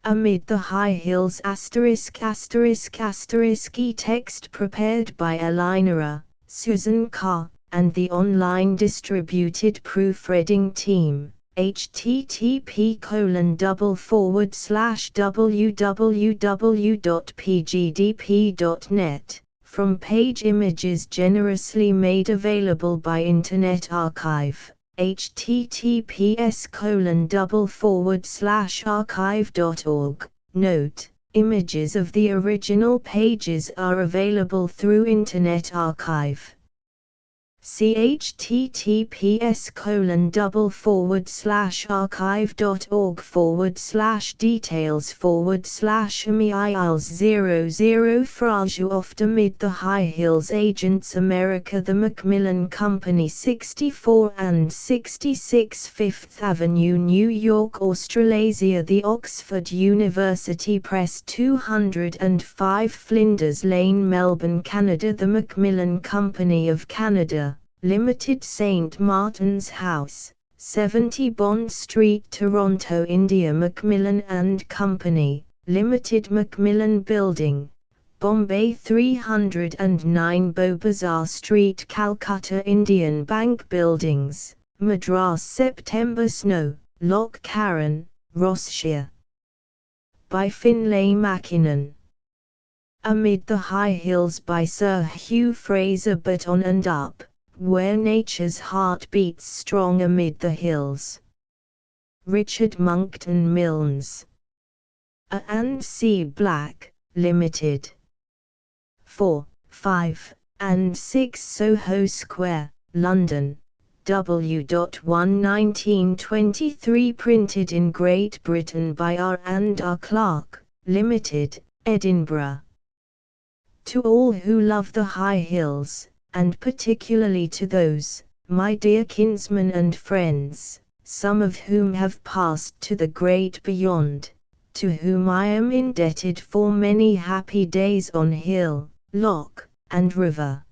Amid the high hills ***** e-text prepared by Elinora, Susan Carr, and the online distributed proofreading team. http://www.pgdp.net, from page images generously made available by Internet Archive. https://archive.org. Note: images of the original pages are available through Internet Archive. See https://archive.org/details/miles00 Fraju oft amid the high hills Agents America The Macmillan Company 64 and 66 Fifth Avenue New York Australasia The Oxford University Press 205 Flinders Lane Melbourne Canada The Macmillan Company of Canada Limited St. Martin's House, 70 Bond Street Toronto India Macmillan and Company, Limited Macmillan Building, Bombay 309 Beaubazar Street Calcutta Indian Bank Buildings, Madras September Snow, Loch Carron, Rossshire. By Finlay Mackinnon. Amid the High Hills by Sir Hugh Fraser But on and up, where nature's heart beats strong amid the hills. Richard Monckton Milnes. A and C Black, Limited. 4, 5, and 6 Soho Square, London, W.1/1923 Printed in Great Britain by R&R Clark, Limited, Edinburgh. To all who love the high hills, and particularly to those, my dear kinsmen and friends, some of whom have passed to the great beyond, to whom I am indebted for many happy days on hill, loch, and river.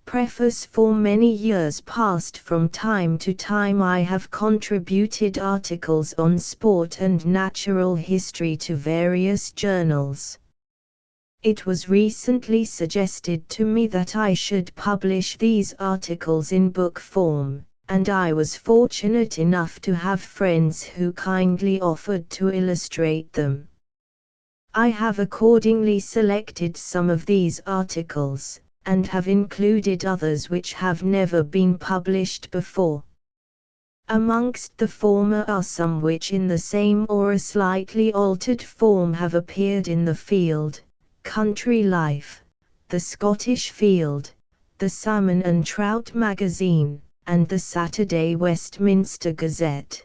Preface For many years past from time to time I have contributed articles on sport and natural history to various journals. It was recently suggested to me that I should publish these articles in book form, and I was fortunate enough to have friends who kindly offered to illustrate them. I have accordingly selected some of these articles, and have included others which have never been published before. Amongst the former are some which in the same or a slightly altered form have appeared in the Field, Country Life, the Scottish Field, the Salmon and Trout Magazine, and the Saturday Westminster Gazette.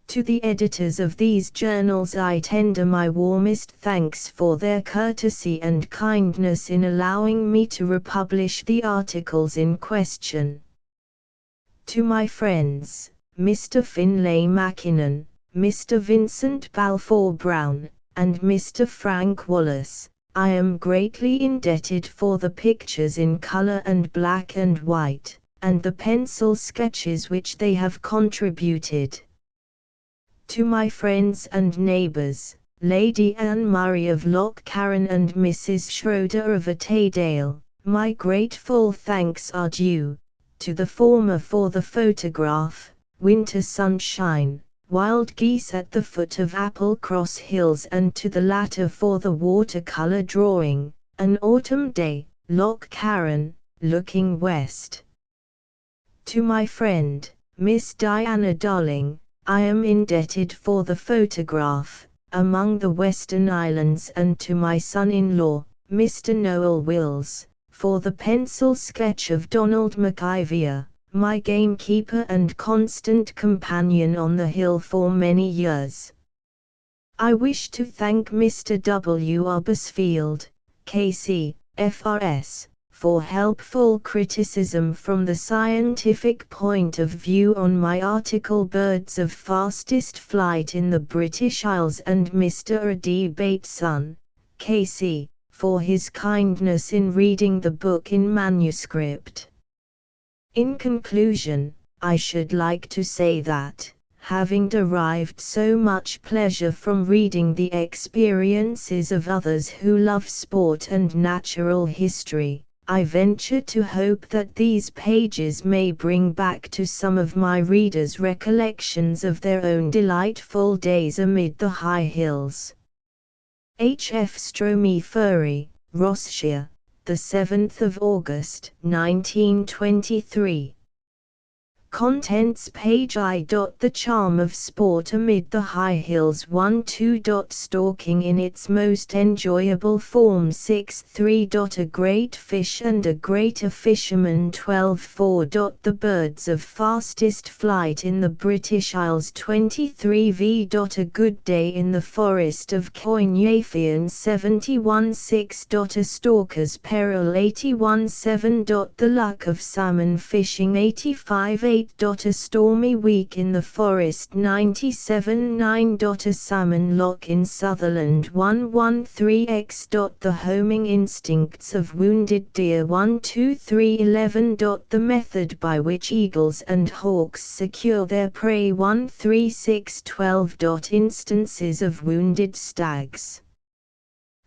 To the editors of these journals I tender my warmest thanks for their courtesy and kindness in allowing me to republish the articles in question. To my friends, Mr. Finlay Mackinnon, Mr. Vincent Balfour Brown, and Mr. Frank Wallace, I am greatly indebted for the pictures in color and black and white, and the pencil sketches which they have contributed. To my friends and neighbors, Lady Anne Murray of Loch Carron and Mrs. Schroeder of Attadale, my grateful thanks are due, to the former for the photograph, Winter Sunshine, Wild Geese at the Foot of Applecross Hills, and to the latter for the watercolor drawing, An Autumn Day, Loch Carron, Looking West. To my friend, Miss Diana Darling, I am indebted for the photograph, Among the Western Islands, and to my son-in-law, Mr. Noel Wills, for the pencil sketch of Donald McIvier, my gamekeeper and constant companion on the hill for many years. I wish to thank Mr. W. Arbusfield, K.C., F.R.S., for helpful criticism from the scientific point of view on my article Birds of Fastest Flight in the British Isles, and Mr. D. Bateson, K.C., for his kindness in reading the book in manuscript. In conclusion, I should like to say that, having derived so much pleasure from reading the experiences of others who love sport and natural history, I venture to hope that these pages may bring back to some of my readers recollections of their own delightful days amid the high hills. H. F. Stromy-Furry, Rossshire, the 7th of August, 1923. Contents page I. The charm of sport amid the high hills 1-2. Stalking in its most enjoyable form 6-3. A great fish and a greater fisherman 12-4. The birds of fastest flight in the British Isles 23-V. A good day in the forest of Coignathian 71-6. A stalker's peril 81-7. The luck of salmon fishing 85-8. A stormy week in the forest 97-9. A salmon lock in Sutherland 113x. The homing instincts of wounded deer 12311. The method by which eagles and hawks secure their prey 13612. Instances of wounded stags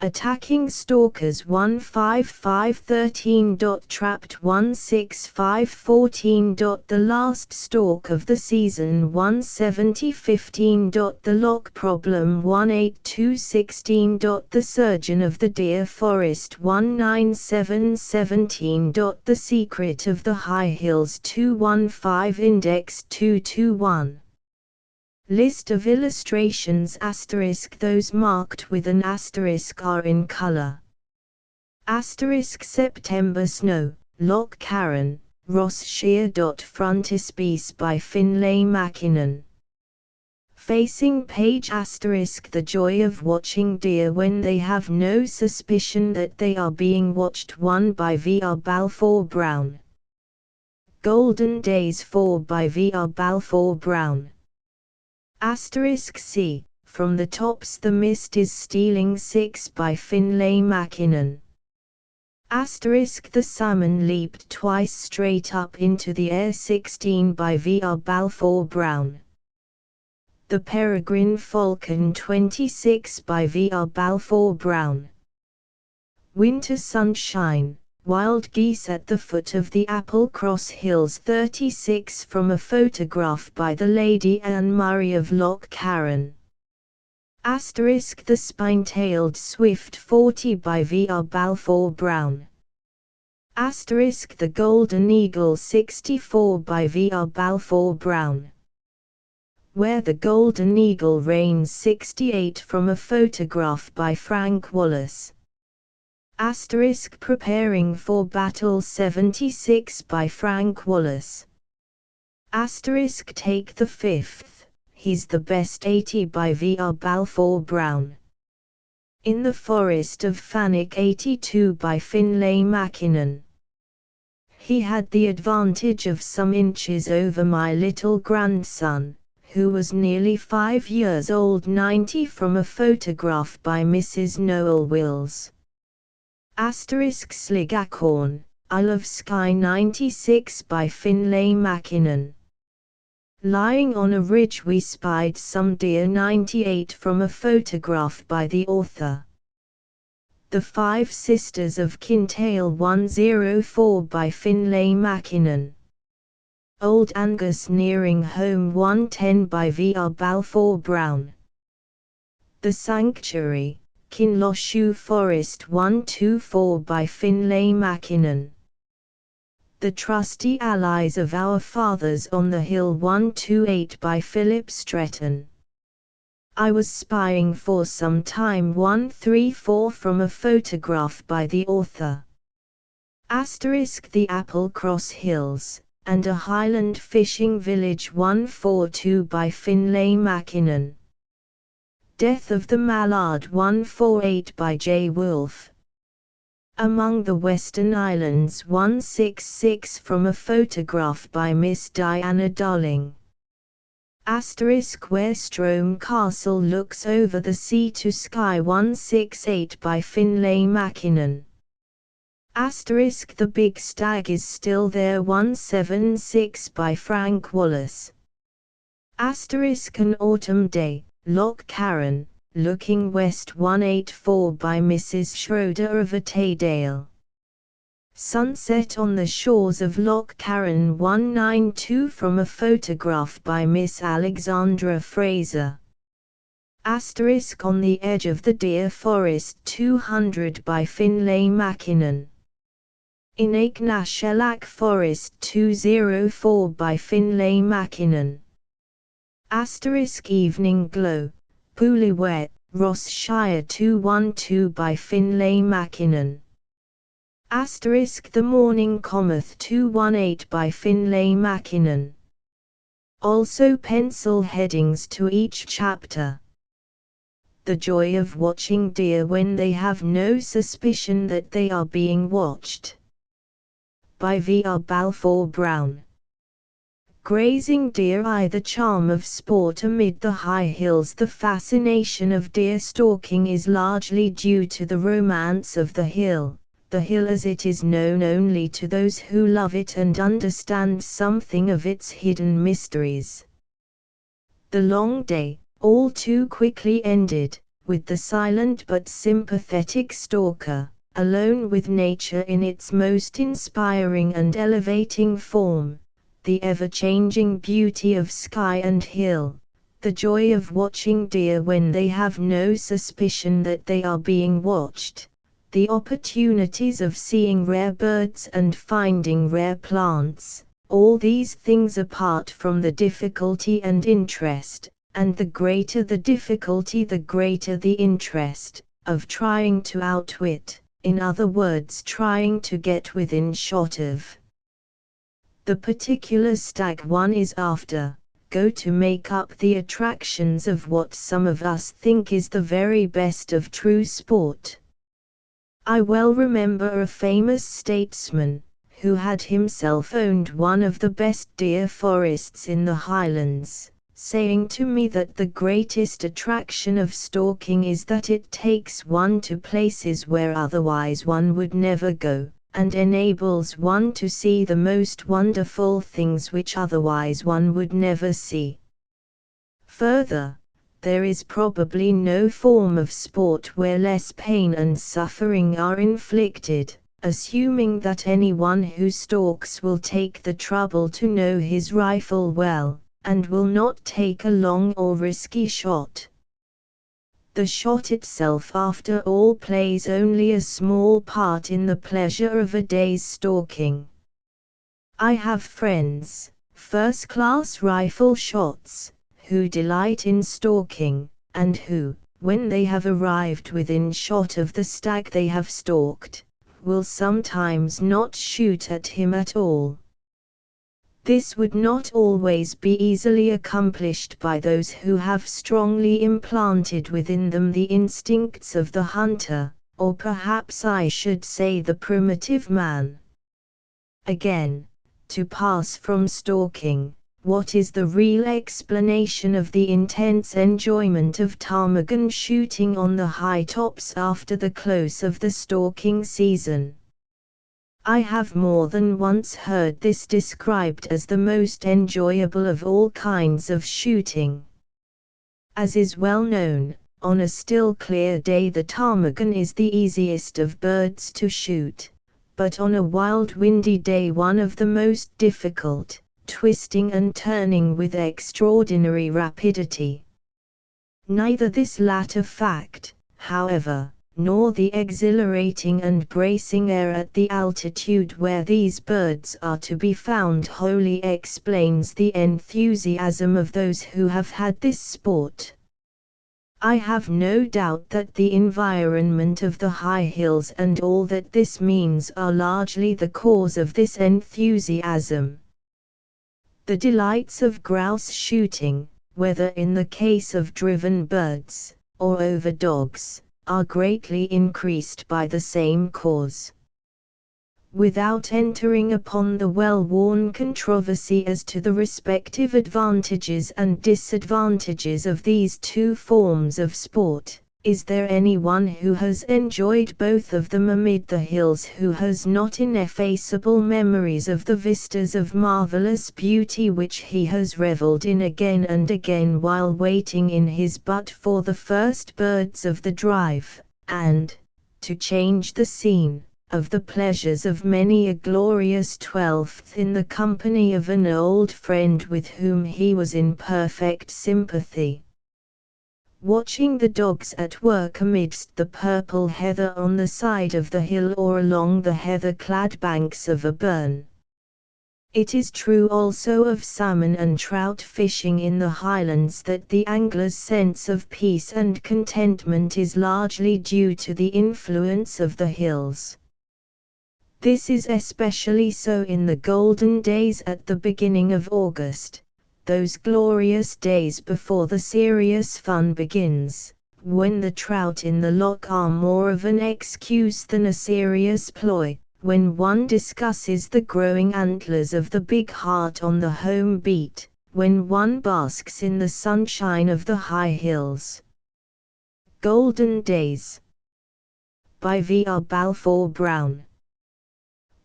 attacking stalkers 15513. Trapped 16514. The last stalk of the season 17015. The lock problem 18216. The surgeon of the deer forest 19717. The secret of the high hills 215. Index 221. List of illustrations *. Those marked with an asterisk are in color. * September snow, Loch Carron, Rossshire. Frontispiece by Finlay Mackinnon. Facing page *. The joy of watching deer when they have no suspicion that they are being watched 1 by V. R. Balfour Brown. Golden Days 4 by V. R. Balfour Brown. C. From the Tops the Mist is Stealing 6 by Finlay Mackinnon. The salmon leaped twice straight up into the air 16 by V. R. Balfour Brown. The Peregrine Falcon 26 by V. R. Balfour Brown. Winter Sunshine, Wild Geese at the Foot of the Applecross Hills 36 from a photograph by the Lady Anne Murray of Loch Carron. The Spine-Tailed Swift 40 by V. R. Balfour Brown. The Golden Eagle 64 by V. R. Balfour Brown. Where the Golden Eagle Reigns 68 from a photograph by Frank Wallace. Preparing for Battle 76 by Frank Wallace. Take the Fifth, He's the Best 80 by V. R. Balfour Brown. In the Forest of Fannick 82 by Finlay Mackinnon. He had the advantage of some inches over my little grandson, who was nearly 5 years old 90 from a photograph by Mrs. Noel Wills. Sligacorn, Isle of Skye 96 by Finlay Mackinnon. Lying on a ridge we spied some deer 98 from a photograph by the author. The Five Sisters of Kintail 104 by Finlay Mackinnon. Old Angus Nearing Home 110 by V. R. Balfour Brown. The Sanctuary, Kinlochew Forest 124 by Finlay Mackinnon. The Trusty Allies of Our Fathers on the Hill 128 by Philip Stretton. I was spying for some time 134 from a photograph by the author. The Applecross Hills, and a Highland Fishing Village 142 by Finlay Mackinnon. Death of the Mallard 148 by J. Wolfe. Among the Western Islands 166 from a photograph by Miss Diana Darling. Where Strome Castle looks over the sea to Skye 168 by Finlay Mackinnon. The Big Stag is Still There 176 by Frank Wallace. An autumn day, Loch Carron, looking west 184 by Mrs. Schroeder of Attadale. Sunset on the shores of Loch Carron 192 from a photograph by Miss Alexandra Fraser. On the edge of the deer forest 200 by Finlay Mackinnon. In Aignashelach Forest 204 by Finlay Mackinnon. Evening Glow, Poolywet, Ross Shire 212 by Finlay Mackinnon. The Morning Cometh 218 by Finlay Mackinnon. Also pencil headings to each chapter. The Joy of Watching Deer When They Have No Suspicion That They Are Being Watched. By V.R. Balfour Brown. Grazing deer the charm of sport amid the high hills. The fascination of deer stalking is largely due to the romance of the hill as it is known only to those who love it and understand something of its hidden mysteries. The long day, all too quickly ended, with the silent but sympathetic stalker, alone with nature in its most inspiring and elevating form, the ever-changing beauty of sky and hill, the joy of watching deer when they have no suspicion that they are being watched, the opportunities of seeing rare birds and finding rare plants, all these things apart from the difficulty and interest, and the greater the difficulty the greater the interest, of trying to outwit, in other words trying to get within shot of the particular stag one is after, go to make up the attractions of what some of us think is the very best of true sport. I well remember a famous statesman, who had himself owned one of the best deer forests in the Highlands, saying to me that the greatest attraction of stalking is that it takes one to places where otherwise one would never go, and enables one to see the most wonderful things which otherwise one would never see. Further, there is probably no form of sport where less pain and suffering are inflicted, assuming that anyone who stalks will take the trouble to know his rifle well, and will not take a long or risky shot. The shot itself after all plays only a small part in the pleasure of a day's stalking. I have friends, first-class rifle shots, who delight in stalking, and who, when they have arrived within shot of the stag they have stalked, will sometimes not shoot at him at all. This would not always be easily accomplished by those who have strongly implanted within them the instincts of the hunter, or perhaps I should say the primitive man. Again, to pass from stalking, what is the real explanation of the intense enjoyment of ptarmigan shooting on the high tops after the close of the stalking season? I have more than once heard this described as the most enjoyable of all kinds of shooting. As is well known, on a still clear day the ptarmigan is the easiest of birds to shoot, but on a wild windy day one of the most difficult, twisting and turning with extraordinary rapidity. Neither this latter fact, however, nor the exhilarating and bracing air at the altitude where these birds are to be found wholly explains the enthusiasm of those who have had this sport. I have no doubt that the environment of the high hills and all that this means are largely the cause of this enthusiasm. The delights of grouse shooting, whether in the case of driven birds, or over dogs, are greatly increased by the same cause. Without entering upon the well-worn controversy as to the respective advantages and disadvantages of these two forms of sport, Is there anyone who has enjoyed both of them amid the hills, who has not ineffaceable memories of the vistas of marvelous beauty which he has reveled in again and again while waiting in his butt for the first birds of the drive, and, to change the scene, of the pleasures of many a glorious twelfth in the company of an old friend with whom he was in perfect sympathy? Watching the dogs at work amidst the purple heather on the side of the hill or along the heather-clad banks of a burn. It is true also of salmon and trout fishing in the highlands that the angler's sense of peace and contentment is largely due to the influence of the hills. This is especially so in the golden days at the beginning of August, those glorious days before the serious fun begins, when the trout in the loch are more of an excuse than a serious ploy, when one discusses the growing antlers of the big heart on the home beat, when one basks in the sunshine of the high hills. Golden Days by V.R. Balfour Brown.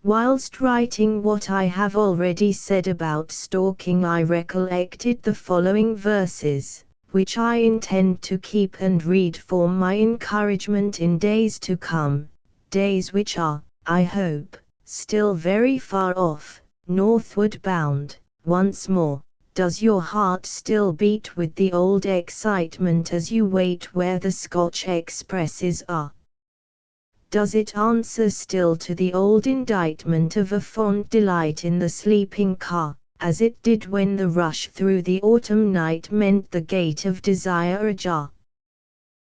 Whilst writing what I have already said about stalking, I recollected the following verses, which I intend to keep and read for my encouragement in days to come, days which are, I hope, still very far off, northward bound. Once more, does your heart still beat with the old excitement as you wait where the Scotch expresses are? Does it answer still to the old indictment of a fond delight in the sleeping car, as it did when the rush through the autumn night meant the gate of desire ajar?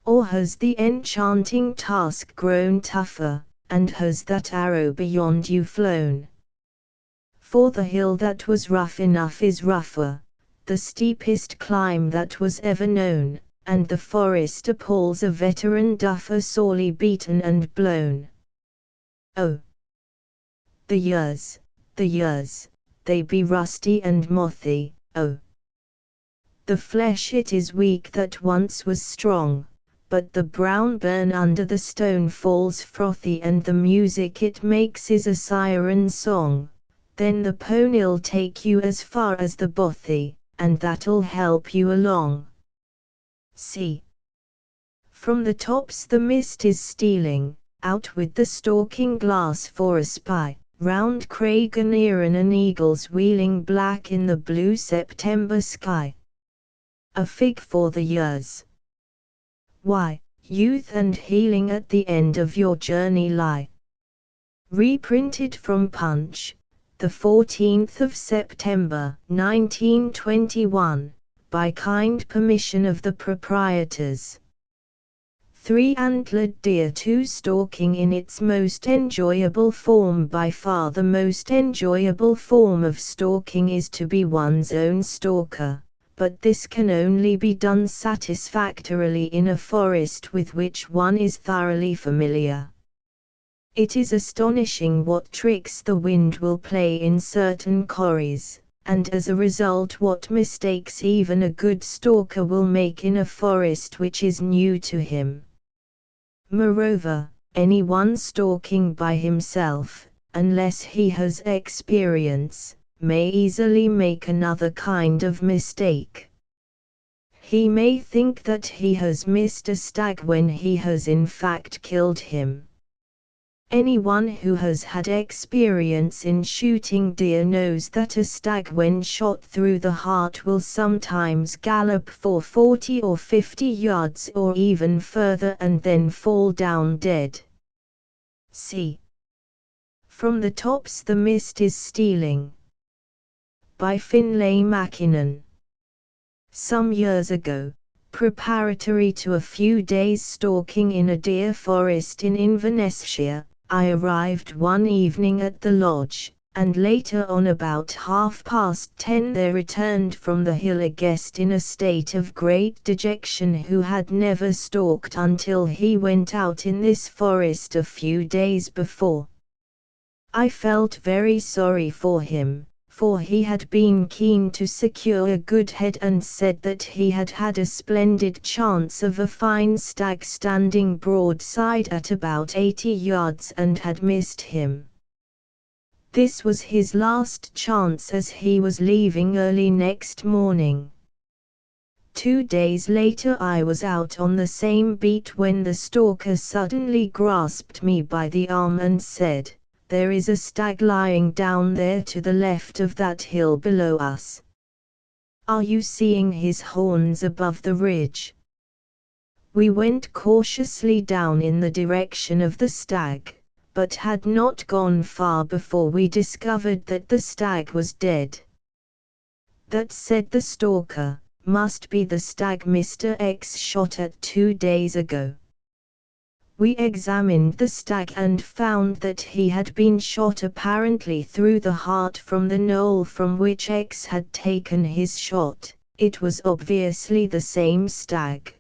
Or has the enchanting task grown tougher, and has that arrow beyond you flown? For the hill that was rough enough is rougher, the steepest climb that was ever known, and the forest appalls a veteran duffer sorely beaten and blown. Oh! The years, they be rusty and mothy, oh! The flesh it is weak that once was strong, but the brown burn under the stone falls frothy, and the music it makes is a siren's song. Then the pony'll take you as far as the bothy, and that'll help you along. See! From the tops the mist is stealing, out with the stalking glass for a spy, round Craig and Erin an eagle's wheeling black in the blue September sky. A fig for the years! Why, youth and healing at the end of your journey lie. Reprinted from Punch, the 14th of September, 1921. By kind permission of the proprietors. Three-antlered deer too, stalking in its most enjoyable form. By far the most enjoyable form of stalking is to be one's own stalker, but this can only be done satisfactorily in a forest with which one is thoroughly familiar. It is astonishing what tricks the wind will play in certain corries, and as a result what mistakes even a good stalker will make in a forest which is new to him. Moreover, anyone stalking by himself, unless he has experience, may easily make another kind of mistake. He may think that he has missed a stag when he has in fact killed him. Anyone who has had experience in shooting deer knows that a stag when shot through the heart will sometimes gallop for 40 or 50 yards or even further and then fall down dead. See! From the tops the mist is stealing. By Finlay Mackinnon. Some years ago, preparatory to a few days stalking in a deer forest in Inverness-shire, I arrived one evening at the lodge, and later on about 10:30 there returned from the hill a guest in a state of great dejection who had never stalked until he went out in this forest a few days before. I felt very sorry for him, for he had been keen to secure a good head and said that he had had a splendid chance of a fine stag standing broadside at about 80 yards and had missed him. This was his last chance as he was leaving early next morning. 2 days later I was out on the same beat when the stalker suddenly grasped me by the arm and said, "There is a stag lying down there to the left of that hill below us. Are you seeing his horns above the ridge?" We went cautiously down in the direction of the stag, but had not gone far before we discovered that the stag was dead. "That," said the stalker, "must be the stag Mr. X shot at 2 days ago." We examined the stag and found that he had been shot apparently through the heart from the knoll from which X had taken his shot. It was obviously the same stag.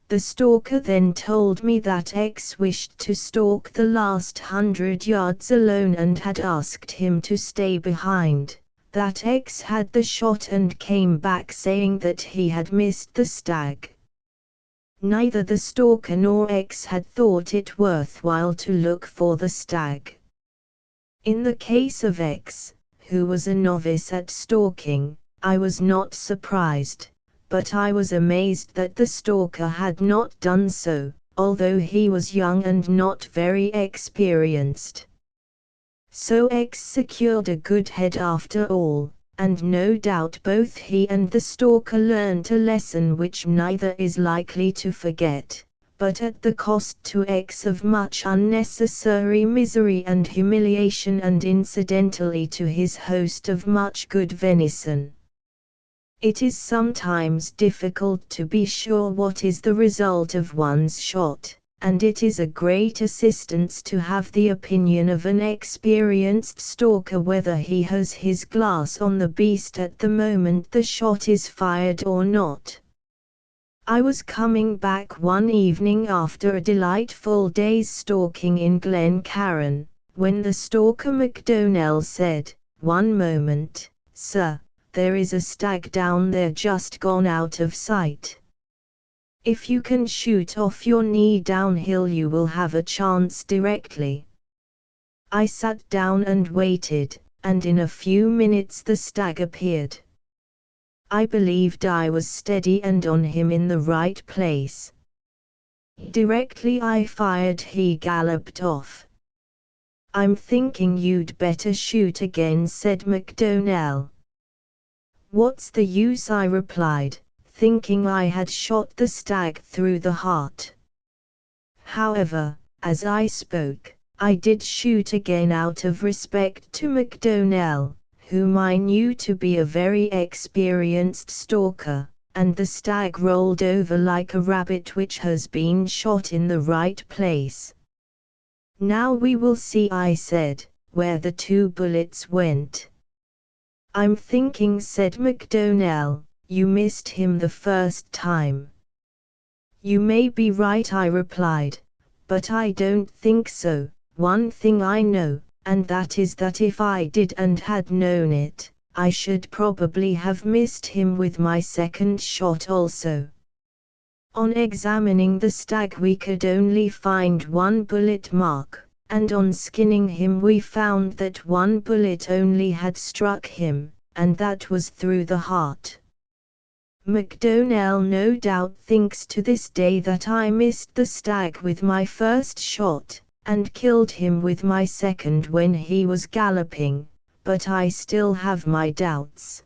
The stalker then told me that X wished to stalk the last 100 yards alone and had asked him to stay behind, that X had the shot and came back saying that he had missed the stag. Neither the stalker nor X had thought it worthwhile to look for the stag. In the case of X, who was a novice at stalking, I was not surprised, but I was amazed that the stalker had not done so, although he was young and not very experienced. So X secured a good head after all, and no doubt both he and the stalker learnt a lesson which neither is likely to forget, but at the cost to X of much unnecessary misery and humiliation and incidentally to his host of much good venison. It is sometimes difficult to be sure what is the result of one's shot, and it is a great assistance to have the opinion of an experienced stalker whether he has his glass on the beast at the moment the shot is fired or not. I was coming back one evening after a delightful day's stalking in Glen Carron, when the stalker McDonnell said, "One moment, sir, there is a stag down there just gone out of sight. If you can shoot off your knee downhill you will have a chance directly." I sat down and waited, and in a few minutes the stag appeared. I believed I was steady and on him in the right place. Directly I fired he galloped off. "I'm thinking you'd better shoot again," said McDonnell. "What's the use?" I replied, thinking I had shot the stag through the heart. However, as I spoke, I did shoot again out of respect to McDonnell, whom I knew to be a very experienced stalker, and the stag rolled over like a rabbit which has been shot in the right place. "Now we will see," I said, "where the 2 bullets went." "I'm thinking," said McDonnell, "you missed him the first time." "You may be right," I replied, "but I don't think so. One thing I know, and that is that if I did and had known it, I should probably have missed him with my second shot also." On examining the stag we could only find 1 bullet mark, and on skinning him we found that 1 bullet only had struck him, and that was through the heart. McDonnell no doubt thinks to this day that I missed the stag with my first shot, and killed him with my second when he was galloping, but I still have my doubts.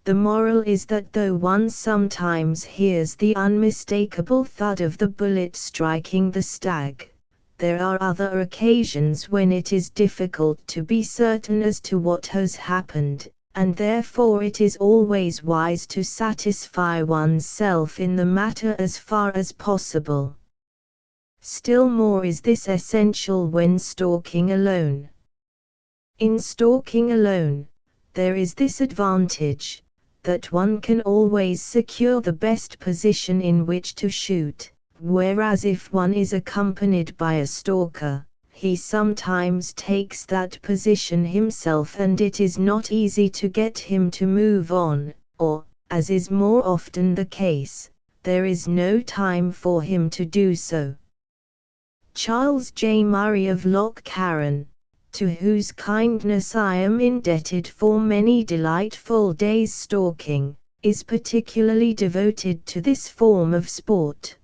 The moral is that though one sometimes hears the unmistakable thud of the bullet striking the stag, there are other occasions when it is difficult to be certain as to what has happened, and therefore it is always wise to satisfy oneself in the matter as far as possible. Still more is this essential when stalking alone. In stalking alone, there is this advantage, that one can always secure the best position in which to shoot, whereas if one is accompanied by a stalker, he sometimes takes that position himself and it is not easy to get him to move on, or, as is more often the case, there is no time for him to do so. Charles J. Murray of Loch Carron, to whose kindness I am indebted for many delightful days stalking, is particularly devoted to this form of sport.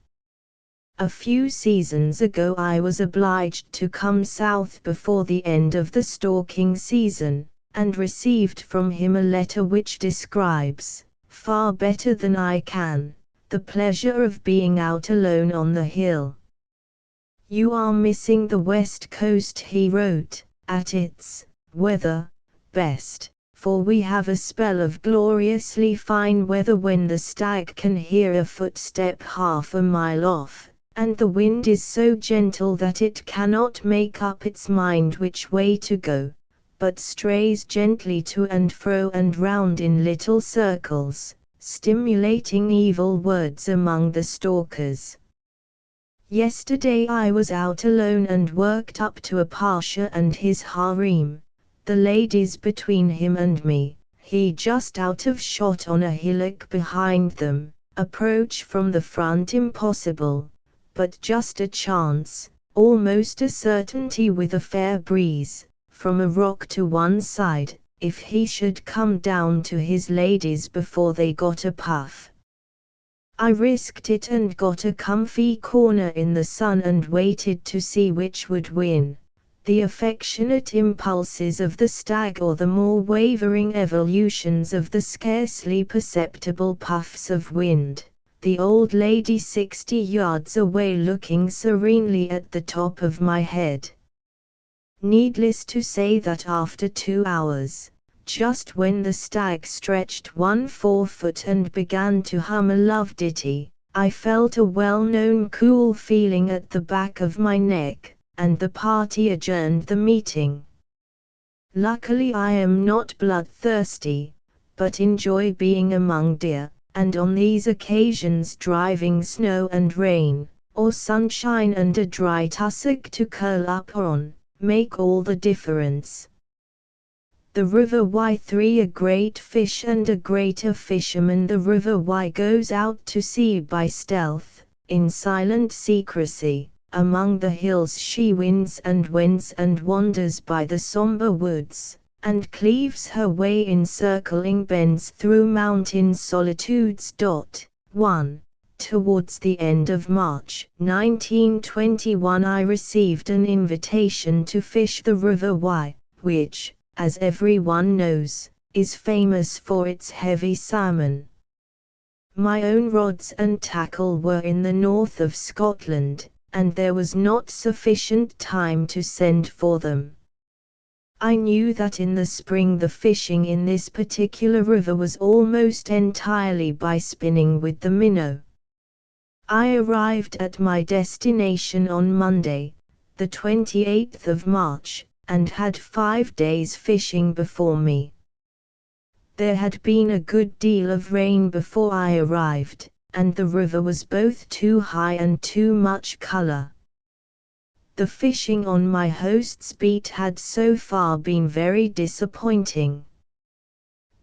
A few seasons ago I was obliged to come south before the end of the stalking season, and received from him a letter which describes, far better than I can, the pleasure of being out alone on the hill. "You are missing the west coast," he wrote, "at its weather best, for we have a spell of gloriously fine weather when the stag can hear a footstep half a mile off, and the wind is so gentle that it cannot make up its mind which way to go, but strays gently to and fro and round in little circles, stimulating evil words among the stalkers. Yesterday I was out alone and worked up to a pasha and his harem, the ladies between him and me, he just out of shot on a hillock behind them, approach from the front impossible, but just a chance, almost a certainty with a fair breeze, from a rock to one side, if he should come down to his ladies before they got a puff. I risked it and got a comfy corner in the sun and waited to see which would win, the affectionate impulses of the stag or the more wavering evolutions of the scarcely perceptible puffs of wind. The old lady 60 yards away looking serenely at the top of my head. Needless to say that after 2 hours, just when the stag stretched one forefoot and began to hum a love ditty, I felt a well-known cool feeling at the back of my neck, and the party adjourned the meeting. Luckily I am not bloodthirsty, but enjoy being among deer, and on these occasions driving snow and rain, or sunshine and a dry tussock to curl up on, make all the difference. The River Wye, a great fish and a greater fisherman. The River Wye goes out to sea by stealth, in silent secrecy, among the hills she wins and wends and wanders by the sombre woods, and cleaves her way in circling bends through mountain solitudes. 1. Towards the end of March 1921 I received an invitation to fish the River Wye, which, as everyone knows, is famous for its heavy salmon. My own rods and tackle were in the north of Scotland, and there was not sufficient time to send for them. I knew that in the spring the fishing in this particular river was almost entirely by spinning with the minnow. I arrived at my destination on Monday, the 28th of March, and had 5 days fishing before me. There had been a good deal of rain before I arrived, and the river was both too high and too much color. The fishing on my host's beat had so far been very disappointing.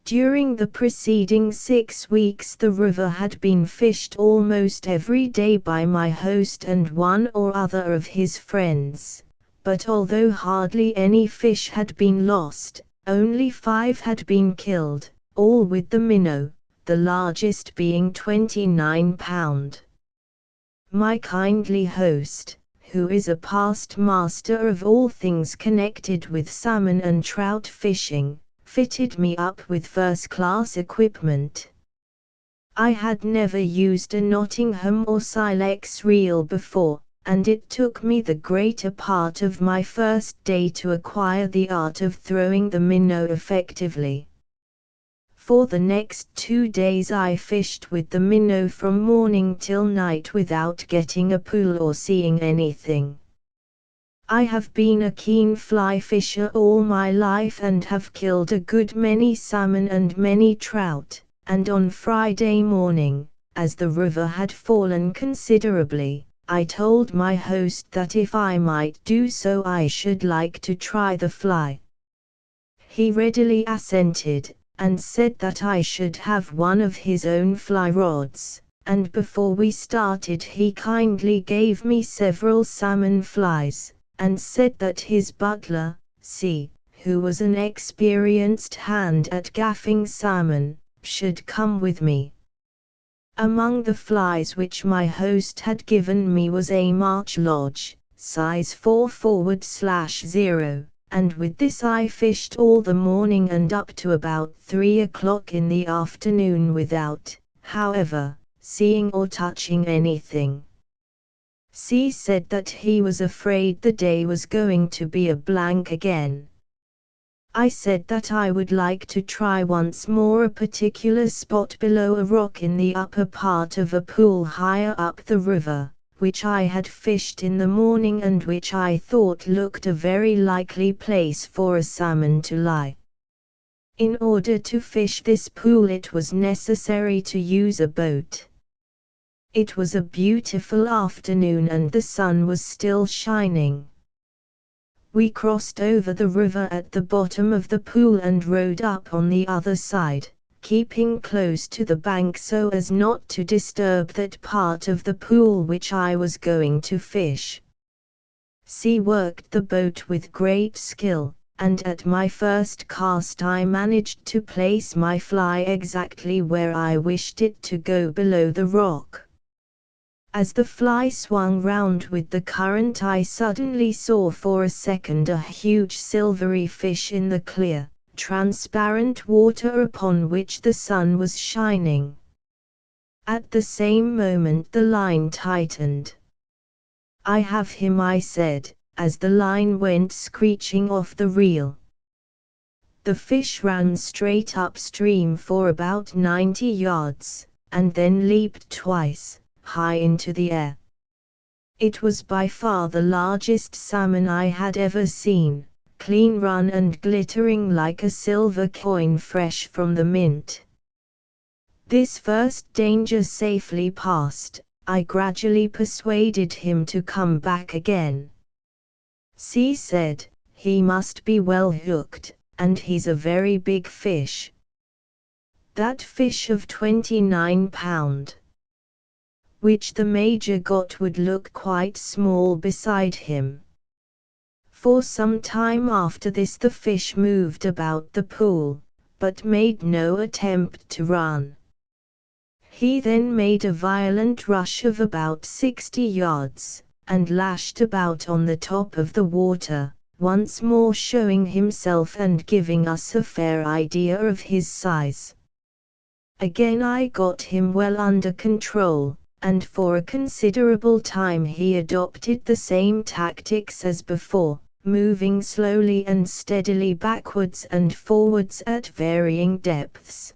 During the preceding 6 weeks the river had been fished almost every day by my host and one or other of his friends, but although hardly any fish had been lost, only 5 had been killed, all with the minnow, the largest being 29 pound. My kindly host, who is a past master of all things connected with salmon and trout fishing, fitted me up with first-class equipment. I had never used a Nottingham or Silex reel before, and it took me the greater part of my first day to acquire the art of throwing the minnow effectively. For the next 2 days I fished with the minnow from morning till night without getting a pool or seeing anything. I have been a keen fly fisher all my life and have killed a good many salmon and many trout, and on Friday morning, as the river had fallen considerably, I told my host that if I might do so I should like to try the fly. He readily assented, and said that I should have one of his own fly rods, and before we started he kindly gave me several salmon flies, and said that his butler, C., who was an experienced hand at gaffing salmon, should come with me. Among the flies which my host had given me was a March Lodge, size 4/0, and with this I fished all the morning and up to about 3 o'clock in the afternoon without, however, seeing or touching anything. C said that he was afraid the day was going to be a blank again. I said that I would like to try once more a particular spot below a rock in the upper part of a pool higher up the river, which I had fished in the morning and which I thought looked a very likely place for a salmon to lie. In order to fish this pool it was necessary to use a boat. It was a beautiful afternoon and the sun was still shining. We crossed over the river at the bottom of the pool and rowed up on the other side, keeping close to the bank so as not to disturb that part of the pool which I was going to fish. C worked the boat with great skill, and at my first cast I managed to place my fly exactly where I wished it to go below the rock. As the fly swung round with the current I suddenly saw for a second a huge silvery fish in the clear, transparent water upon which the sun was shining. At the same moment the line tightened. "I have him," I said, as the line went screeching off the reel. The fish ran straight upstream for about 90 yards, and then leaped twice, high into the air. It was by far the largest salmon I had ever seen, clean run and glittering like a silver coin fresh from the mint. This first danger safely past, I gradually persuaded him to come back again. C said, "He must be well hooked, and he's a very big fish." That fish of 29 pound. Which the Major got would look quite small beside him. For some time after this the fish moved about the pool, but made no attempt to run. He then made a violent rush of about 60 yards, and lashed about on the top of the water, once more showing himself and giving us a fair idea of his size. Again I got him well under control, and for a considerable time he adopted the same tactics as before, moving slowly and steadily backwards and forwards at varying depths.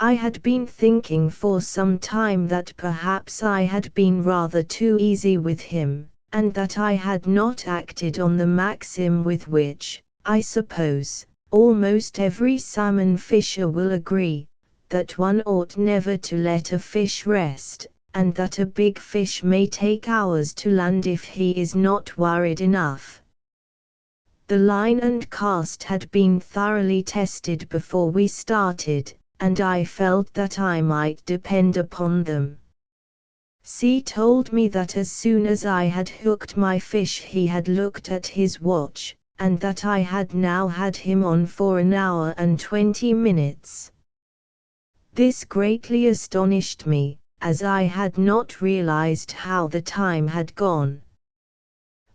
I had been thinking for some time that perhaps I had been rather too easy with him, and that I had not acted on the maxim with which, I suppose, almost every salmon fisher will agree, that one ought never to let a fish rest, and that a big fish may take hours to land if he is not worried enough. The line and cast had been thoroughly tested before we started, and I felt that I might depend upon them. C told me that as soon as I had hooked my fish he had looked at his watch, and that I had now had him on for an hour and 20 minutes. This greatly astonished me, as I had not realized how the time had gone.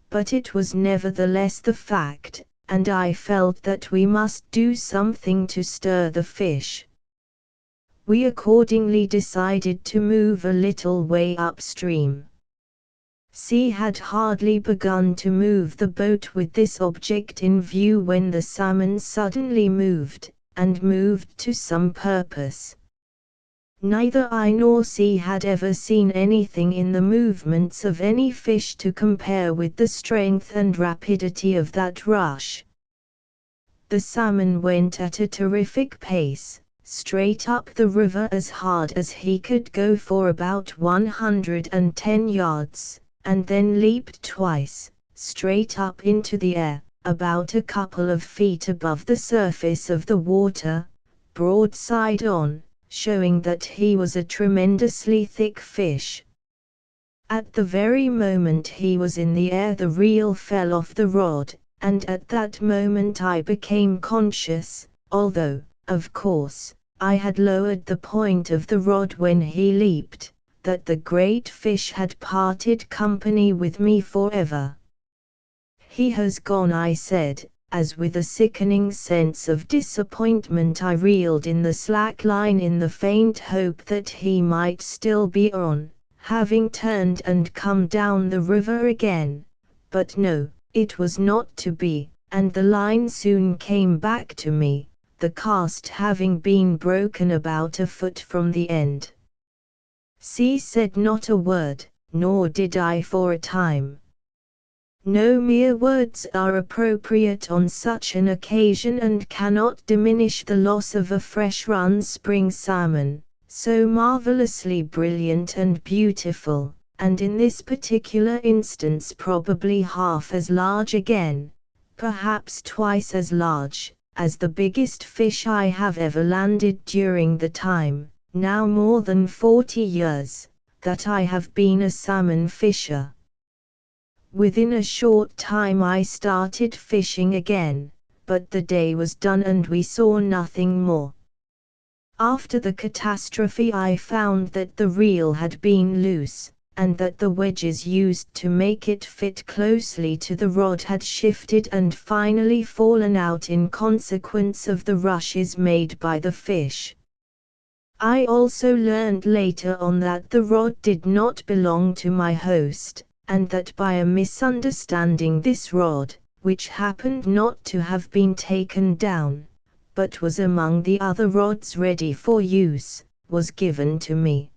But it was nevertheless the fact, and I felt that we must do something to stir the fish. We accordingly decided to move a little way upstream. C had hardly begun to move the boat with this object in view when the salmon suddenly moved, and moved to some purpose. Neither I nor C had ever seen anything in the movements of any fish to compare with the strength and rapidity of that rush. The salmon went at a terrific pace, straight up the river as hard as he could go for about 110 yards, and then leaped twice, straight up into the air, about a couple of feet above the surface of the water, broadside on, showing that he was a tremendously thick fish. At the very moment he was in the air the reel fell off the rod, and at that moment I became conscious, although, of course, I had lowered the point of the rod when he leaped, that the great fish had parted company with me forever. "He has gone," I said, as with a sickening sense of disappointment I reeled in the slack line in the faint hope that he might still be on, having turned and come down the river again. But no, it was not to be, and the line soon came back to me, the cast having been broken about a foot from the end. C said not a word, nor did I for a time. No mere words are appropriate on such an occasion and cannot diminish the loss of a fresh-run spring salmon, so marvelously brilliant and beautiful, and in this particular instance probably half as large again, perhaps twice as large, as the biggest fish I have ever landed during the time, now more than 40 years, that I have been a salmon fisher. Within a short time I started fishing again, but the day was done and we saw nothing more. After the catastrophe I found that the reel had been loose, and that the wedges used to make it fit closely to the rod had shifted and finally fallen out in consequence of the rushes made by the fish. I also learned later on that the rod did not belong to my host, and that by a misunderstanding this rod, which happened not to have been taken down, but was among the other rods ready for use, was given to me.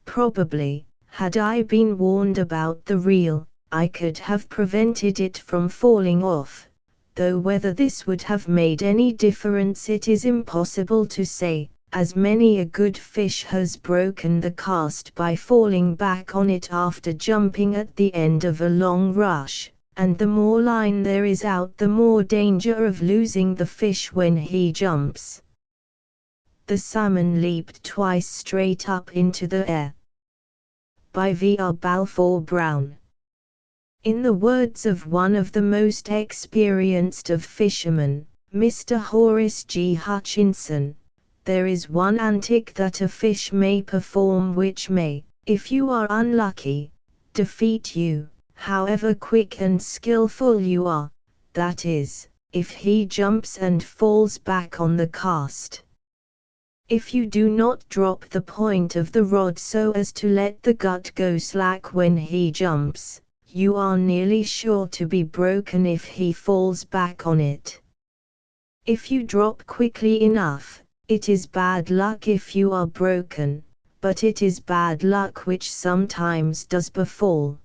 Probably, had I been warned about the reel, I could have prevented it from falling off, though whether this would have made any difference it is impossible to say, as many a good fish has broken the cast by falling back on it after jumping at the end of a long rush, and the more line there is out the more danger of losing the fish when he jumps. The salmon leaped twice straight up into the air. By V. R. Balfour Brown. In the words of one of the most experienced of fishermen, Mr. Horace G. Hutchinson, there is one antic that a fish may perform which may, if you are unlucky, defeat you, however quick and skillful you are, that is, if he jumps and falls back on the cast. If you do not drop the point of the rod so as to let the gut go slack when he jumps, you are nearly sure to be broken if he falls back on it. If you drop quickly enough, it is bad luck if you are broken, but it is bad luck which sometimes does befall.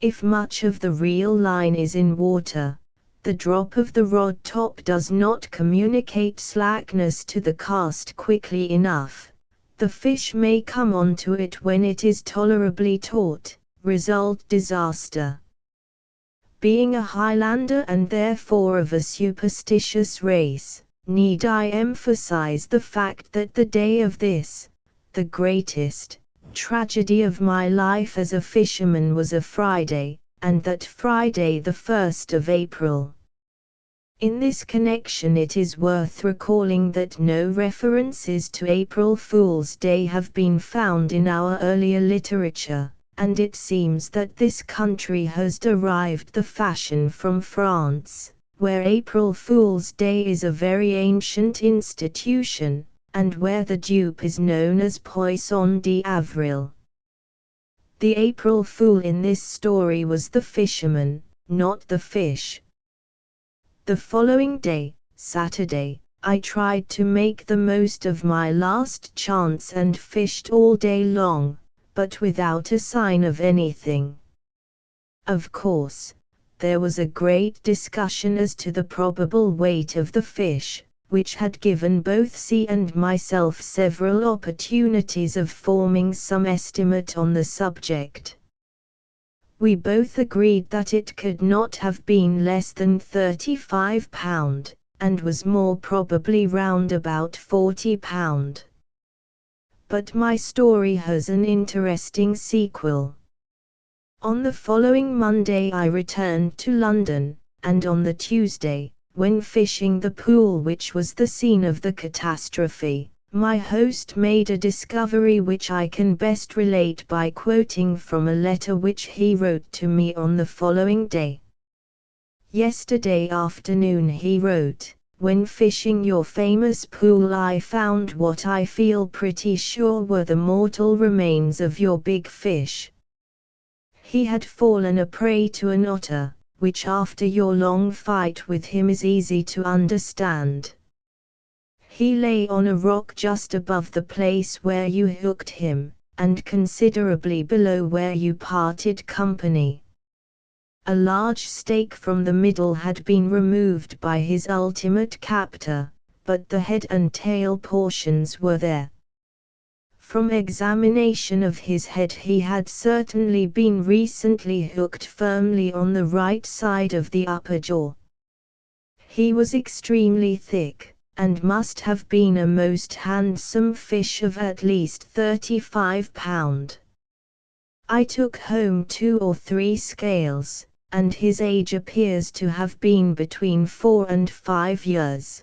If much of the reel line is in water, the drop of the rod top does not communicate slackness to the cast quickly enough. The fish may come onto it when it is tolerably taut, result disaster. Being a Highlander and therefore of a superstitious race, need I emphasize the fact that the day of this, the greatest, tragedy of my life as a fisherman was a Friday, and that Friday the 1st of April. In this connection it is worth recalling that no references to April Fool's Day have been found in our earlier literature, and it seems that this country has derived the fashion from France, where April Fool's Day is a very ancient institution, and where the dupe is known as Poisson d'Avril. The April Fool in this story was the fisherman, not the fish. The following day, Saturday, I tried to make the most of my last chance and fished all day long, but without a sign of anything. Of course, there was a great discussion as to the probable weight of the fish, which had given both C and myself several opportunities of forming some estimate on the subject. We both agreed that it could not have been less than £35, and was more probably round about £40. But my story has an interesting sequel. On the following Monday I returned to London, and on the Tuesday, when fishing the pool which was the scene of the catastrophe, my host made a discovery which I can best relate by quoting from a letter which he wrote to me on the following day. Yesterday afternoon, he wrote, when fishing your famous pool I found what I feel pretty sure were the mortal remains of your big fish. He had fallen a prey to an otter, which after your long fight with him is easy to understand. He lay on a rock just above the place where you hooked him, and considerably below where you parted company. A large stake from the middle had been removed by his ultimate captor, but the head and tail portions were there. From examination of his head he had certainly been recently hooked firmly on the right side of the upper jaw. He was extremely thick, and must have been a most handsome fish of at least £35. I took home 2 or 3 scales, and his age appears to have been between 4 and 5 years.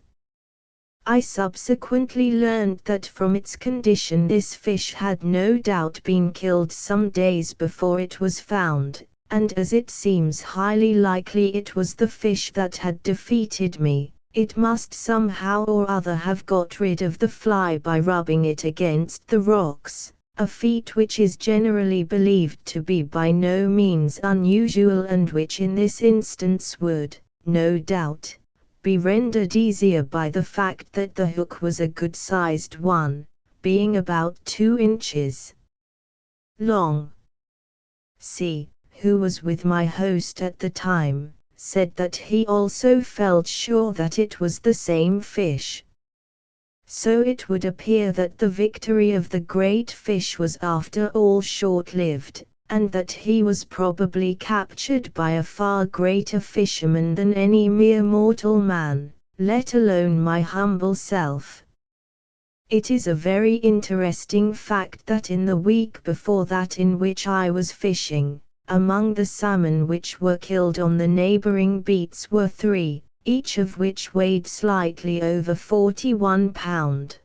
I subsequently learned that from its condition this fish had no doubt been killed some days before it was found, and as it seems highly likely it was the fish that had defeated me, it must somehow or other have got rid of the fly by rubbing it against the rocks, a feat which is generally believed to be by no means unusual and which in this instance would, no doubt, be rendered easier by the fact that the hook was a good-sized one, being about 2 inches long. C, who was with my host at the time, said that he also felt sure that it was the same fish. So it would appear that the victory of the great fish was after all short-lived, and that he was probably captured by a far greater fisherman than any mere mortal man, let alone my humble self. It is a very interesting fact that in the week before that in which I was fishing, among the salmon which were killed on the neighboring beats were 3, each of which weighed slightly over £41.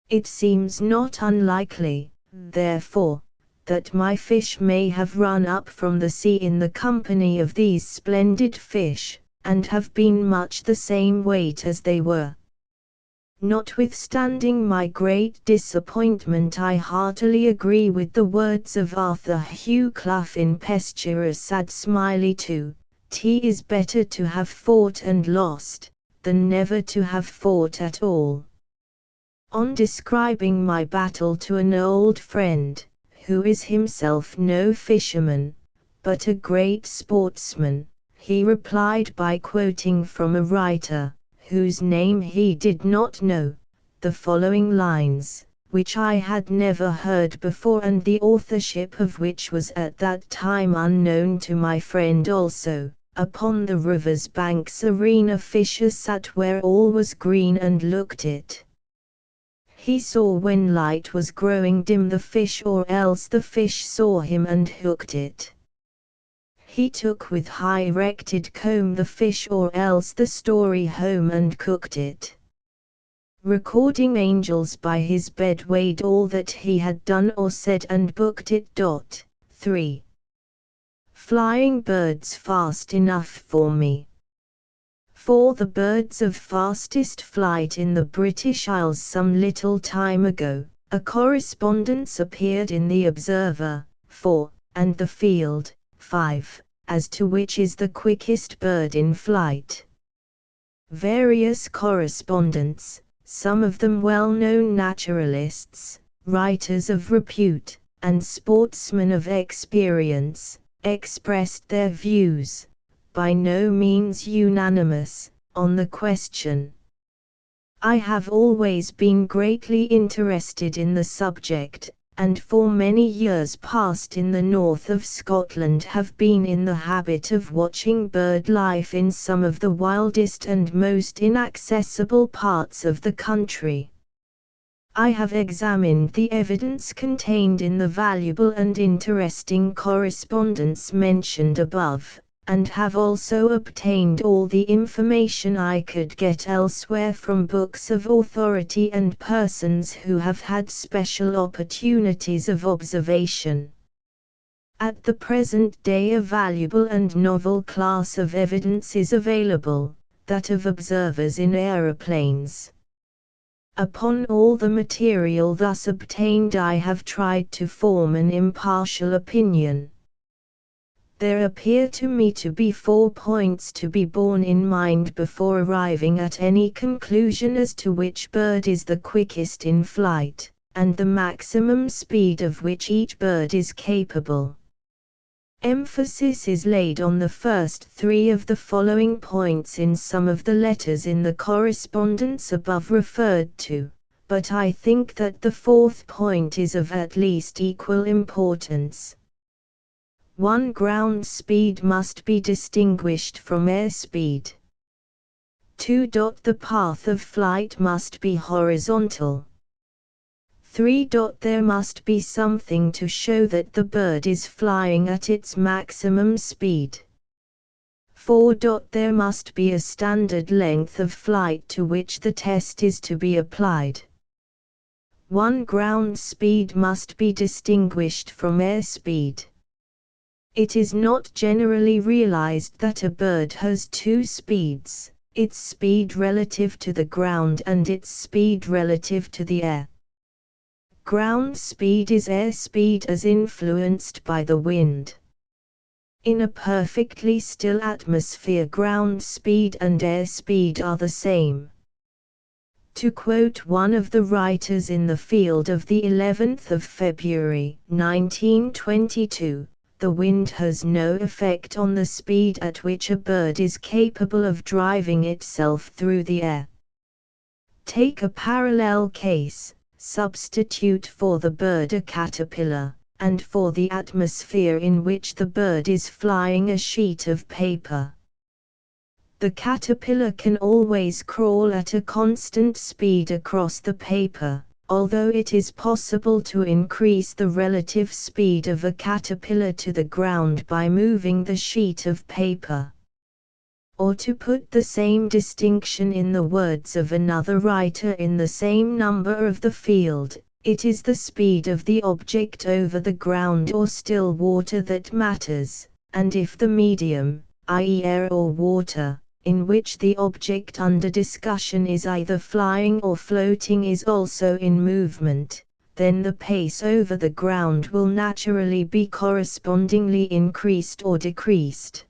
It seems not unlikely, therefore, that my fish may have run up from the sea in the company of these splendid fish, and have been much the same weight as they were. Notwithstanding my great disappointment, I heartily agree with the words of Arthur Hugh Clough in Pesturus ad Smiley 2, "'T is better to have fought and lost, than never to have fought at all." On describing my battle to an old friend, who is himself no fisherman, but a great sportsman, he replied by quoting from a writer, whose name he did not know, the following lines, which I had never heard before and the authorship of which was at that time unknown to my friend also: "Upon the river's banks arena fisher sat where all was green and looked it. He saw when light was growing dim the fish, or else the fish saw him and hooked it. He took with high rected comb the fish, or else the story home and cooked it. Recording angels by his bed weighed all that he had done or said and booked it. 3. Flying birds fast enough for me. For the birds of fastest flight in the British Isles some little time ago, a correspondence appeared in the Observer, 4, and the Field, 5, as to which is the quickest bird in flight. Various correspondents, some of them well-known naturalists, writers of repute, and sportsmen of experience, expressed their views, by no means unanimous, on the question. I have always been greatly interested in the subject, and for many years past in the north of Scotland have been in the habit of watching bird life in some of the wildest and most inaccessible parts of the country. I have examined the evidence contained in the valuable and interesting correspondence mentioned above, and have also obtained all the information I could get elsewhere from books of authority and persons who have had special opportunities of observation. At the present day a valuable and novel class of evidence is available, that of observers in aeroplanes. Upon all the material thus obtained I have tried to form an impartial opinion. There appear to me to be 4 points to be borne in mind before arriving at any conclusion as to which bird is the quickest in flight, and the maximum speed of which each bird is capable. Emphasis is laid on the first 3 of the following points in some of the letters in the correspondence above referred to, but I think that the 4th point is of at least equal importance. 1. Ground speed must be distinguished from air speed. 2. The path of flight must be horizontal. 3. There must be something to show that the bird is flying at its maximum speed. 4. There must be a standard length of flight to which the test is to be applied. 1. Ground speed must be distinguished from air speed. It is not generally realized that a bird has 2 speeds, its speed relative to the ground and its speed relative to the air. Ground speed is air speed as influenced by the wind. In a perfectly still atmosphere ground speed and air speed are the same. To quote one of the writers in the field of the 11th of February, 1922, the wind has no effect on the speed at which a bird is capable of driving itself through the air. Take a parallel case. Substitute for the bird a caterpillar, and for the atmosphere in which the bird is flying a sheet of paper. The caterpillar can always crawl at a constant speed across the paper, although it is possible to increase the relative speed of a caterpillar to the ground by moving the sheet of paper. Or to put the same distinction in the words of another writer in the same number of the field, it is the speed of the object over the ground or still water that matters, and if the medium, i.e. air or water, in which the object under discussion is either flying or floating is also in movement, then the pace over the ground will naturally be correspondingly increased or decreased.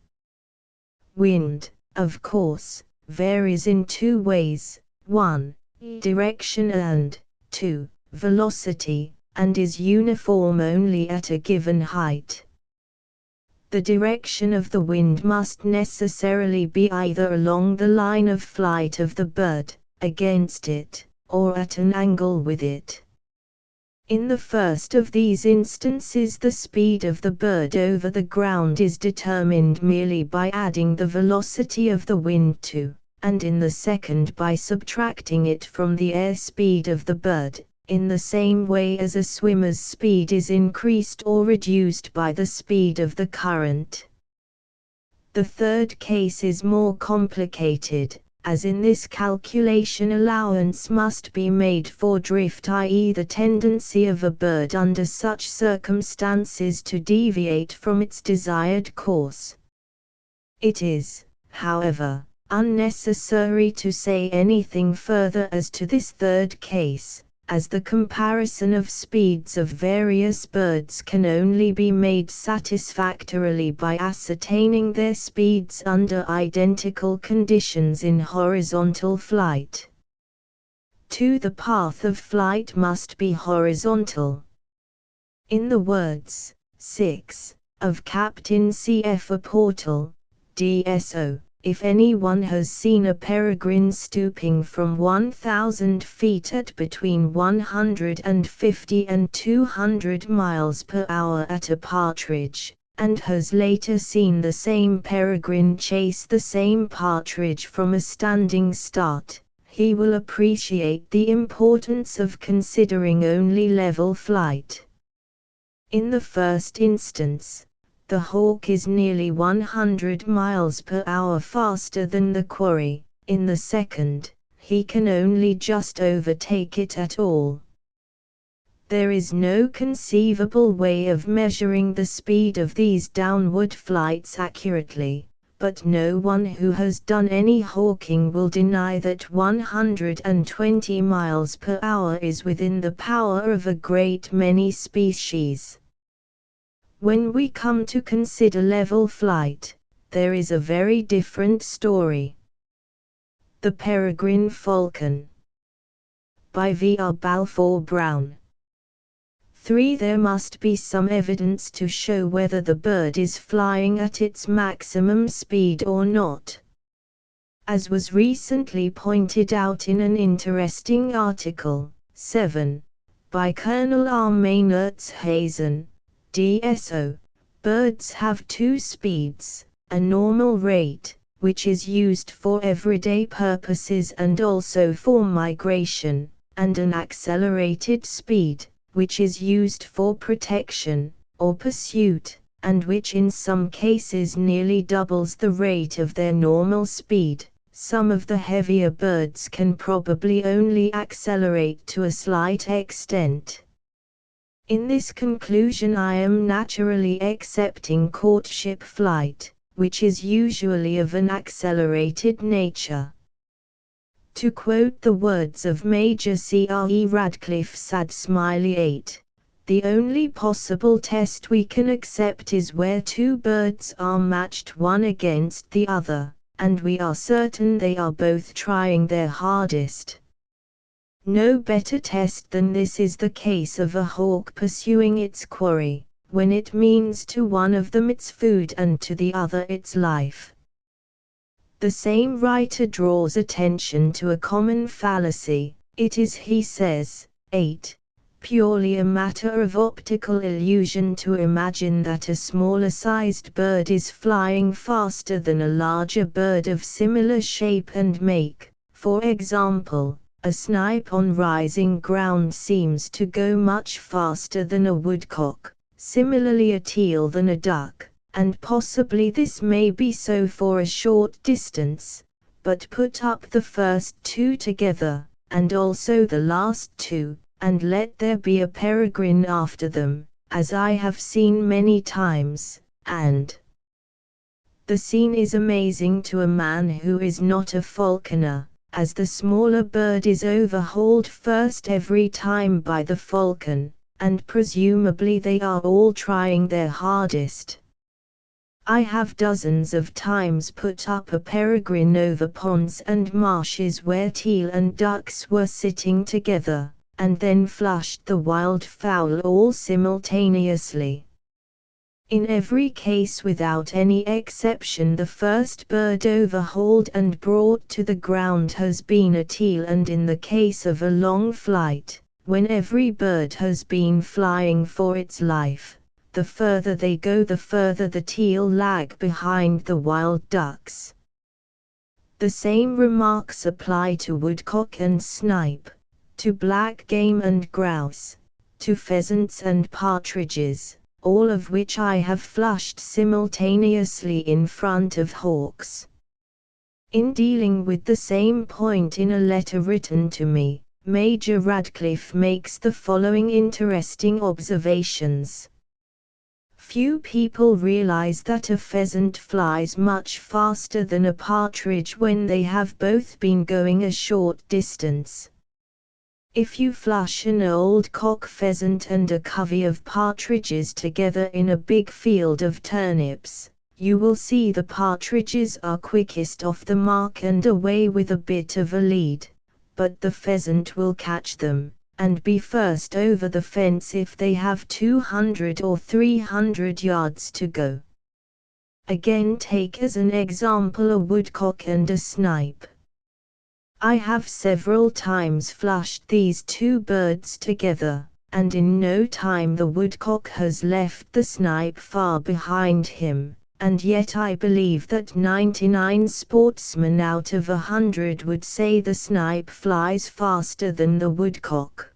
Wind, of course, varies in 2 ways, 1. Direction and 2. Velocity, and is uniform only at a given height. The direction of the wind must necessarily be either along the line of flight of the bird, against it, or at an angle with it. In the first of these instances the speed of the bird over the ground is determined merely by adding the velocity of the wind to, and in the second by subtracting it from the air speed of the bird, in the same way as a swimmer's speed is increased or reduced by the speed of the current. The third case is more complicated, as in this calculation allowance must be made for drift, i.e. the tendency of a bird under such circumstances to deviate from its desired course. It is, however, unnecessary to say anything further as to this third case, as the comparison of speeds of various birds can only be made satisfactorily by ascertaining their speeds under identical conditions in horizontal flight. 2. The path of flight must be horizontal. In the words, 6, of Captain C. F. Portal, DSO, if anyone has seen a peregrine stooping from 1,000 feet at between 150 and 200 miles per hour at a partridge, and has later seen the same peregrine chase the same partridge from a standing start, he will appreciate the importance of considering only level flight. In the first instance, the hawk is nearly 100 miles per hour faster than the quarry. In the second, he can only just overtake it at all. There is no conceivable way of measuring the speed of these downward flights accurately, but no one who has done any hawking will deny that 120 miles per hour is within the power of a great many species. When we come to consider level flight, there is a very different story. The Peregrine Falcon, by V.R. Balfour Brown. 3. There must be some evidence to show whether the bird is flying at its maximum speed or not. As was recently pointed out in an interesting article, 7, by Colonel R. Maynard's Hazen, DSO, birds have two speeds, a normal rate, which is used for everyday purposes and also for migration, and an accelerated speed, which is used for protection, or pursuit, and which in some cases nearly doubles the rate of their normal speed. Some of the heavier birds can probably only accelerate to a slight extent. In this conclusion I am naturally accepting courtship flight, which is usually of an accelerated nature. To quote the words of Major C.R.E. Radcliffe Sad Smiley 8, the only possible test we can accept is where two birds are matched one against the other, and we are certain they are both trying their hardest. No better test than this is the case of a hawk pursuing its quarry, when it means to one of them its food and to the other its life. The same writer draws attention to a common fallacy. It is, he says, 8, purely a matter of optical illusion to imagine that a smaller-sized bird is flying faster than a larger bird of similar shape and make. For example, a snipe on rising ground seems to go much faster than a woodcock, similarly a teal than a duck, and possibly this may be so for a short distance, but put up the first two together, and also the last two, and let there be a peregrine after them, as I have seen many times, and the scene is amazing to a man who is not a falconer, as the smaller bird is overhauled first every time by the falcon, and presumably they are all trying their hardest. I have dozens of times put up a peregrine over ponds and marshes where teal and ducks were sitting together, and then flushed the wildfowl all simultaneously. In every case without any exception the first bird overhauled and brought to the ground has been a teal, and in the case of a long flight, when every bird has been flying for its life, the further they go the further the teal lag behind the wild ducks. The same remarks apply to woodcock and snipe, to black game and grouse, to pheasants and partridges, all of which I have flushed simultaneously in front of hawks. In dealing with the same point in a letter written to me, Major Radcliffe makes the following interesting observations. Few people realize that a pheasant flies much faster than a partridge when they have both been going a short distance. If you flush an old cock pheasant and a covey of partridges together in a big field of turnips, you will see the partridges are quickest off the mark and away with a bit of a lead, but the pheasant will catch them, and be first over the fence if they have 200 or 300 yards to go. Again take as an example a woodcock and a snipe. I have several times flushed these two birds together, and in no time the woodcock has left the snipe far behind him, and yet I believe that 99 sportsmen out of 100 would say the snipe flies faster than the woodcock.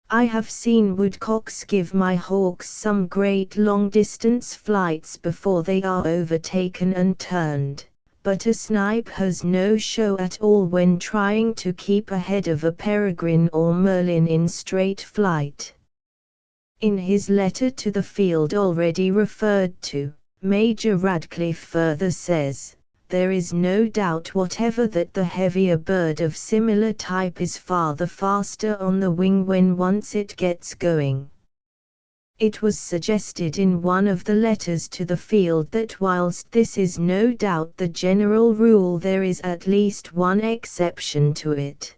I have seen woodcocks give my hawks some great long-distance flights before they are overtaken and turned, but a snipe has no show at all when trying to keep ahead of a peregrine or merlin in straight flight. In his letter to the field already referred to, Major Radcliffe further says, "There is no doubt whatever that the heavier bird of similar type is far the faster on the wing when once it gets going." It was suggested in one of the letters to the field that whilst this is no doubt the general rule, there is at least one exception to it.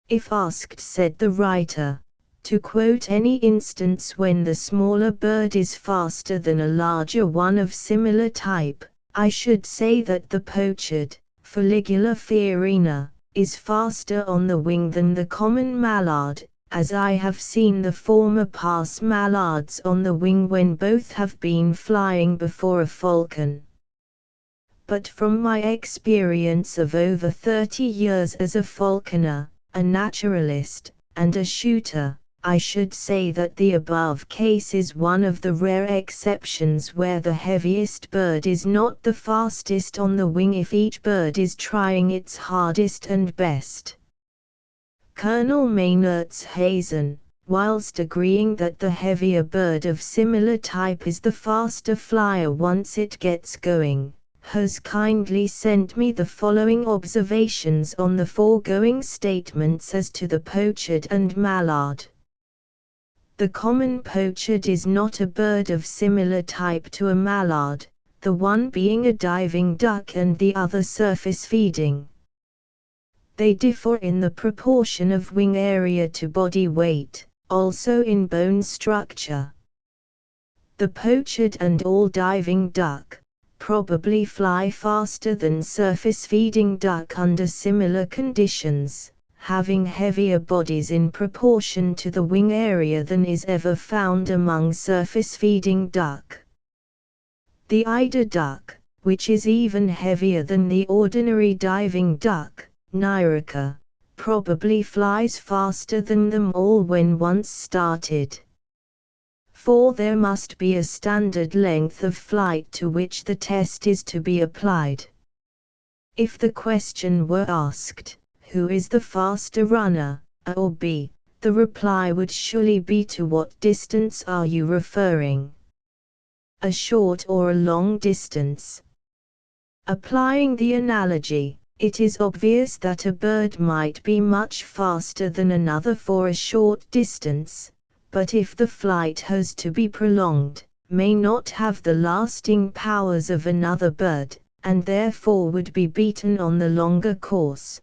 If asked, said the writer, to quote any instance when the smaller bird is faster than a larger one of similar type, I should say that the pochard, Fuligula fiorina, is faster on the wing than the common mallard, as I have seen the former pass mallards on the wing when both have been flying before a falcon. But from my experience of over 30 years as a falconer, a naturalist, and a shooter, I should say that the above case is one of the rare exceptions where the heaviest bird is not the fastest on the wing if each bird is trying its hardest and best. Colonel Maynard's Hazen, whilst agreeing that the heavier bird of similar type is the faster flyer once it gets going, has kindly sent me the following observations on the foregoing statements as to the pochard and mallard. The common pochard is not a bird of similar type to a mallard, the one being a diving duck and the other surface feeding. They differ in the proportion of wing area to body weight, also in bone structure. The pochard and all diving duck probably fly faster than surface feeding duck under similar conditions, having heavier bodies in proportion to the wing area than is ever found among surface-feeding duck. The eider duck, which is even heavier than the ordinary diving duck, Nyrica, probably flies faster than them all when once started. For there must be a standard length of flight to which the test is to be applied. If the question were asked, who is the faster runner, A or B, the reply would surely be to what distance are you referring? A short or a long distance? Applying the analogy, it is obvious that a bird might be much faster than another for a short distance, but if the flight has to be prolonged, may not have the lasting powers of another bird, and therefore would be beaten on the longer course.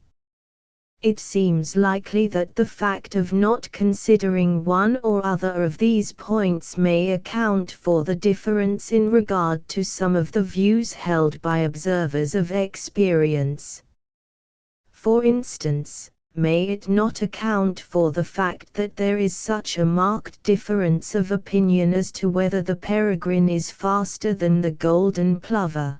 It seems likely that the fact of not considering one or other of these points may account for the difference in regard to some of the views held by observers of experience. For instance, may it not account for the fact that there is such a marked difference of opinion as to whether the peregrine is faster than the golden plover?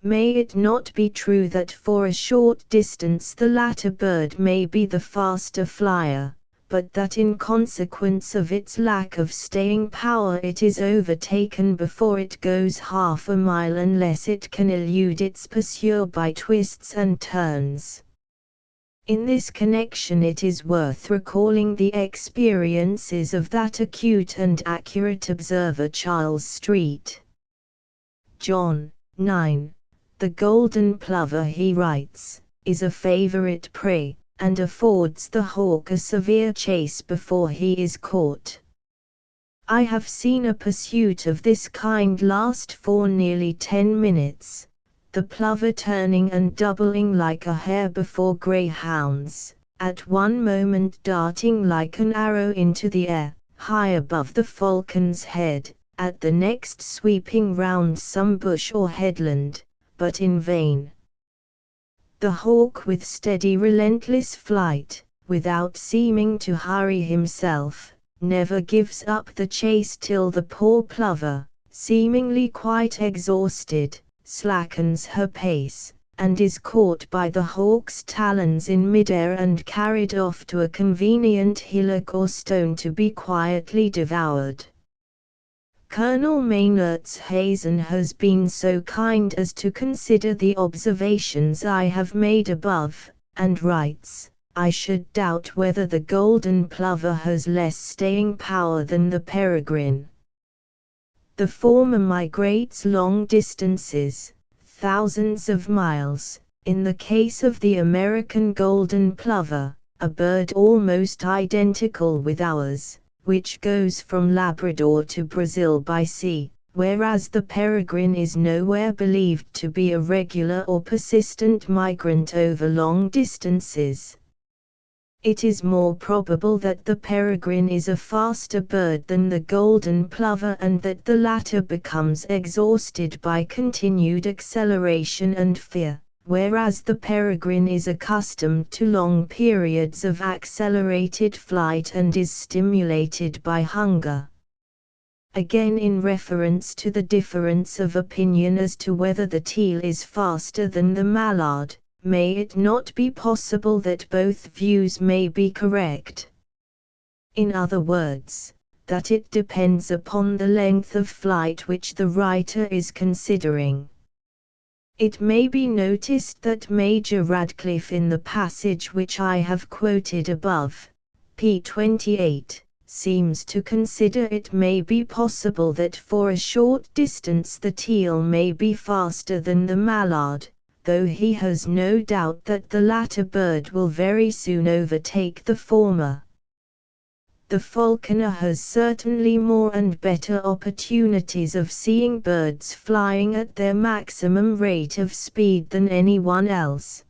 May it not be true that for a short distance the latter bird may be the faster flyer, but that in consequence of its lack of staying power it is overtaken before it goes half a mile unless it can elude its pursuer by twists and turns? In this connection it is worth recalling the experiences of that acute and accurate observer Charles Street. John 9. The golden plover, he writes, is a favorite prey, and affords the hawk a severe chase before he is caught. I have seen a pursuit of this kind last for nearly 10 minutes, the plover turning and doubling like a hare before greyhounds, at one moment darting like an arrow into the air, high above the falcon's head, at the next sweeping round some bush or headland, but in vain. The hawk with steady relentless flight, without seeming to hurry himself, never gives up the chase till the poor plover, seemingly quite exhausted, slackens her pace, and is caught by the hawk's talons in midair and carried off to a convenient hillock or stone to be quietly devoured. Colonel Maynard's-Hazen has been so kind as to consider the observations I have made above, and writes, "I should doubt whether the golden plover has less staying power than the peregrine. The former migrates long distances, thousands of miles, in the case of the American golden plover, a bird almost identical with ours, which goes from Labrador to Brazil by sea, whereas the peregrine is nowhere believed to be a regular or persistent migrant over long distances. It is more probable that the peregrine is a faster bird than the golden plover and that the latter becomes exhausted by continued acceleration and fear, whereas the peregrine is accustomed to long periods of accelerated flight and is stimulated by hunger." Again, in reference to the difference of opinion as to whether the teal is faster than the mallard, may it not be possible that both views may be correct? In other words, that it depends upon the length of flight which the writer is considering. It may be noticed that Major Radcliffe in the passage which I have quoted above, p. 28, seems to consider it may be possible that for a short distance the teal may be faster than the mallard, though he has no doubt that the latter bird will very soon overtake the former. The falconer has certainly more and better opportunities of seeing birds flying at their maximum rate of speed than anyone else.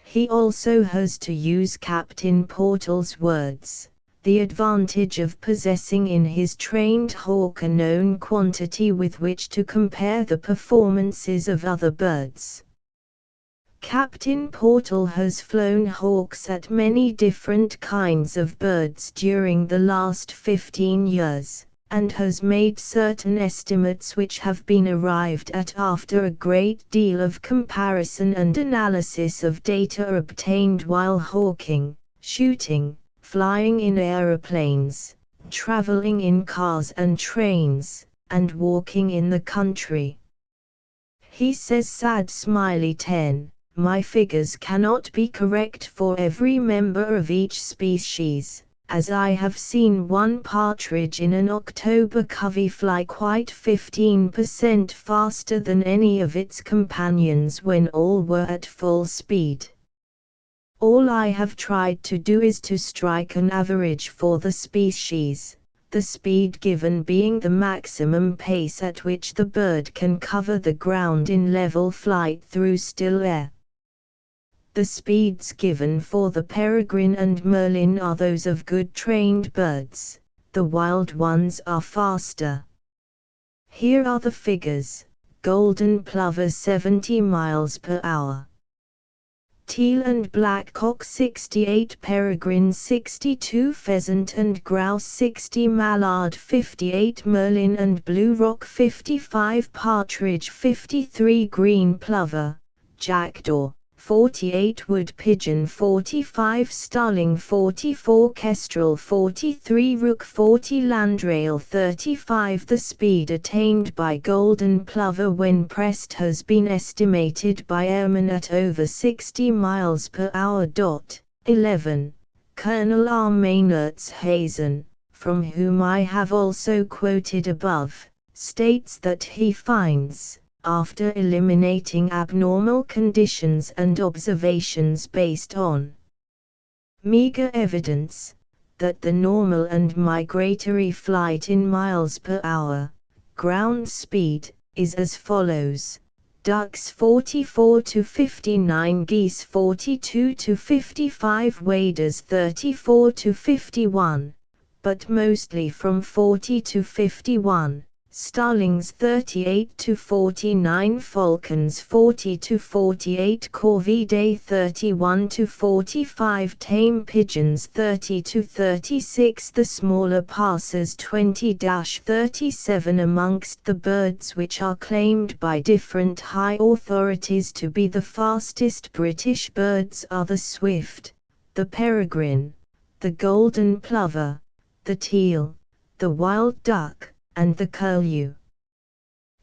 He also has, to use Captain Portal's words, the advantage of possessing in his trained hawk a known quantity with which to compare the performances of other birds. Captain Portal has flown hawks at many different kinds of birds during the last 15 years, and has made certain estimates which have been arrived at after a great deal of comparison and analysis of data obtained while hawking, shooting, flying in aeroplanes, traveling in cars and trains, and walking in the country. He says, sad smiley 10. My figures cannot be correct for every member of each species, as I have seen one partridge in an October covey fly quite 15% faster than any of its companions when all were at full speed. All I have tried to do is to strike an average for the species, the speed given being the maximum pace at which the bird can cover the ground in level flight through still air. The speeds given for the peregrine and merlin are those of good trained birds, the wild ones are faster. Here are the figures: golden plover 70 miles per hour. Teal and blackcock 68, peregrine 62, pheasant and grouse 60, mallard 58, merlin and blue rock 55, partridge 53, green plover, jackdaw 48, wood pigeon 45, starling 44, kestrel 43, rook 40, landrail 35. The speed attained by golden plover when pressed has been estimated by airmen at over 60 miles per hour. 11. Colonel R. Maynard's-Hazen, from whom I have also quoted above, states that he finds, after eliminating abnormal conditions and observations based on meager evidence, that the normal and migratory flight in miles per hour, ground speed, is as follows: ducks 44 to 59, geese 42 to 55, waders 34 to 51, but mostly from 40 to 51, starlings 38 to 49, falcons 40 to 48, corvidae 31 to 45, tame pigeons 30 to 36, the smaller passers 20-37. Amongst the birds which are claimed by different high authorities to be the fastest British birds are the swift, the peregrine, the golden plover, the teal, the wild duck, and the curlew.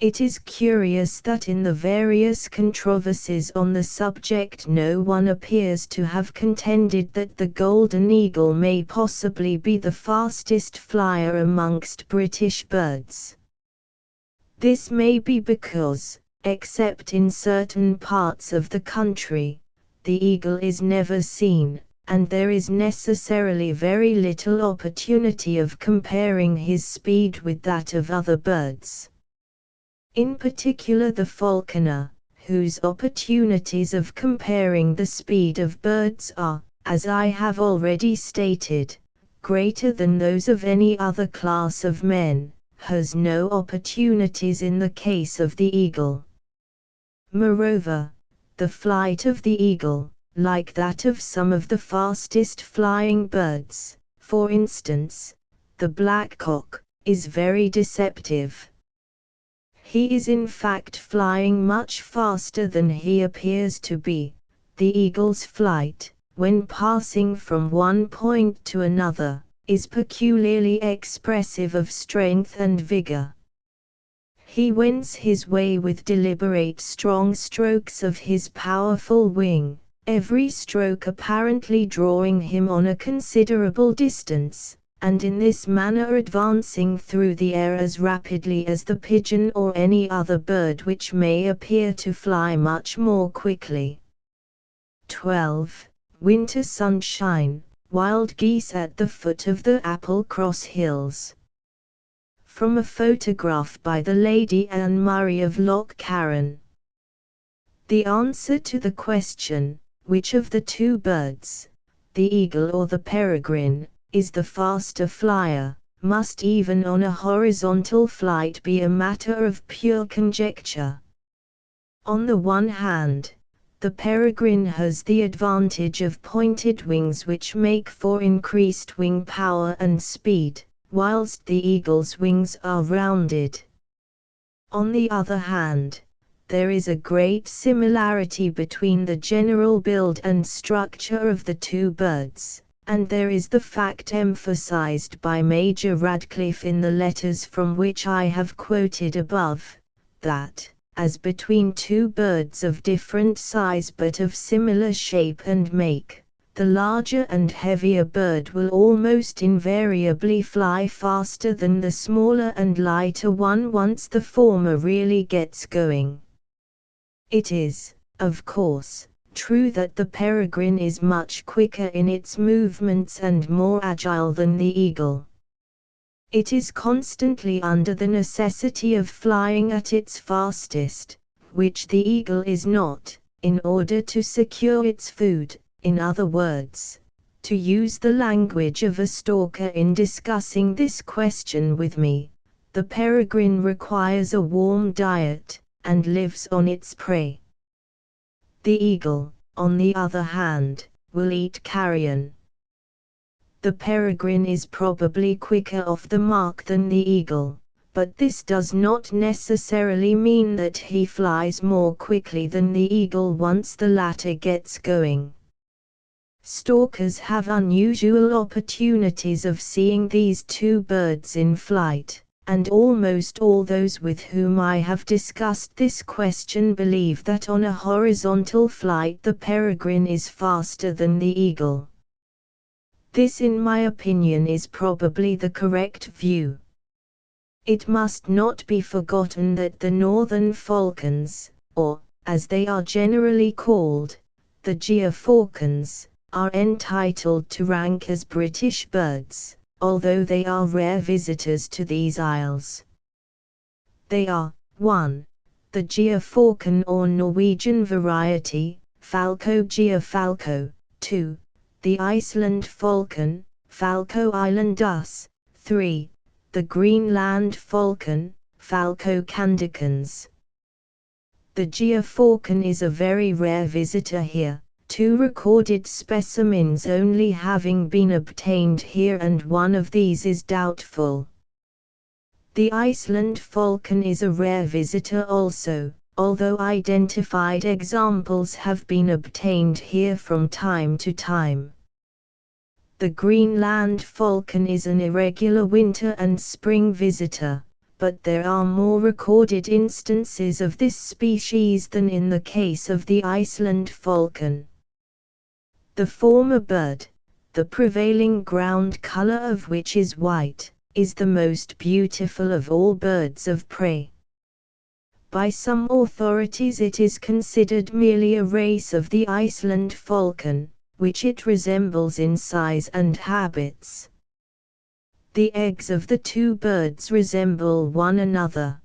It is curious that in the various controversies on the subject no one appears to have contended that the golden eagle may possibly be the fastest flyer amongst British birds. This may be because, except in certain parts of the country, the eagle is never seen, and there is necessarily very little opportunity of comparing his speed with that of other birds. In particular the falconer, whose opportunities of comparing the speed of birds are, as I have already stated, greater than those of any other class of men, has no opportunities in the case of the eagle. Moreover, the flight of the eagle, like that of some of the fastest flying birds, for instance, the blackcock, is very deceptive. He is in fact flying much faster than he appears to be. The eagle's flight, when passing from one point to another, is peculiarly expressive of strength and vigor. He wends his way with deliberate strong strokes of his powerful wing, every stroke apparently drawing him on a considerable distance, and in this manner advancing through the air as rapidly as the pigeon or any other bird which may appear to fly much more quickly. 12. Winter sunshine, wild geese at the foot of the Applecross Hills. From a photograph by the Lady Anne Murray of Loch Carron. The answer to the question, which of the two birds, the eagle or the peregrine, is the faster flyer, must even on a horizontal flight be a matter of pure conjecture. On the one hand, the peregrine has the advantage of pointed wings which make for increased wing power and speed, whilst the eagle's wings are rounded. On the other hand, there is a great similarity between the general build and structure of the two birds, and there is the fact emphasized by Major Radcliffe in the letters from which I have quoted above, that, as between two birds of different size but of similar shape and make, the larger and heavier bird will almost invariably fly faster than the smaller and lighter one once the former really gets going. It is, of course, true that the peregrine is much quicker in its movements and more agile than the eagle. It is constantly under the necessity of flying at its fastest, which the eagle is not, in order to secure its food. In other words, to use the language of a stalker in discussing this question with me, the peregrine requires a warm diet, and lives on its prey. The eagle, on the other hand, will eat carrion. The peregrine is probably quicker off the mark than the eagle, but this does not necessarily mean that he flies more quickly than the eagle once the latter gets going. Stalkers have unusual opportunities of seeing these two birds in flight, and almost all those with whom I have discussed this question believe that on a horizontal flight the peregrine is faster than the eagle. This in my opinion is probably the correct view. It must not be forgotten that the northern falcons, or, as they are generally called, the geofalcons, are entitled to rank as British birds, although they are rare visitors to these isles. They are, 1. The geofalcon or Norwegian variety, Falco geofalco, 2. The Iceland falcon, Falco islandus, 3. The Greenland falcon, Falco candicans. The geofalcon is a very rare visitor here, 2 recorded specimens only having been obtained here, and one of these is doubtful. The Iceland falcon is a rare visitor also, although identified examples have been obtained here from time to time. The Greenland falcon is an irregular winter and spring visitor, but there are more recorded instances of this species than in the case of the Iceland falcon. The former bird, the prevailing ground color of which is white, is the most beautiful of all birds of prey. By some authorities it is considered merely a race of the Iceland falcon, which it resembles in size and habits. The eggs of the 2 birds resemble one another.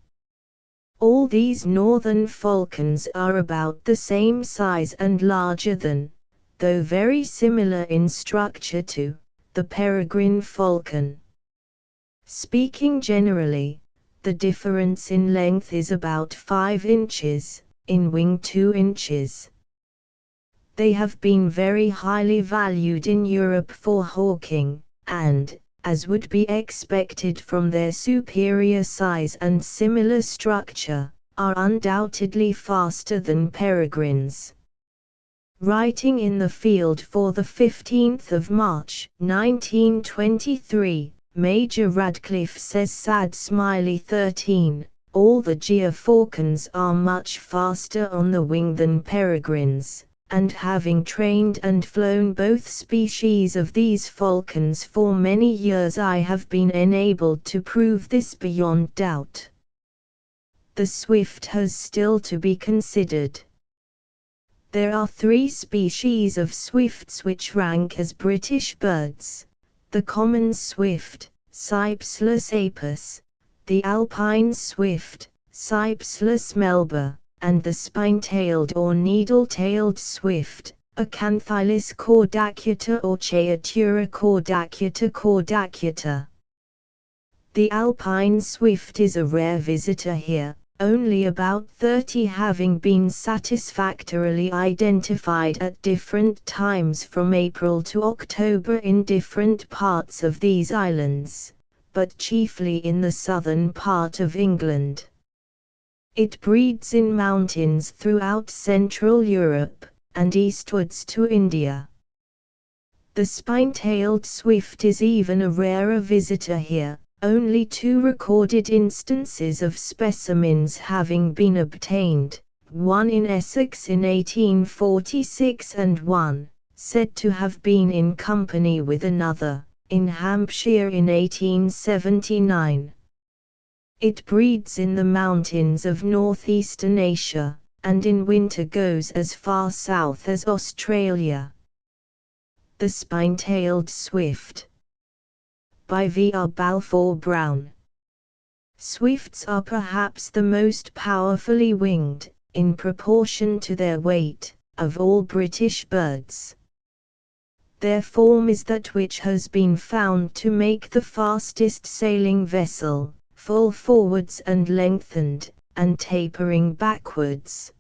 All these northern falcons are about the same size and larger than, though very similar in structure to, the peregrine falcon. Speaking generally, the difference in length is about 5 inches, in wing 2 inches. They have been very highly valued in Europe for hawking, and, as would be expected from their superior size and similar structure, are undoubtedly faster than peregrines. Writing in the Field for the 15th of March, 1923, Major Radcliffe says sad smiley 13, all the geofalcons are much faster on the wing than peregrines, and having trained and flown both species of these falcons for many years I have been enabled to prove this beyond doubt. The swift has still to be considered. There are 3 species of swifts which rank as British birds: the common swift, Cypselus apus, the alpine swift, Cypselus melba, and the spine-tailed or needle-tailed swift, Acanthylus caudacuta or Chaetura caudacuta caudacuta. The alpine swift is a rare visitor here, only about 30 having been satisfactorily identified at different times from April to October in different parts of these islands, but chiefly in the southern part of England. It breeds in mountains throughout Central Europe, and eastwards to India. The spine-tailed swift is even a rarer visitor here, only 2 recorded instances of specimens having been obtained, one in Essex in 1846 and one, said to have been in company with another, in Hampshire in 1879. It breeds in the mountains of northeastern Asia, and in winter goes as far south as Australia. The spine-tailed swift. By V. R. Balfour Brown. Swifts are perhaps the most powerfully winged, in proportion to their weight, of all British birds. Their form is that which has been found to make the fastest sailing vessel, full forwards and lengthened, and tapering backwards.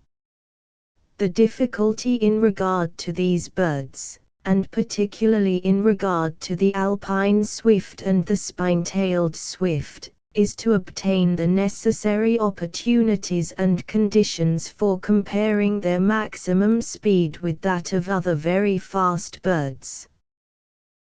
The difficulty in regard to these birds, and particularly in regard to the alpine swift and the spine-tailed swift, is to obtain the necessary opportunities and conditions for comparing their maximum speed with that of other very fast birds.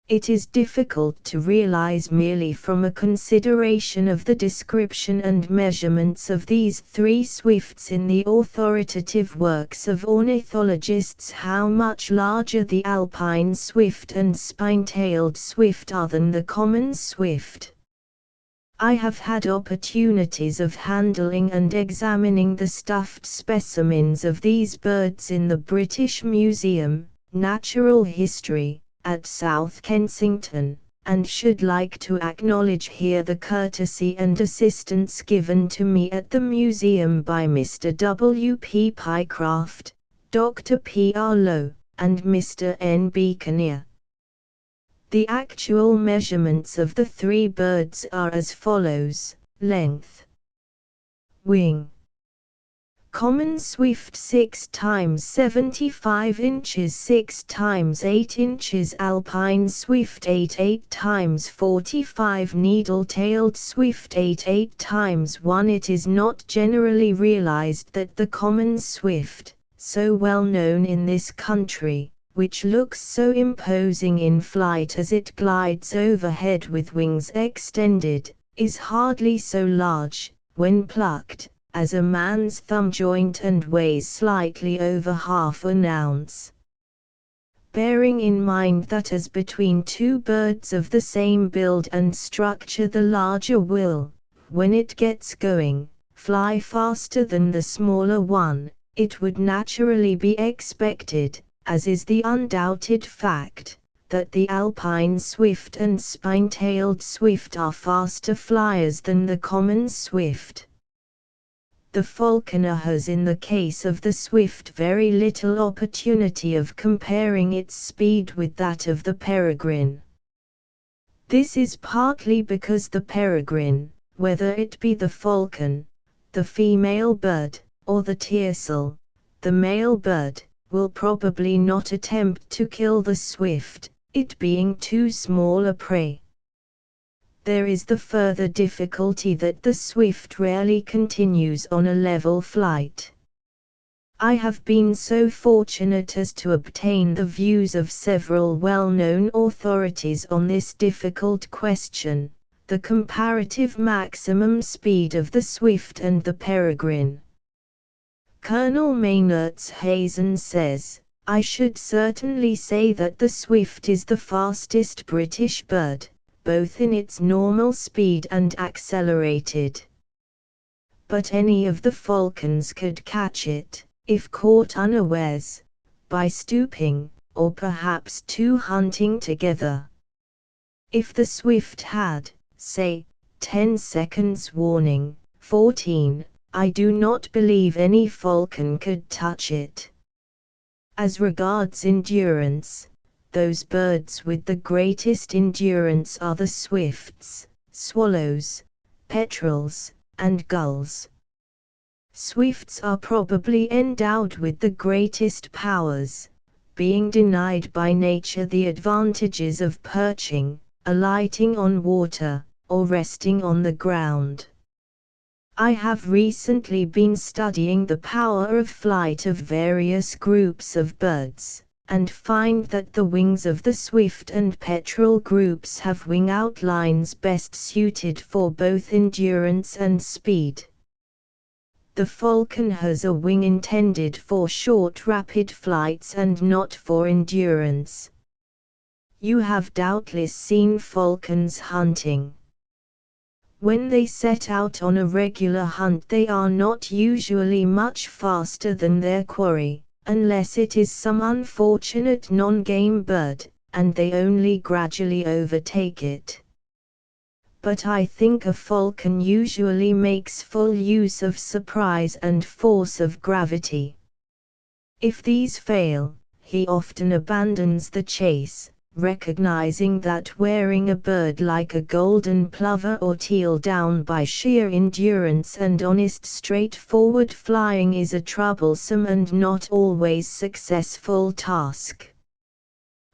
It is difficult to realize merely from a consideration of the description and measurements of these 3 swifts in the authoritative works of ornithologists how much larger the alpine swift and spine-tailed swift are than the common swift. I have had opportunities of handling and examining the stuffed specimens of these birds in the British Museum, Natural History, at South Kensington, and should like to acknowledge here the courtesy and assistance given to me at the museum by Mr. W. P. Pycraft, Dr. P. R. Lowe, and Mr. N. B. Kinnear. The actual measurements of the three birds are as follows: length, wing. Common swift 6 times 75 inches 6 times 8 inches Alpine swift 8 times 45 Needle-tailed swift 8 times 1 It is not generally realized that the common swift, so well known in this country, which looks so imposing in flight as it glides overhead with wings extended, is hardly so large, when plucked, as a man's thumb joint and weighs slightly over half an ounce. Bearing in mind that as between two birds of the same build and structure the larger will, when it gets going, fly faster than the smaller one, it would naturally be expected, as is the undoubted fact, that the alpine swift and spine-tailed swift are faster flyers than the common swift. The falconer has in the case of the swift very little opportunity of comparing its speed with that of the peregrine. This is partly because the peregrine, whether it be the falcon, the female bird, or the tiercel, the male bird, will probably not attempt to kill the swift, it being too small a prey. There is the further difficulty that the swift rarely continues on a level flight. I have been so fortunate as to obtain the views of several well-known authorities on this difficult question, the comparative maximum speed of the swift and the peregrine. Colonel Maynard's Hazen says, "I should certainly say that the swift is the fastest British bird, both in its normal speed and accelerated. But any of the falcons could catch it, if caught unawares, by stooping, or perhaps two hunting together. If the swift had, say, 10 seconds warning, 14, I do not believe any falcon could touch it." As regards endurance, those birds with the greatest endurance are the swifts, swallows, petrels, and gulls. Swifts are probably endowed with the greatest powers, being denied by nature the advantages of perching, alighting on water, or resting on the ground. I have recently been studying the power of flight of various groups of birds, and find that the wings of the swift and petrel groups have wing outlines best suited for both endurance and speed. The falcon has a wing intended for short rapid flights and not for endurance. You have doubtless seen falcons hunting. When they set out on a regular hunt they are not usually much faster than their quarry, unless it is some unfortunate non-game bird, and they only gradually overtake it. But I think a falcon usually makes full use of surprise and force of gravity. If these fail, he often abandons the chase, recognizing that wearing a bird like a golden plover or teal down by sheer endurance and honest straightforward flying is a troublesome and not always successful task.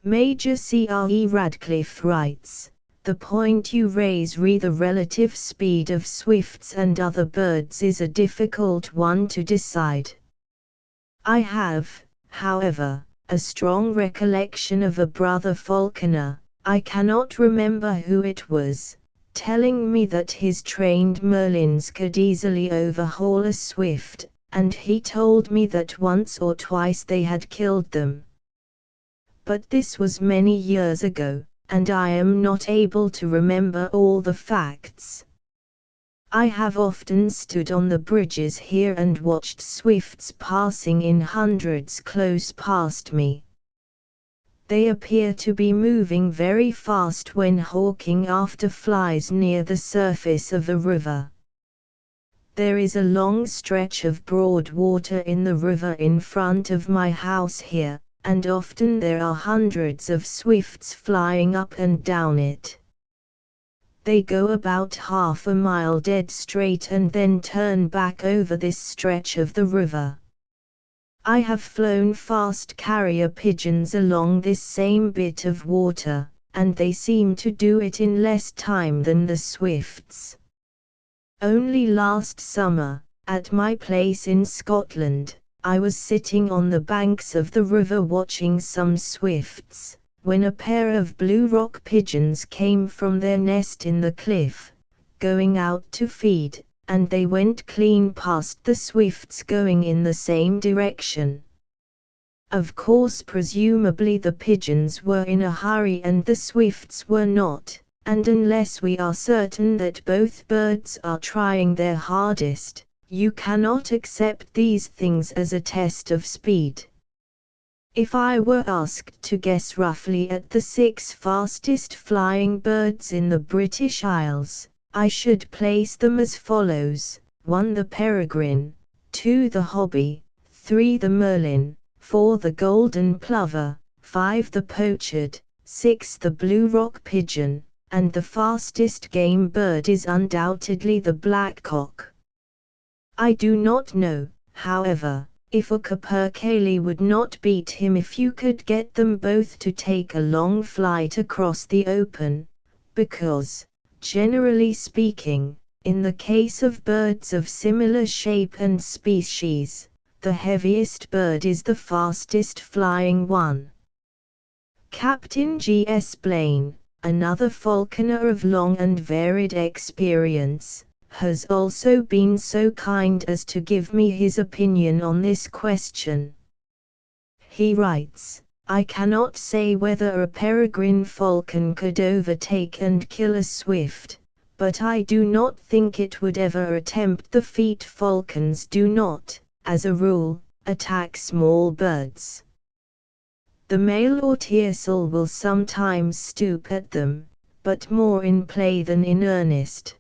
Major C.R.E. Radcliffe writes, "The point you raise re the relative speed of swifts and other birds is a difficult one to decide. I have, however, a strong recollection of a brother falconer, I cannot remember who it was, telling me that his trained merlins could easily overhaul a swift, and he told me that once or twice they had killed them. But this was many years ago, and I am not able to remember all the facts. I have often stood on the bridges here and watched swifts passing in hundreds close past me. They appear to be moving very fast when hawking after flies near the surface of a river. There is a long stretch of broad water in the river in front of my house here, and often there are hundreds of swifts flying up and down it. They go about half a mile dead straight and then turn back over this stretch of the river. I have flown fast carrier pigeons along this same bit of water, and they seem to do it in less time than the swifts. Only last summer, at my place in Scotland, I was sitting on the banks of the river watching some swifts, when a pair of blue rock pigeons came from their nest in the cliff, going out to feed, and they went clean past the swifts going in the same direction. Of course, presumably the pigeons were in a hurry and the swifts were not, and unless we are certain that both birds are trying their hardest, you cannot accept these things as a test of speed. If I were asked to guess roughly at the 6 fastest flying birds in the British Isles, I should place them as follows: 1 the peregrine, 2 the hobby, 3 the merlin, 4 the golden plover, 5 the pochard, 6 the blue rock pigeon, and the fastest game bird is undoubtedly the blackcock. I do not know, however, if a capercaillie would not beat him if you could get them both to take a long flight across the open, because, generally speaking, in the case of birds of similar shape and species, the heaviest bird is the fastest flying one. Captain G.S. Blaine, another falconer of long and varied experience, has also been so kind as to give me his opinion on this question. He writes, "I cannot say whether a peregrine falcon could overtake and kill a swift, but I do not think it would ever attempt the feat. Falcons do not, as a rule, attack small birds. The male or teasel will sometimes stoop at them, but more in play than in earnest.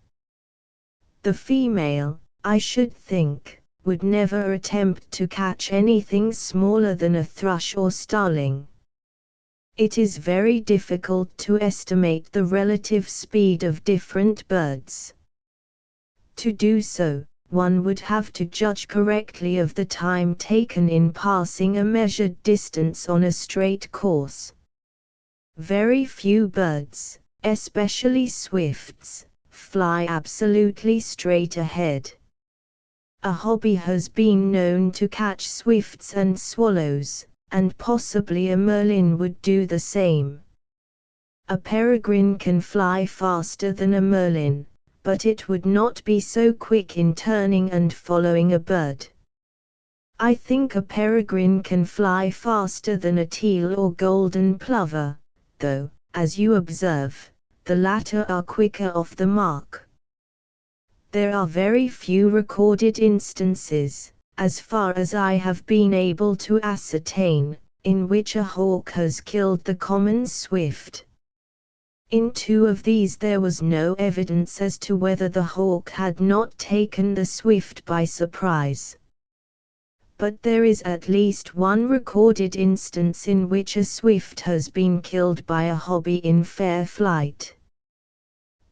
The female, I should think, would never attempt to catch anything smaller than a thrush or starling. It is very difficult to estimate the relative speed of different birds. To do so, one would have to judge correctly of the time taken in passing a measured distance on a straight course. Very few birds, especially swifts, fly absolutely straight ahead. A hobby has been known to catch swifts and swallows, and possibly a merlin would do the same. A peregrine can fly faster than a merlin, but it would not be so quick in turning and following a bird. I think a peregrine can fly faster than a teal or golden plover, though, as you observe, the latter are quicker off the mark. There are very few recorded instances, as far as I have been able to ascertain, in which a hawk has killed the common swift. In 2 of these there was no evidence as to whether the hawk had not taken the swift by surprise. But there is at least 1 recorded instance in which a swift has been killed by a hobby in fair flight.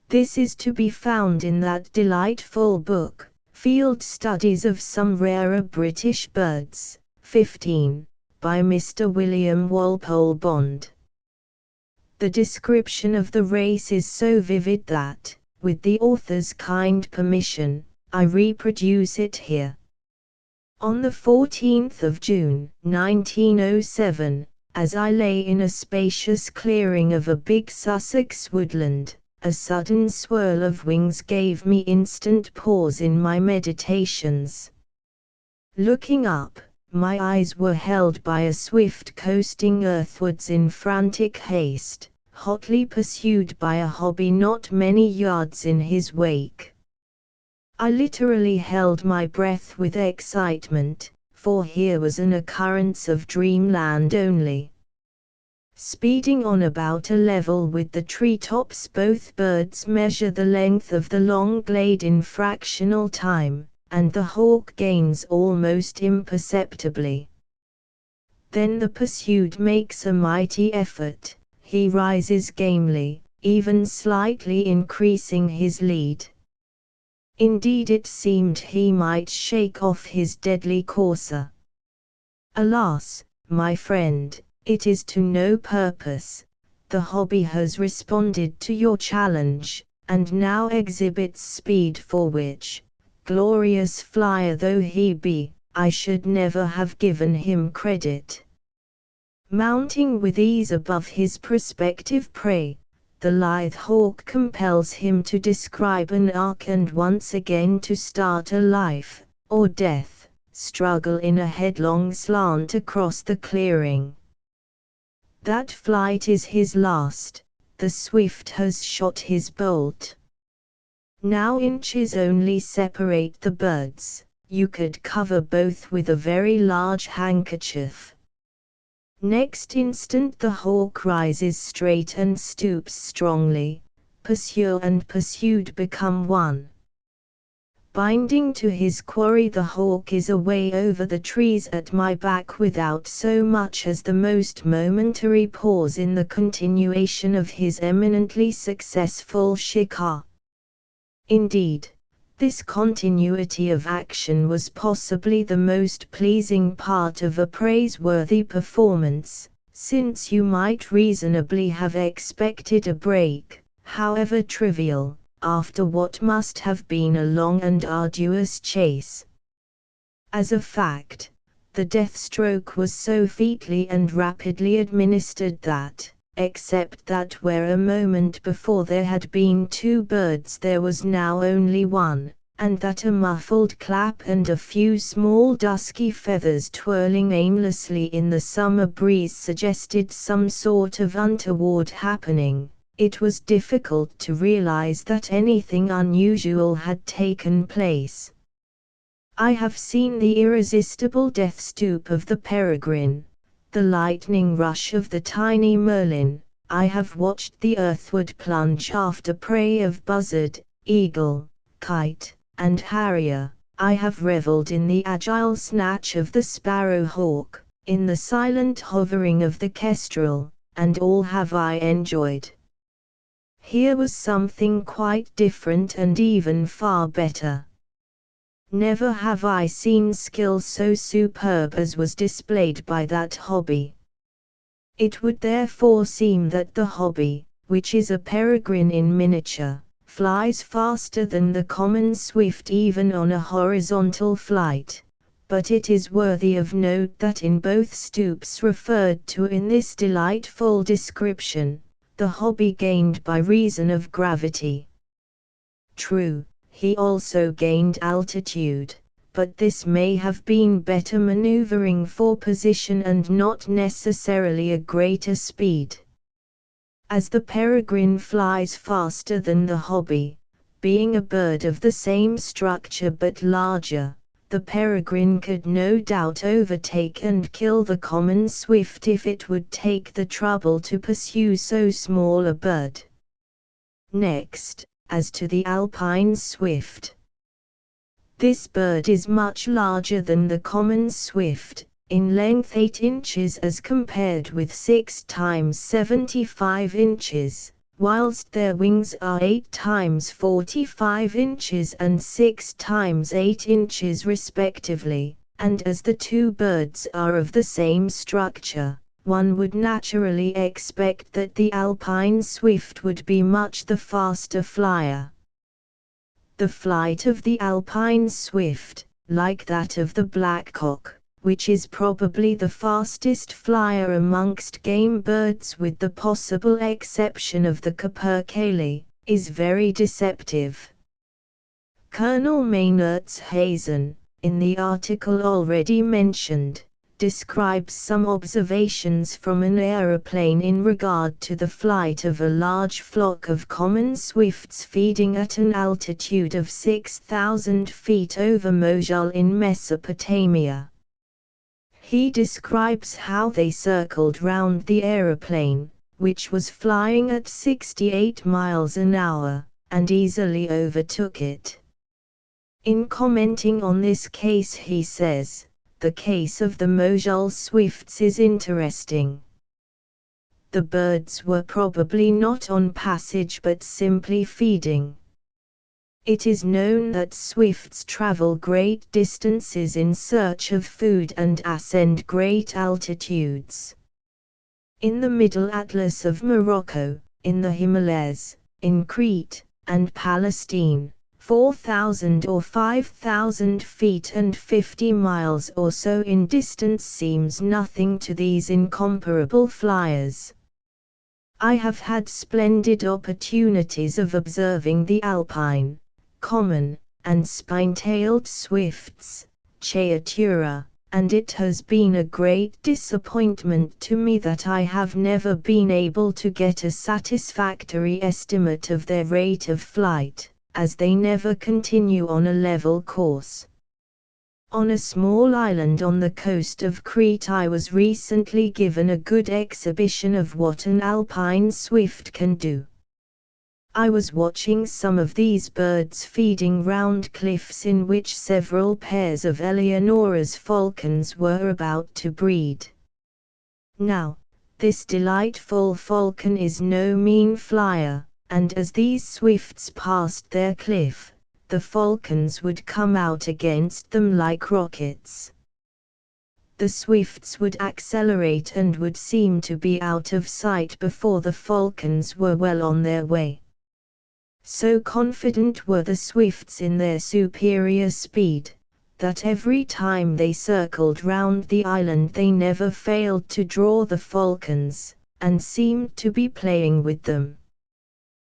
This is to be found in that delightful book, Field Studies of Some Rarer British Birds, 15, by Mr. William Walpole Bond. The description of the race is so vivid that, with the author's kind permission, I reproduce it here. On the 14th of June, 1907, as I lay in a spacious clearing of a big Sussex woodland, a sudden swirl of wings gave me instant pause in my meditations. Looking up, my eyes were held by a swift coasting earthwards in frantic haste, hotly pursued by a hobby not many yards in his wake. I literally held my breath with excitement, for here was an occurrence of dreamland only. Speeding on about a level with the treetops, both birds measure the length of the long glade in fractional time, and the hawk gains almost imperceptibly. Then the pursued makes a mighty effort, he rises gamely, even slightly increasing his lead. Indeed it seemed he might shake off his deadly courser. Alas, my friend, it is to no purpose. The hobby has responded to your challenge, and now exhibits speed for which, glorious flyer though he be, I should never have given him credit. Mounting with ease above his prospective prey, the lithe hawk compels him to describe an arc and once again to start a life, or death, struggle in a headlong slant across the clearing. That flight is his last, the swift has shot his bolt. Now inches only separate the birds, you could cover both with a very large handkerchief. Next instant the hawk rises straight and stoops strongly, pursuer and pursued become one. Binding to his quarry the hawk is away over the trees at my back without so much as the most momentary pause in the continuation of his eminently successful shikar. Indeed, this continuity of action was possibly the most pleasing part of a praiseworthy performance, since you might reasonably have expected a break, however trivial, after what must have been a long and arduous chase. As a fact, the death stroke was so featly and rapidly administered that, except that where a moment before there had been two birds there was now only one, and that a muffled clap and a few small dusky feathers twirling aimlessly in the summer breeze suggested some sort of untoward happening, it was difficult to realize that anything unusual had taken place. I have seen the irresistible death stoop of the peregrine, the lightning rush of the tiny merlin, I have watched the earthward plunge after prey of buzzard, eagle, kite, and harrier, I have reveled in the agile snatch of the sparrow-hawk, in the silent hovering of the kestrel, and all have I enjoyed. Here was something quite different and even far better. Never have I seen skill so superb as was displayed by that hobby. It would therefore seem that the hobby, which is a peregrine in miniature, flies faster than the common swift even on a horizontal flight, but it is worthy of note that in both stoops referred to in this delightful description, the hobby gained by reason of gravity. True, he also gained altitude, but this may have been better maneuvering for position and not necessarily a greater speed. As the peregrine flies faster than the hobby, being a bird of the same structure but larger, the peregrine could no doubt overtake and kill the common swift if it would take the trouble to pursue so small a bird. Next, as to the alpine swift. This bird is much larger than the common swift, in length 8 inches as compared with 6 times 75 inches, whilst their wings are 8 times 45 inches and 6 times 8 inches respectively, and as the two birds are of the same structure, one would naturally expect that the alpine swift would be much the faster flyer. The flight of the alpine swift, like that of the blackcock, which is probably the fastest flyer amongst game birds with the possible exception of the capercaillie, is very deceptive. Colonel Maynard's Hazen, in the article already mentioned, describes some observations from an aeroplane in regard to the flight of a large flock of common swifts feeding at an altitude of 6,000 feet over Mosul in Mesopotamia. He describes how they circled round the aeroplane, which was flying at 68 miles an hour, and easily overtook it. In commenting on this case he says, the case of the Mojul swifts is interesting. The birds were probably not on passage but simply feeding. It is known that swifts travel great distances in search of food and ascend great altitudes. In the Middle Atlas of Morocco, in the Himalayas, in Crete, and Palestine, 4,000 or 5,000 feet and 50 miles or so in distance seems nothing to these incomparable flyers. I have had splendid opportunities of observing the alpine, common, and spine-tailed swifts, Chaitura, and it has been a great disappointment to me that I have never been able to get a satisfactory estimate of their rate of flight, as they never continue on a level course. On a small island on the coast of Crete I was recently given a good exhibition of what an alpine swift can do. I was watching some of these birds feeding round cliffs in which several pairs of Eleonora's falcons were about to breed. Now, this delightful falcon is no mean flyer, and as these swifts passed their cliff, the falcons would come out against them like rockets. The swifts would accelerate and would seem to be out of sight before the falcons were well on their way. So confident were the swifts in their superior speed, that every time they circled round the island they never failed to draw the falcons, and seemed to be playing with them.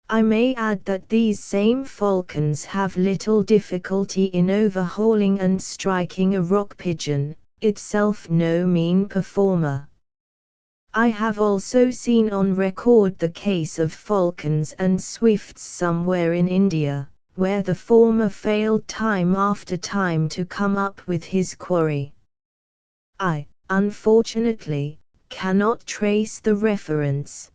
I may add that these same falcons have little difficulty in overhauling and striking a rock pigeon, itself no mean performer. I have also seen on record the case of falcons and swifts somewhere in India, where the former failed time after time to come up with his quarry. I, unfortunately, cannot trace the reference.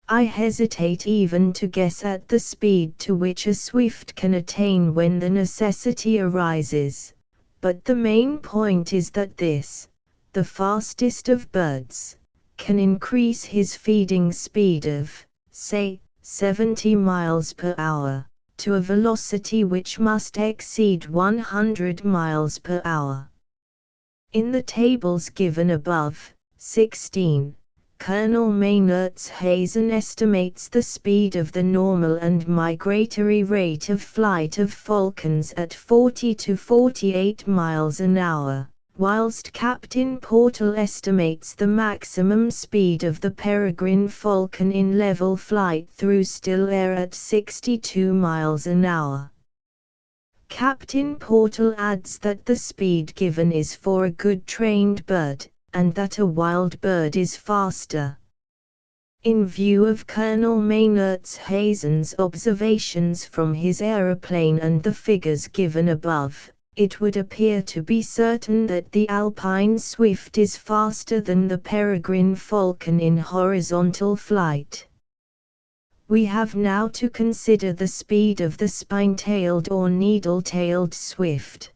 I hesitate even to guess at the speed to which a swift can attain when the necessity arises, but the main point is that this, the fastest of birds, can increase his feeding speed of, say, 70 miles per hour, to a velocity which must exceed 100 miles per hour. In the tables given above, 16, Colonel Maynard's-Hazen estimates the speed of the normal and migratory rate of flight of falcons at 40 to 48 miles an hour, whilst Captain Portal estimates the maximum speed of the peregrine falcon in level flight through still air at 62 miles an hour. Captain Portal adds that the speed given is for a good trained bird, and that a wild bird is faster. In view of Colonel Maynard's-Hazen's observations from his aeroplane and the figures given above, it would appear to be certain that the alpine swift is faster than the peregrine falcon in horizontal flight. We have now to consider the speed of the spine-tailed or needle-tailed swift.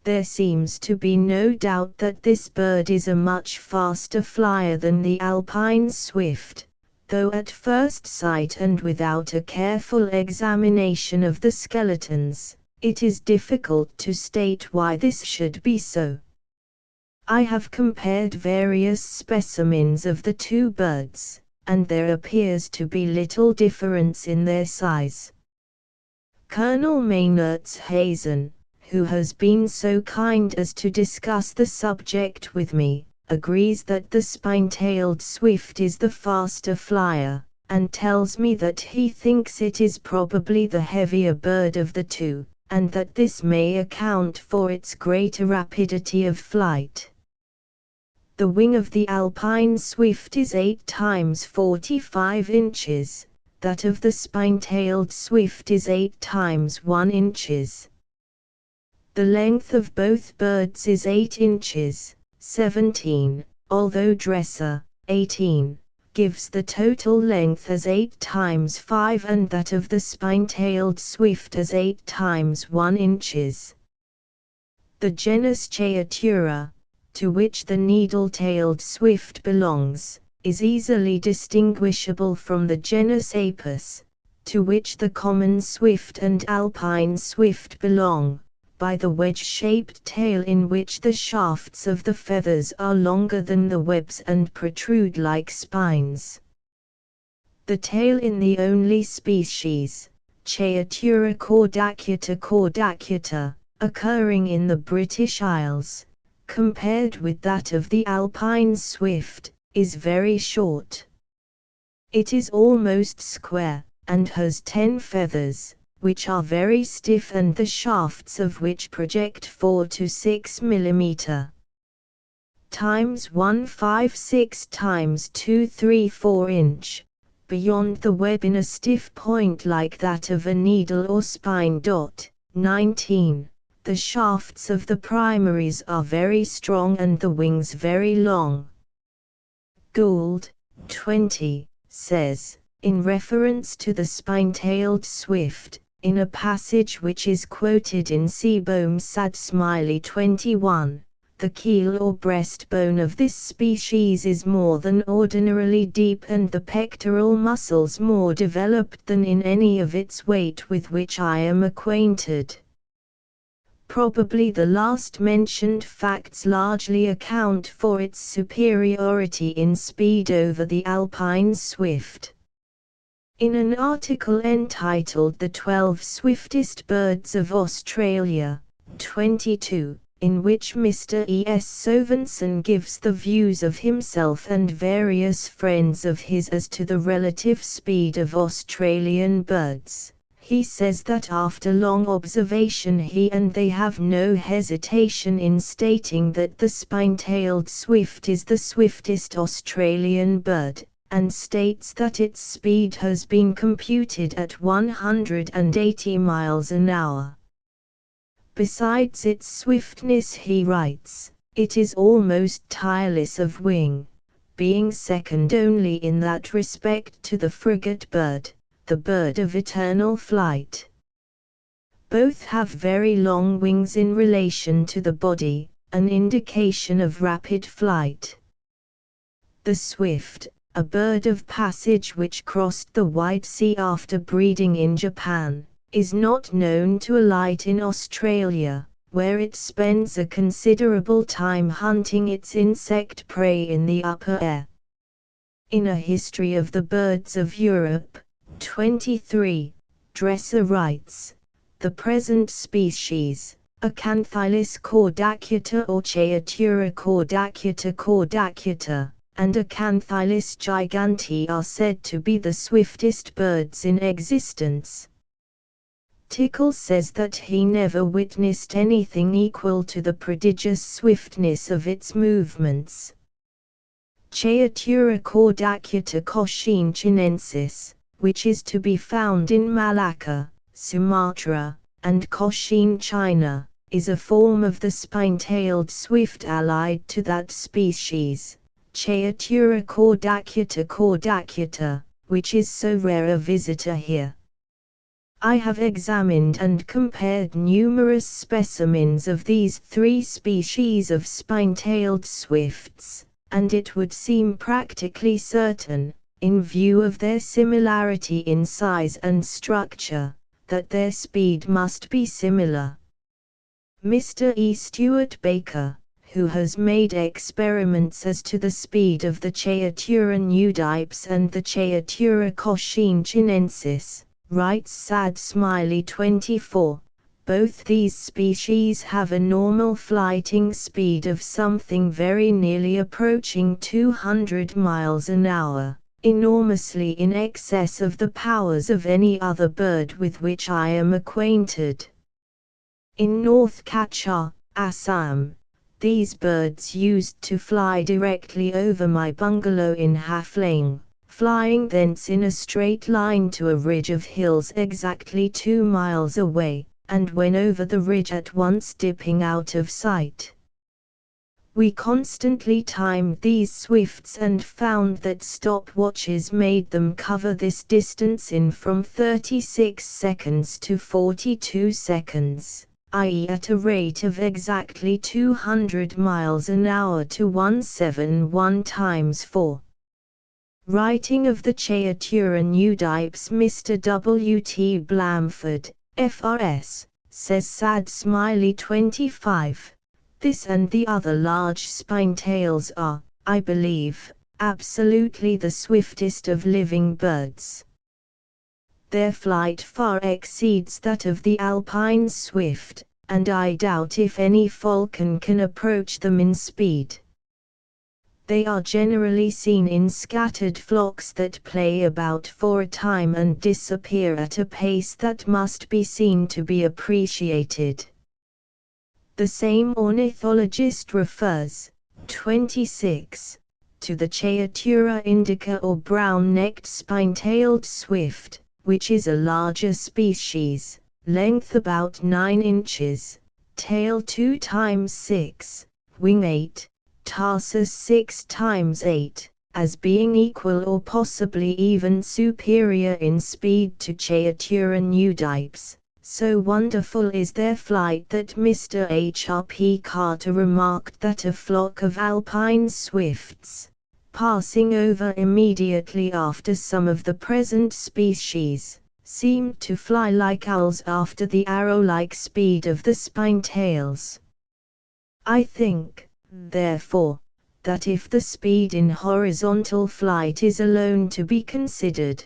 There seems to be no doubt that this bird is a much faster flyer than the alpine swift, though at first sight and without a careful examination of the skeletons, it is difficult to state why this should be so. I have compared various specimens of the two birds, and there appears to be little difference in their size. Colonel Maynard's-Hazen, who has been so kind as to discuss the subject with me, agrees that the spine-tailed swift is the faster flyer, and tells me that he thinks it is probably the heavier bird of the two, and that this may account for its greater rapidity of flight. The wing of the alpine swift is 8 times 45 inches, that of the spine-tailed swift is 8 times 1 inches. The length of both birds is 8 inches, 17, although Dresser, 18, gives the total length as 8 times 5 and that of the spine-tailed swift as 8 times 1 inches. The genus Chaetura, to which the needle-tailed swift belongs, is easily distinguishable from the genus Apus, to which the common swift and alpine swift belong, by the wedge-shaped tail in which the shafts of the feathers are longer than the webs and protrude like spines. The tail in the only species, Chaetura caudacuta, occurring in the British Isles, compared with that of the alpine swift, is very short. It is almost square, and has 10 feathers, which are very stiff and the shafts of which project 4 to 6 mm. Times 156 times 234 inch, beyond the web in a stiff point like that of a needle or spine. 19. The shafts of the primaries are very strong and the wings very long. Gould, 20, says, in reference to the spine-tailed swift, in a passage which is quoted in Seebohm's Sad Smiley 21, the keel or breastbone of this species is more than ordinarily deep and the pectoral muscles more developed than in any of its weight with which I am acquainted. Probably the last mentioned facts largely account for its superiority in speed over the alpine swift. In an article entitled The 12 Swiftest Birds of Australia, 22, in which Mr. E. S. Sovenson gives the views of himself and various friends of his as to the relative speed of Australian birds, he says that after long observation he and they have no hesitation in stating that the spine-tailed swift is the swiftest Australian bird, and states that its speed has been computed at 180 miles an hour. Besides its swiftness, he writes, it is almost tireless of wing, being second only in that respect to the frigate bird, the bird of eternal flight. Both have very long wings in relation to the body, an indication of rapid flight. The swift, a bird of passage which crossed the wide sea after breeding in Japan, is not known to alight in Australia, where it spends a considerable time hunting its insect prey in the upper air. In A History of the Birds of Europe, 23, Dresser writes, the present species, Acanthylus caudacuta or Chaetura caudacuta, and Acanthylus gigantea are said to be the swiftest birds in existence. Tickle says that he never witnessed anything equal to the prodigious swiftness of its movements. Chaetura caudacuta cochinensis, which is to be found in Malacca, Sumatra, and Cochin China, is a form of the spine-tailed swift allied to that species, Chaetura caudacuta, which is so rare a visitor here. I have examined and compared numerous specimens of these three species of spine-tailed swifts, and it would seem practically certain, in view of their similarity in size and structure, that their speed must be similar. Mr. E. Stuart Baker, who has made experiments as to the speed of the Chaetura nudipes and the Chaetura cochinensis, writes Sad Smiley 24, both these species have a normal flighting speed of something very nearly approaching 200 miles an hour, enormously in excess of the powers of any other bird with which I am acquainted. In North Kachar, Assam, these birds used to fly directly over my bungalow in Hafling, flying thence in a straight line to a ridge of hills exactly 2 miles away, and when over the ridge at once dipping out of sight. We constantly timed these swifts and found that stopwatches made them cover this distance in from 36 seconds to 42 seconds. i.e. at a rate of exactly 200 miles an hour to 171 times 4. Writing of the Chayaturan Udipes, Mr. W. T. Blamford, FRS, says Sad Smiley 25. This and the other large spine-tails are, I believe, absolutely the swiftest of living birds. Their flight far exceeds that of the alpine swift, and I doubt if any falcon can approach them in speed. They are generally seen in scattered flocks that play about for a time and disappear at a pace that must be seen to be appreciated. The same ornithologist refers, 26, to the Chayaturia indica or brown-necked spine-tailed swift, which is a larger species, length about 9 inches, tail 2 times 6, wing 8, tarsus 6 times 8, as being equal or possibly even superior in speed to Chayaturan Udipes. So wonderful is their flight that Mr. H. R. P. Carter remarked that a flock of alpine swifts, passing over immediately after some of the present species, seemed to fly like owls after the arrow-like speed of the spine-tails. I think, therefore, that if the speed in horizontal flight is alone to be considered,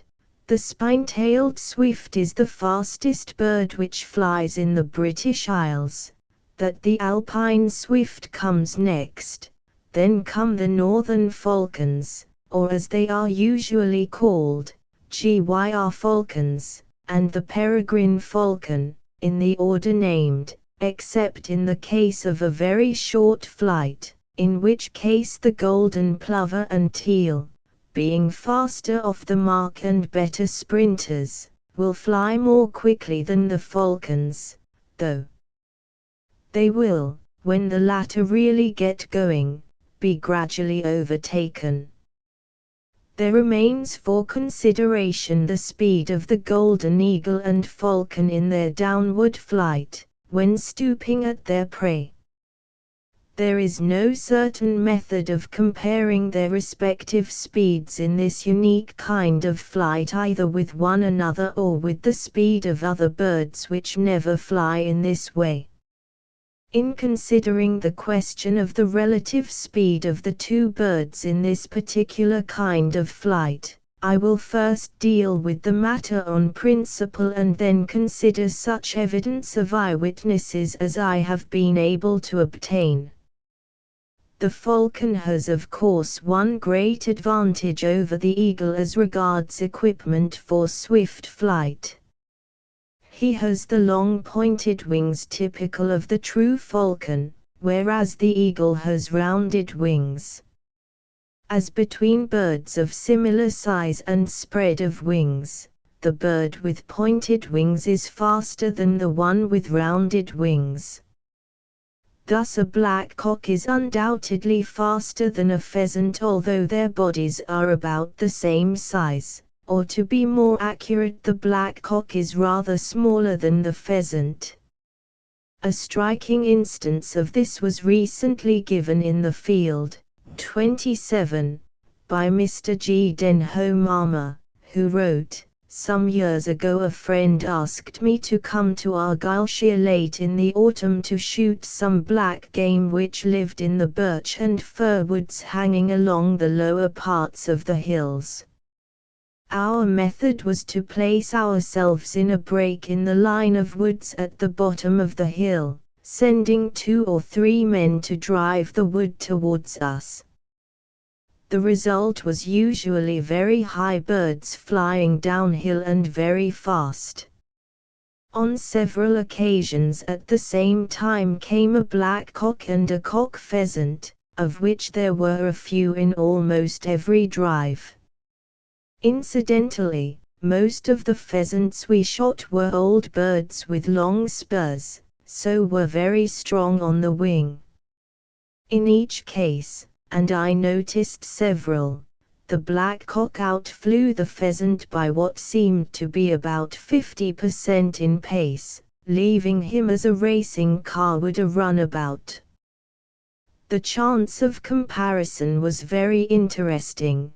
the spine-tailed swift is the fastest bird which flies in the British Isles, that the alpine swift comes next, then come the northern falcons, or as they are usually called, gyr falcons, and the peregrine falcon, in the order named, except in the case of a very short flight, in which case the golden plover and teal, being faster off the mark and better sprinters, will fly more quickly than the falcons, though they will, when the latter really get going, be gradually overtaken. There remains for consideration the speed of the golden eagle and falcon in their downward flight, when stooping at their prey. There is no certain method of comparing their respective speeds in this unique kind of flight either with one another or with the speed of other birds which never fly in this way. In considering the question of the relative speed of the two birds in this particular kind of flight, I will first deal with the matter on principle and then consider such evidence of eyewitnesses as I have been able to obtain. The falcon has of course one great advantage over the eagle as regards equipment for swift flight. He has the long pointed wings typical of the true falcon, whereas the eagle has rounded wings. As between birds of similar size and spread of wings, the bird with pointed wings is faster than the one with rounded wings. Thus a blackcock is undoubtedly faster than a pheasant although their bodies are about the same size. Or to be more accurate, the blackcock is rather smaller than the pheasant. A striking instance of this was recently given in the Field, 27, by Mr. G. Denho Mama, who wrote, "Some years ago a friend asked me to come to Argyllshire late in the autumn to shoot some black game which lived in the birch and fir woods hanging along the lower parts of the hills. Our method was to place ourselves in a break in the line of woods at the bottom of the hill, sending 2 or 3 men to drive the wood towards us. The result was usually very high birds flying downhill and very fast. On several occasions at the same time came a blackcock and a cock pheasant, of which there were a few in almost every drive. Incidentally, most of the pheasants we shot were old birds with long spurs, so were very strong on the wing. In each case, and I noticed several, the blackcock outflew the pheasant by what seemed to be about 50% in pace, leaving him as a racing car would a runabout. The chance of comparison was very interesting,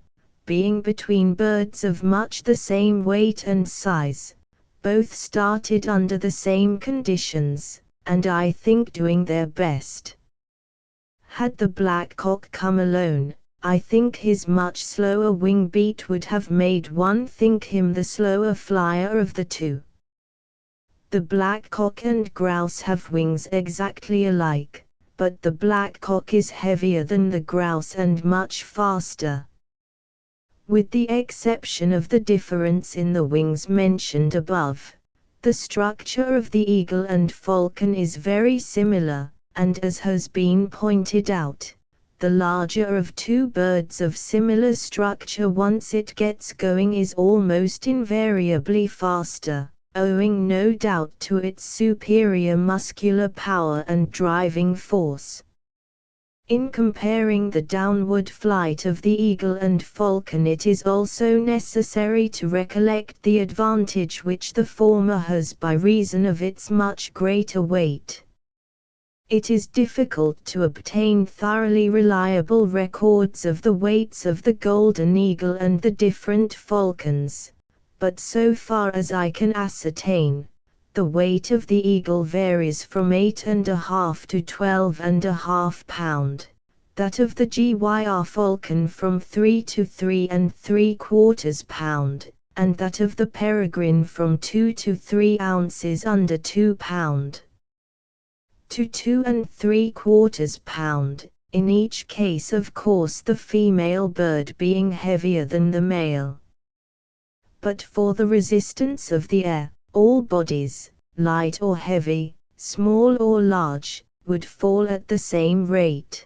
being between birds of much the same weight and size. Both started under the same conditions, and I think doing their best. Had the blackcock come alone, I think his much slower wing beat would have made one think him the slower flyer of the two. The blackcock and grouse have wings exactly alike, but the blackcock is heavier than the grouse and much faster. With the exception of the difference in the wings mentioned above, the structure of the eagle and falcon is very similar, and as has been pointed out, the larger of two birds of similar structure once it gets going is almost invariably faster, owing no doubt to its superior muscular power and driving force. In comparing the downward flight of the eagle and falcon, it is also necessary to recollect the advantage which the former has by reason of its much greater weight. It is difficult to obtain thoroughly reliable records of the weights of the golden eagle and the different falcons, but so far as I can ascertain, the weight of the eagle varies from 8.5 to 12.5 pounds, that of the gyr falcon from 3 to 3.75 pounds, and that of the peregrine from 2 to 3 ounces under 2 pounds to 2.75 pounds, in each case of course the female bird being heavier than the male. But for the resistance of the air, all bodies, light or heavy, small or large, would fall at the same rate.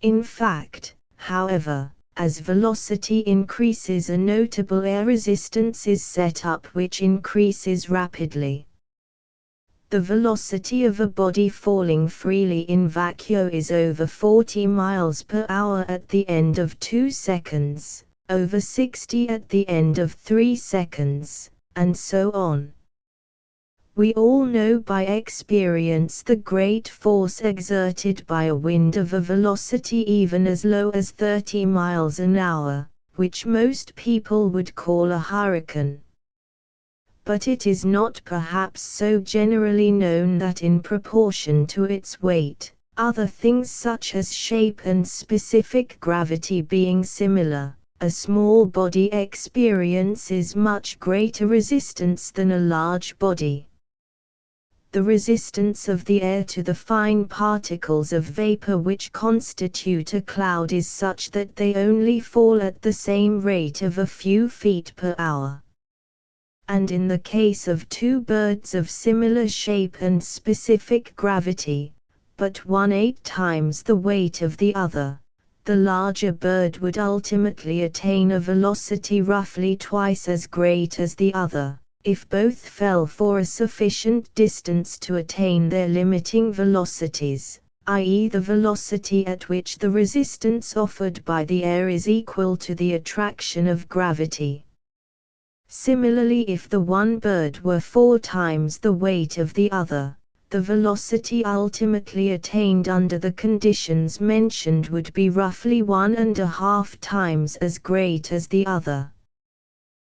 In fact, however, as velocity increases, a notable air resistance is set up which increases rapidly. The velocity of a body falling freely in vacuo is over 40 miles per hour at the end of 2 seconds, over 60 at the end of 3 seconds, and so on. We all know by experience the great force exerted by a wind of a velocity even as low as 30 miles an hour, which most people would call a hurricane. But it is not perhaps so generally known that in proportion to its weight, other things such as shape and specific gravity being similar, a small body experiences much greater resistance than a large body. The resistance of the air to the fine particles of vapor which constitute a cloud is such that they only fall at the same rate of a few feet per hour. And in the case of two birds of similar shape and specific gravity, but one 8 times the weight of the other, the larger bird would ultimately attain a velocity roughly twice as great as the other, if both fell for a sufficient distance to attain their limiting velocities, i.e. the velocity at which the resistance offered by the air is equal to the attraction of gravity. Similarly, if the one bird were 4 times the weight of the other, the velocity ultimately attained under the conditions mentioned would be roughly 1.5 times as great as the other.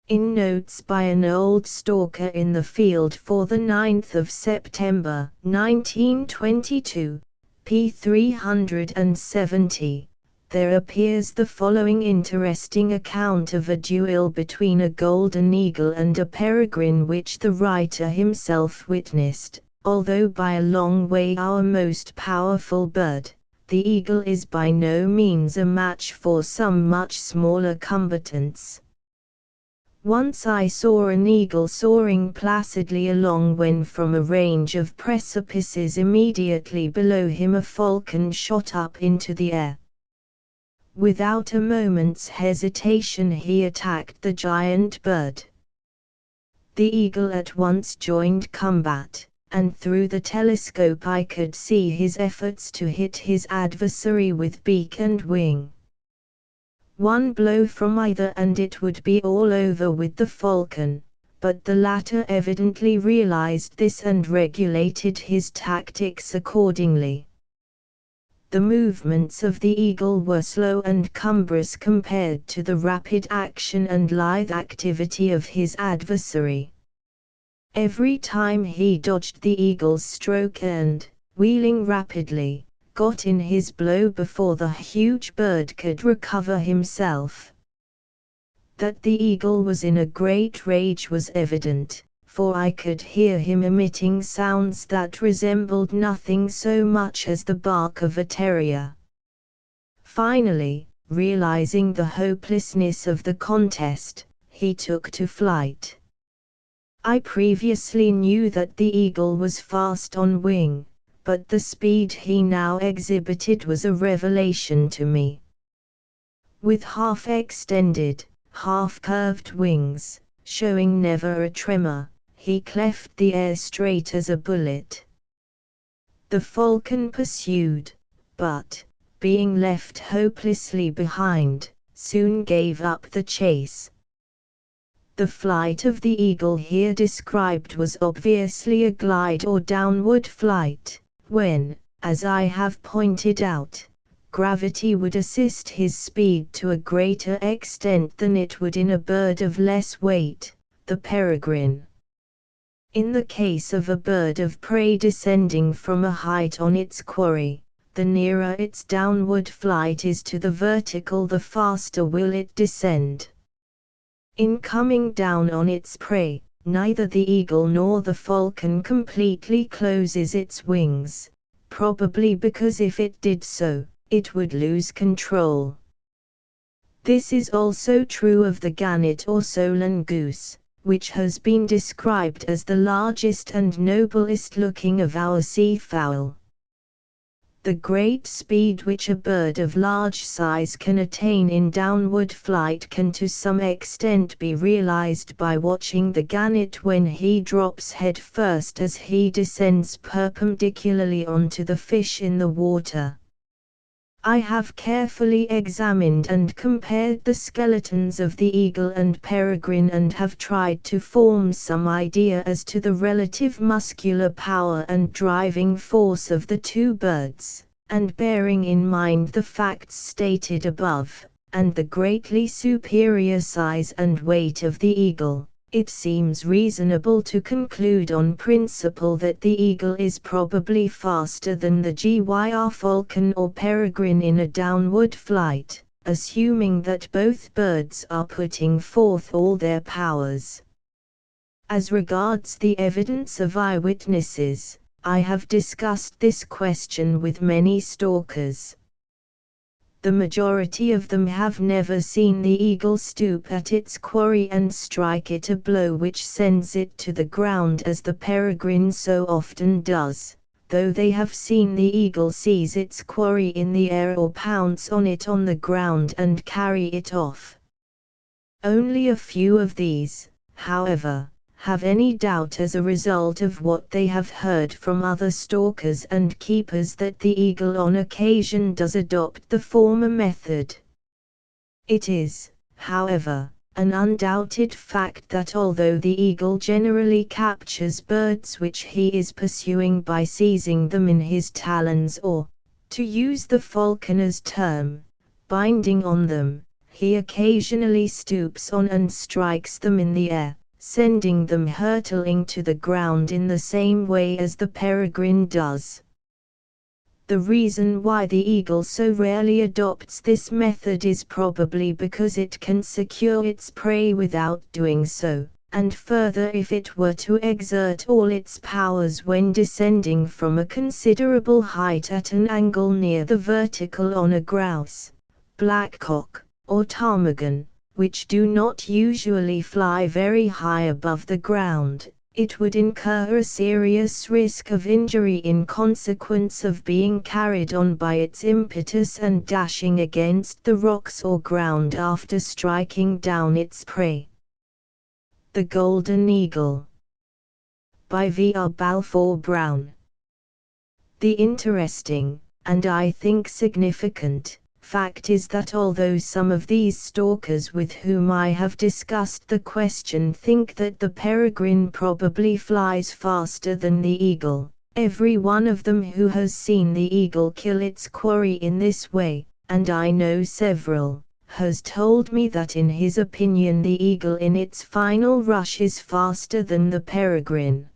In notes by an old stalker in the field for the 9th of September, 1922, p. 370, there appears the following interesting account of a duel between a golden eagle and a peregrine which the writer himself witnessed. Although by a long way our most powerful bird, the eagle is by no means a match for some much smaller combatants. Once I saw an eagle soaring placidly along when from a range of precipices immediately below him a falcon shot up into the air. Without a moment's hesitation he attacked the giant bird. The eagle at once joined combat, and through the telescope I could see his efforts to hit his adversary with beak and wing. One blow from either and it would be all over with the falcon, but the latter evidently realized this and regulated his tactics accordingly. The movements of the eagle were slow and cumbrous compared to the rapid action and lithe activity of his adversary. Every time he dodged the eagle's stroke and, wheeling rapidly, got in his blow before the huge bird could recover himself. That the eagle was in a great rage was evident, for I could hear him emitting sounds that resembled nothing so much as the bark of a terrier. Finally, realizing the hopelessness of the contest, he took to flight. I previously knew that the eagle was fast on wing, but the speed he now exhibited was a revelation to me. With half-extended, half-curved wings, showing never a tremor, he cleft the air straight as a bullet. The falcon pursued, but, being left hopelessly behind, soon gave up the chase. The flight of the eagle here described was obviously a glide or downward flight, when, as I have pointed out, gravity would assist his speed to a greater extent than it would in a bird of less weight, the peregrine. In the case of a bird of prey descending from a height on its quarry, the nearer its downward flight is to the vertical, the faster will it descend. In coming down on its prey, neither the eagle nor the falcon completely closes its wings, probably because if it did so, it would lose control. This is also true of the gannet or solan goose, which has been described as the largest and noblest looking of our seafowl. The great speed which a bird of large size can attain in downward flight can to some extent be realized by watching the gannet when he drops head first as he descends perpendicularly onto the fish in the water. I have carefully examined and compared the skeletons of the eagle and peregrine and have tried to form some idea as to the relative muscular power and driving force of the two birds, and bearing in mind the facts stated above, and the greatly superior size and weight of the eagle, it seems reasonable to conclude on principle that the eagle is probably faster than the gyr falcon or peregrine in a downward flight, assuming that both birds are putting forth all their powers. As regards the evidence of eyewitnesses, I have discussed this question with many stalkers. The majority of them have never seen the eagle stoop at its quarry and strike it a blow which sends it to the ground as the peregrine so often does, though they have seen the eagle seize its quarry in the air or pounce on it on the ground and carry it off. Only a few of these, however, have any doubt as a result of what they have heard from other stalkers and keepers that the eagle on occasion does adopt the former method. It is, however, an undoubted fact that although the eagle generally captures birds which he is pursuing by seizing them in his talons or, to use the falconer's term, binding on them, he occasionally stoops on and strikes them in the air, sending them hurtling to the ground in the same way as the peregrine does. The reason why the eagle so rarely adopts this method is probably because it can secure its prey without doing so, and further if it were to exert all its powers when descending from a considerable height at an angle near the vertical on a grouse, blackcock, or ptarmigan, which do not usually fly very high above the ground, it would incur a serious risk of injury in consequence of being carried on by its impetus and dashing against the rocks or ground after striking down its prey. The Golden Eagle by V.R. Balfour Brown. The interesting, and I think significant, Fact is that although some of these stalkers with whom I have discussed the question think that the peregrine probably flies faster than the eagle, every one of them who has seen the eagle kill its quarry in this way, and I know several, has told me that in his opinion the eagle in its final rush is faster than the peregrine.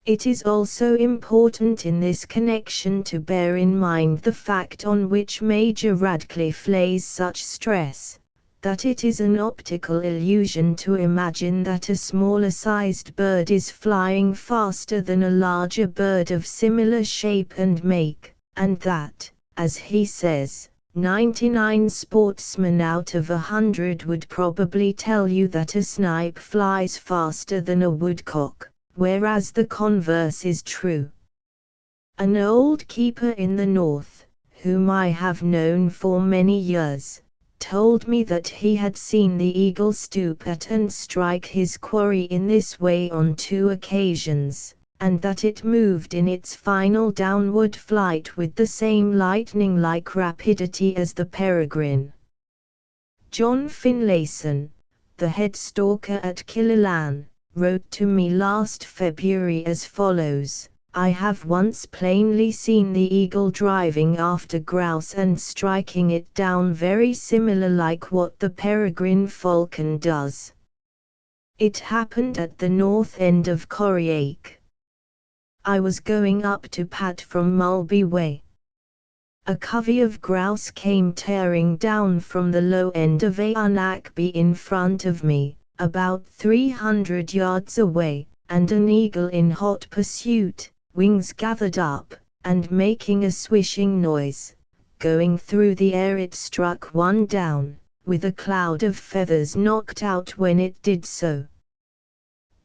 It is also important in this connection to bear in mind the fact on which Major Radcliffe lays such stress, that it is an optical illusion to imagine that a smaller-sized bird is flying faster than a larger bird of similar shape and make, and that, as he says, 99 sportsmen out of 100 would probably tell you that a snipe flies faster than a woodcock, whereas the converse is true. An old keeper in the north, whom I have known for many years, told me that he had seen the eagle stoop at and strike his quarry in this way on 2 occasions, and that it moved in its final downward flight with the same lightning-like rapidity as the peregrine. John Finlayson, the head stalker at Killearn, wrote to me last February as follows: I have once plainly seen the eagle driving after grouse and striking it down very similar like what the peregrine falcon does. It happened at the north end of Corryake. I was going up to Pat from Mulby Way. A covey of grouse came tearing down from the low end of Aonachby in front of me, about 300 yards away, and an eagle in hot pursuit, wings gathered up, and making a swishing noise. Going through the air it struck one down, with a cloud of feathers knocked out when it did so.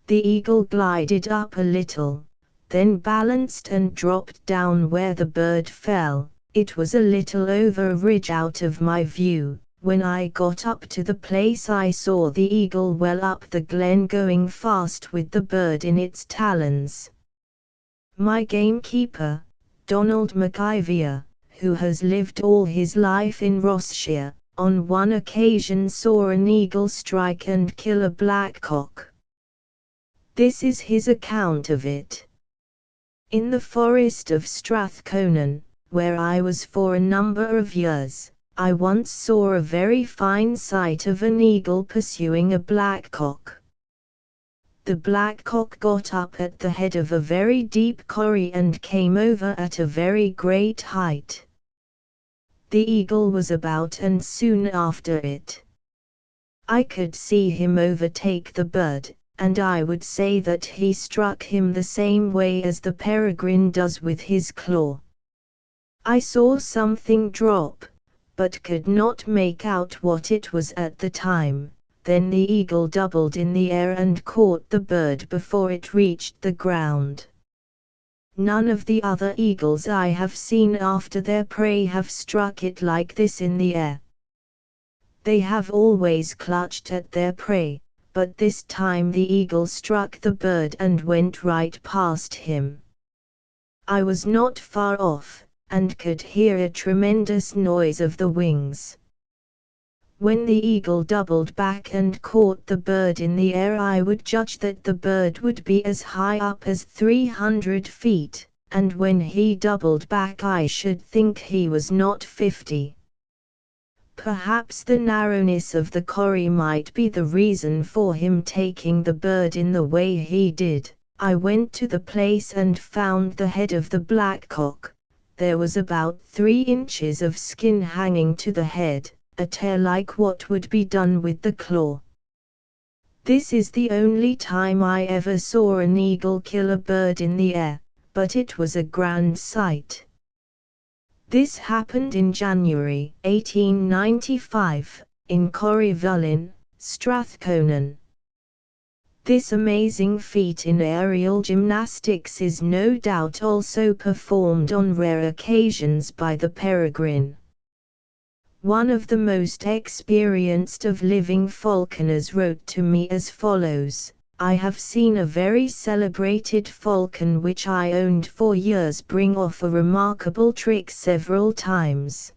The eagle glided up a little, then balanced and dropped down where the bird fell. It was a little over a ridge out of my view. When I got up to the place I saw the eagle well up the glen going fast with the bird in its talons. My gamekeeper, Donald McIvor, who has lived all his life in Rossshire, on one occasion saw an eagle strike and kill a blackcock. This is his account of it. In the forest of Strathconan, where I was for a number of years, I once saw a very fine sight of an eagle pursuing a blackcock. The blackcock got up at the head of a very deep corrie and came over at a very great height. The eagle was about and soon after it. I could see him overtake the bird, and I would say that he struck him the same way as the peregrine does with his claw. I saw something drop, but could not make out what it was at the time. Then the eagle doubled in the air and caught the bird before it reached the ground. None of the other eagles I have seen after their prey have struck it like this in the air. They have always clutched at their prey, but this time the eagle struck the bird and went right past him. I was not far off, and could hear a tremendous noise of the wings. When the eagle doubled back and caught the bird in the air, I would judge that the bird would be as high up as 300 feet, and when he doubled back I should think he was not 50. Perhaps the narrowness of the corrie might be the reason for him taking the bird in the way he did. I went to the place and found the head of the blackcock. There was about 3 inches of skin hanging to the head, a tear like what would be done with the claw. This is the only time I ever saw an eagle kill a bird in the air, but it was a grand sight. This happened in January 1895, in Corryvullen, Strathconan. This amazing feat in aerial gymnastics is no doubt also performed on rare occasions by the peregrine. One of the most experienced of living falconers wrote to me as follows: I have seen a very celebrated falcon which I owned for years bring off a remarkable trick several times.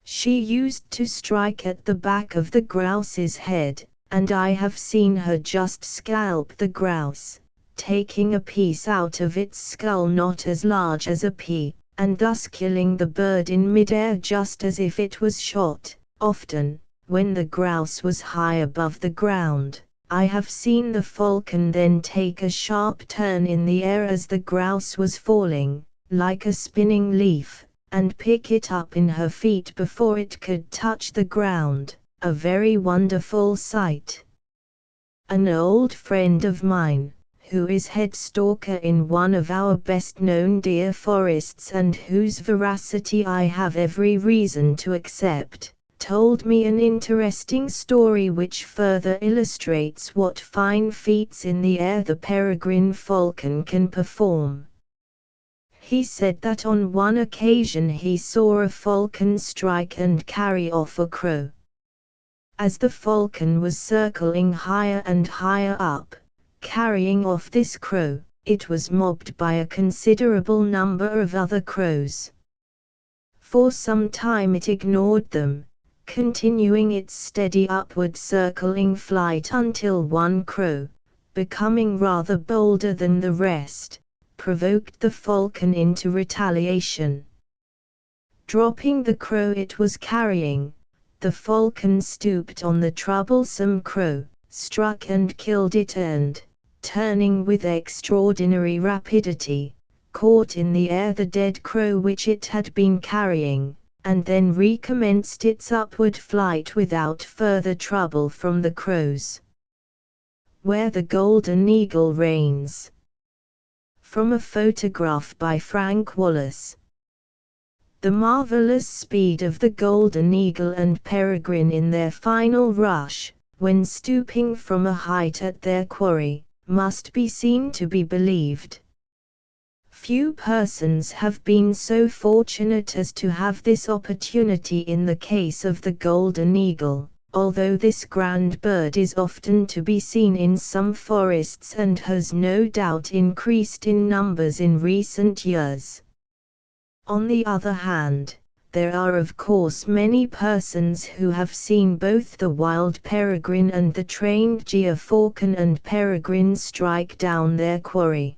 She used to strike at the back of the grouse's head, and I have seen her just scalp the grouse, taking a piece out of its skull not as large as a pea, and thus killing the bird in midair just as if it was shot. Often, when the grouse was high above the ground, I have seen the falcon then take a sharp turn in the air as the grouse was falling, like a spinning leaf, and pick it up in her feet before it could touch the ground, a very wonderful sight. An old friend of mine, who is head stalker in one of our best-known deer forests and whose veracity I have every reason to accept, told me an interesting story which further illustrates what fine feats in the air the peregrine falcon can perform. He said that on one occasion he saw a falcon strike and carry off a crow. As the falcon was circling higher and higher up, carrying off this crow, it was mobbed by a considerable number of other crows. For some time it ignored them, continuing its steady upward circling flight until one crow, becoming rather bolder than the rest, provoked the falcon into retaliation. Dropping the crow it was carrying, the falcon stooped on the troublesome crow, struck and killed it and, turning with extraordinary rapidity, caught in the air the dead crow which it had been carrying, and then recommenced its upward flight without further trouble from the crows. Where the golden eagle reigns. From a photograph by Frank Wallace. The marvelous speed of the golden eagle and peregrine in their final rush, when stooping from a height at their quarry, must be seen to be believed. Few persons have been so fortunate as to have this opportunity in the case of the golden eagle, although this grand bird is often to be seen in some forests and has no doubt increased in numbers in recent years. On the other hand, there are of course many persons who have seen both the wild peregrine and the trained gyr falcon and peregrine strike down their quarry.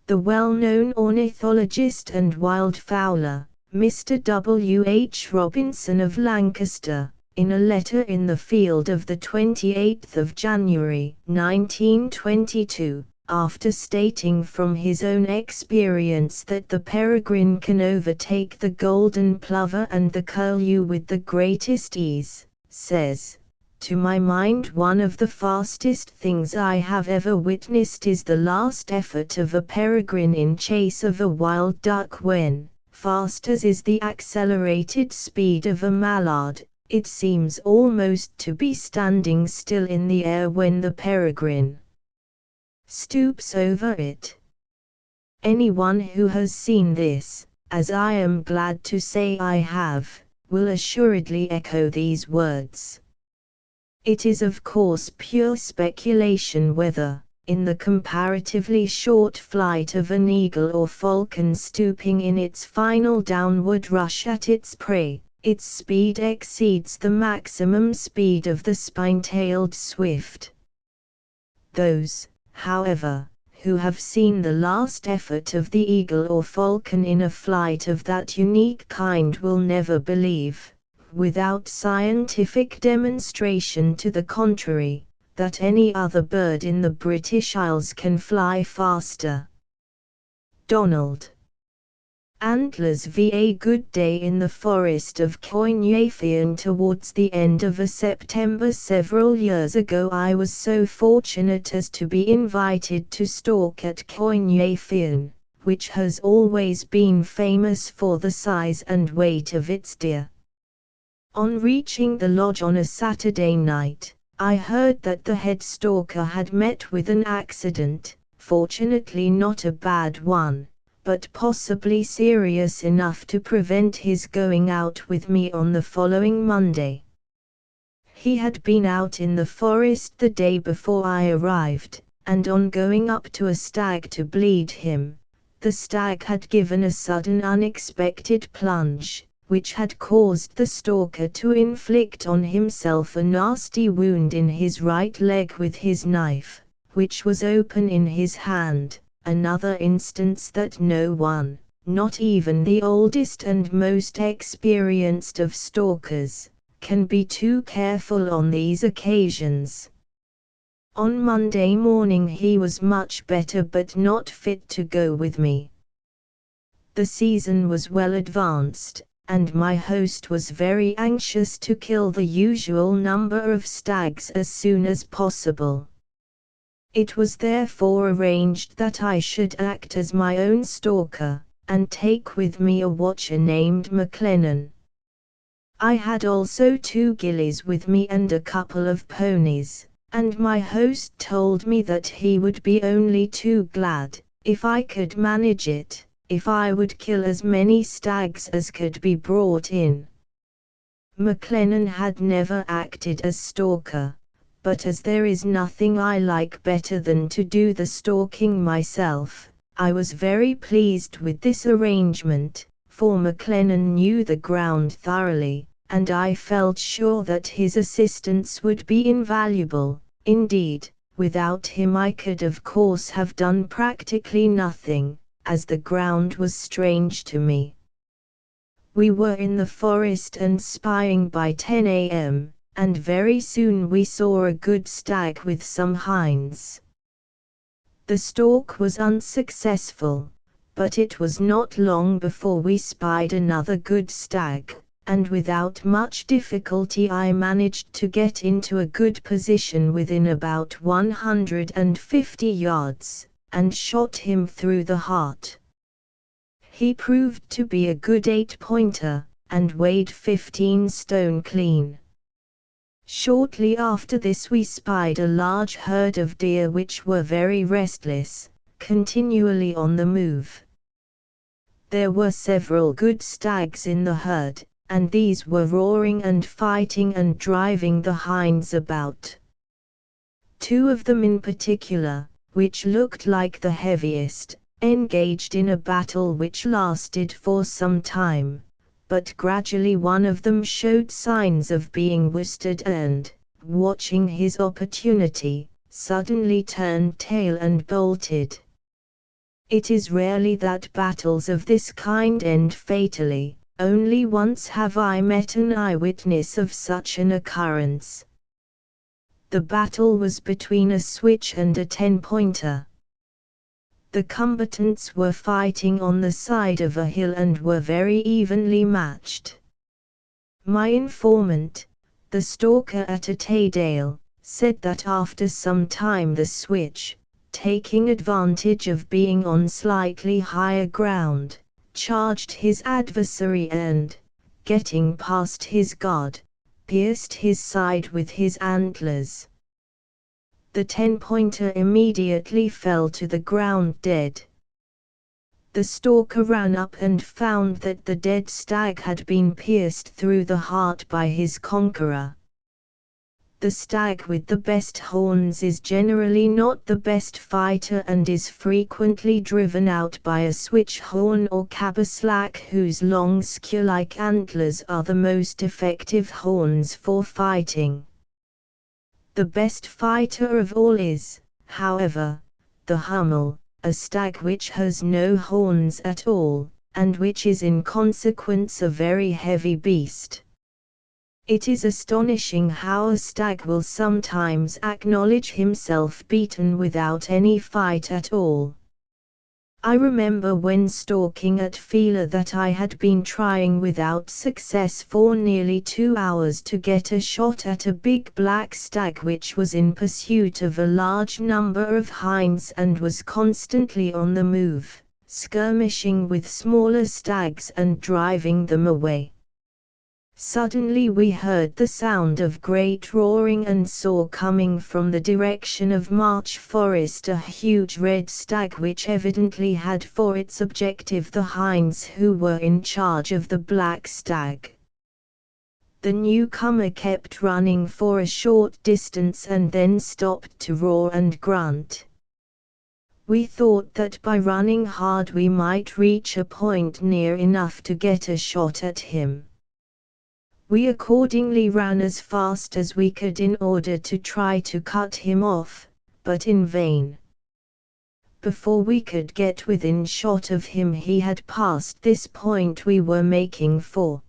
The well-known ornithologist and wildfowler, Mr. W. H. Robinson of Lancaster, in a letter in the Field of the 28th of January, 1922, after stating from his own experience that the peregrine can overtake the golden plover and the curlew with the greatest ease, says, "To my mind one of the fastest things I have ever witnessed is the last effort of a peregrine in chase of a wild duck when, fast as is the accelerated speed of a mallard, it seems almost to be standing still in the air when the peregrine stoops over it." Anyone who has seen this, as I am glad to say I have, will assuredly echo these words. It is of course pure speculation whether, in the comparatively short flight of an eagle or falcon stooping in its final downward rush at its prey, its speed exceeds the maximum speed of the spine-tailed swift. Those, however, who have seen the last effort of the eagle or falcon in a flight of that unique kind will never believe, without scientific demonstration to the contrary, that any other bird in the British Isles can fly faster. Donald. Antlers v. Good day. In the forest of Coignafian towards the end of a September several years ago I was so fortunate as to be invited to stalk at Coignafian, which has always been famous for the size and weight of its deer. On reaching the lodge on a Saturday night, I heard that the head stalker had met with an accident, fortunately not a bad one, but possibly serious enough to prevent his going out with me on the following Monday. He had been out in the forest the day before I arrived, and on going up to a stag to bleed him, the stag had given a sudden unexpected plunge, which had caused the stalker to inflict on himself a nasty wound in his right leg with his knife, which was open in his hand, another instance that no one, not even the oldest and most experienced of stalkers, can be too careful on these occasions. On Monday morning he was much better but not fit to go with me. The season was well advanced, and my host was very anxious to kill the usual number of stags as soon as possible. It was therefore arranged that I should act as my own stalker, and take with me a watcher named McLennan. I had also 2 gillies with me and a couple of ponies, and my host told me that he would be only too glad, if I could manage it, if I would kill as many stags as could be brought in. McLennan had never acted as stalker, but as there is nothing I like better than to do the stalking myself, I was very pleased with this arrangement, for McLennan knew the ground thoroughly, and I felt sure that his assistance would be invaluable. Indeed, without him I could of course have done practically nothing, as the ground was strange to me. We were in the forest and spying by 10 a.m., and very soon we saw a good stag with some hinds. The stalk was unsuccessful, but it was not long before we spied another good stag, and without much difficulty I managed to get into a good position within about 150 yards, and shot him through the heart. He proved to be a good 8-pointer, and weighed 15 stone clean. Shortly after this we spied a large herd of deer which were very restless, continually on the move. There were several good stags in the herd, and these were roaring and fighting and driving the hinds about. 2 of them in particular, which looked like the heaviest, engaged in a battle which lasted for some time. But gradually one of them showed signs of being worsted and, watching his opportunity, suddenly turned tail and bolted. It is rarely that battles of this kind end fatally, only once have I met an eyewitness of such an occurrence. The battle was between a switch and a 10-pointer. The combatants were fighting on the side of a hill and were very evenly matched. My informant, the stalker at Taydale, said that after some time the switch, taking advantage of being on slightly higher ground, charged his adversary and, getting past his guard, pierced his side with his antlers. The 10-pointer immediately fell to the ground dead. The stalker ran up and found that the dead stag had been pierced through the heart by his conqueror. The stag with the best horns is generally not the best fighter and is frequently driven out by a switch horn or caberslack whose long skewer-like antlers are the most effective horns for fighting. The best fighter of all is, however, the hummel, a stag which has no horns at all, and which is in consequence a very heavy beast. It is astonishing how a stag will sometimes acknowledge himself beaten without any fight at all. I remember when stalking at Fila that I had been trying without success for nearly 2 hours to get a shot at a big black stag which was in pursuit of a large number of hinds and was constantly on the move, skirmishing with smaller stags and driving them away. Suddenly we heard the sound of great roaring and saw coming from the direction of March Forest a huge red stag which evidently had for its objective the hinds who were in charge of the black stag. The newcomer kept running for a short distance and then stopped to roar and grunt. We thought that by running hard we might reach a point near enough to get a shot at him. We accordingly ran as fast as we could in order to try to cut him off, but in vain. Before we could get within shot of him he had passed this point we were making for.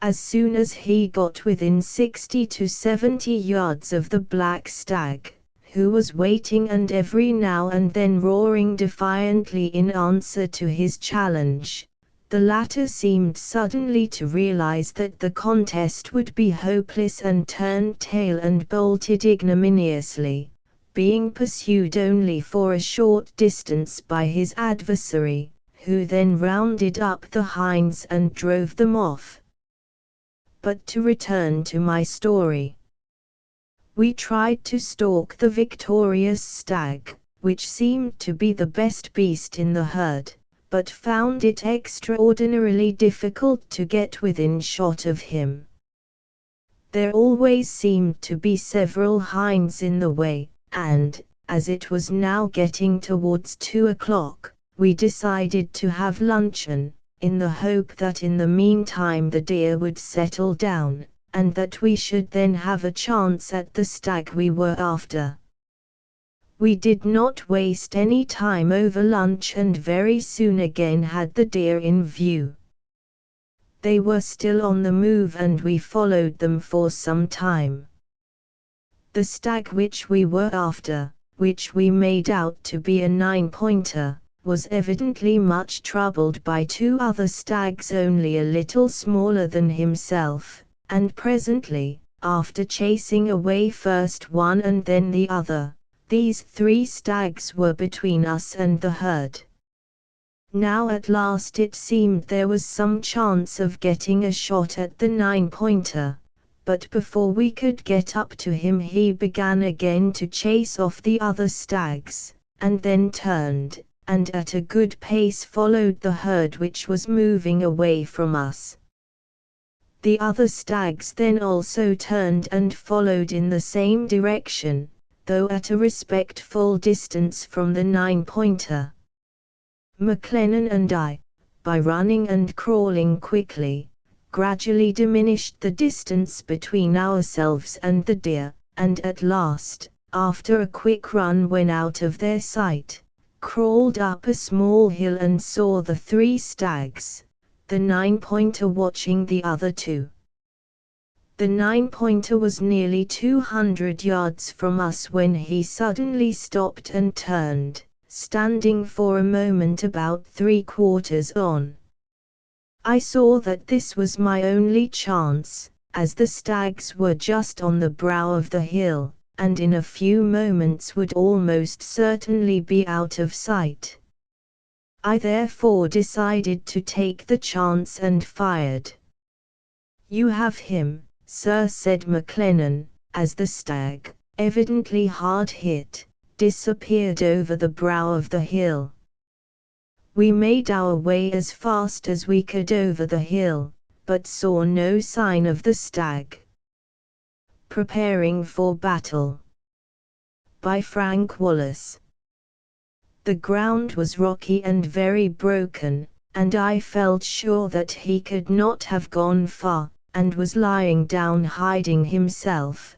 As soon as he got within 60 to 70 yards of the black stag, who was waiting and every now and then roaring defiantly in answer to his challenge, the latter seemed suddenly to realize that the contest would be hopeless and turned tail and bolted ignominiously, being pursued only for a short distance by his adversary, who then rounded up the hinds and drove them off. But to return to my story. We tried to stalk the victorious stag, which seemed to be the best beast in the herd, but found it extraordinarily difficult to get within shot of him. There always seemed to be several hinds in the way, and, as it was now getting towards 2 o'clock, we decided to have luncheon, in the hope that in the meantime the deer would settle down, and that we should then have a chance at the stag we were after. We did not waste any time over lunch and very soon again had the deer in view. They were still on the move and we followed them for some time. The stag which we were after, which we made out to be a 9-pointer, was evidently much troubled by 2 other stags only a little smaller than himself, and presently, after chasing away first one and then the other, these 3 stags were between us and the herd. Now at last it seemed there was some chance of getting a shot at the 9-pointer, but before we could get up to him he began again to chase off the other stags, and then turned, and at a good pace followed the herd which was moving away from us. The other stags then also turned and followed in the same direction, though at a respectful distance from the 9-pointer. McLennan and I, by running and crawling quickly, gradually diminished the distance between ourselves and the deer, and at last, after a quick run when out of their sight, crawled up a small hill and saw the 3 stags, the 9-pointer watching the other 2. The 9-pointer was nearly 200 yards from us when he suddenly stopped and turned, standing for a moment about 3/4 on. I saw that this was my only chance, as the stags were just on the brow of the hill, and in a few moments would almost certainly be out of sight. I therefore decided to take the chance and fired. "You have him, sir," said McLennan, as the stag, evidently hard hit, disappeared over the brow of the hill. We made our way as fast as we could over the hill, but saw no sign of the stag. Preparing for Battle. By Frank Wallace. The ground was rocky and very broken, and I felt sure that he could not have gone far, and was lying down hiding himself.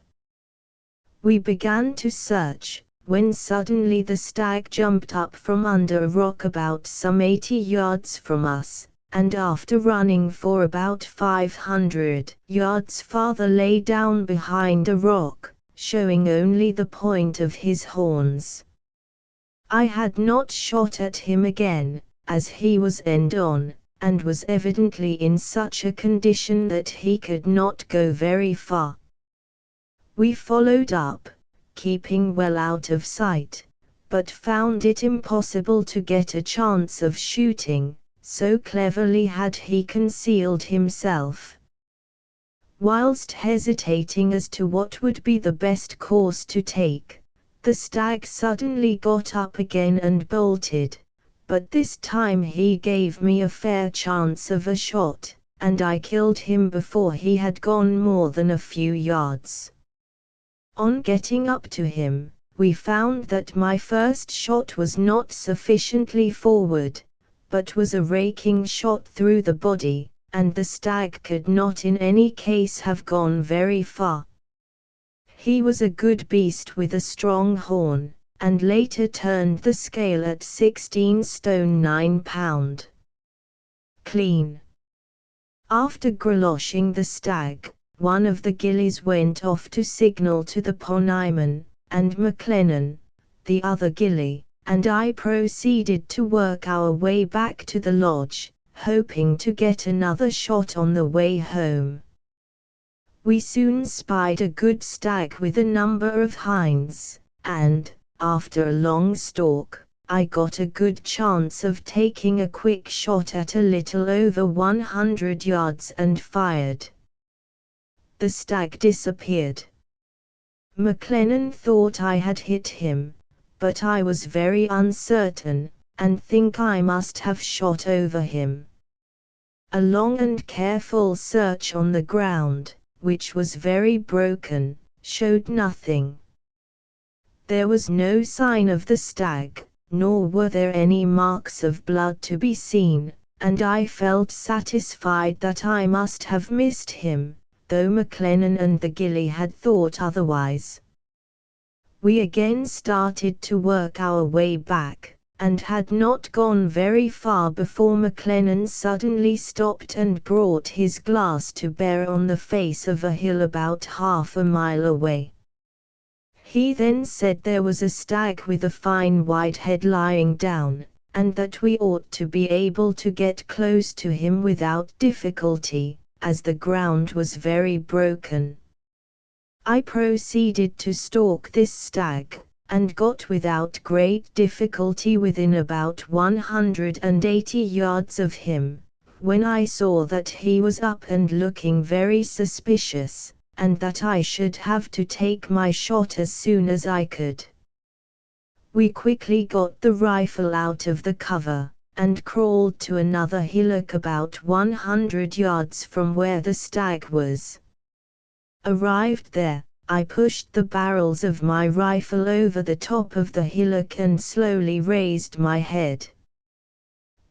We began to search, when suddenly the stag jumped up from under a rock about some 80 yards from us, and after running for about 500 yards farther lay down behind a rock, showing only the point of his horns. I had not shot at him again, as he was end on, and was evidently in such a condition that he could not go very far. We followed up, keeping well out of sight, but found it impossible to get a chance of shooting, so cleverly had he concealed himself. Whilst hesitating as to what would be the best course to take, the stag suddenly got up again and bolted, but this time he gave me a fair chance of a shot, and I killed him before he had gone more than a few yards. On getting up to him, we found that my first shot was not sufficiently forward, but was a raking shot through the body, and the stag could not in any case have gone very far. He was a good beast with a strong horn, and later turned the scale at 16 stone 9 pound. Clean. After greloshing the stag, one of the gillies went off to signal to the ponyman, and McLennan, the other gilly, and I proceeded to work our way back to the lodge, hoping to get another shot on the way home. We soon spied a good stag with a number of hinds, and, after a long stalk, I got a good chance of taking a quick shot at a little over 100 yards and fired. The stag disappeared. McLennan thought I had hit him, but I was very uncertain, and think I must have shot over him. A long and careful search on the ground, which was very broken, showed nothing. There was no sign of the stag, nor were there any marks of blood to be seen, and I felt satisfied that I must have missed him, though McLennan and the gilly had thought otherwise. We again started to work our way back, and had not gone very far before McLennan suddenly stopped and brought his glass to bear on the face of a hill about half a mile away. He then said there was a stag with a fine white head lying down, and that we ought to be able to get close to him without difficulty, as the ground was very broken. I proceeded to stalk this stag, and got without great difficulty within about 180 yards of him, when I saw that he was up and looking very suspicious, and that I should have to take my shot as soon as I could. We quickly got the rifle out of the cover, and crawled to another hillock about 100 yards from where the stag was. Arrived there, I pushed the barrels of my rifle over the top of the hillock and slowly raised my head.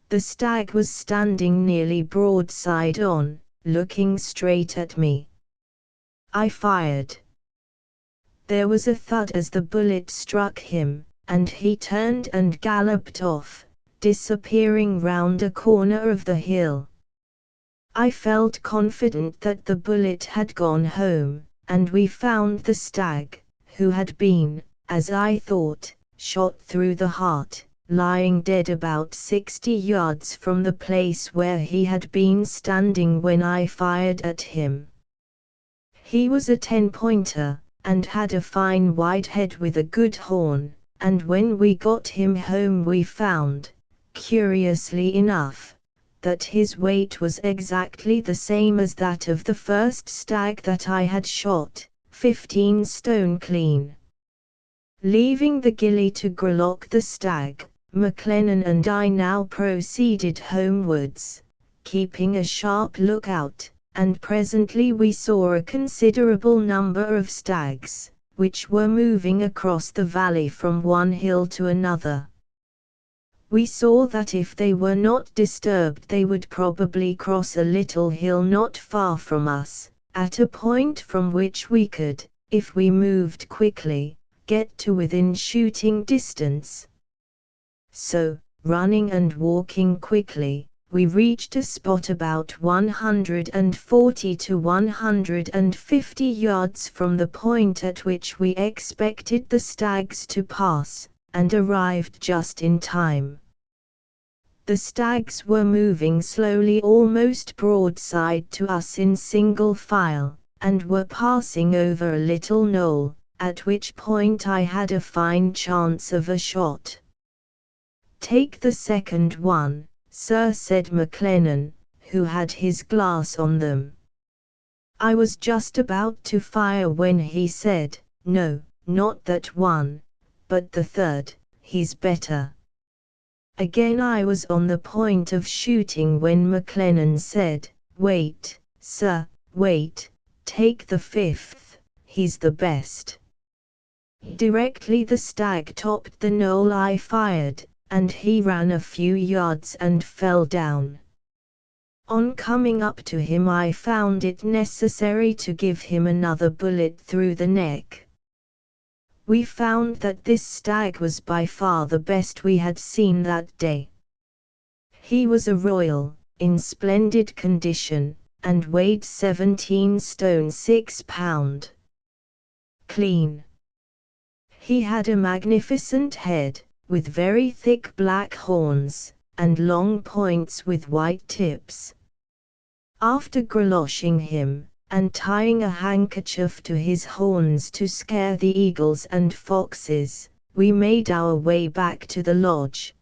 The stag was standing nearly broadside on, looking straight at me. I fired. There was a thud as the bullet struck him, and he turned and galloped off, disappearing round a corner of the hill. I felt confident that the bullet had gone home, and we found the stag, who had been, as I thought, shot through the heart, lying dead about 60 yards from the place where he had been standing when I fired at him. He was a 10-pointer, and had a fine white head with a good horn, and when we got him home we found, curiously enough, that his weight was exactly the same as that of the first stag that I had shot, 15 stone clean. Leaving the gilly to grelock the stag, McLennan and I now proceeded homewards, keeping a sharp lookout, and presently we saw a considerable number of stags, which were moving across the valley from one hill to another. We saw that if they were not disturbed they would probably cross a little hill not far from us, at a point from which we could, if we moved quickly, get to within shooting distance. So, running and walking quickly, we reached a spot about 140 to 150 yards from the point at which we expected the stags to pass, and arrived just in time. The stags were moving slowly almost broadside to us in single file, and were passing over a little knoll, at which point I had a fine chance of a shot. "Take the second one, sir," said McLennan, who had his glass on them. I was just about to fire when he said, "No, not that one, but the third, he's better." Again I was on the point of shooting when McLennan said, "Wait, sir, wait, take the fifth, he's the best." Directly the stag topped the knoll I fired, and he ran a few yards and fell down. On coming up to him I found it necessary to give him another bullet through the neck. We found that this stag was by far the best we had seen that day. He was a royal, in splendid condition, and weighed 17 stone 6 pound. Clean. He had a magnificent head, with very thick black horns, and long points with white tips. After greloshing him, and tying a handkerchief to his horns to scare the eagles and foxes, we made our way back to the lodge.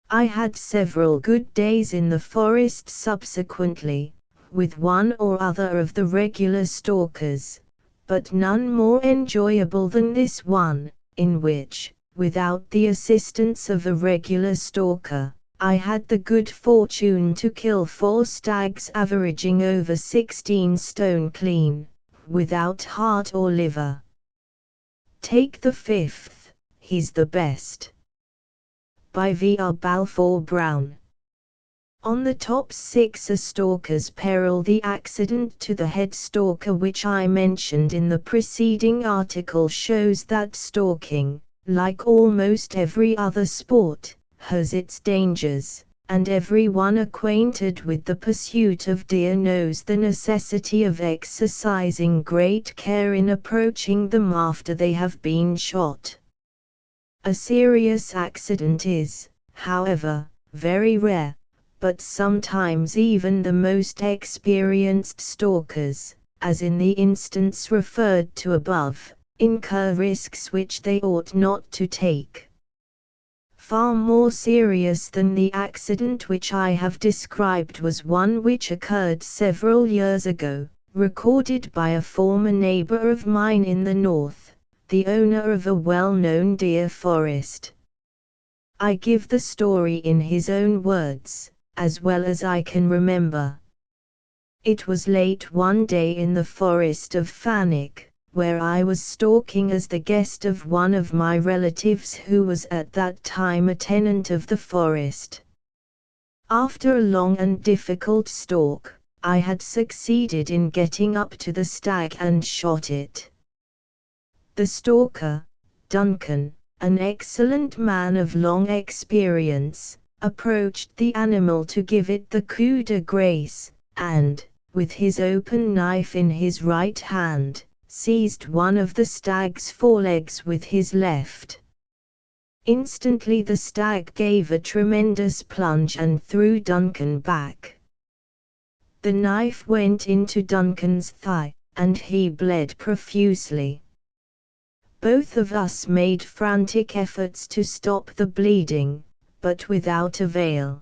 I had several good days in the forest subsequently, with one or other of the regular stalkers, but none more enjoyable than this one, in which, without the assistance of a regular stalker, I had the good fortune to kill 4 stags averaging over 16 stone clean, without heart or liver. Take the 5th, he's the best. By V.R. Balfour Brown. On the top 6 a stalker's peril. The accident to the head stalker which I mentioned in the preceding article shows that stalking, like almost every other sport, has its dangers, and everyone acquainted with the pursuit of deer knows the necessity of exercising great care in approaching them after they have been shot. A serious accident is, however, very rare, but sometimes even the most experienced stalkers, as in the instance referred to above, incur risks which they ought not to take. Far more serious than the accident which I have described was one which occurred several years ago, recorded by a former neighbor of mine in the north, the owner of a well-known deer forest. I give the story in his own words, as well as I can remember. It was late one day in the forest of Fannick, where I was stalking as the guest of one of my relatives who was at that time a tenant of the forest. After a long and difficult stalk, I had succeeded in getting up to the stag and shot it. The stalker, Duncan, an excellent man of long experience, approached the animal to give it the coup de grace, and, with his open knife in his right hand, seized one of the stag's forelegs with his left. Instantly the stag gave a tremendous plunge and threw Duncan back. The knife went into Duncan's thigh, and he bled profusely. Both of us made frantic efforts to stop the bleeding, but without avail.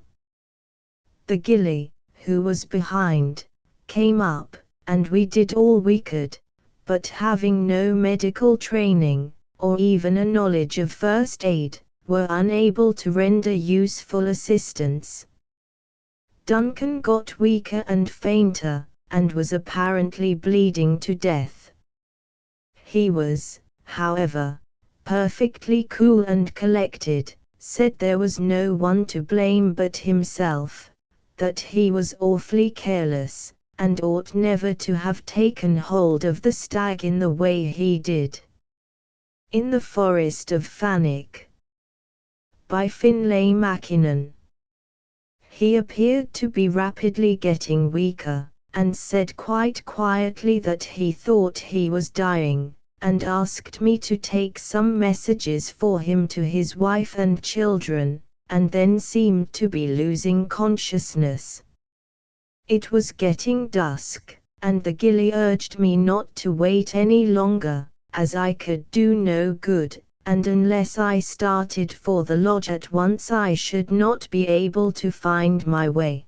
The ghillie, who was behind, came up, and we did all we could, but having no medical training, or even a knowledge of first aid, were unable to render useful assistance. Duncan got weaker and fainter, and was apparently bleeding to death. He was, however, perfectly cool and collected, said there was no one to blame but himself, that he was awfully careless, and ought never to have taken hold of the stag in the way he did. In the Forest of Fannick. By Finlay Mackinnon. He appeared to be rapidly getting weaker, and said quite quietly that he thought he was dying, and asked me to take some messages for him to his wife and children, and then seemed to be losing consciousness. It was getting dusk, and the ghillie urged me not to wait any longer, as I could do no good, and unless I started for the lodge at once I should not be able to find my way.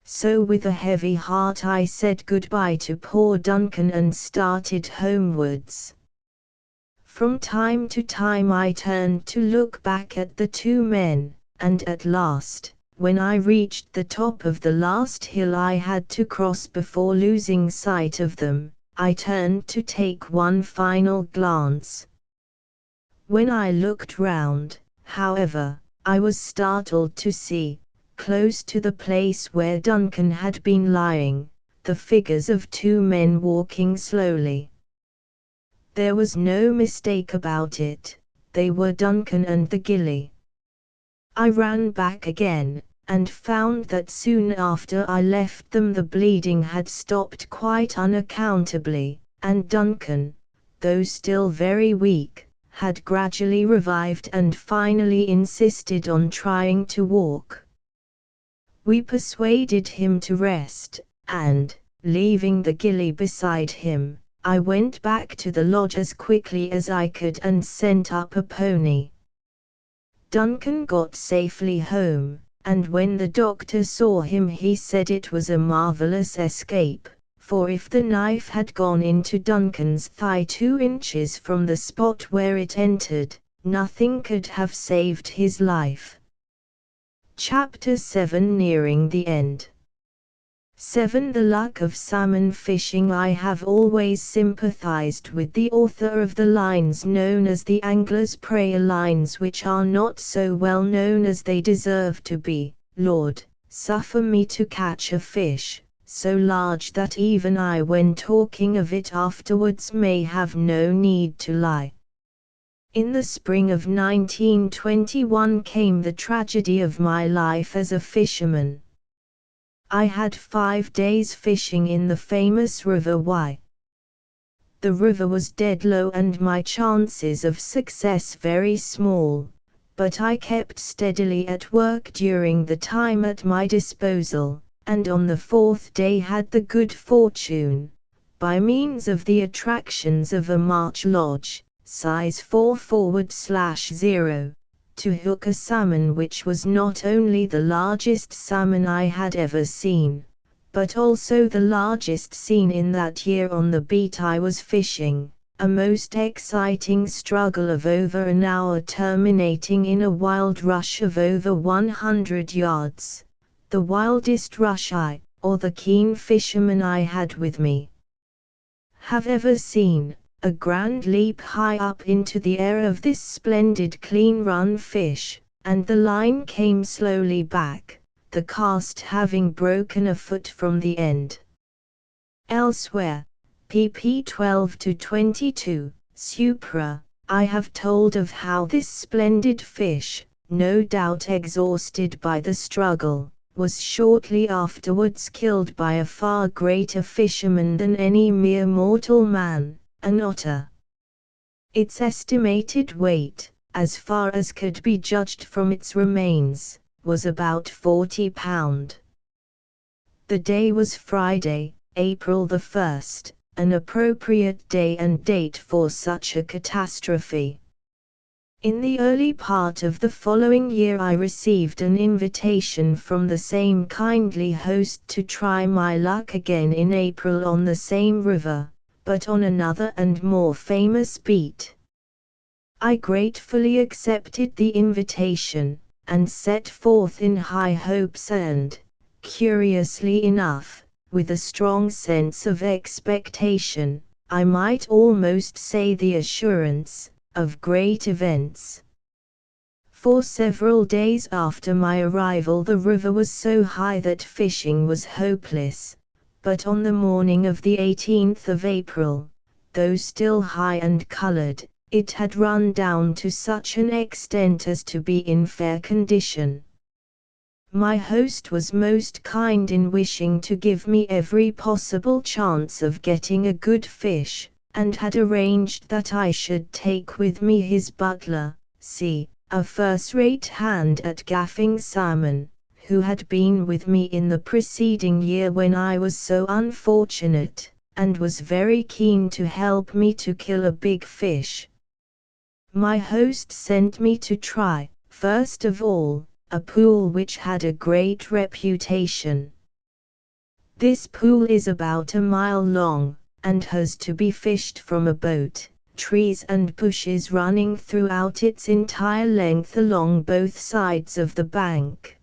So with a heavy heart I said goodbye to poor Duncan and started homewards. From time to time I turned to look back at the 2 men, and at last, when I reached the top of the last hill I had to cross before losing sight of them, I turned to take one final glance, When I looked round, however, I was startled to see, close to the place where Duncan had been lying, the figures of two men walking slowly. There was no mistake about it, they were Duncan and the gilly. I ran back again, and found that soon after I left them the bleeding had stopped quite unaccountably, and Duncan, though still very weak, had gradually revived and finally insisted on trying to walk. We persuaded him to rest, and, leaving the gilly beside him, I went back to the lodge as quickly as I could and sent up a pony. Duncan got safely home, and when the doctor saw him he said it was a marvelous escape, for if the knife had gone into Duncan's thigh 2 inches from the spot where it entered, nothing could have saved his life. Chapter 7 Nearing the End. 7. The luck of salmon fishing. I have always sympathized with the author of the lines known as the angler's prayer lines, which are not so well known as they deserve to be. Lord, suffer me to catch a fish, so large that even I when talking of it afterwards may have no need to lie. In the spring of 1921 came the tragedy of my life as a fisherman. I had 5 days fishing in the famous River Wye. The river was dead low and my chances of success very small, but I kept steadily at work during the time at my disposal, and on the 4th day had the good fortune, by means of the attractions of a March lodge, size 4/0, to hook a salmon which was not only the largest salmon I had ever seen, but also the largest seen in that year on the beat I was fishing, a most exciting struggle of over an hour terminating in a wild rush of over 100 yards, the wildest rush I, or the keen fisherman I had with me, have ever seen. A grand leap high up into the air of this splendid clean-run fish, and the line came slowly back, the cast having broken a foot from the end. Elsewhere, pp. 12-22, Supra, I have told of how this splendid fish, no doubt exhausted by the struggle, was shortly afterwards killed by a far greater fisherman than any mere mortal man, an otter. Its estimated weight, as far as could be judged from its remains, was about 40 pounds. The day was Friday, April the 1st, an appropriate day and date for such a catastrophe. In the early part of the following year I received an invitation from the same kindly host to try my luck again in April on the same river, but on another and more famous beat. I gratefully accepted the invitation, and set forth in high hopes and, curiously enough, with a strong sense of expectation, I might almost say the assurance, of great events. For several days after my arrival the river was so high that fishing was hopeless, but on the morning of the 18th of April, though still high and colored, it had run down to such an extent as to be in fair condition. My host was most kind in wishing to give me every possible chance of getting a good fish, and had arranged that I should take with me his butler, C., a first-rate hand at gaffing salmon, who had been with me in the preceding year when I was so unfortunate, and was very keen to help me to kill a big fish. My host sent me to try, first of all, a pool which had a great reputation. This pool is about a mile long, and has to be fished from a boat, trees and bushes running throughout its entire length along both sides of the bank.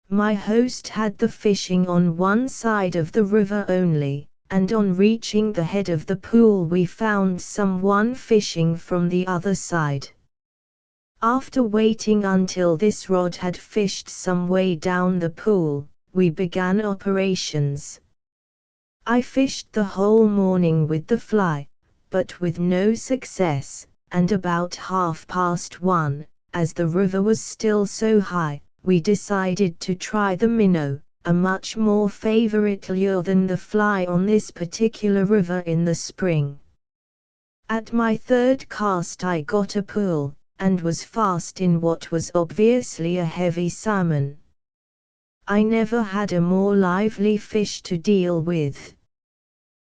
My host had the fishing on one side of the river only, and on reaching the head of the pool we found someone fishing from the other side. After waiting until this rod had fished some way down the pool, we began operations. I fished the whole morning with the fly, but with no success, and about 1:30, as the river was still so high, we decided to try the minnow, a much more favorite lure than the fly on this particular river in the spring. At my third cast I got a pool, and was fast in what was obviously a heavy salmon. I never had a more lively fish to deal with.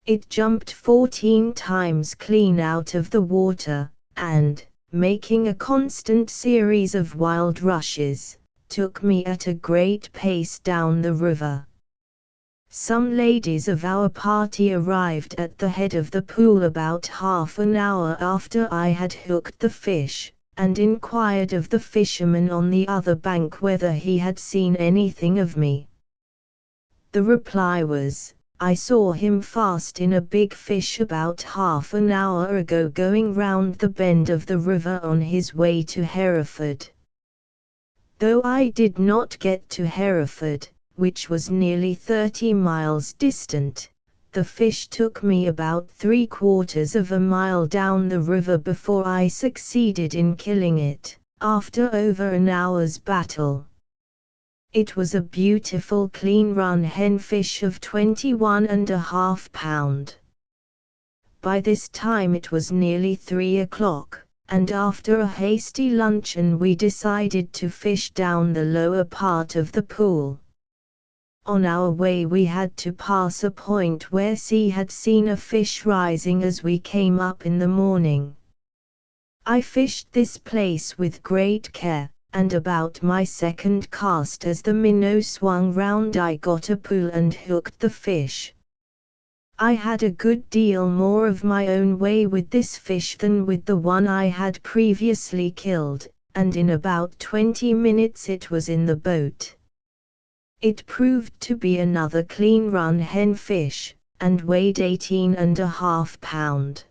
It jumped 14 times clean out of the water, and, making a constant series of wild rushes, took me at a great pace down the river. Some ladies of our party arrived at the head of the pool about half an hour after I had hooked the fish, and inquired of the fisherman on the other bank whether he had seen anything of me. The reply was, "I saw him fast in a big fish about half an hour ago going round the bend of the river on his way to Hereford." Though I did not get to Hereford, which was nearly 30 miles distant, the fish took me about 3/4 of a mile down the river before I succeeded in killing it, after over an hour's battle. It was a beautiful clean-run henfish of 21½ pound. By this time it was nearly 3 o'clock, and after a hasty luncheon we decided to fish down the lower part of the pool. On our way we had to pass a point where C had seen a fish rising as we came up in the morning. I fished this place with great care, and about my second cast as the minnow swung round I got a pull and hooked the fish. I had a good deal more of my own way with this fish than with the one I had previously killed, and in about 20 minutes it was in the boat. It proved to be another clean-run henfish, and weighed 18½ pound.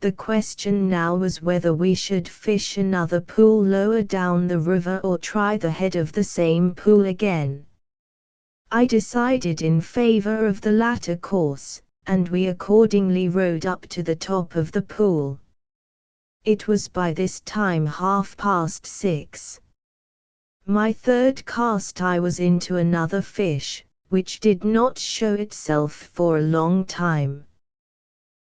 The question now was whether we should fish another pool lower down the river or try the head of the same pool again. I decided in favor of the latter course, and we accordingly rowed up to the top of the pool. It was by this time 6:30. My third cast I was into another fish, which did not show itself for a long time.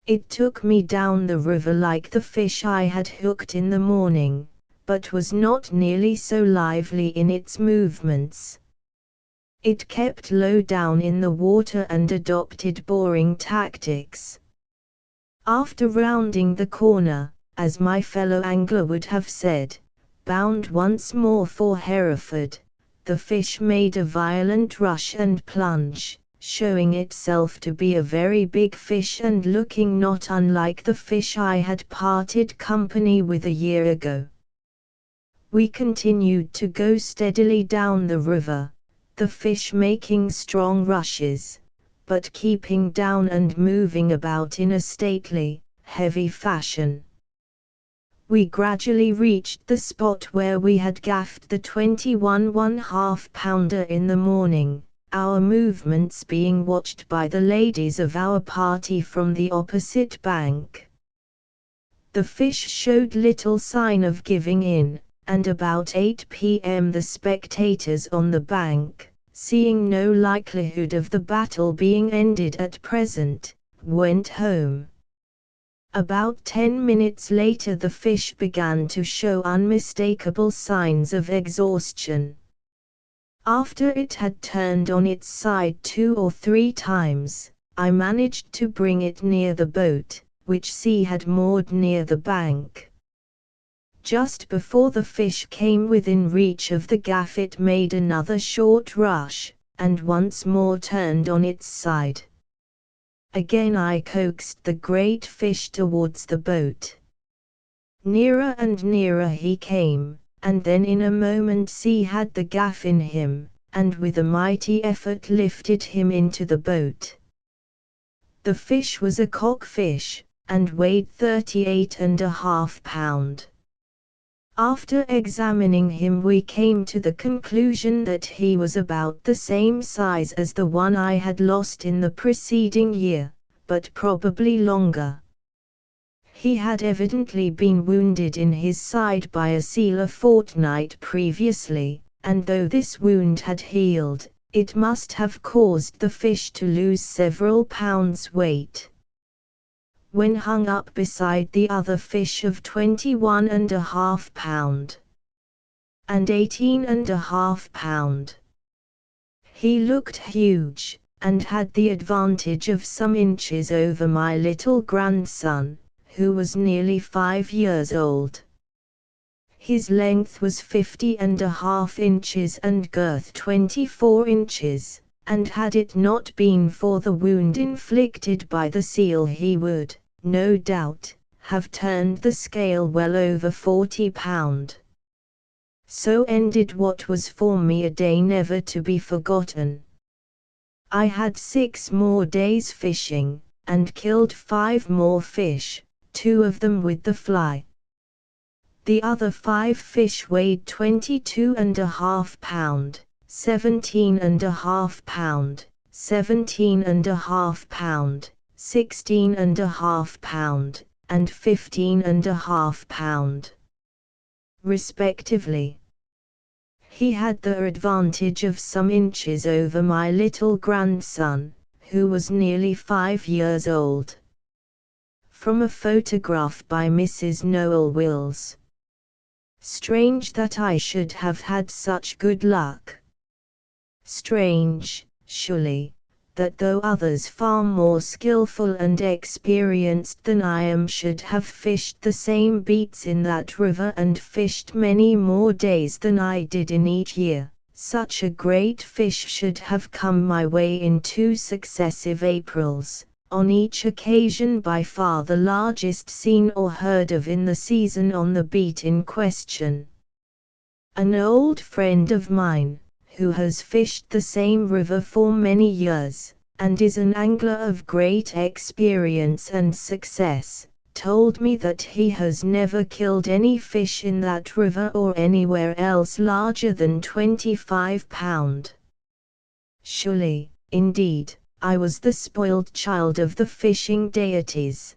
It took me down the river like the fish I had hooked in the morning, but was not nearly so lively in its movements. It kept low down in the water and adopted boring tactics. After rounding the corner, as my fellow angler would have said, bound once more for Hereford, the fish made a violent rush and plunge, showing itself to be a very big fish and looking not unlike the fish I had parted company with a year ago. We continued to go steadily down the river, the fish making strong rushes, but keeping down and moving about in a stately, heavy fashion. We gradually reached the spot where we had gaffed the 21½ pounder in the morning, our movements being watched by the ladies of our party from the opposite bank. The fish showed little sign of giving in, and about 8 p.m. the spectators on the bank, seeing no likelihood of the battle being ended at present, went home. About 10 minutes later the fish began to show unmistakable signs of exhaustion. After it had turned on its side 2 or 3 times, I managed to bring it near the boat, which C had moored near the bank. Just before the fish came within reach of the gaff it made another short rush, and once more turned on its side. Again I coaxed the great fish towards the boat. Nearer and nearer he came, and then in a moment C had the gaff in him, and with a mighty effort lifted him into the boat. The fish was a cockfish, and weighed 38.5 pounds. After examining him, we came to the conclusion that he was about the same size as the one I had lost in the preceding year, but probably longer. He had evidently been wounded in his side by a seal a fortnight previously, and though this wound had healed, it must have caused the fish to lose several pounds weight. When hung up beside the other fish of 21.5 pounds and 18.5 pounds, he looked huge, and had the advantage of some inches over my little grandson, who was nearly 5 years old. His length was 50.5 inches and girth 24 inches, and had it not been for the wound inflicted by the seal he would, no doubt, have turned the scale well over 40 pounds. So ended what was for me a day never to be forgotten. I had 6 more days fishing, and killed 5 more fish, 2 of them with the fly. The other 5 fish weighed 22.5 pounds, 17.5 pounds, 17.5 pounds, 16.5 pounds, and 15.5 pounds, respectively. He had the advantage of some inches over my little grandson, who was nearly 5 years old. From a photograph by Mrs. Noel Wills. Strange that I should have had such good luck. Strange, surely, that though others far more skillful and experienced than I am should have fished the same beats in that river and fished many more days than I did in each year, such a great fish should have come my way in 2 successive Aprils, on each occasion by far the largest seen or heard of in the season on the beat in question. An old friend of mine, who has fished the same river for many years, and is an angler of great experience and success, told me that he has never killed any fish in that river or anywhere else larger than 25 pounds. Surely, indeed, I was the spoiled child of the fishing deities.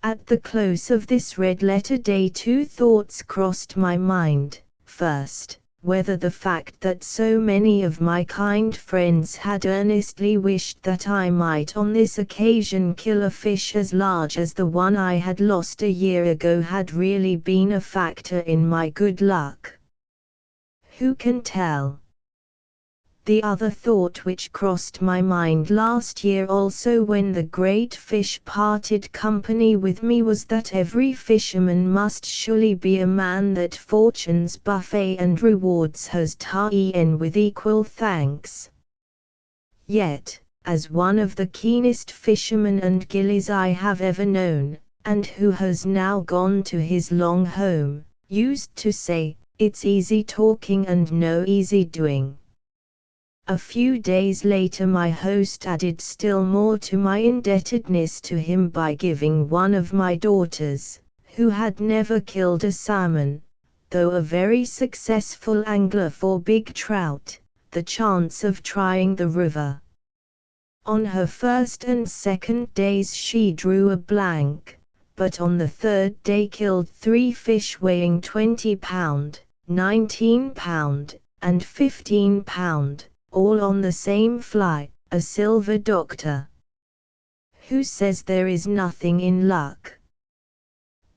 At the close of this red-letter day 2 thoughts crossed my mind. First, whether the fact that so many of my kind friends had earnestly wished that I might on this occasion kill a fish as large as the one I had lost a year ago had really been a factor in my good luck. Who can tell? The other thought which crossed my mind last year also when the great fish parted company with me was that every fisherman must surely be a man that fortune's buffet and rewards has ta'en with equal thanks. Yet, as one of the keenest fishermen and gillies I have ever known, and who has now gone to his long home, used to say, it's easy talking and no easy doing. A few days later my host added still more to my indebtedness to him by giving one of my daughters, who had never killed a salmon, though a very successful angler for big trout, the chance of trying the river. On her first and second days she drew a blank, but on the third day killed 3 fish weighing 20 pounds, 19 pounds, and 15 pounds. All on the same fly, a silver doctor. Who says there is nothing in luck?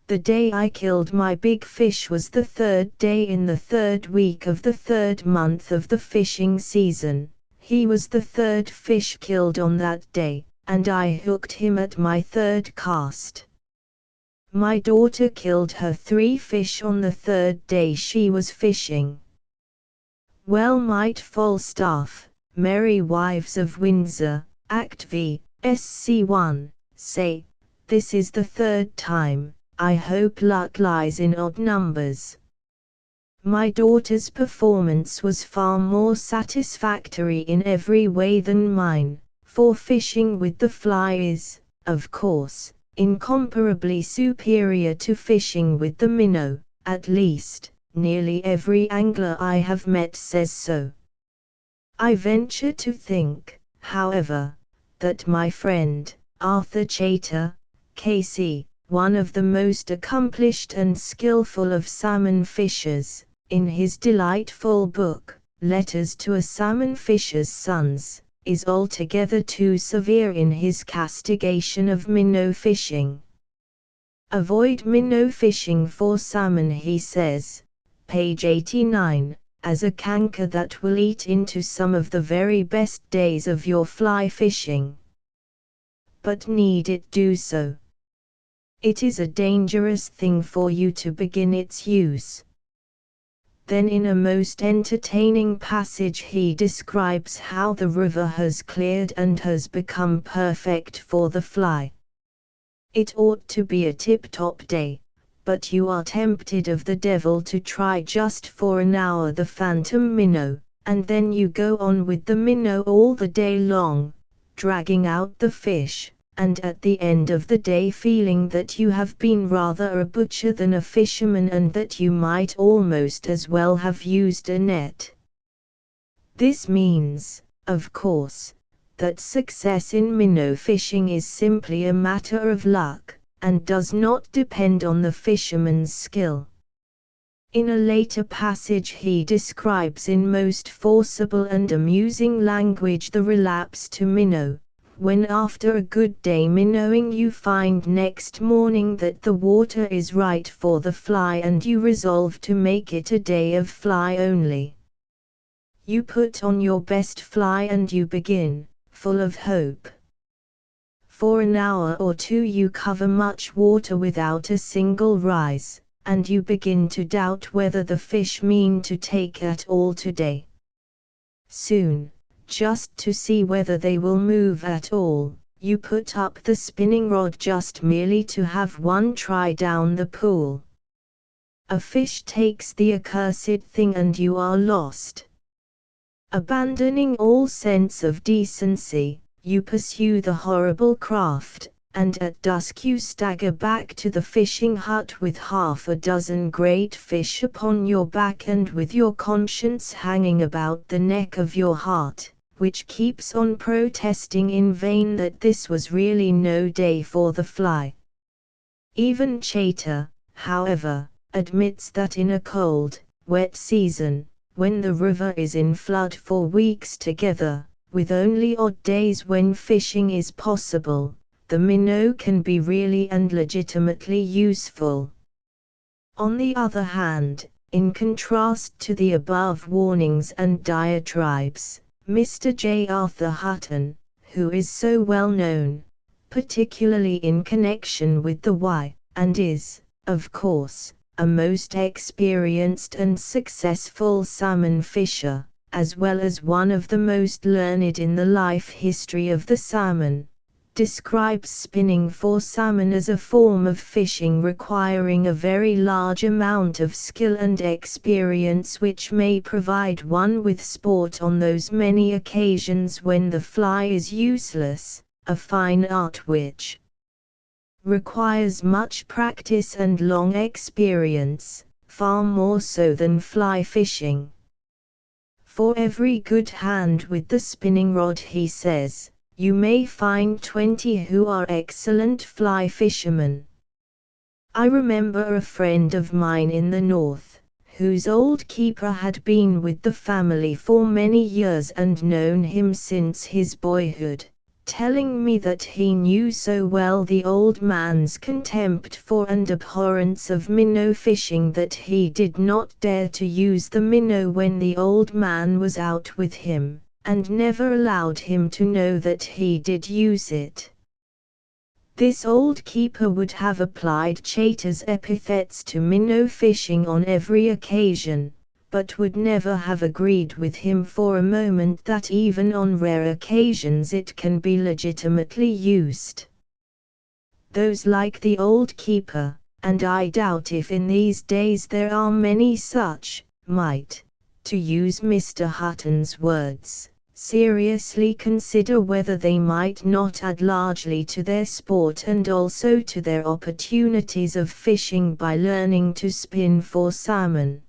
The day I killed my big fish was the 3rd day in the 3rd week of the 3rd month of the fishing season. He was the 3rd fish killed on that day, and I hooked him at my 3rd cast. My daughter killed her 3 fish on the 3rd day she was fishing. Well might Falstaff, Merry Wives of Windsor, Act v. Sc. 1, say, this is the 3rd time, I hope luck lies in odd numbers. My daughter's performance was far more satisfactory in every way than mine, for fishing with the fly is, of course, incomparably superior to fishing with the minnow. At least, nearly every angler I have met says so. I venture to think, however, that my friend, Arthur Chater, K.C., one of the most accomplished and skillful of salmon fishers, in his delightful book, Letters to a Salmon Fisher's Sons, is altogether too severe in his castigation of minnow fishing. Avoid minnow fishing for salmon, he says, page 89, as a canker that will eat into some of the very best days of your fly fishing. But need it do so? It is a dangerous thing for you to begin its use. Then in a most entertaining passage he describes how the river has cleared and has become perfect for the fly. It ought to be a tip-top day, but you are tempted of the devil to try just for an hour the phantom minnow, and then you go on with the minnow all the day long, dragging out the fish, and at the end of the day feeling that you have been rather a butcher than a fisherman and that you might almost as well have used a net. This means, of course, that success in minnow fishing is simply a matter of luck, and does not depend on the fisherman's skill. In a later passage he describes in most forcible and amusing language the relapse to minnow, when after a good day minnowing you find next morning that the water is right for the fly and you resolve to make it a day of fly only. You put on your best fly and you begin, full of hope. For an hour or two you cover much water without a single rise, and you begin to doubt whether the fish mean to take at all today. Soon, just to see whether they will move at all, you put up the spinning rod just merely to have one try down the pool. A fish takes the accursed thing and you are lost. Abandoning all sense of decency, you pursue the horrible craft, and at dusk you stagger back to the fishing hut with half a dozen great fish upon your back and with your conscience hanging about the neck of your heart, which keeps on protesting in vain that this was really no day for the fly. Even Chater, however, admits that in a cold, wet season, when the river is in flood for weeks together, with only odd days when fishing is possible, the minnow can be really and legitimately useful. On the other hand, in contrast to the above warnings and diatribes, Mr. J. Arthur Hutton, who is so well known, particularly in connection with the Y, and is, of course, a most experienced and successful salmon fisher, as well as one of the most learned in the life history of the salmon, describes spinning for salmon as a form of fishing requiring a very large amount of skill and experience which may provide one with sport on those many occasions when the fly is useless, a fine art which requires much practice and long experience, far more so than fly fishing. For every good hand with the spinning rod, he says, you may find 20 who are excellent fly fishermen. I remember a friend of mine in the north, whose old keeper had been with the family for many years and known him since his boyhood, telling me that he knew so well the old man's contempt for and abhorrence of minnow fishing that he did not dare to use the minnow when the old man was out with him, and never allowed him to know that he did use it. This old keeper would have applied Chater's epithets to minnow fishing on every occasion, but would never have agreed with him for a moment that even on rare occasions it can be legitimately used. Those like the old keeper, and I doubt if in these days there are many such, might, to use Mr. Hutton's words, seriously consider whether they might not add largely to their sport and also to their opportunities of fishing by learning to spin for salmon.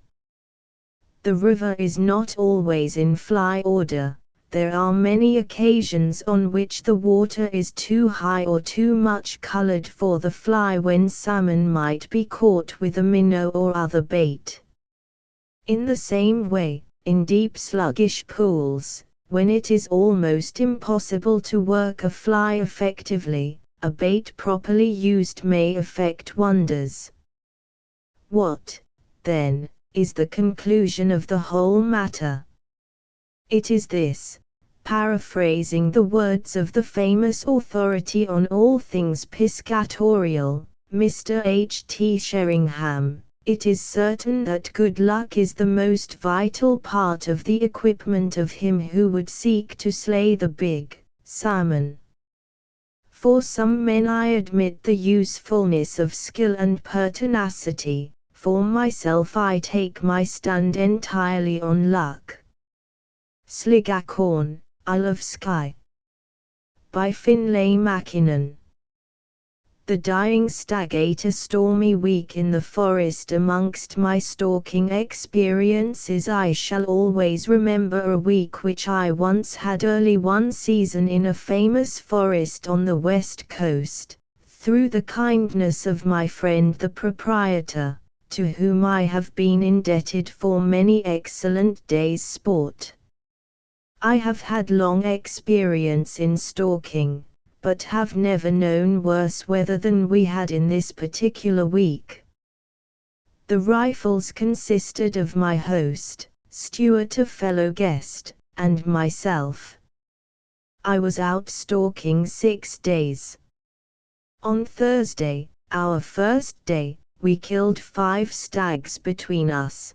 The river is not always in fly order. There are many occasions on which the water is too high or too much colored for the fly when salmon might be caught with a minnow or other bait. In the same way, in deep sluggish pools, when it is almost impossible to work a fly effectively, a bait properly used may effect wonders. What, then, is the conclusion of the whole matter? It is this, paraphrasing the words of the famous authority on all things piscatorial, Mr. H. T. Sheringham, it is certain that good luck is the most vital part of the equipment of him who would seek to slay the big salmon. For some men I admit the usefulness of skill and pertinacity, for myself I take my stand entirely on luck. Sligacorn, Isle of Skye. By Finlay Mackinnon. The dying stag ate a stormy week in the forest. Amongst my stalking experiences I shall always remember a week which I once had early one season in a famous forest on the west coast, through the kindness of my friend the proprietor, to whom I have been indebted for many excellent days' sport. I have had long experience in stalking, but have never known worse weather than we had in this particular week. The rifles consisted of my host, Stuart a fellow guest, and myself. I was out stalking 6 days. On Thursday, our first day, we killed 5 stags between us.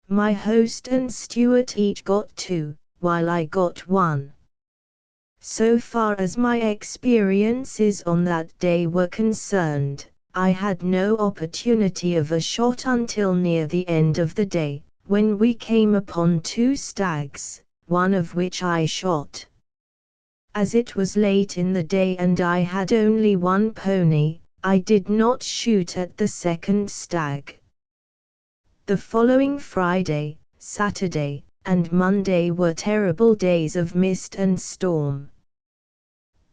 My host and Stuart each got 2, while I got 1. So far as my experiences on that day were concerned, I had no opportunity of a shot until near the end of the day, when we came upon 2 stags, one of which I shot. As it was late in the day and I had only 1 pony, I did not shoot at the second stag. The following Friday, Saturday, and Monday were terrible days of mist and storm.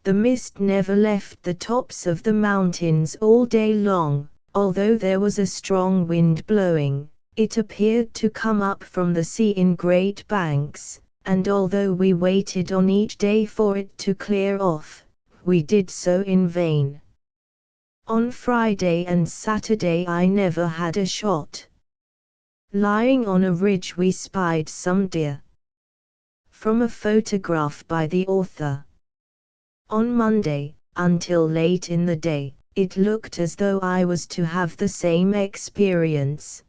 The mist never left the tops of the mountains all day long, although there was a strong wind blowing. It appeared to come up from the sea in great banks, and although we waited on each day for it to clear off, we did so in vain. On Friday and Saturday I never had a shot. Lying on a ridge we spied some deer. From a photograph by the author. On Monday, until late in the day, it looked as though I was to have the same experience.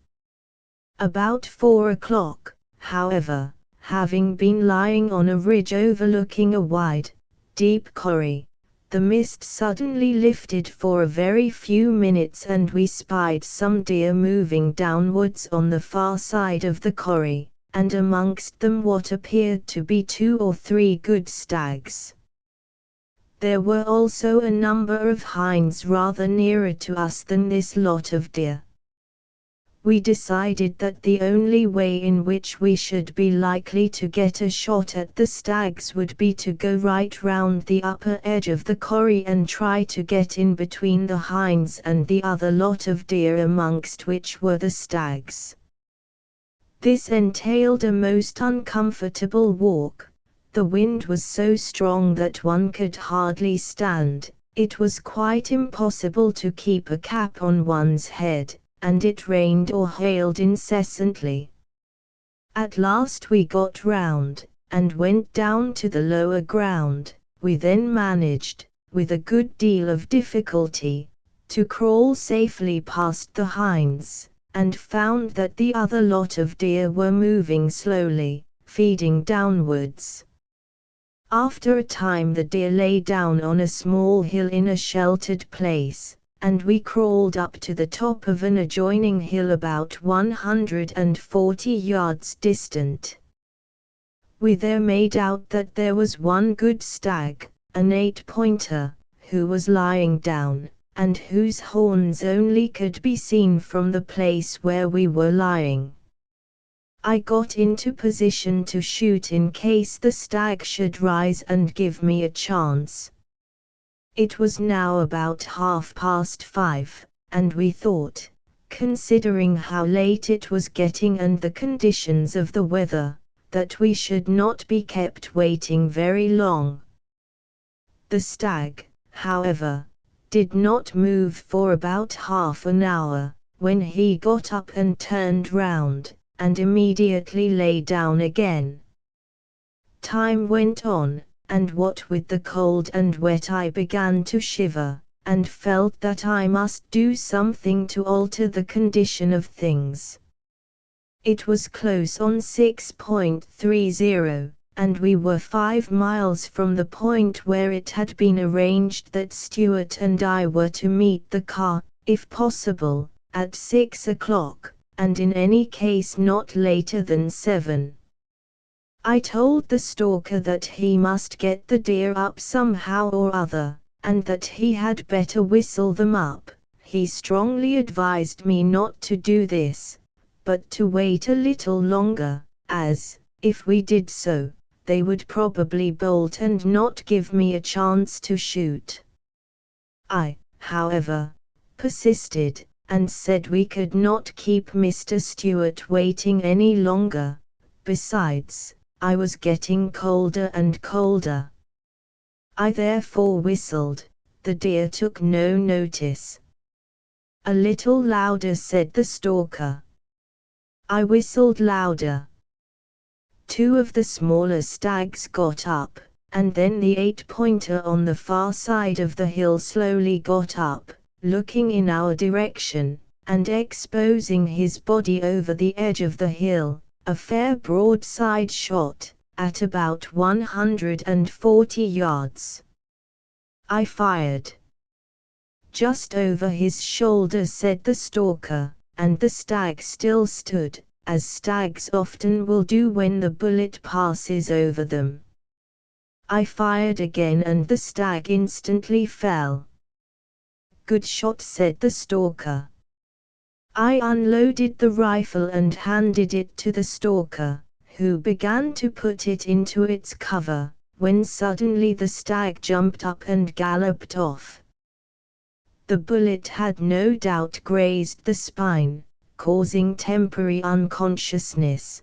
About 4 o'clock, however, having been lying on a ridge overlooking a wide, deep corrie, the mist suddenly lifted for a very few minutes and we spied some deer moving downwards on the far side of the corrie, and amongst them what appeared to be 2 or 3 good stags. There were also a number of hinds rather nearer to us than this lot of deer. We decided that the only way in which we should be likely to get a shot at the stags would be to go right round the upper edge of the corrie and try to get in between the hinds and the other lot of deer amongst which were the stags. This entailed a most uncomfortable walk. The wind was so strong that one could hardly stand. It was quite impossible to keep a cap on one's head, and it rained or hailed incessantly. At last we got round, and went down to the lower ground. We then managed, with a good deal of difficulty, to crawl safely past the hinds, and found that the other lot of deer were moving slowly, feeding downwards. After a time the deer lay down on a small hill in a sheltered place, and we crawled up to the top of an adjoining hill about 140 yards distant. We there made out that there was one good stag, an 8-pointer, who was lying down, and whose horns only could be seen from the place where we were lying. I got into position to shoot in case the stag should rise and give me a chance. It was now about 5:30, and we thought, considering how late it was getting and the conditions of the weather, that we should not be kept waiting very long. The stag, however, did not move for about half an hour, when he got up and turned round, and immediately lay down again. Time went on, and what with the cold and wet I began to shiver, and felt that I must do something to alter the condition of things. It was close on 6.30, and we were 5 miles from the point where it had been arranged that Stuart and I were to meet the car, if possible, at 6 o'clock, and in any case not later than 7. I told the stalker that he must get the deer up somehow or other, and that he had better whistle them up. He strongly advised me not to do this, but to wait a little longer, as, if we did so, they would probably bolt and not give me a chance to shoot. I, however, persisted, and said we could not keep Mr. Stuart waiting any longer. Besides, I was getting colder and colder. I therefore whistled. The deer took no notice. A little louder, said the stalker. I whistled louder. 2 of the smaller stags got up, and then the 8-pointer on the far side of the hill slowly got up, looking in our direction, and exposing his body over the edge of the hill, a fair broadside shot, at about 140 yards. I fired. Just over his shoulder, said the stalker, and the stag still stood, as stags often will do when the bullet passes over them. I fired again and the stag instantly fell. Good shot, said the stalker. I unloaded the rifle and handed it to the stalker, who began to put it into its cover, when suddenly the stag jumped up and galloped off. The bullet had no doubt grazed the spine, causing temporary unconsciousness.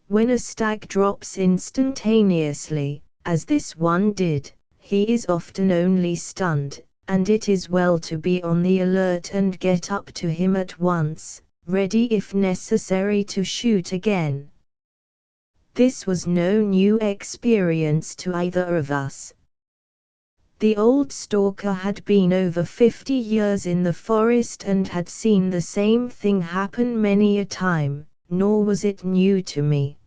When a stag drops instantaneously, as this one did, he is often only stunned, and it is well to be on the alert and get up to him at once, ready if necessary to shoot again. This was no new experience to either of us. The old stalker had been over 50 years in the forest and had seen the same thing happen many a time, nor was it new to me.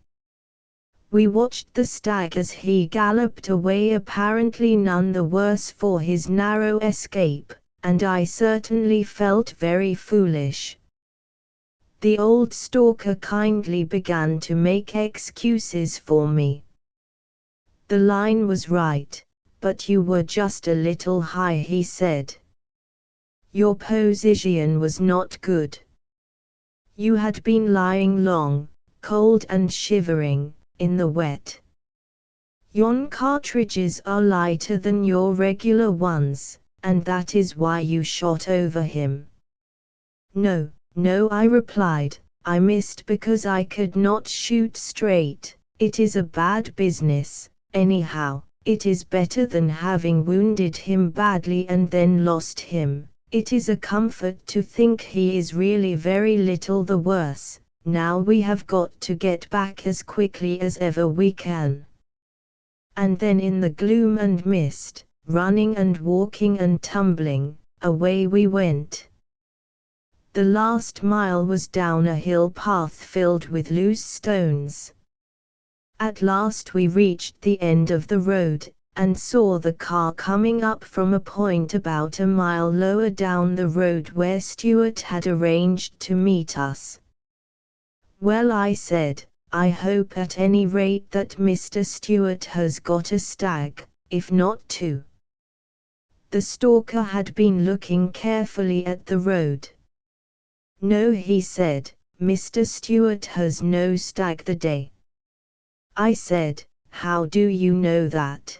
We watched the stag as he galloped away, apparently none the worse for his narrow escape, and I certainly felt very foolish. The old stalker kindly began to make excuses for me. The line was right, but you were just a little high, he said. Your position was not good. You had been lying long, cold and shivering, in the wet. Yon cartridges are lighter than your regular ones, and that is why you shot over him. No, I replied, I missed because I could not shoot straight. It is a bad business, anyhow. It is better than having wounded him badly and then lost him. It is a comfort to think he is really very little the worse. Now we have got to get back as quickly as ever we can. And then in the gloom and mist, running and walking and tumbling, away we went. The last mile was down a hill path filled with loose stones. At last we reached the end of the road, and saw the car coming up from a point about a mile lower down the road where Stuart had arranged to meet us. Well, I said, I hope at any rate that Mr. Stewart has got a stag, if not two." The stalker had been looking carefully at the road. "No," he said, "Mr. Stewart has no stag the day." I said, "How do you know that?"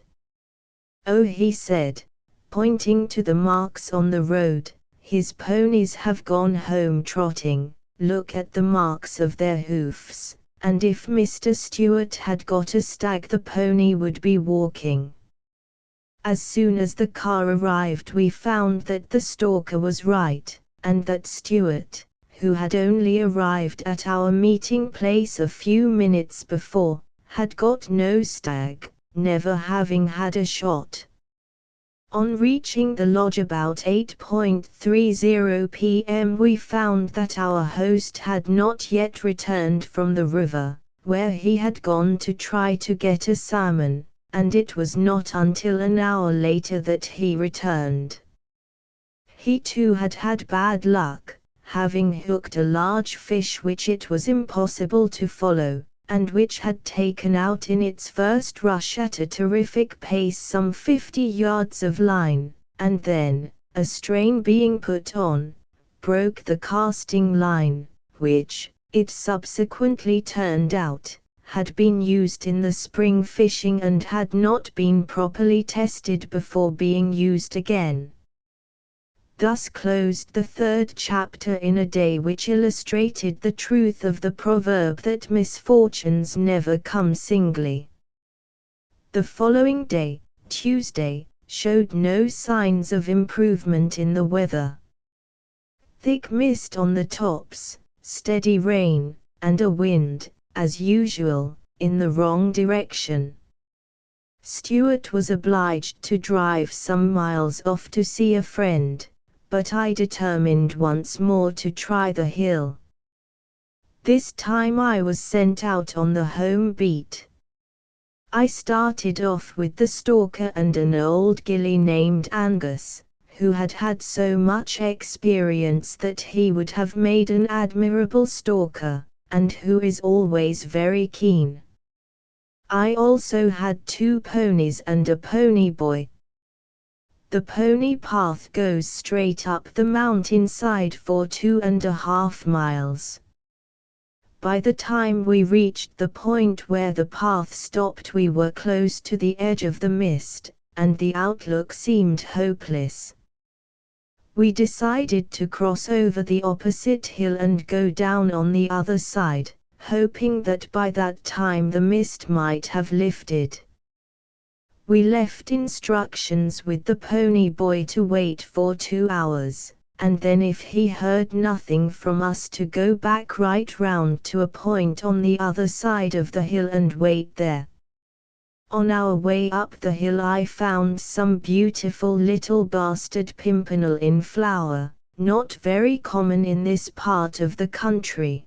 "Oh," he said, pointing to the marks on the road, "his ponies have gone home trotting, look at the marks of their hoofs, and if Mr. Stewart had got a stag the pony would be walking." As soon as the car arrived we found that the stalker was right, and that Stewart, who had only arrived at our meeting place a few minutes before, had got no stag, never having had a shot. On reaching the lodge about 8:30 p.m. we found that our host had not yet returned from the river, where he had gone to try to get a salmon, and it was not until an hour later that he returned. He too had had bad luck, having hooked a large fish which it was impossible to follow, and which had taken out in its first rush at a terrific pace some 50 yards of line, and then, a strain being put on, broke the casting line, which, it subsequently turned out, had been used in the spring fishing and had not been properly tested before being used again. Thus closed the third chapter in a day which illustrated the truth of the proverb that misfortunes never come singly. The following day, Tuesday, showed no signs of improvement in the weather. Thick mist on the tops, steady rain, and a wind, as usual, in the wrong direction. Stewart was obliged to drive some miles off to see a friend, but I determined once more to try the hill. This time I was sent out on the home beat. I started off with the stalker and an old gilly named Angus, who had had so much experience that he would have made an admirable stalker, and who is always very keen. I also had 2 ponies and a pony boy. The pony path goes straight up the mountainside for 2.5 miles. By the time we reached the point where the path stopped we were close to the edge of the mist, and the outlook seemed hopeless. We decided to cross over the opposite hill and go down on the other side, hoping that by that time the mist might have lifted. We left instructions with the pony boy to wait for 2 hours, and then if he heard nothing from us to go back right round to a point on the other side of the hill and wait there. On our way up the hill I found some beautiful little bastard pimpernel in flower, not very common in this part of the country.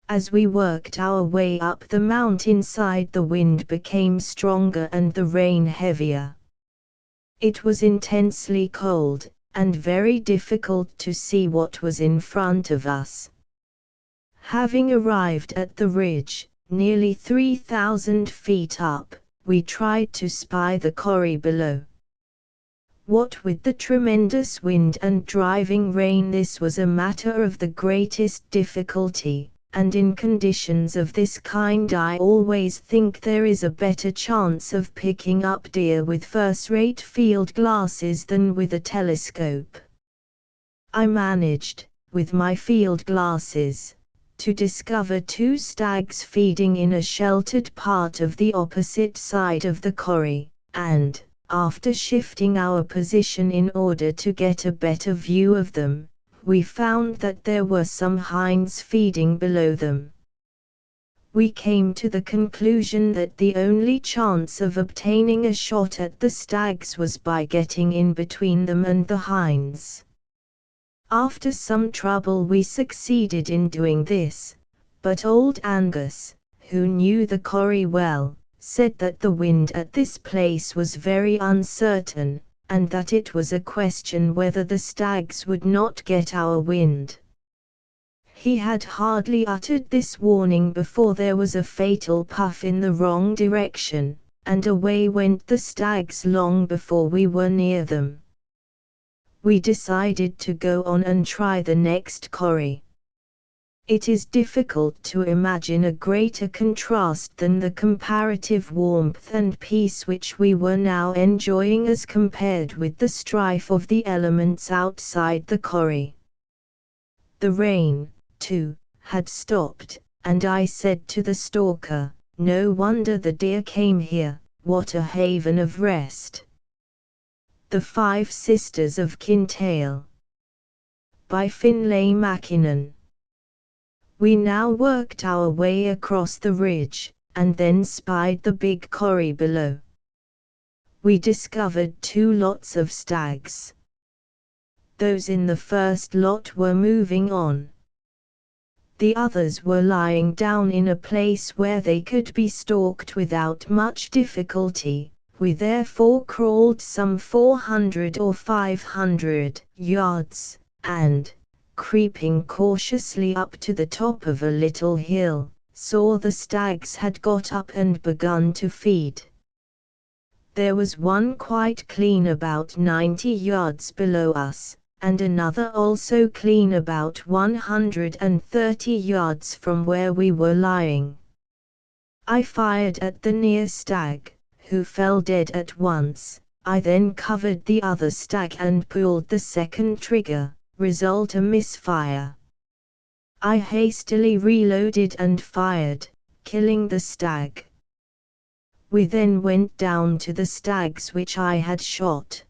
As we worked our way up the mountainside the wind became stronger and the rain heavier. It was intensely cold, and very difficult to see what was in front of us. Having arrived at the ridge, nearly 3,000 feet up, we tried to spy the corrie below. What with the tremendous wind and driving rain this was a matter of the greatest difficulty, and in conditions of this kind I always think there is a better chance of picking up deer with first-rate field glasses than with a telescope. I managed, with my field glasses, to discover 2 stags feeding in a sheltered part of the opposite side of the corrie, and, after shifting our position in order to get a better view of them, we found that there were some hinds feeding below them. We came to the conclusion that the only chance of obtaining a shot at the stags was by getting in between them and the hinds. After some trouble we succeeded in doing this, but old Angus, who knew the corrie well, said that the wind at this place was very uncertain, and that it was a question whether the stags would not get our wind. He had hardly uttered this warning before there was a fatal puff in the wrong direction, and away went the stags long before we were near them. We decided to go on and try the next corrie. It is difficult to imagine a greater contrast than the comparative warmth and peace which we were now enjoying as compared with the strife of the elements outside the corrie. The rain, too, had stopped, and I said to the stalker, "No wonder the deer came here, what a haven of rest." The Five Sisters of Kintail, by Finlay Mackinnon. We now worked our way across the ridge, and then spied the big corrie below. We discovered 2 lots of stags. Those in the first lot were moving on. The others were lying down in a place where they could be stalked without much difficulty. We therefore crawled some 400 or 500 yards, and, creeping cautiously up to the top of a little hill, saw the stags had got up and begun to feed. There was one quite clean about 90 yards below us, and another also clean about 130 yards from where we were lying. I fired at the near stag, who fell dead at once. I then covered the other stag and pulled the second trigger, result a misfire. I hastily reloaded and fired, killing the stag. We then went down to the stags which I had shot.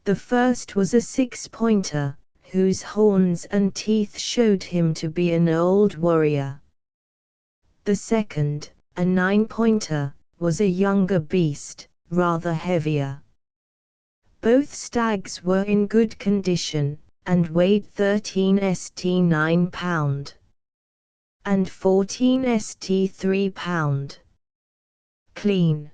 The first was a 6-pointer, whose horns and teeth showed him to be an old warrior. The second, a 9-pointer, was a younger beast, rather heavier. Both stags were in good condition, and weighed 13 st 9 pound, and 14 st 3 pound. Clean.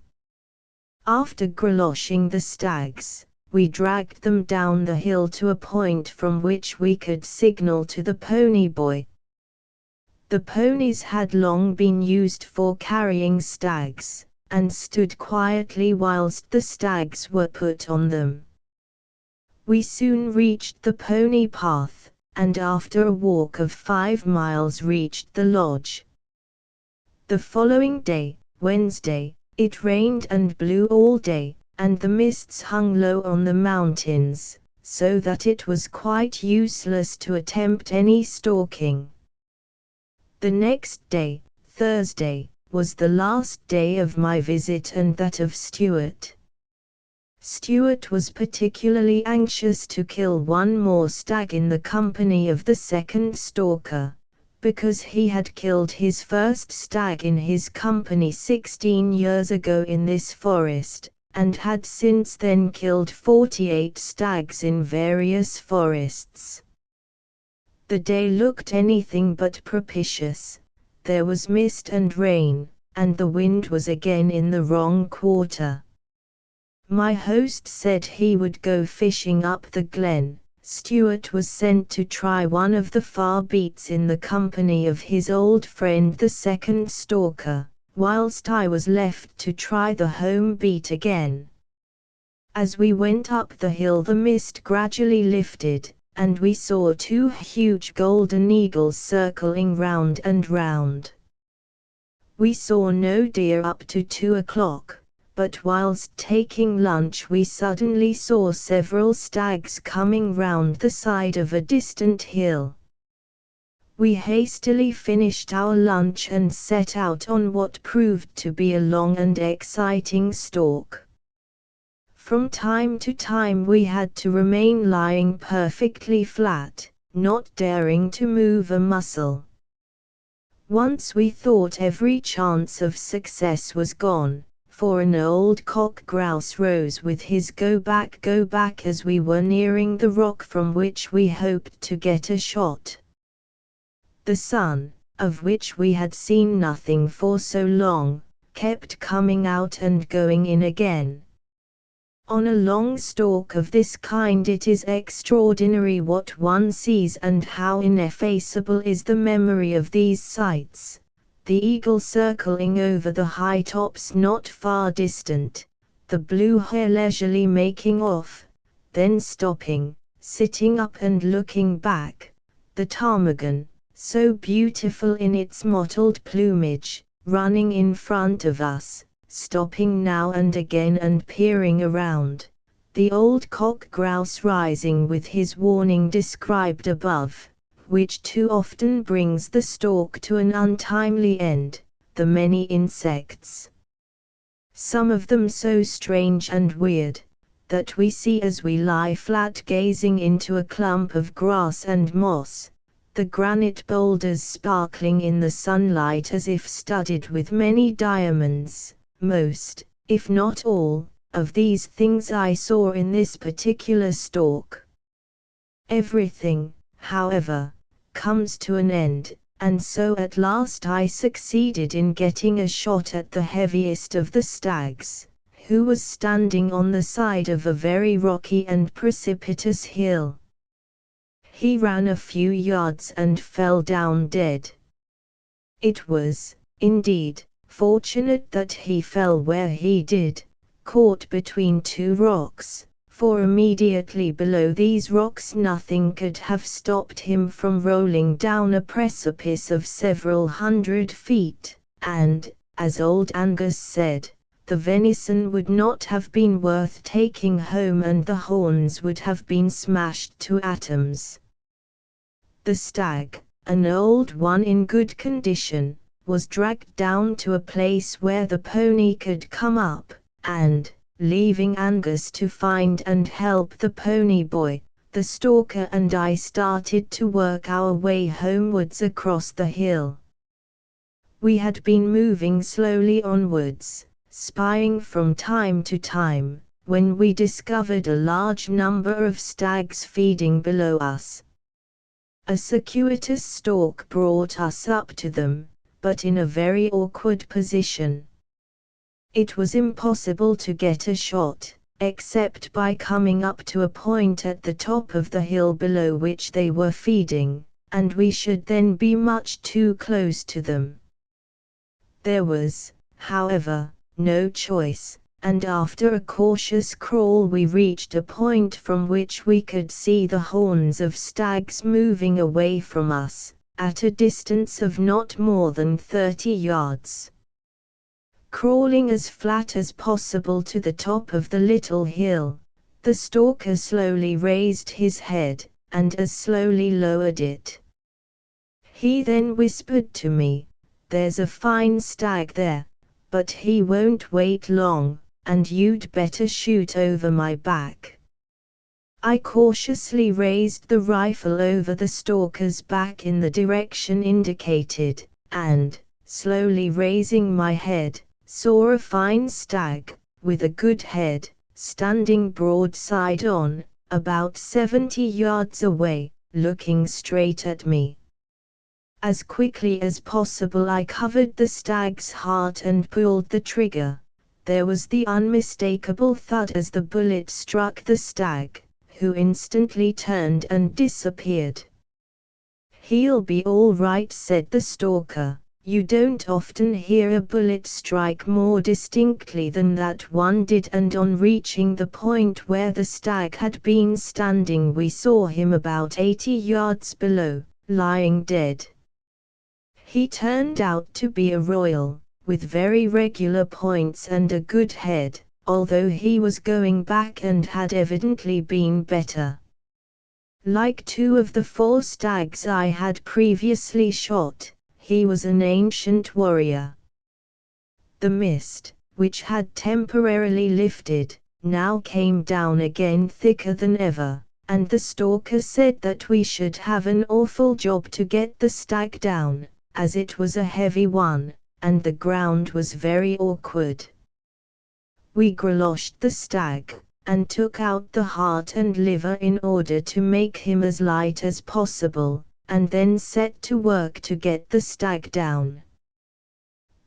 After greloshing the stags, we dragged them down the hill to a point from which we could signal to the pony boy. The ponies had long been used for carrying stags, and stood quietly whilst the stags were put on them. We soon reached the pony path, and after a walk of 5 miles reached the lodge. The following day, Wednesday, it rained and blew all day, and the mists hung low on the mountains, so that it was quite useless to attempt any stalking. The next day, Thursday, was the last day of my visit and that of Stuart. Stuart was particularly anxious to kill one more stag in the company of the second stalker, because he had killed his first stag in his company 16 years ago in this forest, and had since then killed 48 stags in various forests. The day looked anything but propitious. There was mist and rain, and the wind was again in the wrong quarter. My host said he would go fishing up the glen. Stuart was sent to try one of the far beats in the company of his old friend the second stalker, whilst I was left to try the home beat again. As we went up the hill the mist gradually lifted, and we saw 2 huge golden eagles circling round and round. We saw no deer up to 2 o'clock. But whilst taking lunch we suddenly saw several stags coming round the side of a distant hill. We hastily finished our lunch and set out on what proved to be a long and exciting stalk. From time to time we had to remain lying perfectly flat, not daring to move a muscle. Once we thought every chance of success was gone, for an old cock grouse rose with his go back as we were nearing the rock from which we hoped to get a shot. The sun, of which we had seen nothing for so long, kept coming out and going in again. On a long stalk of this kind it is extraordinary what one sees and how ineffaceable is the memory of these sights. The eagle circling over the high tops not far distant, the blue hare leisurely making off, then stopping, sitting up and looking back, the ptarmigan, so beautiful in its mottled plumage, running in front of us, stopping now and again and peering around, the old cock grouse rising with his warning described above, which too often brings the stalk to an untimely end, the many insects, some of them so strange and weird, that we see as we lie flat gazing into a clump of grass and moss, the granite boulders sparkling in the sunlight as if studded with many diamonds. Most, if not all, of these things I saw in this particular stalk. Everything, however, comes to an end, and so at last I succeeded in getting a shot at the heaviest of the stags, who was standing on the side of a very rocky and precipitous hill. He ran a few yards and fell down dead. It was, indeed, fortunate that he fell where he did, caught between two rocks, for immediately below these rocks nothing could have stopped him from rolling down a precipice of several 100 feet, and, as old Angus said, the venison would not have been worth taking home and the horns would have been smashed to atoms. The stag, an old one in good condition, was dragged down to a place where the pony could come up, and, leaving Angus to find and help the pony boy, the stalker and I started to work our way homewards across the hill. We had been moving slowly onwards, spying from time to time, when we discovered a large number of stags feeding below us. A circuitous stalk brought us up to them, but in a very awkward position. It was impossible to get a shot, except by coming up to a point at the top of the hill below which they were feeding, and we should then be much too close to them. There was, however, no choice, and after a cautious crawl we reached a point from which we could see the horns of stags moving away from us, at a distance of not more than 30 yards. Crawling as flat as possible to the top of the little hill, the stalker slowly raised his head, and as slowly lowered it. He then whispered to me, "There's a fine stag there, but he won't wait long, and you'd better shoot over my back." I cautiously raised the rifle over the stalker's back in the direction indicated, and, slowly raising my head, saw a fine stag, with a good head, standing broadside on, about 70 yards away, looking straight at me. As quickly as possible I covered the stag's heart and pulled the trigger. There was the unmistakable thud as the bullet struck the stag, who instantly turned and disappeared. "He'll be all right," said the stalker. "You don't often hear a bullet strike more distinctly than that one did," and on reaching the point where the stag had been standing we saw him about 80 yards below, lying dead. He turned out to be a royal, with very regular points and a good head, although he was going back and had evidently been better. Like two of the 4 stags I had previously shot, he was an ancient warrior. The mist, which had temporarily lifted, now came down again thicker than ever, and the stalker said that we should have an awful job to get the stag down, as it was a heavy one, and the ground was very awkward. We greloshed the stag, and took out the heart and liver in order to make him as light as possible, and then set to work to get the stag down.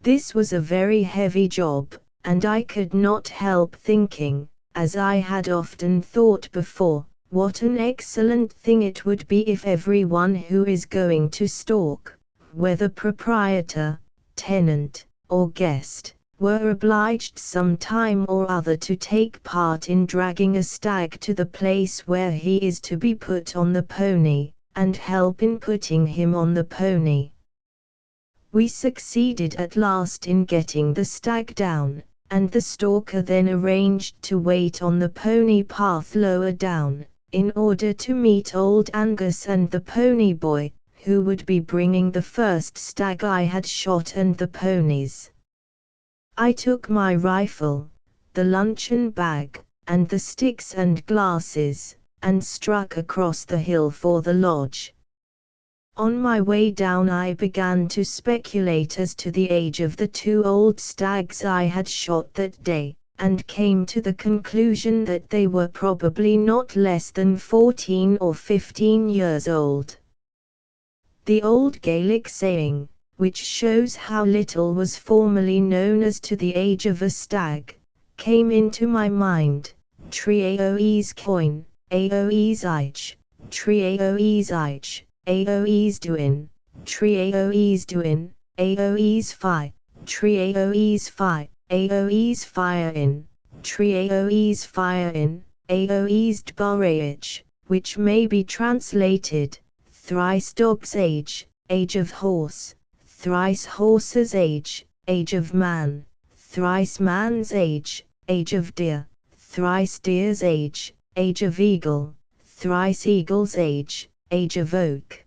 This was a very heavy job, and I could not help thinking, as I had often thought before, what an excellent thing it would be if everyone who is going to stalk, whether proprietor, tenant, or guest, were obliged some time or other to take part in dragging a stag to the place where he is to be put on the pony, and help in putting him on the pony. We succeeded at last in getting the stag down, and the stalker then arranged to wait on the pony path lower down, in order to meet old Angus and the pony boy, who would be bringing the first stag I had shot and the ponies. I took my rifle, the luncheon bag, and the sticks and glasses, and struck across the hill for the lodge. On my way down I began to speculate as to the age of the 2 old stags I had shot that day, and came to the conclusion that they were probably not less than 14 or 15 years old. The old Gaelic saying, which shows how little was formerly known as to the age of a stag, came into my mind: Treoes coin, Aoes ich, Treoes ich, Aoes duin, Treoes duin, Aoes fi, Treoes fi, Aoes fire in, Treoes fire in, Aoes dbareich, which may be translated: thrice dog's age, age of horse, thrice horse's age of man, thrice man's age of deer, thrice deer's age of eagle, thrice eagle's age of oak.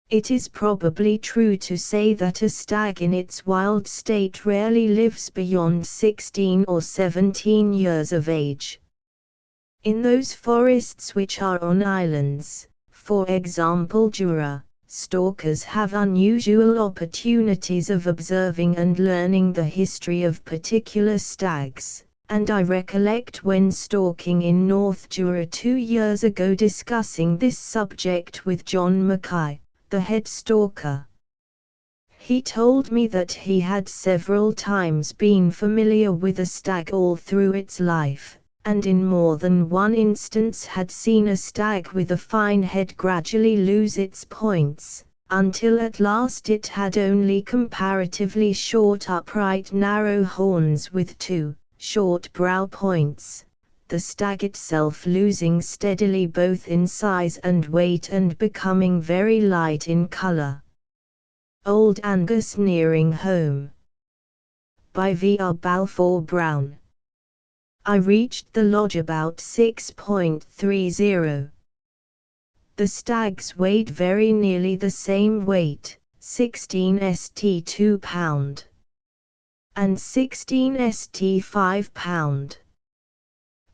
It is probably true to say that a stag in its wild state rarely lives beyond 16 or 17 years of age. In those forests which are on islands, for example Jura, stalkers have unusual opportunities of observing and learning the history of particular stags, and I recollect when stalking in North Jura 2 years ago discussing this subject with John Mackay, the head stalker. He told me that he had several times been familiar with a stag all through its life, and in more than one instance had seen a stag with a fine head gradually lose its points, until at last it had only comparatively short upright narrow horns with 2 short brow points, the stag itself losing steadily both in size and weight and becoming very light in color. Old Angus nearing home. By V.R. Balfour Brown. I reached the lodge about 6.30. The stags weighed very nearly the same weight, 16 st 2 pound, and 16 st 5 pound.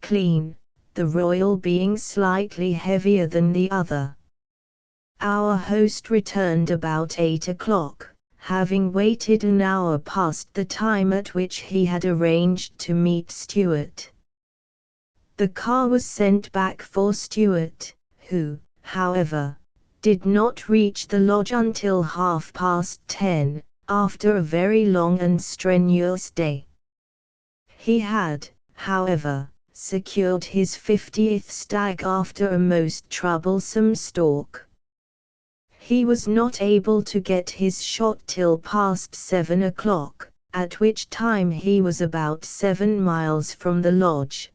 Clean, the royal being slightly heavier than the other. Our host returned about 8 o'clock, having waited an hour past the time at which he had arranged to meet Stuart. The car was sent back for Stuart, who, however, did not reach the lodge until 10:30, after a very long and strenuous day. He had, however, secured his 50th stag after a most troublesome stalk. He was not able to get his shot till past 7 o'clock, at which time he was about 7 miles from the lodge.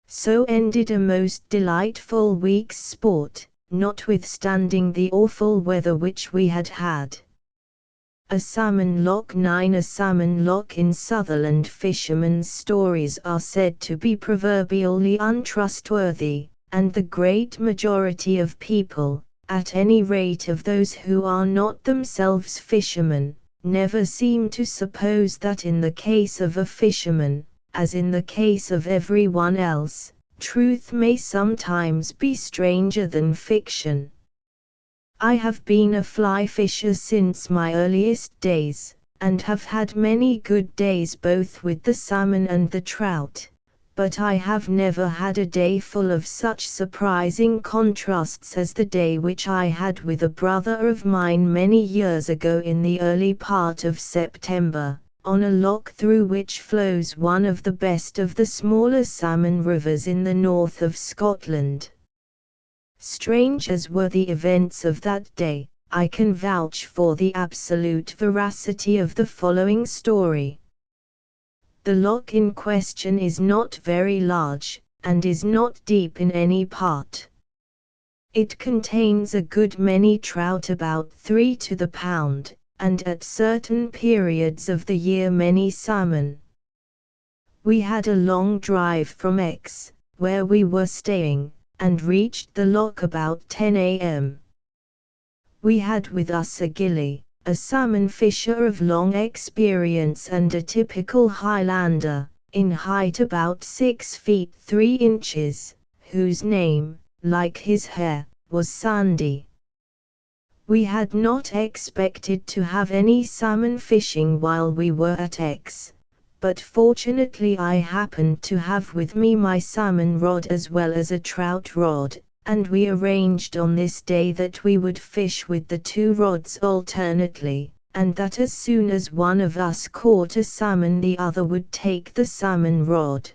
So ended a most delightful week's sport, notwithstanding the awful weather which we had had. A salmon loch in Sutherland fishermen's stories are said to be proverbially untrustworthy, and the great majority of people, at any rate of those who are not themselves fishermen, never seem to suppose that in the case of a fisherman, as in the case of everyone else, truth may sometimes be stranger than fiction. I have been a fly fisher since my earliest days, and have had many good days both with the salmon and the trout, but I have never had a day full of such surprising contrasts as the day which I had with a brother of mine many years ago in the early part of September, on a lock through which flows one of the best of the smaller salmon rivers in the north of Scotland. Strange as were the events of that day, I can vouch for the absolute veracity of the following story. The loch in question is not very large, and is not deep in any part. It contains a good many trout, about 3 to the pound, and at certain periods of the year many salmon. We had a long drive from X, where we were staying, and reached the loch about 10 a.m. We had with us a gillie, a salmon fisher of long experience and a typical Highlander, in height about 6 feet 3 inches, whose name, like his hair, was Sandy. We had not expected to have any salmon fishing while we were at X, but fortunately I happened to have with me my salmon rod as well as a trout rod, and we arranged on this day that we would fish with the 2 rods alternately, and that as soon as one of us caught a salmon the other would take the salmon rod.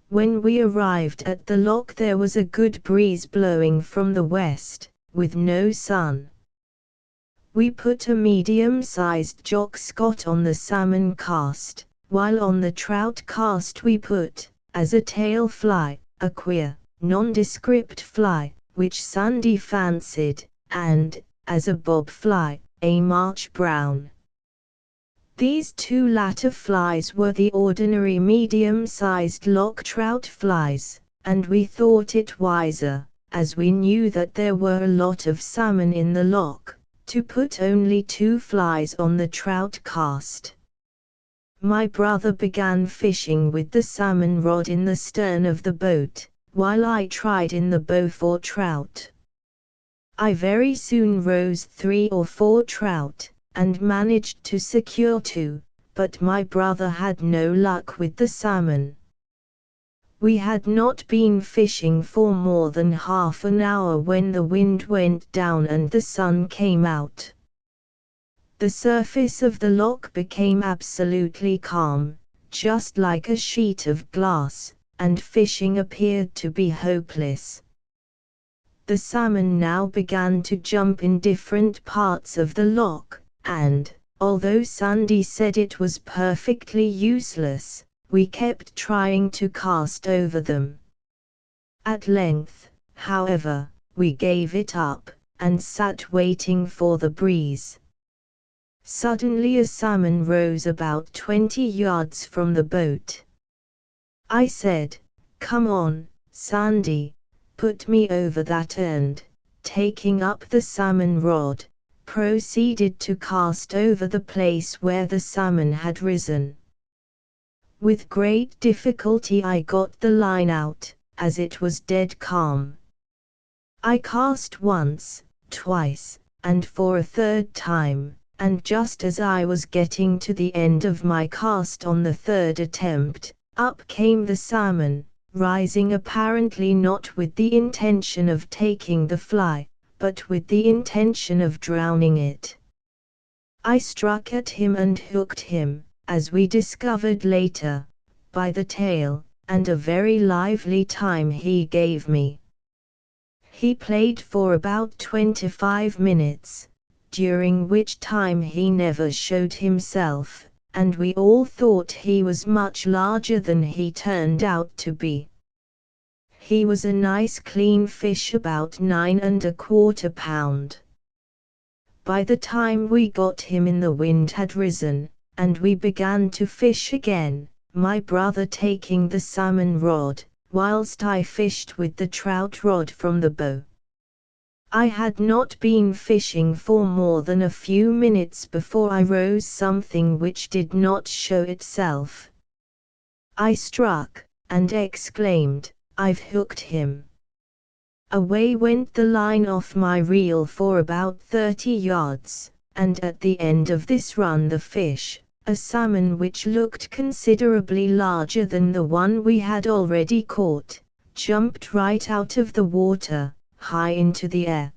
When we arrived at the loch there was a good breeze blowing from the west, with no sun. We put a medium-sized jock scot on the salmon cast, while on the trout cast we put, as a tail fly, a queer, nondescript fly, which Sandy fancied, and, as a bob fly, a March brown. These 2 latter flies were the ordinary medium-sized loch trout flies, and we thought it wiser, as we knew that there were a lot of salmon in the loch, to put only 2 flies on the trout cast. My brother began fishing with the salmon rod in the stern of the boat, while I tried in the bow for trout. I very soon rose 3 or 4 trout, and managed to secure 2, but my brother had no luck with the salmon. We had not been fishing for more than half an hour when the wind went down and the sun came out. The surface of the loch became absolutely calm, just like a sheet of glass, and fishing appeared to be hopeless. The salmon now began to jump in different parts of the loch, and, although Sandy said it was perfectly useless, we kept trying to cast over them. At length, however, we gave it up, and sat waiting for the breeze. Suddenly a salmon rose about 20 yards from the boat. I said, "Come on, Sandy, put me over that," and, taking up the salmon rod, proceeded to cast over the place where the salmon had risen. With great difficulty I got the line out, as it was dead calm. I cast once, twice, and for a 3rd time, and just as I was getting to the end of my cast on the 3rd attempt, up came the salmon, rising apparently not with the intention of taking the fly, but with the intention of drowning it. I struck at him and hooked him, as we discovered later, by the tail, and a very lively time he gave me. He played for about 25 minutes, during which time he never showed himself, and we all thought he was much larger than he turned out to be. He was a nice clean fish about 9¼ pound. By the time we got him in the wind had risen, and we began to fish again, my brother taking the salmon rod, whilst I fished with the trout rod from the bow. I had not been fishing for more than a few minutes before I rose something which did not show itself. I struck, and exclaimed, "I've hooked him." Away went the line off my reel for about 30 yards, and at the end of this run the fish, a salmon which looked considerably larger than the one we had already caught, jumped right out of the water, high into the air.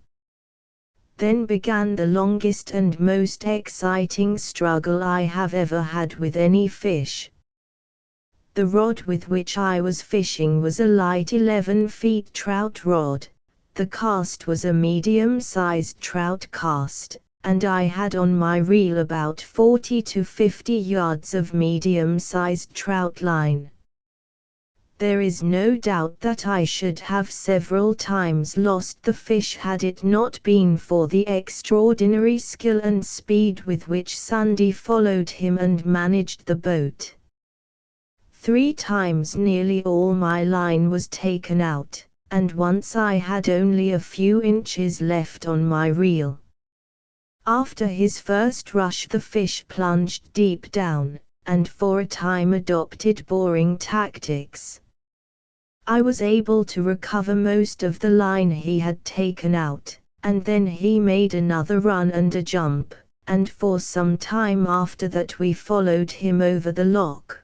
Then began the longest and most exciting struggle I have ever had with any fish. The rod with which I was fishing was a light 11-feet trout rod. The cast was a medium-sized trout cast, and I had on my reel about 40 to 50 yards of medium-sized trout line. There is no doubt that I should have several times lost the fish had it not been for the extraordinary skill and speed with which Sandy followed him and managed the boat. 3 times nearly all my line was taken out, and once I had only a few inches left on my reel. After his first rush the fish plunged deep down, and for a time adopted boring tactics. I was able to recover most of the line he had taken out, and then he made another run and a jump, and for some time after that we followed him over the loch.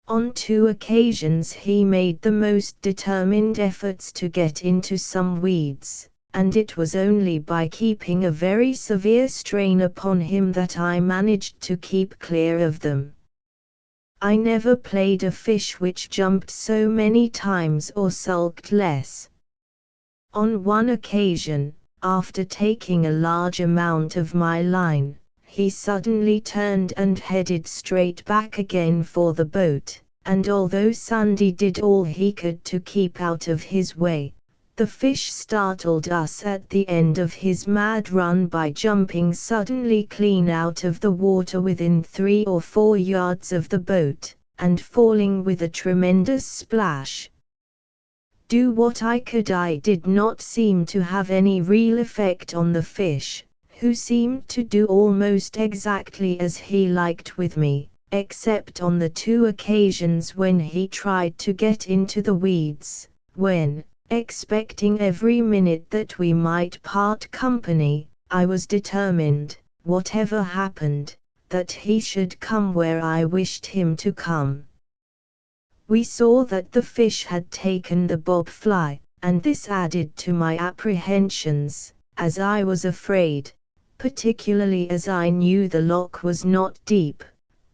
On 2 occasions he made the most determined efforts to get into some weeds, and it was only by keeping a very severe strain upon him that I managed to keep clear of them. I never played a fish which jumped so many times or sulked less. On one occasion, after taking a large amount of my line, he suddenly turned and headed straight back again for the boat, and although Sandy did all he could to keep out of his way, the fish startled us at the end of his mad run by jumping suddenly clean out of the water within 3 or 4 yards of the boat, and falling with a tremendous splash. Do what I could, I did not seem to have any real effect on the fish, who seemed to do almost exactly as he liked with me, except on the 2 occasions when he tried to get into the weeds, when, expecting every minute that we might part company, I was determined, whatever happened, that he should come where I wished him to come. We saw that the fish had taken the bob fly, and this added to my apprehensions, as I was afraid, particularly as I knew the loch was not deep,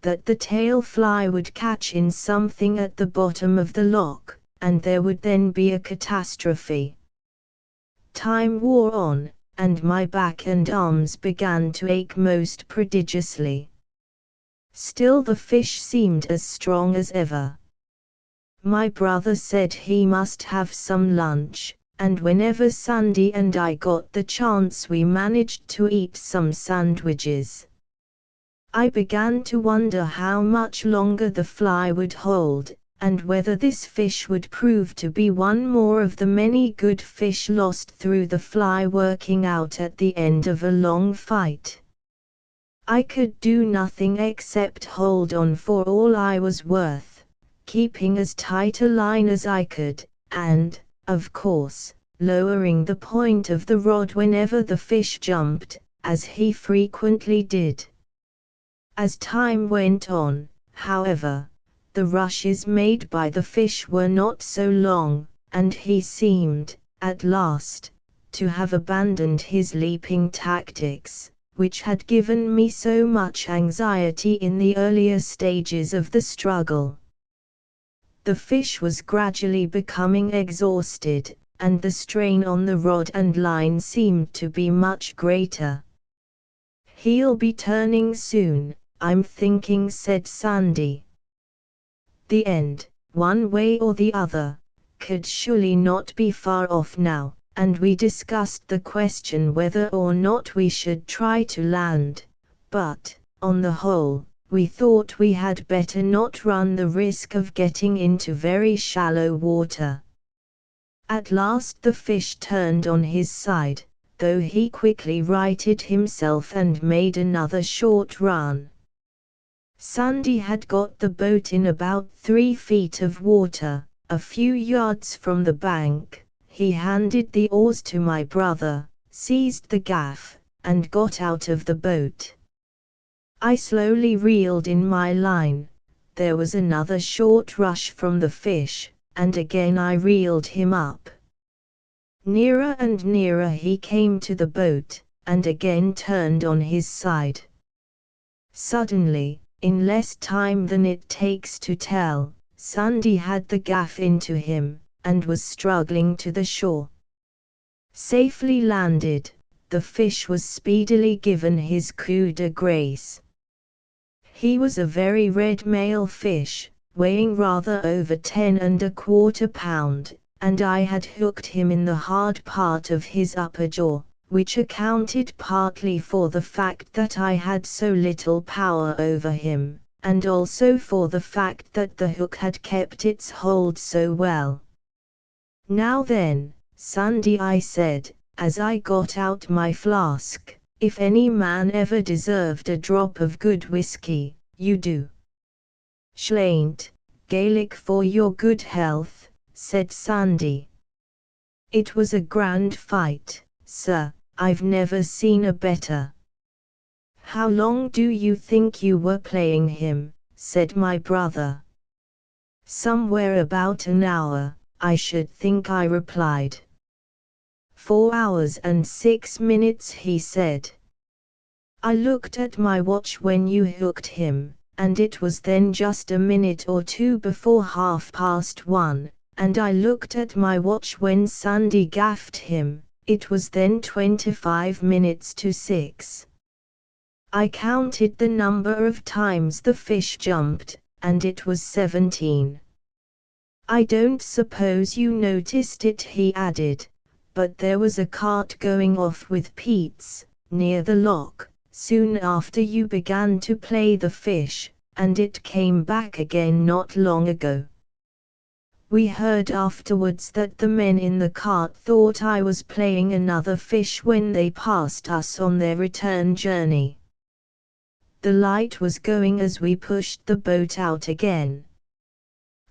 that the tail fly would catch in something at the bottom of the loch, and there would then be a catastrophe. Time wore on, and my back and arms began to ache most prodigiously. Still the fish seemed as strong as ever. My brother said he must have some lunch, and whenever Sandy and I got the chance we managed to eat some sandwiches. I began to wonder how much longer the fly would hold, and whether this fish would prove to be one more of the many good fish lost through the fly working out at the end of a long fight. I could do nothing except hold on for all I was worth, keeping as tight a line as I could, and, of course, lowering the point of the rod whenever the fish jumped, as he frequently did. As time went on, however, the rushes made by the fish were not so long, and he seemed, at last, to have abandoned his leaping tactics, which had given me so much anxiety in the earlier stages of the struggle. The fish was gradually becoming exhausted, and the strain on the rod and line seemed to be much greater. "He'll be turning soon, I'm thinking," said Sandy. The end, one way or the other, could surely not be far off now, and we discussed the question whether or not we should try to land, but, on the whole, we thought we had better not run the risk of getting into very shallow water. At last the fish turned on his side, though he quickly righted himself and made another short run. Sandy had got the boat in about 3 feet of water, a few yards from the bank. He handed the oars to my brother, seized the gaff, and got out of the boat. I slowly reeled in my line. There was another short rush from the fish, and again I reeled him up. Nearer and nearer he came to the boat, and again turned on his side. Suddenly, in less time than it takes to tell, Sandy had the gaff into him, and was struggling to the shore. Safely landed, the fish was speedily given his coup de grace. He was a very red male fish, weighing rather over 10¼ pound, and I had hooked him in the hard part of his upper jaw, which accounted partly for the fact that I had so little power over him, and also for the fact that the hook had kept its hold so well. "Now then, Sandy," I said, as I got out my flask, "if any man ever deserved a drop of good whiskey, you do." "Schlaint, Gaelic for your good health," said Sandy. "It was a grand fight, sir, I've never seen a better." "How long do you think you were playing him?" said my brother. "Somewhere about an hour, I should think," I replied. 4 hours and 6 minutes, he said. "I looked at my watch when you hooked him, and it was then just a minute or two before 1:30, and I looked at my watch when Sandy gaffed him, it was then 25 minutes to 6. I counted the number of times the fish jumped, and it was 17. I don't suppose you noticed it," he added, "but there was a cart going off with peats, near the lock, soon after you began to play the fish, and it came back again not long ago. We heard afterwards that the men in the cart thought I was playing another fish when they passed us on their return journey." The light was going as we pushed the boat out again.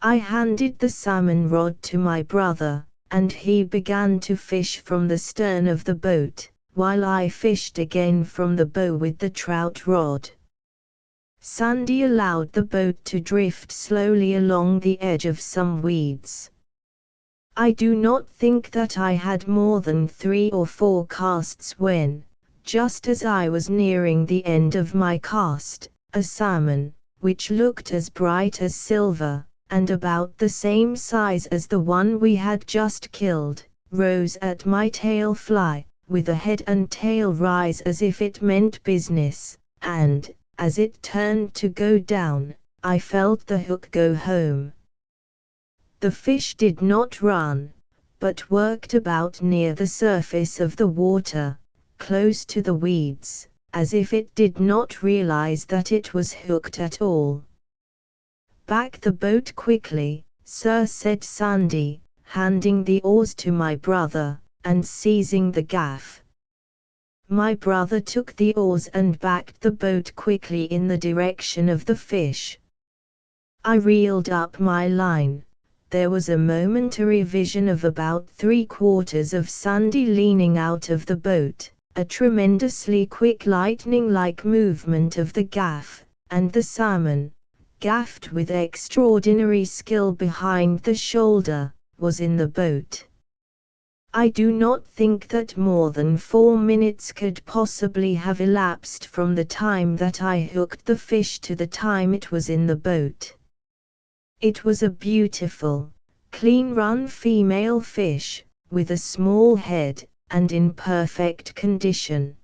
I handed the salmon rod to my brother, and he began to fish from the stern of the boat, while I fished again from the bow with the trout rod. Sandy allowed the boat to drift slowly along the edge of some weeds. I do not think that I had more than 3 or 4 casts when, just as I was nearing the end of my cast, a salmon, which looked as bright as silver, and about the same size as the one we had just killed, rose at my tail fly, with a head and tail rise as if it meant business, and, as it turned to go down, I felt the hook go home. The fish did not run, but worked about near the surface of the water, close to the weeds, as if it did not realize that it was hooked at all. "Back the boat quickly, sir," said Sandy, handing the oars to my brother, and seizing the gaff. My brother took the oars and backed the boat quickly in the direction of the fish. I reeled up my line. There was a momentary vision of about 3/4 of Sandy leaning out of the boat, a tremendously quick lightning-like movement of the gaff, and the salmon, gaffed with extraordinary skill behind the shoulder, was in the boat. I do not think that more than 4 minutes could possibly have elapsed from the time that I hooked the fish to the time it was in the boat. It was a beautiful, clean-run female fish, with a small head, and in perfect condition.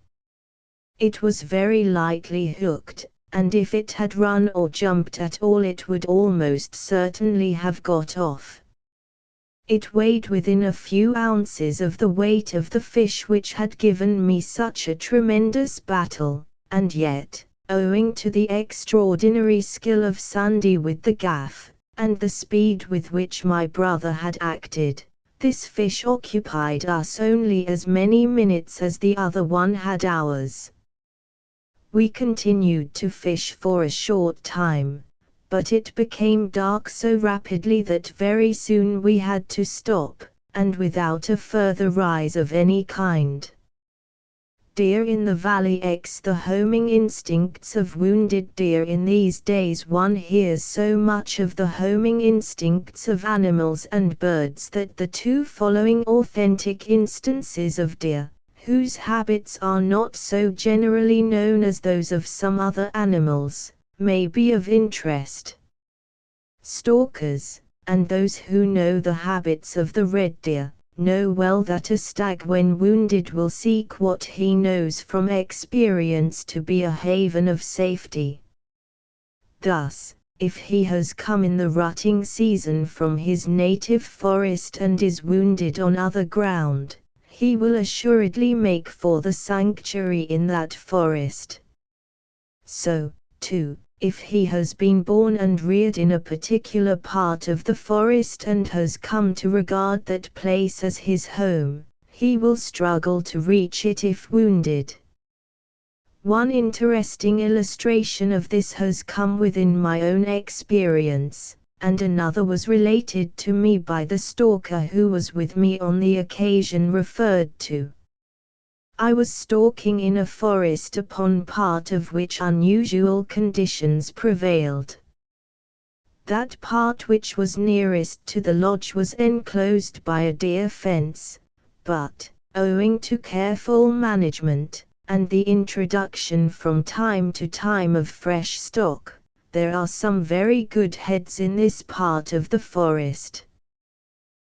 It was very lightly hooked, and if it had run or jumped at all it would almost certainly have got off. It weighed within a few ounces of the weight of the fish which had given me such a tremendous battle, and yet, owing to the extraordinary skill of Sandy with the gaff, and the speed with which my brother had acted, this fish occupied us only as many minutes as the other one had hours. We continued to fish for a short time, but it became dark so rapidly that very soon we had to stop, and without a further rise of any kind. deer in the valley. The homing instincts of wounded deer. In these days one hears so much of the homing instincts of animals and birds that the two following authentic instances of deer, whose habits are not so generally known as those of some other animals, may be of interest. Stalkers, and those who know the habits of the red deer, know well that a stag when wounded will seek what he knows from experience to be a haven of safety. Thus, if he has come in the rutting season from his native forest and is wounded on other ground, he will assuredly make for the sanctuary in that forest. So, too, if he has been born and reared in a particular part of the forest and has come to regard that place as his home, he will struggle to reach it if wounded. One interesting illustration of this has come within my own experience, and another was related to me by the stalker who was with me on the occasion referred to. I was stalking in a forest upon part of which unusual conditions prevailed. That part which was nearest to the lodge was enclosed by a deer fence, but, owing to careful management, and the introduction from time to time of fresh stock, there are some very good heads in this part of the forest.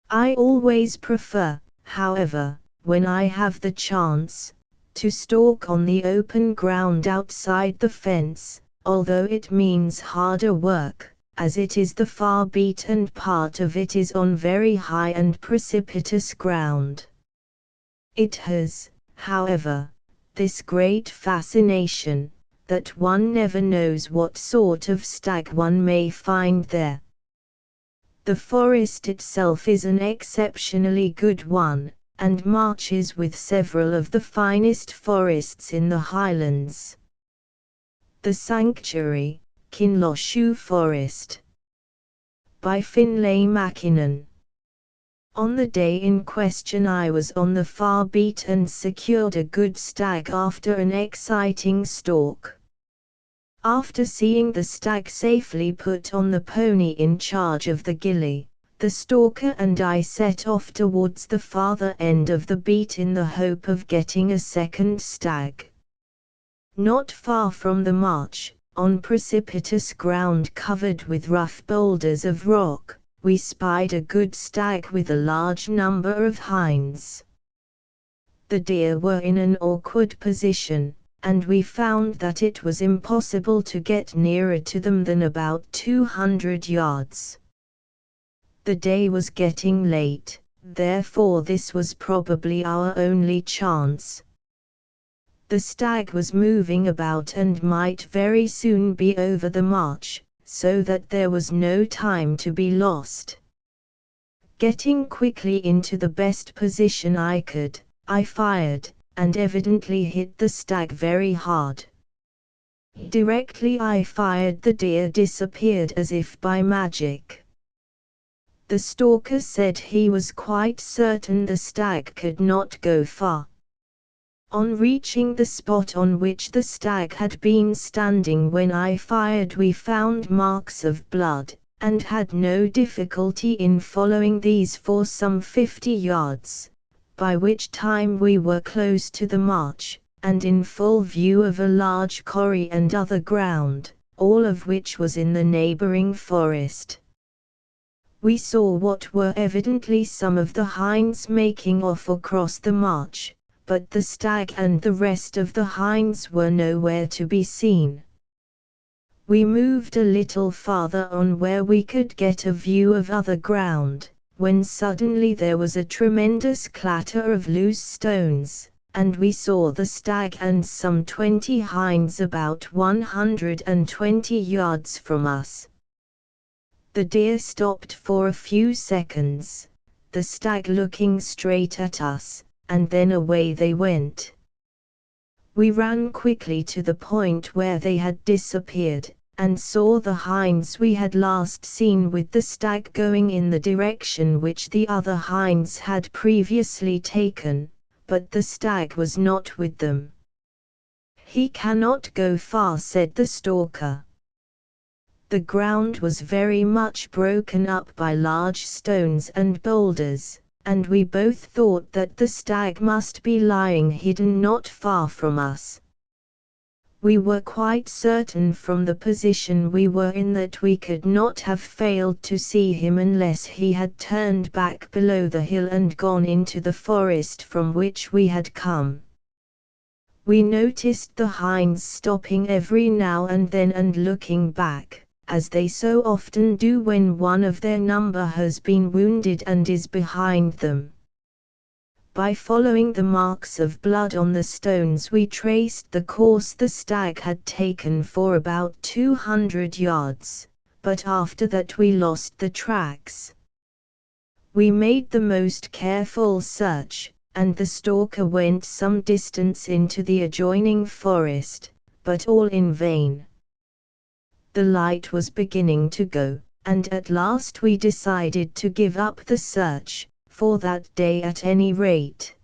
I always prefer, however, when I have the chance, to stalk on the open ground outside the fence, although it means harder work, as it is the far beaten part of it is on very high and precipitous ground. It has, however, this great fascination, that one never knows what sort of stag one may find there. The forest itself is an exceptionally good one, and marches with several of the finest forests in the Highlands. The Sanctuary, Kinlochew Forest. By Finlay Mackinnon. On the day in question I was on the far beat and secured a good stag after an exciting stalk. After seeing the stag safely put on the pony in charge of the gillie, the stalker and I set off towards the farther end of the beat in the hope of getting a second stag. Not far from the march, on precipitous ground covered with rough boulders of rock, we spied a good stag with a large number of hinds. The deer were in an awkward position, and we found that it was impossible to get nearer to them than about 200 yards. The day was getting late, therefore this was probably our only chance. The stag was moving about and might very soon be over the march, so that there was no time to be lost. Getting quickly into the best position I could, I fired, and evidently hit the stag very hard. Directly I fired, the deer disappeared as if by magic. The stalker said he was quite certain the stag could not go far. On reaching the spot on which the stag had been standing when I fired, we found marks of blood, and had no difficulty in following these for some 50 yards, by which time we were close to the march, and in full view of a large corrie and other ground, all of which was in the neighboring forest. We saw what were evidently some of the hinds making off across the march, but the stag and the rest of the hinds were nowhere to be seen. We moved a little farther on where we could get a view of other ground, when suddenly there was a tremendous clatter of loose stones, and we saw the stag and some 20 hinds about 120 yards from us. The deer stopped for a few seconds, the stag looking straight at us, and then away they went. We ran quickly to the point where they had disappeared, and saw the hinds we had last seen with the stag going in the direction which the other hinds had previously taken, but the stag was not with them, "He cannot go far," said the stalker. The ground was very much broken up by large stones and boulders, and we both thought that the stag must be lying hidden not far from us. We were quite certain from the position we were in that we could not have failed to see him unless he had turned back below the hill and gone into the forest from which we had come. We noticed the hinds stopping every now and then and looking back, as they so often do when one of their number has been wounded and is behind them. By following the marks of blood on the stones we traced the course the stag had taken for about 200 yards, but after that we lost the tracks. We made the most careful search, and the stalker went some distance into the adjoining forest, but all in vain. The light was beginning to go, and at last we decided to give up the search, for that day at any rate.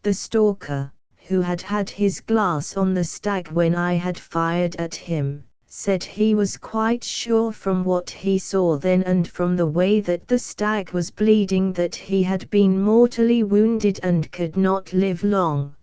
The stalker, who had had his glass on the stag when I had fired at him, said he was quite sure from what he saw then and from the way that the stag was bleeding that he had been mortally wounded and could not live long.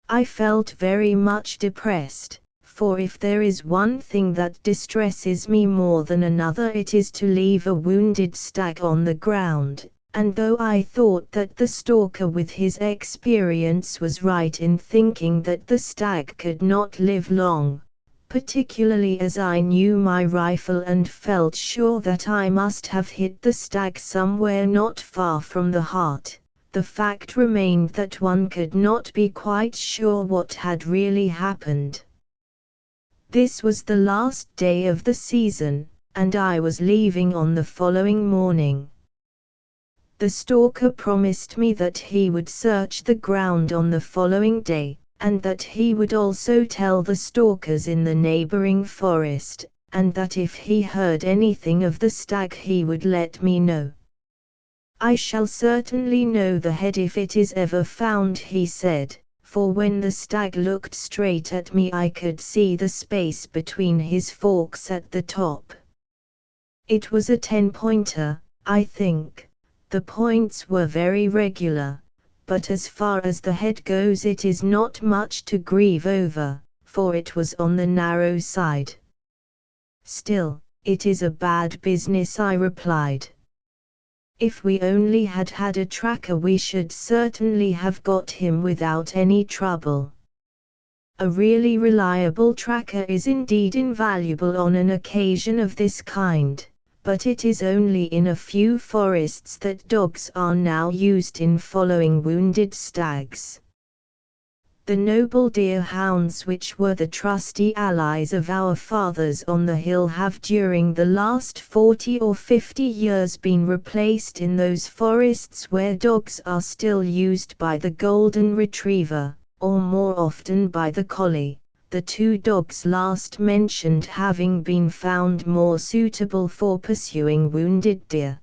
I felt very much depressed, for if there is one thing that distresses me more than another it is to leave a wounded stag on the ground, and though I thought that the stalker with his experience was right in thinking that the stag could not live long, particularly as I knew my rifle and felt sure that I must have hit the stag somewhere not far from the heart, the fact remained that one could not be quite sure what had really happened. This was the last day of the season, and I was leaving on the following morning. The stalker promised me that he would search the ground on the following day, and that he would also tell the stalkers in the neighboring forest, and that if he heard anything of the stag he would let me know. "I shall certainly know the head if it is ever found," he said, for when the stag looked straight at me I could see the space between his forks at the top. It was a 10-pointer, I think. The points were very regular, but as far as the head goes it is not much to grieve over, for it was on the narrow side. "Still, it is a bad business," I replied. "If we only had had a tracker we should certainly have got him without any trouble." A really reliable tracker is indeed invaluable on an occasion of this kind, but it is only in a few forests that dogs are now used in following wounded stags. The noble deerhounds which were the trusty allies of our fathers on the hill have during the last 40 or 50 years been replaced in those forests where dogs are still used by the golden retriever, or more often by the collie, the two dogs last mentioned having been found more suitable for pursuing wounded deer.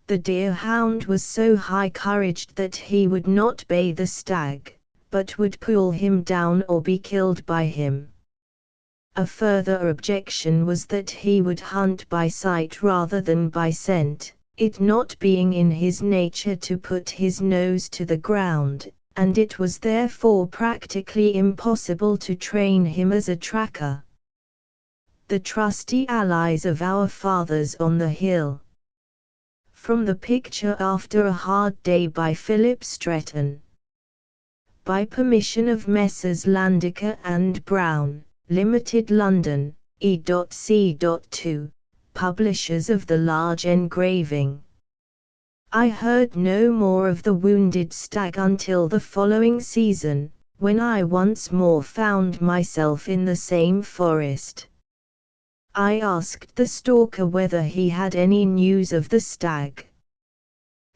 The deerhound was so high-couraged that he would not bay the stag, but would pull him down or be killed by him. A further objection was that he would hunt by sight rather than by scent, it not being in his nature to put his nose to the ground, and it was therefore practically impossible to train him as a tracker. The trusty allies of our fathers on the hill. From the picture After a Hard Day by Philip Stretton. By permission of Messrs. Landiker and Brown, Limited, London, E.C.2, publishers of the large engraving. I heard no more of the wounded stag until the following season, when I once more found myself in the same forest. I asked the stalker whether he had any news of the stag.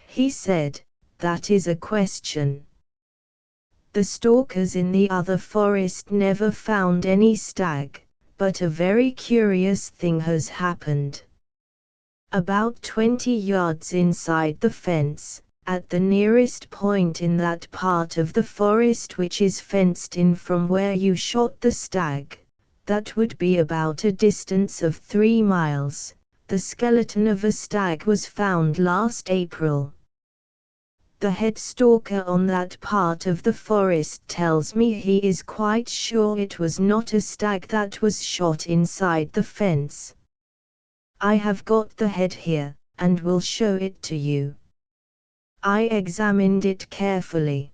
He said, "That is a question. The stalkers in the other forest never found any stag, but a very curious thing has happened. About 20 yards inside the fence, at the nearest point in that part of the forest which is fenced in from where you shot the stag. That would be about a distance of 3 miles. The skeleton of a stag was found last April. The head stalker on that part of the forest tells me he is quite sure it was not a stag that was shot inside the fence. I have got the head here, and will show it to you. I examined it carefully.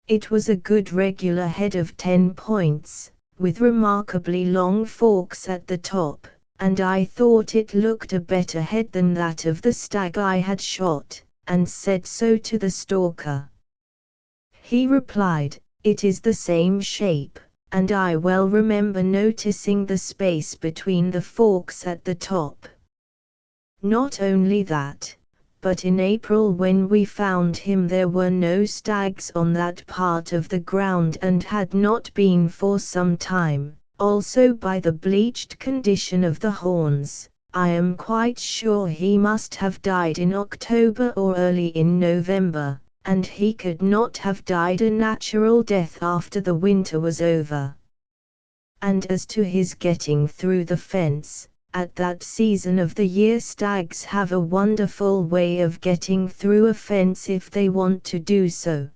It was a good regular head of 10 points, with remarkably long forks at the top, and I thought it looked a better head than that of the stag I had shot, and said so to the stalker. He replied, "It is the same shape," and I well remember noticing the space between the forks at the top. Not only that, but in April when we found him there were no stags on that part of the ground and had not been for some time. Also by the bleached condition of the horns, I am quite sure he must have died in October or early in November, and he could not have died a natural death after the winter was over. And as to his getting through the fence, at that season of the year stags have a wonderful way of getting through a fence if they want to do so.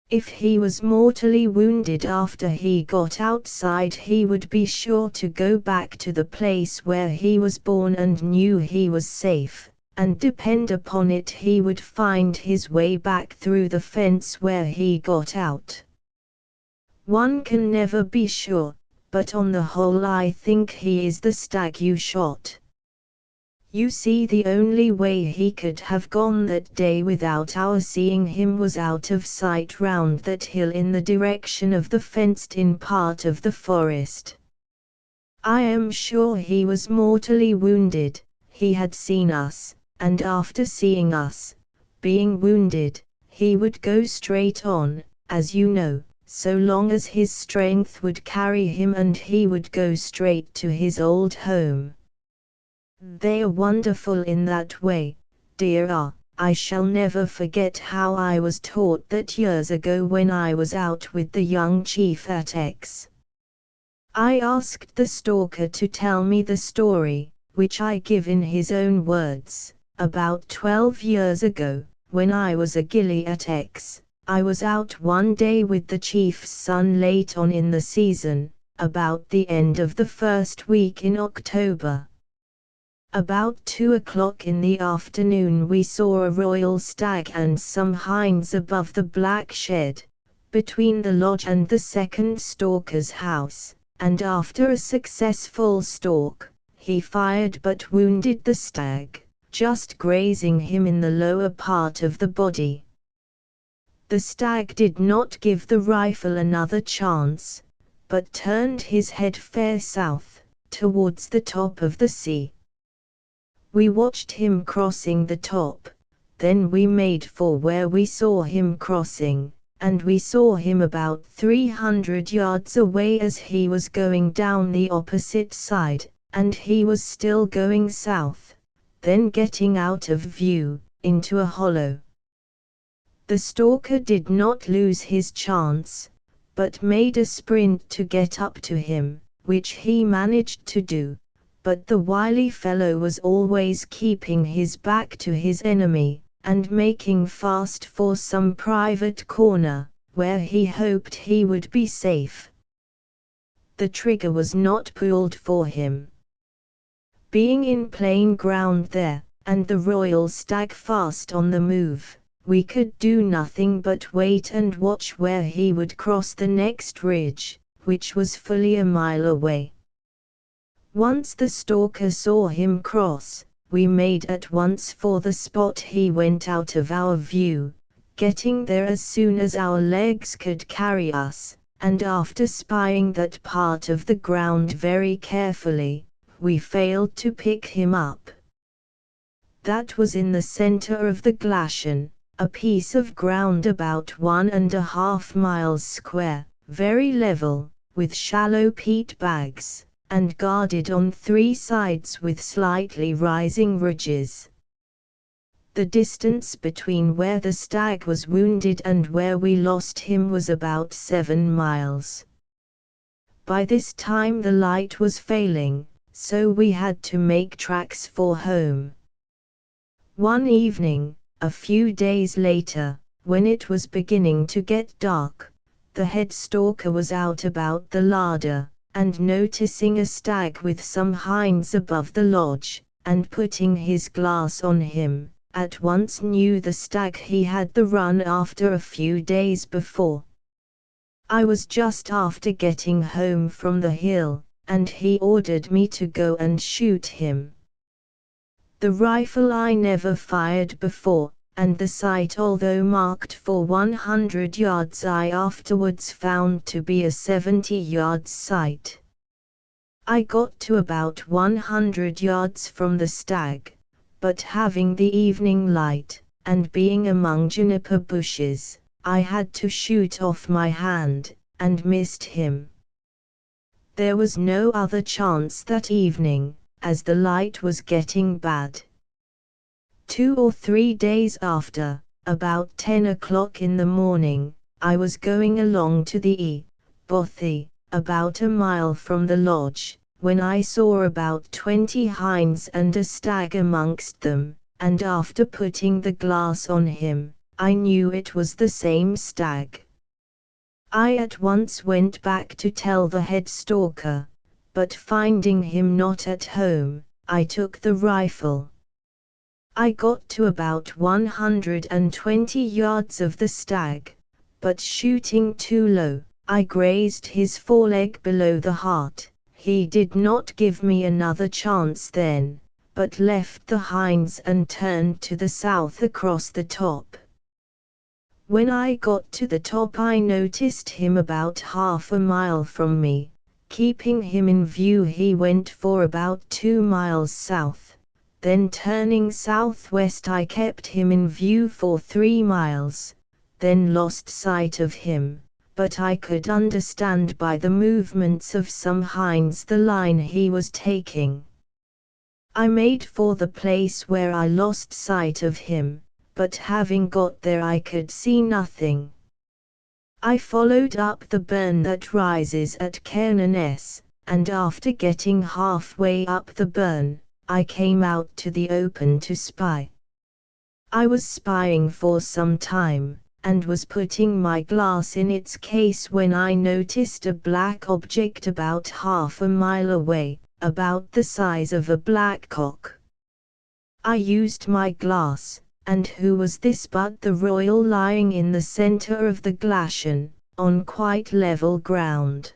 If he was mortally wounded after he got outside, he would be sure to go back to the place where he was born and knew he was safe, and depend upon it he would find his way back through the fence where he got out. One can never be sure, but on the whole I think he is the stag you shot. You see, the only way he could have gone that day without our seeing him was out of sight round that hill in the direction of the fenced-in part of the forest. I am sure he was mortally wounded. He had seen us, and after seeing us, being wounded, he would go straight on, as you know, so long as his strength would carry him, and he would go straight to his old home. They are wonderful in that way, dear. I shall never forget how I was taught that years ago when I was out with the young chief at X. I asked the stalker to tell me the story, which I give in his own words. About 12 years ago, when I was a gilly at X, I was out one day with the chief's son late on in the season, about the end of the first week in October. About 2 o'clock in the afternoon we saw a royal stag and some hinds above the black shed, between the lodge and the second stalker's house, and after a successful stalk, he fired but wounded the stag, just grazing him in the lower part of the body. The stag did not give the rifle another chance, but turned his head fair south, towards the top of the sea. We watched him crossing the top, then we made for where we saw him crossing, and we saw him about 300 yards away as he was going down the opposite side, and he was still going south, then getting out of view, into a hollow. The stalker did not lose his chance, but made a sprint to get up to him, which he managed to do. But the wily fellow was always keeping his back to his enemy, and making fast for some private corner, where he hoped he would be safe. The trigger was not pulled for him. Being in plain ground there, and the royal stag fast on the move, we could do nothing but wait and watch where he would cross the next ridge, which was fully a mile away. Once the stalker saw him cross, we made at once for the spot he went out of our view, getting there as soon as our legs could carry us, and after spying that part of the ground very carefully, we failed to pick him up. That was in the center of the glacier, a piece of ground about 1.5 miles square, very level, with shallow peat bags, and guarded on 3 sides with slightly rising ridges. The distance between where the stag was wounded and where we lost him was about 7 miles. By this time the light was failing, so we had to make tracks for home. One evening, a few days later, when it was beginning to get dark, the head stalker was out about the larder, and noticing a stag with some hinds above the lodge, and putting his glass on him, at once knew the stag he had the run after a few days before. I was just after getting home from the hill, and he ordered me to go and shoot him. The rifle I never fired before, and the sight, although marked for 100 yards, I afterwards found to be a 70-yard sight. I got to about 100 yards from the stag, but having the evening light, and being among juniper bushes, I had to shoot off my hand, and missed him. There was no other chance that evening, as the light was getting bad. 2 or 3 days after, about 10 o'clock in the morning, I was going along to the bothy, about a mile from the lodge, when I saw about 20 hinds and a stag amongst them, and after putting the glass on him, I knew it was the same stag. I at once went back to tell the head stalker, but finding him not at home, I took the rifle. I got to about 120 yards of the stag, but shooting too low, I grazed his foreleg below the heart. He did not give me another chance then, but left the hinds and turned to the south across the top. When I got to the top, I noticed him about half a mile from me. Keeping him in view, he went for about 2 miles south. Then turning southwest, I kept him in view for 3 miles, then lost sight of him, but I could understand by the movements of some hinds the line he was taking. I made for the place where I lost sight of him, but having got there I could see nothing. I followed up the burn that rises at Cairness, and after getting halfway up the burn, I came out to the open to spy. I was spying for some time, and was putting my glass in its case when I noticed a black object about half a mile away, about the size of a blackcock. I used my glass, and who was this but the royal lying in the center of the glacier, on quite level ground.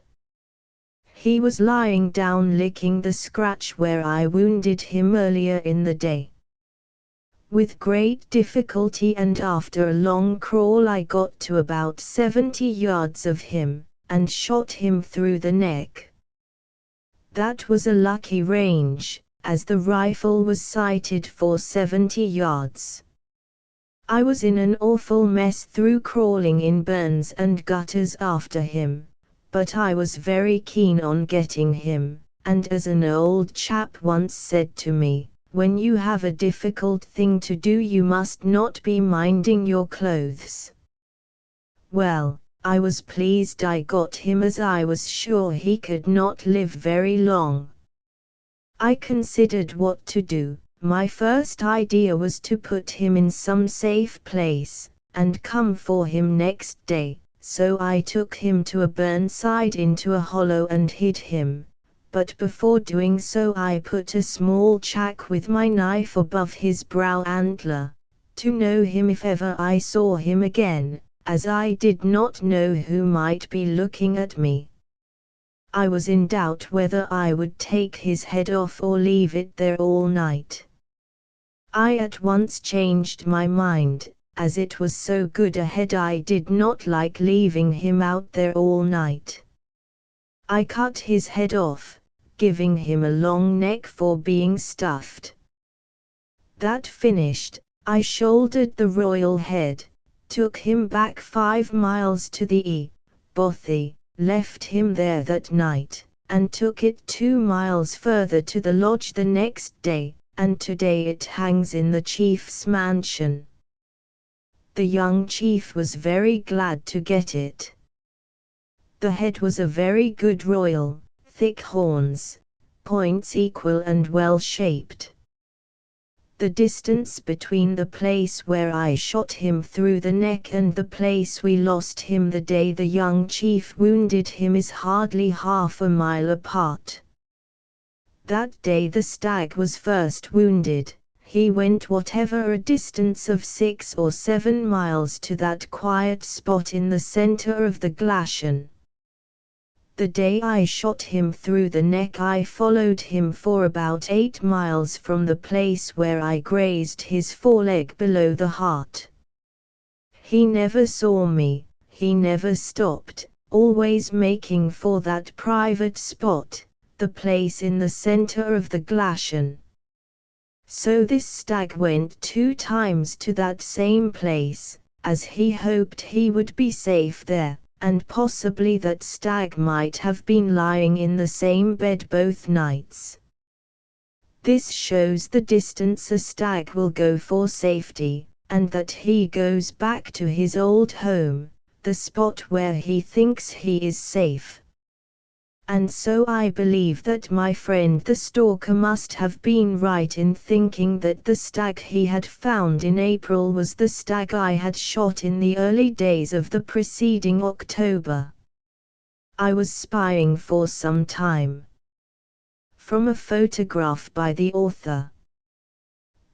He was lying down licking the scratch where I wounded him earlier in the day. With great difficulty and after a long crawl I got to about 70 yards of him, and shot him through the neck. That was a lucky range, as the rifle was sighted for 70 yards. I was in an awful mess through crawling in burns and gutters after him, but I was very keen on getting him, and as an old chap once said to me, when you have a difficult thing to do you must not be minding your clothes. Well, I was pleased I got him, as I was sure he could not live very long. I considered what to do. My first idea was to put him in some safe place, and come for him next day, so I took him to a burnside into a hollow and hid him, but before doing so I put a small track with my knife above his brow antler, to know him if ever I saw him again, as I did not know who might be looking at me. I was in doubt whether I would take his head off or leave it there all night. I at once changed my mind, as it was so good a head I did not like leaving him out there all night. I cut his head off, giving him a long neck for being stuffed. That finished, I shouldered the royal head, took him back 5 miles to the bothy, left him there that night, and took it 2 miles further to the lodge the next day, and today it hangs in the chief's mansion. The young chief was very glad to get it. The head was a very good royal, thick horns, points equal and well shaped. The distance between the place where I shot him through the neck and the place we lost him the day the young chief wounded him is hardly half a mile apart. That day the stag was first wounded, he went whatever a distance of 6 or 7 miles to that quiet spot in the center of the glacier. The day I shot him through the neck I followed him for about 8 miles from the place where I grazed his foreleg below the heart. He never saw me, he never stopped, always making for that private spot, the place in the center of the glacier. So this stag went 2 times to that same place, as he hoped he would be safe there, and possibly that stag might have been lying in the same bed both nights. This shows the distance a stag will go for safety, and that he goes back to his old home, the spot where he thinks he is safe. And so I believe that my friend the stalker must have been right in thinking that the stag he had found in April was the stag I had shot in the early days of the preceding October. I was spying for some time. From a photograph by the author.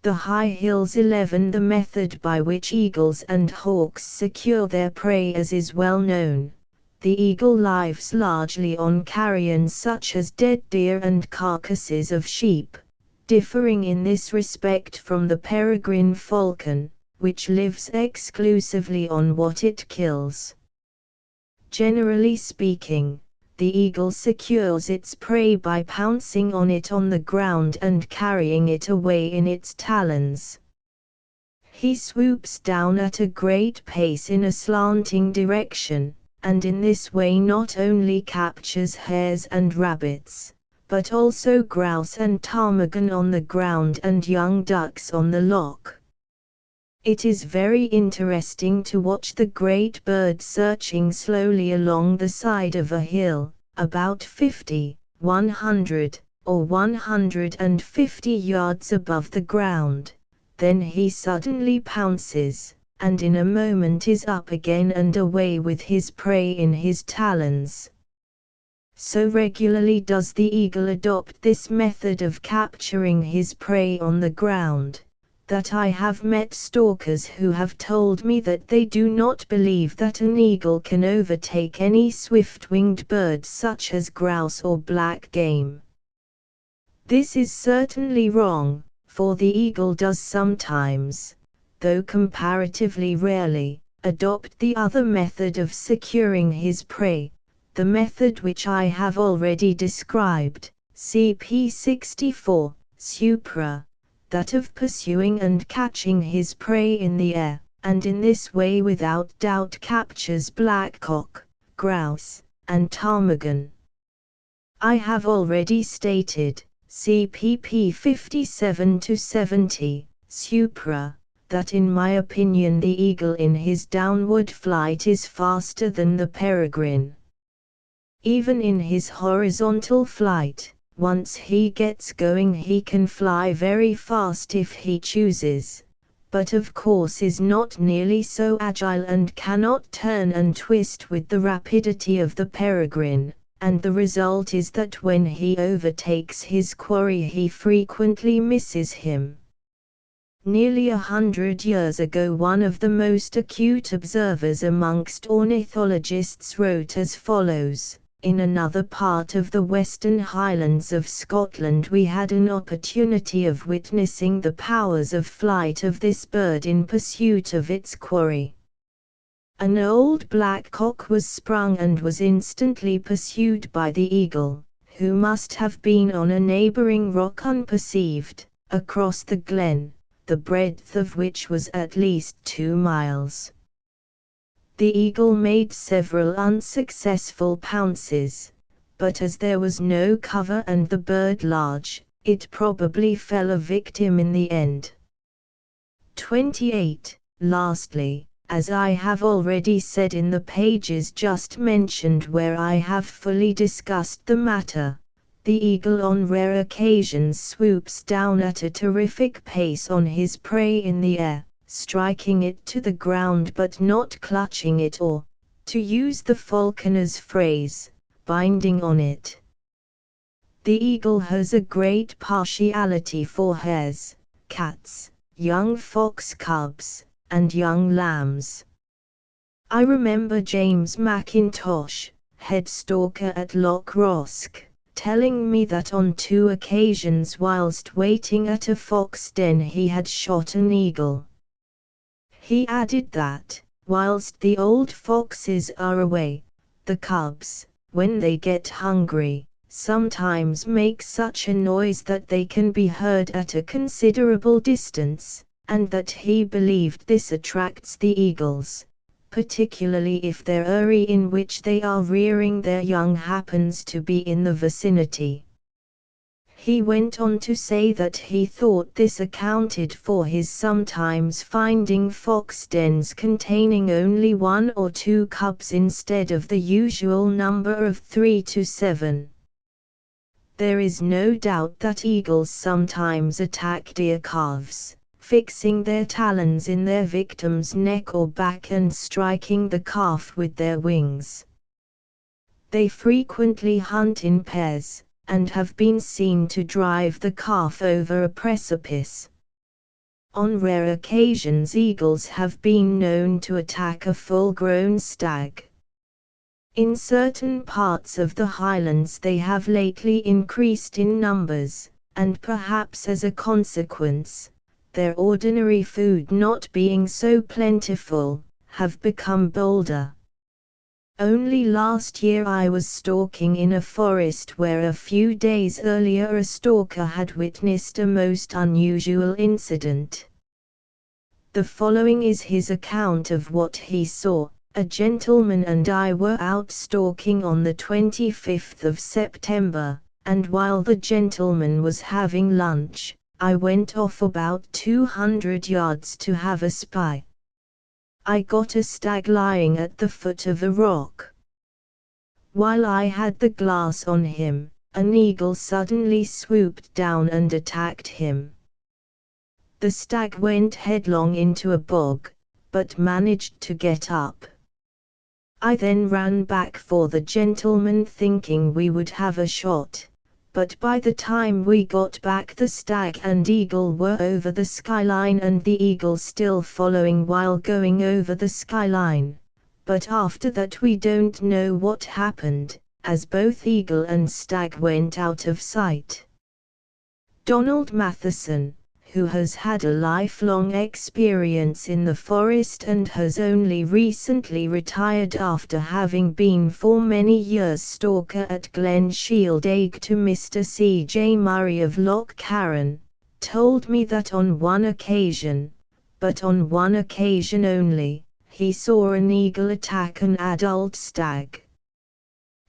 The High Hills 11. The method by which eagles and hawks secure their prey as is well known. The eagle lives largely on carrion such as dead deer and carcasses of sheep, differing in this respect from the peregrine falcon, which lives exclusively on what it kills. Generally speaking, the eagle secures its prey by pouncing on it on the ground and carrying it away in its talons. He swoops down at a great pace in a slanting direction, and in this way not only captures hares and rabbits, but also grouse and ptarmigan on the ground and young ducks on the loch. It is very interesting to watch the great bird searching slowly along the side of a hill, about 50, 100, or 150 yards above the ground. Then he suddenly pounces, and in a moment is up again and away with his prey in his talons. So regularly does the eagle adopt this method of capturing his prey on the ground, that I have met stalkers who have told me that they do not believe that an eagle can overtake any swift-winged bird such as grouse or black game. This is certainly wrong, for the eagle does sometimes, though comparatively rarely, adopt the other method of securing his prey, the method which I have already described, CP 64, supra, that of pursuing and catching his prey in the air, and in this way without doubt captures blackcock, grouse, and ptarmigan. I have already stated, CPP 57-70, supra, that in my opinion the eagle in his downward flight is faster than the peregrine. Even in his horizontal flight, once he gets going he can fly very fast if he chooses, but of course is not nearly so agile and cannot turn and twist with the rapidity of the peregrine, and the result is that when he overtakes his quarry he frequently misses him. Nearly 100 years ago one of the most acute observers amongst ornithologists wrote as follows: in another part of the Western Highlands of Scotland we had an opportunity of witnessing the powers of flight of this bird in pursuit of its quarry. An old blackcock was sprung and was instantly pursued by the eagle, who must have been on a neighbouring rock unperceived, across the glen, the breadth of which was at least 2 miles. The eagle made several unsuccessful pounces, but as there was no cover and the bird large, it probably fell a victim in the end. 28. Lastly, as I have already said in the pages just mentioned where I have fully discussed the matter, the eagle on rare occasions swoops down at a terrific pace on his prey in the air, striking it to the ground but not clutching it or, to use the falconer's phrase, binding on it. The eagle has a great partiality for hares, cats, young fox cubs, and young lambs. I remember James Mackintosh, head stalker at Loch Rosk, telling me that on 2 occasions whilst waiting at a fox den he had shot an eagle. He added that, whilst the old foxes are away, the cubs, when they get hungry, sometimes make such a noise that they can be heard at a considerable distance, and that he believed this attracts the eagles, particularly if their eyrie in which they are rearing their young happens to be in the vicinity. He went on to say that he thought this accounted for his sometimes finding fox dens containing only 1 or 2 cubs instead of the usual number of 3 to 7. There is no doubt that eagles sometimes attack deer calves, fixing their talons in their victim's neck or back and striking the calf with their wings. They frequently hunt in pairs, and have been seen to drive the calf over a precipice. On rare occasions eagles have been known to attack a full-grown stag. In certain parts of the highlands they have lately increased in numbers, and perhaps as a consequence, their ordinary food not being so plentiful, have become bolder. Only last year I was stalking in a forest where a few days earlier a stalker had witnessed a most unusual incident. The following is his account of what he saw. A gentleman and I were out stalking on the 25th of September, and while the gentleman was having lunch, I went off about 200 yards to have a spy. I got a stag lying at the foot of a rock. While I had the glass on him, an eagle suddenly swooped down and attacked him. The stag went headlong into a bog, but managed to get up. I then ran back for the gentleman thinking we would have a shot, but by the time we got back the stag and eagle were over the skyline and the eagle still following while going over the skyline, but after that we don't know what happened, as both eagle and stag went out of sight. Donald Matheson, who has had a lifelong experience in the forest and has only recently retired after having been for many years stalker at Glen Shieldaig to Mr. C. J. Murray of Loch Carron, told me that on one occasion, but on one occasion only, he saw an eagle attack an adult stag.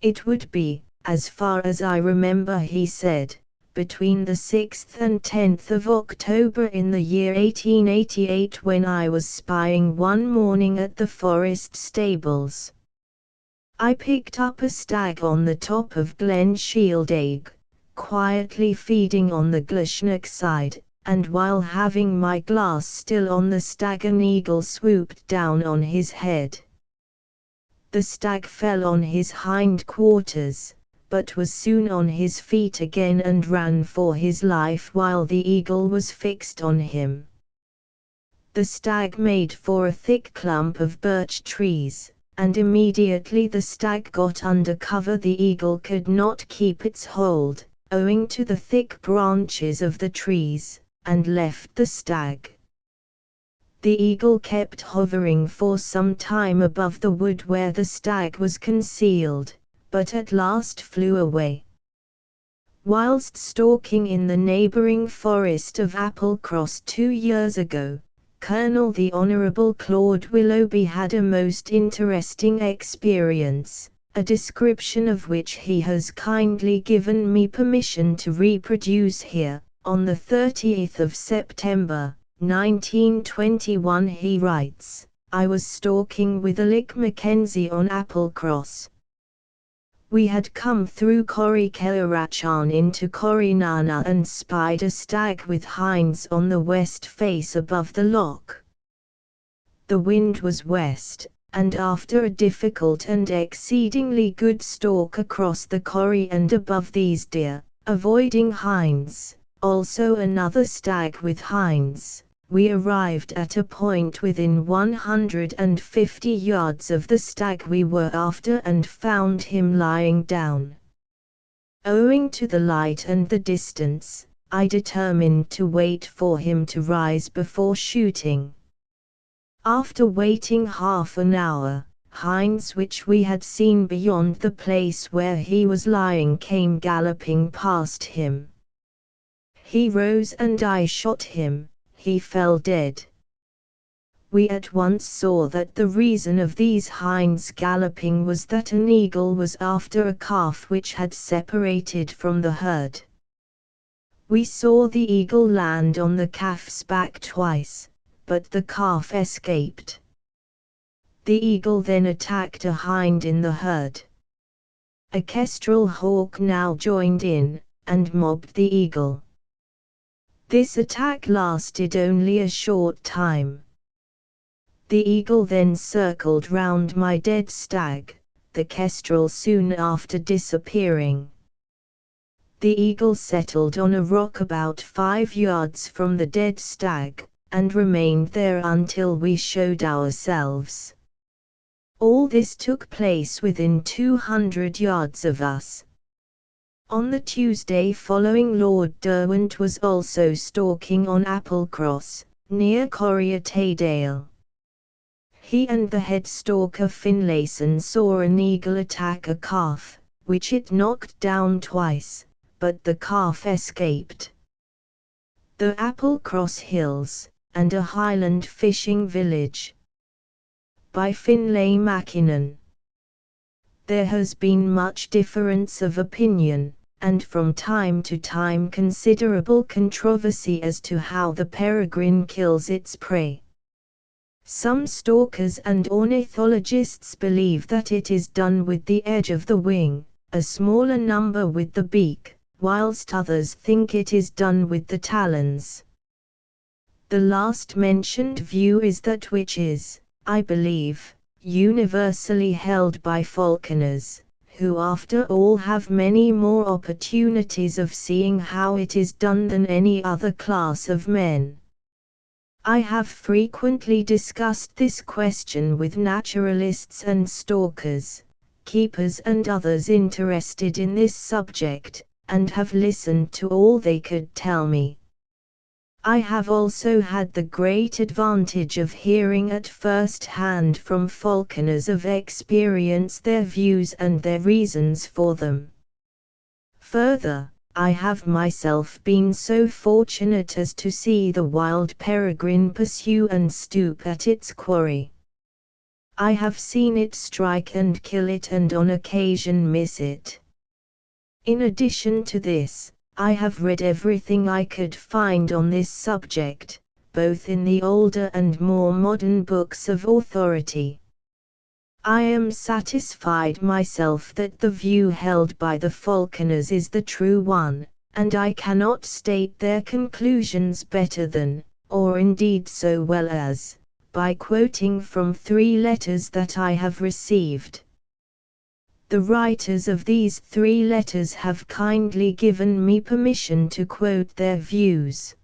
It would be, as far as I remember, he said, between the 6th and 10th of October in the year 1888 when I was spying one morning at the forest stables. I picked up a stag on the top of Glen Shieldaig, quietly feeding on the Glashnock side, and while having my glass still on the stag an eagle swooped down on his head. The stag fell on his hind quarters, but was soon on his feet again and ran for his life while the eagle was fixed on him. The stag made for a thick clump of birch trees, and immediately the stag got under cover the eagle could not keep its hold, owing to the thick branches of the trees, and left the stag. The eagle kept hovering for some time above the wood where the stag was concealed, but at last flew away. Whilst stalking in the neighbouring forest of Applecross 2 years ago, Colonel the Honourable Claude Willoughby had a most interesting experience, a description of which he has kindly given me permission to reproduce here. On the 30th of September, 1921 he writes, "I was stalking with Alick Mackenzie on Applecross. We had come through Corrie into Corrienana and spied a stag with hinds on the west face above the loch. The wind was west, and after a difficult and exceedingly good stalk across the corrie and above these deer, avoiding hinds, also another stag with hinds, we arrived at a point within 150 yards of the stag we were after and found him lying down. Owing to the light and the distance, I determined to wait for him to rise before shooting. After waiting half an hour, hinds which we had seen beyond the place where he was lying came galloping past him. He rose and I shot him. He fell dead. We at once saw that the reason of these hinds galloping was that an eagle was after a calf which had separated from the herd. We saw the eagle land on the calf's back twice, but the calf escaped. The eagle then attacked a hind in the herd. A kestrel hawk now joined in, and mobbed the eagle. This attack lasted only a short time. The eagle then circled round my dead stag, the kestrel soon after disappearing. The eagle settled on a rock about 5 yards from the dead stag, and remained there until we showed ourselves. All this took place within 200 yards of us. On the Tuesday following, Lord Derwent was also stalking on Applecross, near Corrie. He and the head stalker Finlayson saw an eagle attack a calf, which it knocked down twice, but the calf escaped. The Applecross Hills, and a Highland fishing village. By Finlay Mackinnon. There has been much difference of opinion, and from time to time considerable controversy as to how the peregrine kills its prey. Some stalkers and ornithologists believe that it is done with the edge of the wing, a smaller number with the beak, whilst others think it is done with the talons. The last mentioned view is that which is, I believe, universally held by falconers, who after all have many more opportunities of seeing how it is done than any other class of men. I have frequently discussed this question with naturalists and stalkers, keepers and others interested in this subject, and have listened to all they could tell me. I have also had the great advantage of hearing at first hand from falconers of experience their views and their reasons for them. Further, I have myself been so fortunate as to see the wild peregrine pursue and stoop at its quarry. I have seen it strike and kill it and on occasion miss it. In addition to this, I have read everything I could find on this subject, both in the older and more modern books of authority. I am satisfied myself that the view held by the falconers is the true one, and I cannot state their conclusions better than, or indeed so well as, by quoting from 3 letters that I have received. The writers of these 3 letters have kindly given me permission to quote their views.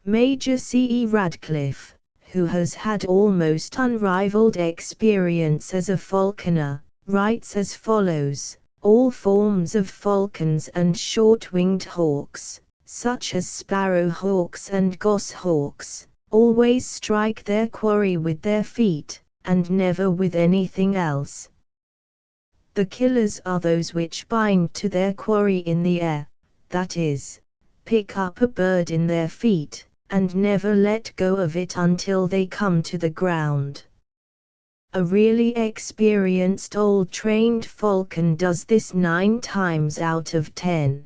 Major C. E. Radcliffe, who has had almost unrivaled experience as a falconer, writes as follows: all forms of falcons and short-winged hawks, such as sparrowhawks and goshawks, always strike their quarry with their feet, and never with anything else. The killers are those which bind to their quarry in the air, that is, pick up a bird in their feet, and never let go of it until they come to the ground. A really experienced old trained falcon does this 9 times out of 10.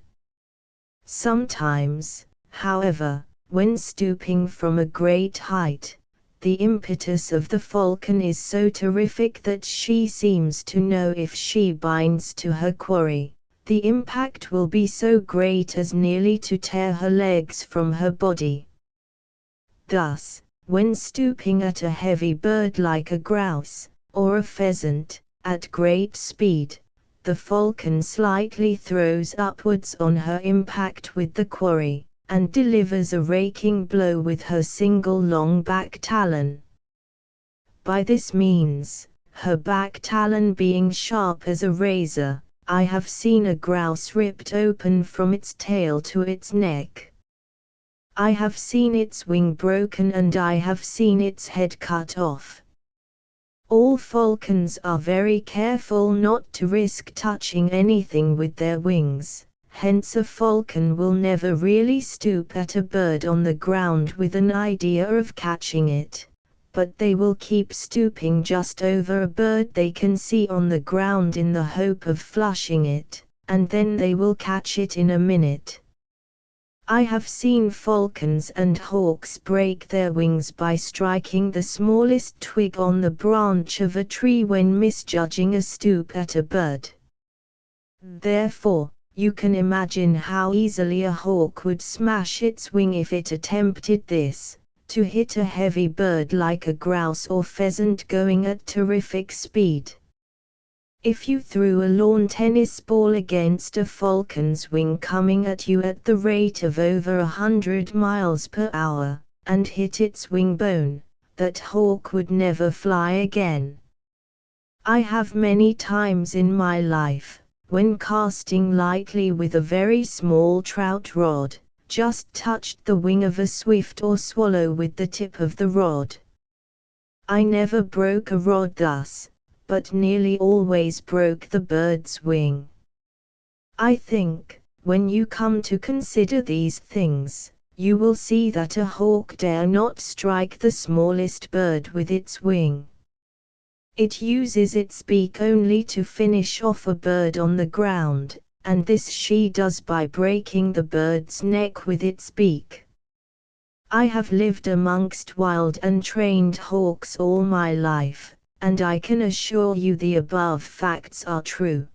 Sometimes, however, when stooping from a great height, the impetus of the falcon is so terrific that she seems to know if she binds to her quarry, the impact will be so great as nearly to tear her legs from her body. Thus, when stooping at a heavy bird like a grouse, or a pheasant, at great speed, the falcon slightly throws upwards on her impact with the quarry, and delivers a raking blow with her single long back talon. By this means, her back talon being sharp as a razor, I have seen a grouse ripped open from its tail to its neck. I have seen its wing broken and I have seen its head cut off. All falcons are very careful not to risk touching anything with their wings, hence a falcon will never really stoop at a bird on the ground with an idea of catching it, but they will keep stooping just over a bird they can see on the ground in the hope of flushing it, and then they will catch it in a minute. I have seen falcons and hawks break their wings by striking the smallest twig on the branch of a tree when misjudging a stoop at a bird. Therefore, you can imagine how easily a hawk would smash its wing if it attempted this, to hit a heavy bird like a grouse or pheasant going at terrific speed. If you threw a lawn tennis ball against a falcon's wing coming at you at the rate of over 100 miles per hour, and hit its wing bone, that hawk would never fly again. I have many times in my life, when casting lightly with a very small trout rod, just touched the wing of a swift or swallow with the tip of the rod. I never broke a rod thus, but nearly always broke the bird's wing. I think, when you come to consider these things, you will see that a hawk dare not strike the smallest bird with its wing. It uses its beak only to finish off a bird on the ground, and this she does by breaking the bird's neck with its beak. I have lived amongst wild and trained hawks all my life, and I can assure you the above facts are true.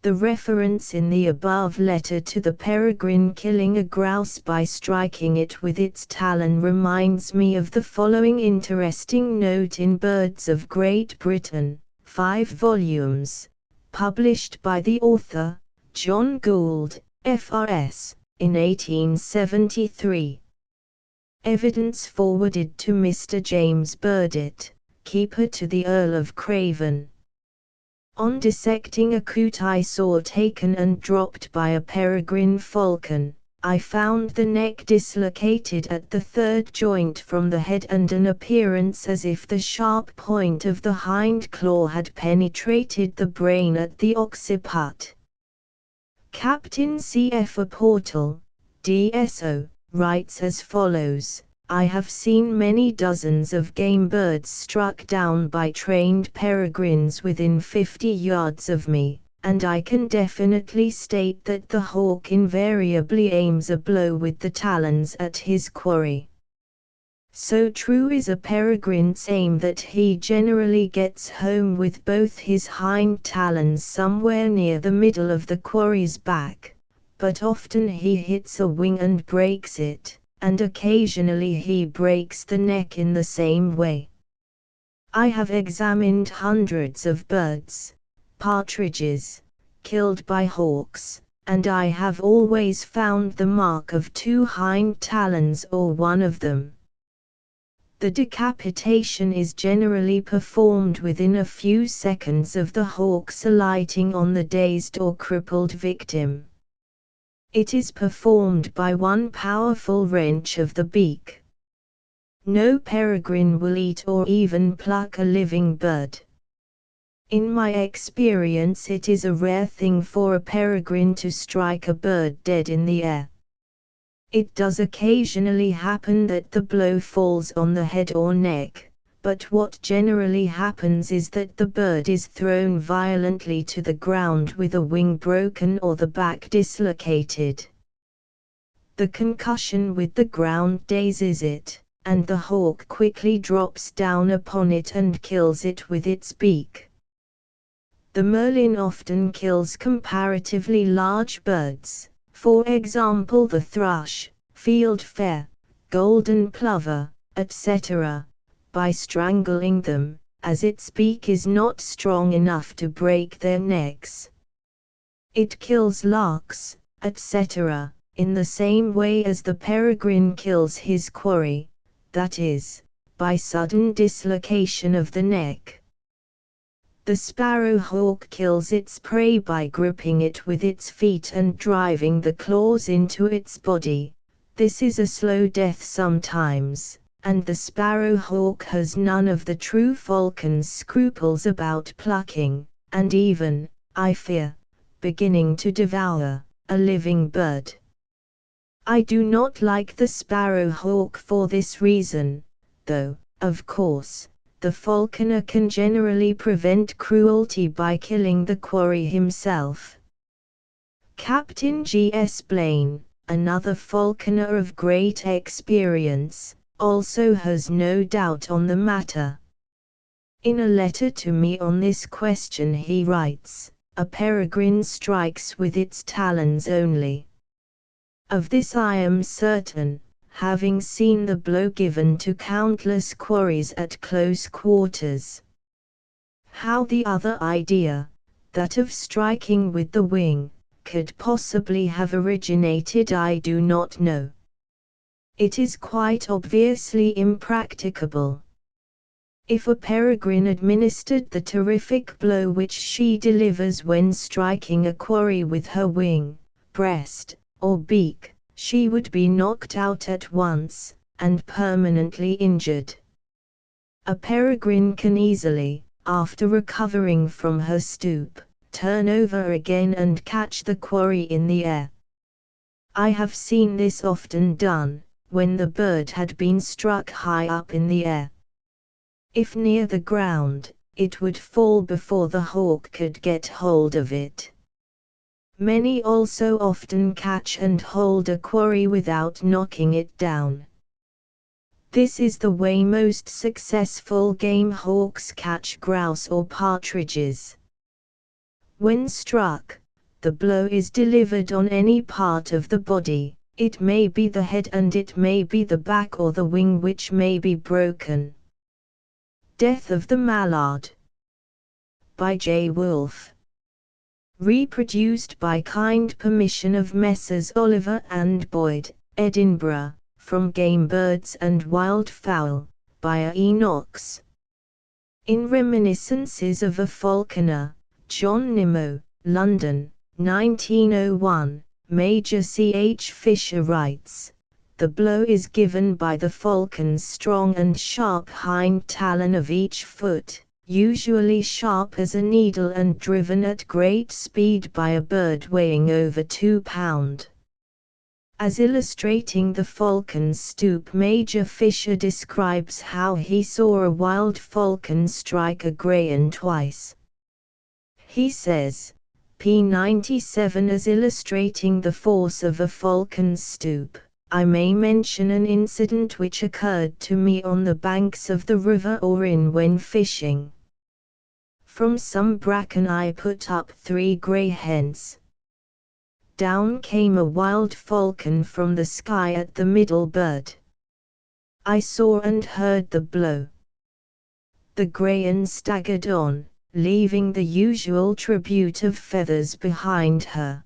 The reference in the above letter to the peregrine killing a grouse by striking it with its talon reminds me of the following interesting note in Birds of Great Britain, 5 volumes, published by the author, John Gould, FRS, in 1873. Evidence forwarded to Mr. James Burdett, keeper to the Earl of Craven. On dissecting a coot I saw taken and dropped by a peregrine falcon, I found the neck dislocated at the third joint from the head and an appearance as if the sharp point of the hind claw had penetrated the brain at the occiput. Captain C.F. Portal, D.S.O., writes as follows: I have seen many dozens of game birds struck down by trained peregrines within 50 yards of me, and I can definitely state that the hawk invariably aims a blow with the talons at his quarry. So true is a peregrine's aim that he generally gets home with both his hind talons somewhere near the middle of the quarry's back, but often he hits a wing and breaks it, and occasionally he breaks the neck in the same way. I have examined hundreds of birds, partridges, killed by hawks, and I have always found the mark of 2 hind talons or one of them. The decapitation is generally performed within a few seconds of the hawk's alighting on the dazed or crippled victim. It is performed by one powerful wrench of the beak. No peregrine will eat or even pluck a living bird. In my experience, it is a rare thing for a peregrine to strike a bird dead in the air. It does occasionally happen that the blow falls on the head or neck, but what generally happens is that the bird is thrown violently to the ground with a wing broken or the back dislocated. The concussion with the ground dazes it, and the hawk quickly drops down upon it and kills it with its beak. The merlin often kills comparatively large birds, for example the thrush, fieldfare, golden plover, etc., by strangling them, as its beak is not strong enough to break their necks. It kills larks, etc., in the same way as the peregrine kills his quarry, that is, by sudden dislocation of the neck. The sparrowhawk kills its prey by gripping it with its feet and driving the claws into its body. This is a slow death sometimes, and the sparrowhawk has none of the true falcon's scruples about plucking, and even, I fear, beginning to devour a living bird. I do not like the sparrowhawk for this reason, though, of course, the falconer can generally prevent cruelty by killing the quarry himself. Captain G.S. Blaine, another falconer of great experience, also has no doubt on the matter. In a letter to me on this question he writes, "A peregrine strikes with its talons only. Of this I am certain, having seen the blow given to countless quarries at close quarters. How the other idea, that of striking with the wing, could possibly have originated I do not know. It is quite obviously impracticable. If a peregrine administered the terrific blow which she delivers when striking a quarry with her wing, breast, or beak, she would be knocked out at once, and permanently injured. A peregrine can easily, after recovering from her stoop, turn over again and catch the quarry in the air. I have seen this often done, when the bird had been struck high up in the air. If near the ground, it would fall before the hawk could get hold of it. Many also often catch and hold a quarry without knocking it down. This is the way most successful game hawks catch grouse or partridges. When struck, the blow is delivered on any part of the body. It may be the head and it may be the back or the wing which may be broken. Death of the Mallard by J. Wolfe. Reproduced by kind permission of Messrs. Oliver and Boyd, Edinburgh, from Game Birds and Wild Fowl, by A. E. Knox. In Reminiscences of a Falconer, John Nimmo, London, 1901. Major C. H. Fisher writes, "The blow is given by the falcon's strong and sharp hind talon of each foot, usually sharp as a needle and driven at great speed by a bird weighing over 2 pounds. As illustrating the falcon's stoop, Major Fisher describes how he saw a wild falcon strike a grayan twice. He says, p. 97, as illustrating the force of a falcon's stoop, I may mention an incident which occurred to me on the banks of the river Orrin when fishing. From some bracken I put up 3 grey hens. Down came a wild falcon from the sky at the middle bird. I saw and heard the blow. The grayan staggered on, leaving the usual tribute of feathers behind her.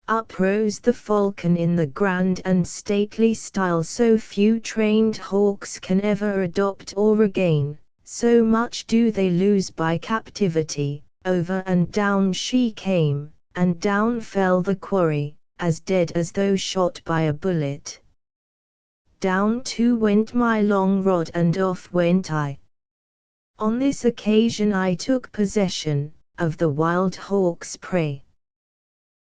Up rose the falcon in the grand and stately style so few trained hawks can ever adopt or regain, so much do they lose by captivity. Over and down she came, and down fell the quarry, as dead as though shot by a bullet. Down too went my long rod and off went I. On this occasion I took possession of the wild hawk's prey.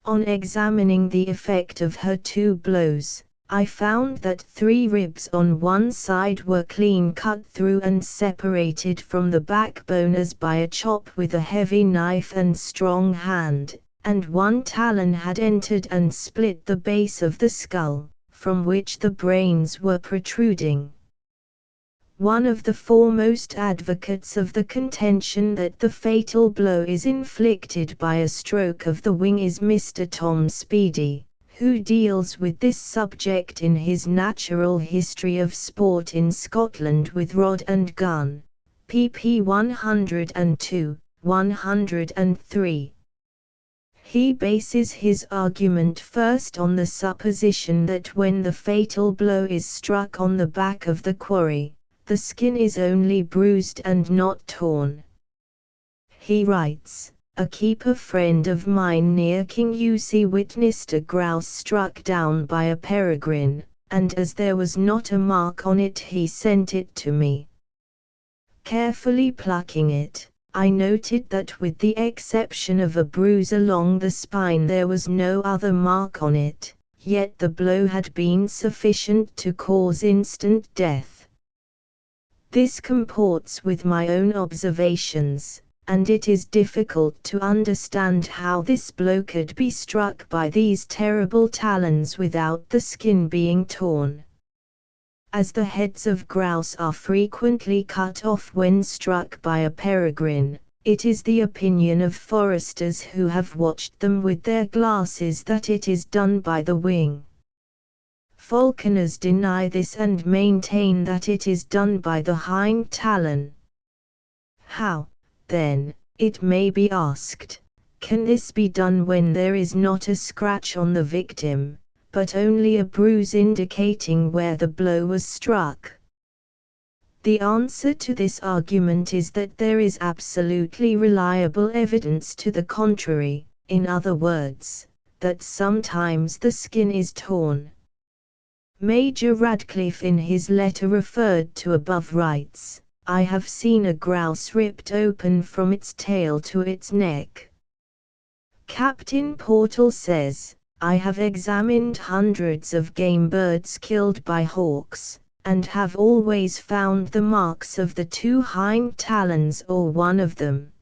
On examining the effect of her 2 blows, I found that 3 ribs on one side were clean cut through and separated from the backbone as by a chop with a heavy knife and strong hand, and 1 talon had entered and split the base of the skull, from which the brains were protruding. One of the foremost advocates of the contention that the fatal blow is inflicted by a stroke of the wing is Mr. Tom Speedy, who deals with this subject in his Natural History of Sport in Scotland with Rod and Gun, pp 102, 103. He bases his argument first on the supposition that when the fatal blow is struck on the back of the quarry, the skin is only bruised and not torn. He writes, "A keeper friend of mine near Kingusie witnessed a grouse struck down by a peregrine, and as there was not a mark on it he sent it to me. Carefully plucking it, I noted that with the exception of a bruise along the spine there was no other mark on it, yet the blow had been sufficient to cause instant death. This comports with my own observations, and it is difficult to understand how this blow could be struck by these terrible talons without the skin being torn. As the heads of grouse are frequently cut off when struck by a peregrine, it is the opinion of foresters who have watched them with their glasses that it is done by the wing. Falconers deny this and maintain that it is done by the hind talon. How, then, it may be asked, can this be done when there is not a scratch on the victim, but only a bruise indicating where the blow was struck? The answer to this argument is that there is absolutely reliable evidence to the contrary, in other words, that sometimes the skin is torn. Major Radcliffe in his letter referred to above writes, "I have seen a grouse ripped open from its tail to its neck." Captain Portal says, "I have examined hundreds of game birds killed by hawks, and have always found the marks of the 2 hind talons or one of them.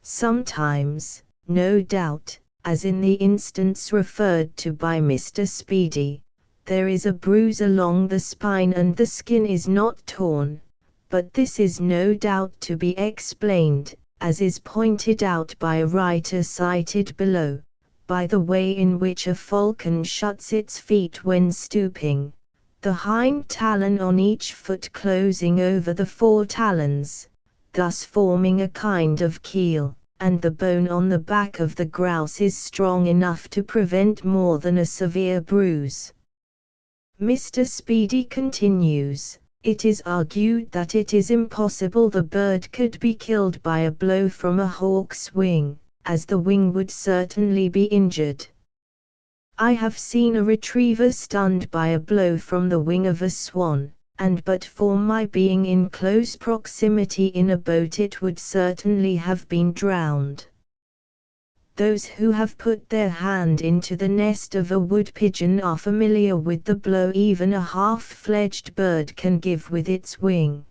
Sometimes, no doubt, as in the instance referred to by Mr. Speedy, there is a bruise along the spine and the skin is not torn, but this is no doubt to be explained, as is pointed out by a writer cited below, by the way in which a falcon shuts its feet when stooping, the hind talon on each foot closing over the 4 talons, thus forming a kind of keel, and the bone on the back of the grouse is strong enough to prevent more than a severe bruise." Mr. Speedy continues, "It is argued that it is impossible the bird could be killed by a blow from a hawk's wing, as the wing would certainly be injured. I have seen a retriever stunned by a blow from the wing of a swan, and but for my being in close proximity in a boat it would certainly have been drowned. Those who have put their hand into the nest of a wood pigeon are familiar with the blow even a half-fledged bird can give with its wing.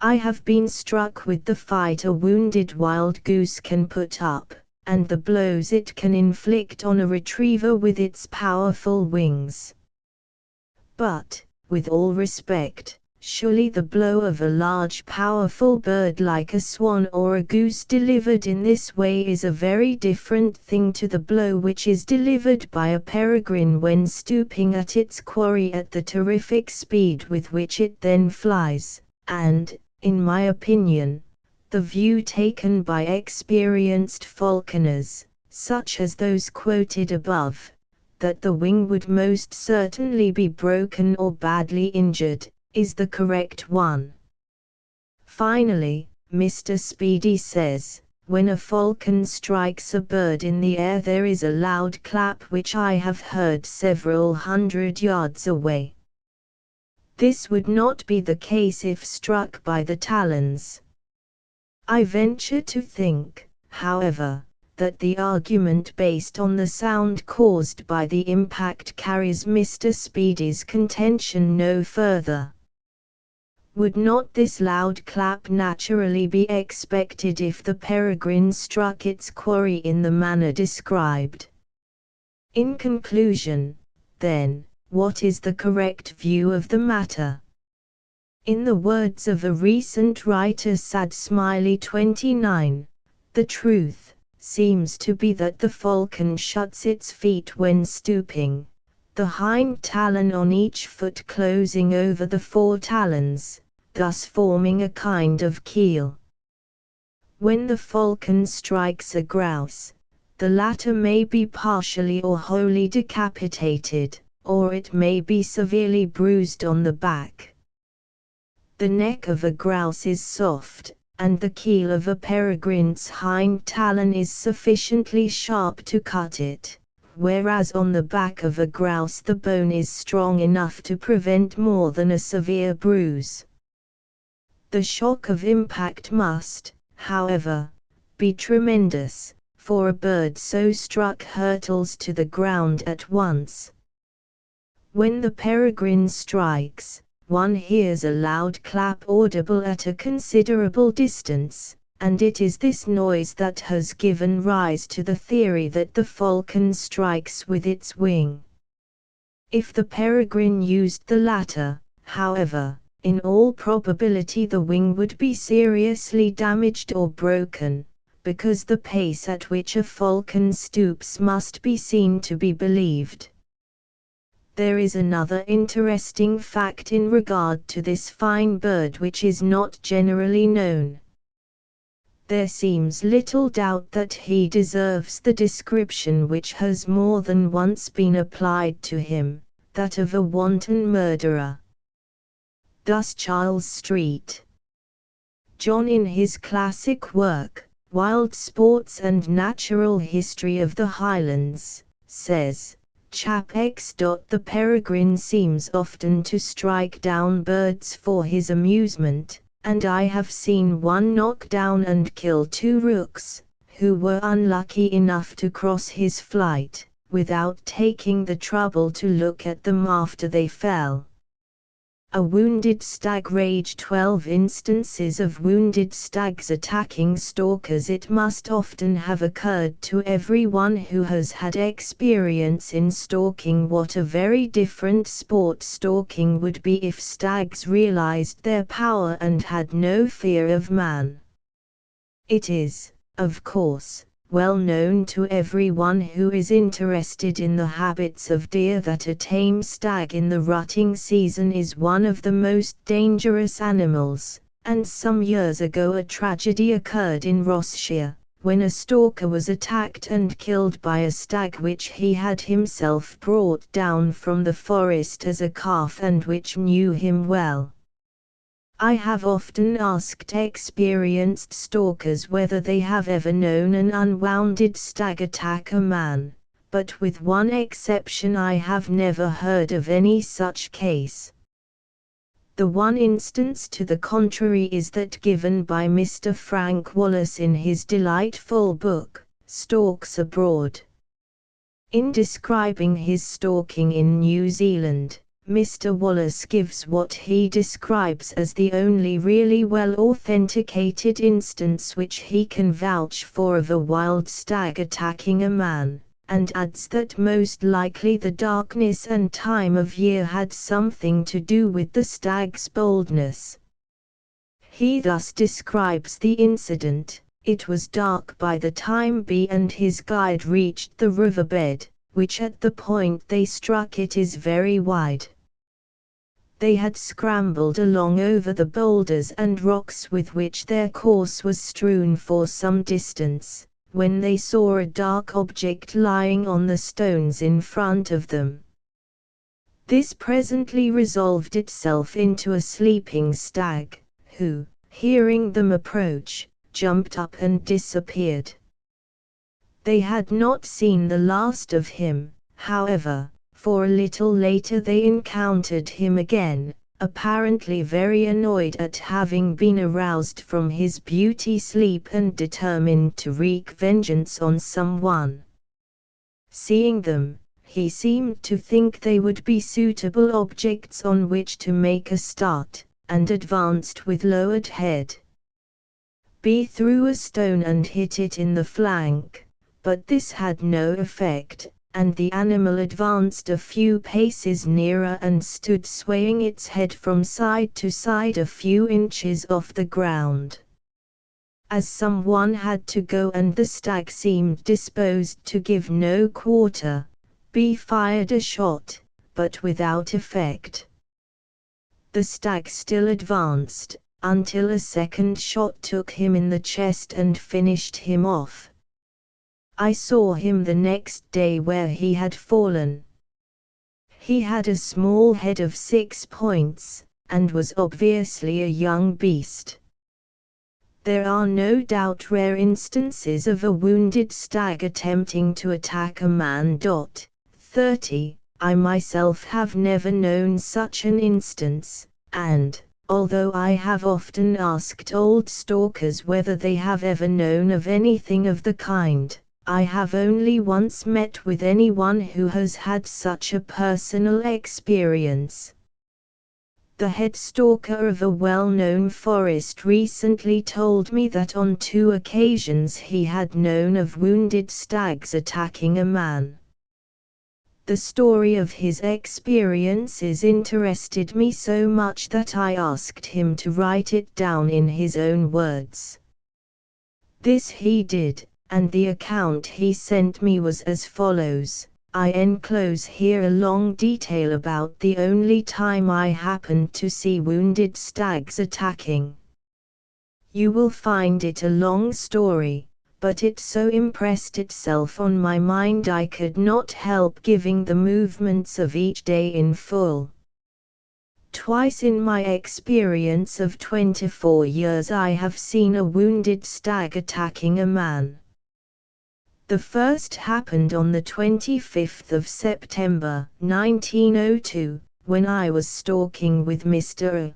I have been struck with the fight a wounded wild goose can put up, and the blows it can inflict on a retriever with its powerful wings. But, with all respect, surely the blow of a large powerful bird like a swan or a goose delivered in this way is a very different thing to the blow which is delivered by a peregrine when stooping at its quarry at the terrific speed with which it then flies, and, in my opinion, the view taken by experienced falconers, such as those quoted above, that the wing would most certainly be broken or badly injured, is the correct one." Finally, Mr. Speedy says, "When a falcon strikes a bird in the air there is a loud clap which I have heard several hundred yards away. This would not be the case if struck by the talons. I venture to think, however, that the argument based on the sound caused by the impact carries Mr. Speedy's contention no further. Would not this loud clap naturally be expected if the peregrine struck its quarry in the manner described? In conclusion, then, what is the correct view of the matter? In the words of a recent writer, Sad Smiley 29, the truth seems to be that the falcon shuts its feet when stooping, the hind talon on each foot closing over the fore talons, thus forming a kind of keel. When the falcon strikes a grouse, the latter may be partially or wholly decapitated, or it may be severely bruised on the back. The neck of a grouse is soft, and the keel of a peregrine's hind talon is sufficiently sharp to cut it, whereas on the back of a grouse the bone is strong enough to prevent more than a severe bruise. The shock of impact must, however, be tremendous, for a bird so struck hurtles to the ground at once. When the peregrine strikes, one hears a loud clap audible at a considerable distance, and it is this noise that has given rise to the theory that the falcon strikes with its wing. If the peregrine used the latter, however, in all probability the wing would be seriously damaged or broken, because the pace at which a falcon stoops must be seen to be believed. There is another interesting fact in regard to this fine bird which is not generally known. There seems little doubt that he deserves the description which has more than once been applied to him, that of a wanton murderer. Thus Charles Street John, in his classic work, Wild Sports and Natural History of the Highlands, says, Chap X. The peregrine seems often to strike down birds for his amusement, and I have seen one knock down and kill 2 rooks, who were unlucky enough to cross his flight, without taking the trouble to look at them after they fell. A wounded stag rage. 12 instances of wounded stags attacking stalkers. It must often have occurred to everyone who has had experience in stalking what a very different sport stalking would be if stags realized their power and had no fear of man. It is, of course, well known to everyone who is interested in the habits of deer that a tame stag in the rutting season is one of the most dangerous animals, and some years ago a tragedy occurred in Rossshire, when a stalker was attacked and killed by a stag which he had himself brought down from the forest as a calf and which knew him well. I have often asked experienced stalkers whether they have ever known an unwounded stag attack a man, but with one exception I have never heard of any such case. The one instance to the contrary is that given by Mr. Frank Wallace in his delightful book, Stalks Abroad. In describing his stalking in New Zealand, Mr. Wallace gives what he describes as the only really well authenticated instance which he can vouch for of a wild stag attacking a man, and adds that most likely the darkness and time of year had something to do with the stag's boldness. He thus describes the incident: it was dark by the time B and his guide reached the riverbed, which at the point they struck it is very wide. They had scrambled along over the boulders and rocks with which their course was strewn for some distance, when they saw a dark object lying on the stones in front of them. This presently resolved itself into a sleeping stag, who, hearing them approach, jumped up and disappeared. They had not seen the last of him, however, for a little later they encountered him again, apparently very annoyed at having been aroused from his beauty sleep and determined to wreak vengeance on someone. Seeing them, he seemed to think they would be suitable objects on which to make a start, and advanced with lowered head. B threw a stone and hit it in the flank, but this had no effect, and the animal advanced a few paces nearer and stood swaying its head from side to side a few inches off the ground. As someone had to go and the stag seemed disposed to give no quarter, B fired a shot, but without effect. The stag still advanced, until a second shot took him in the chest and finished him off. I saw him the next day where he had fallen. He had a small head of 6 points, and was obviously a young beast. There are no doubt rare instances of a wounded stag attempting to attack a man. 30. I myself have never known such an instance, and, although I have often asked old stalkers whether they have ever known of anything of the kind, I have only once met with anyone who has had such a personal experience. The head stalker of a well-known forest recently told me that on 2 occasions he had known of wounded stags attacking a man. The story of his experiences interested me so much that I asked him to write it down in his own words. This he did, and the account he sent me was as follows. I enclose here a long detail about the only time I happened to see wounded stags attacking. You will find it a long story, but it so impressed itself on my mind I could not help giving the movements of each day in full. Twice in my experience of 24 years I have seen a wounded stag attacking a man. The first happened on the 25th of September, 1902, when I was stalking with Mr. A.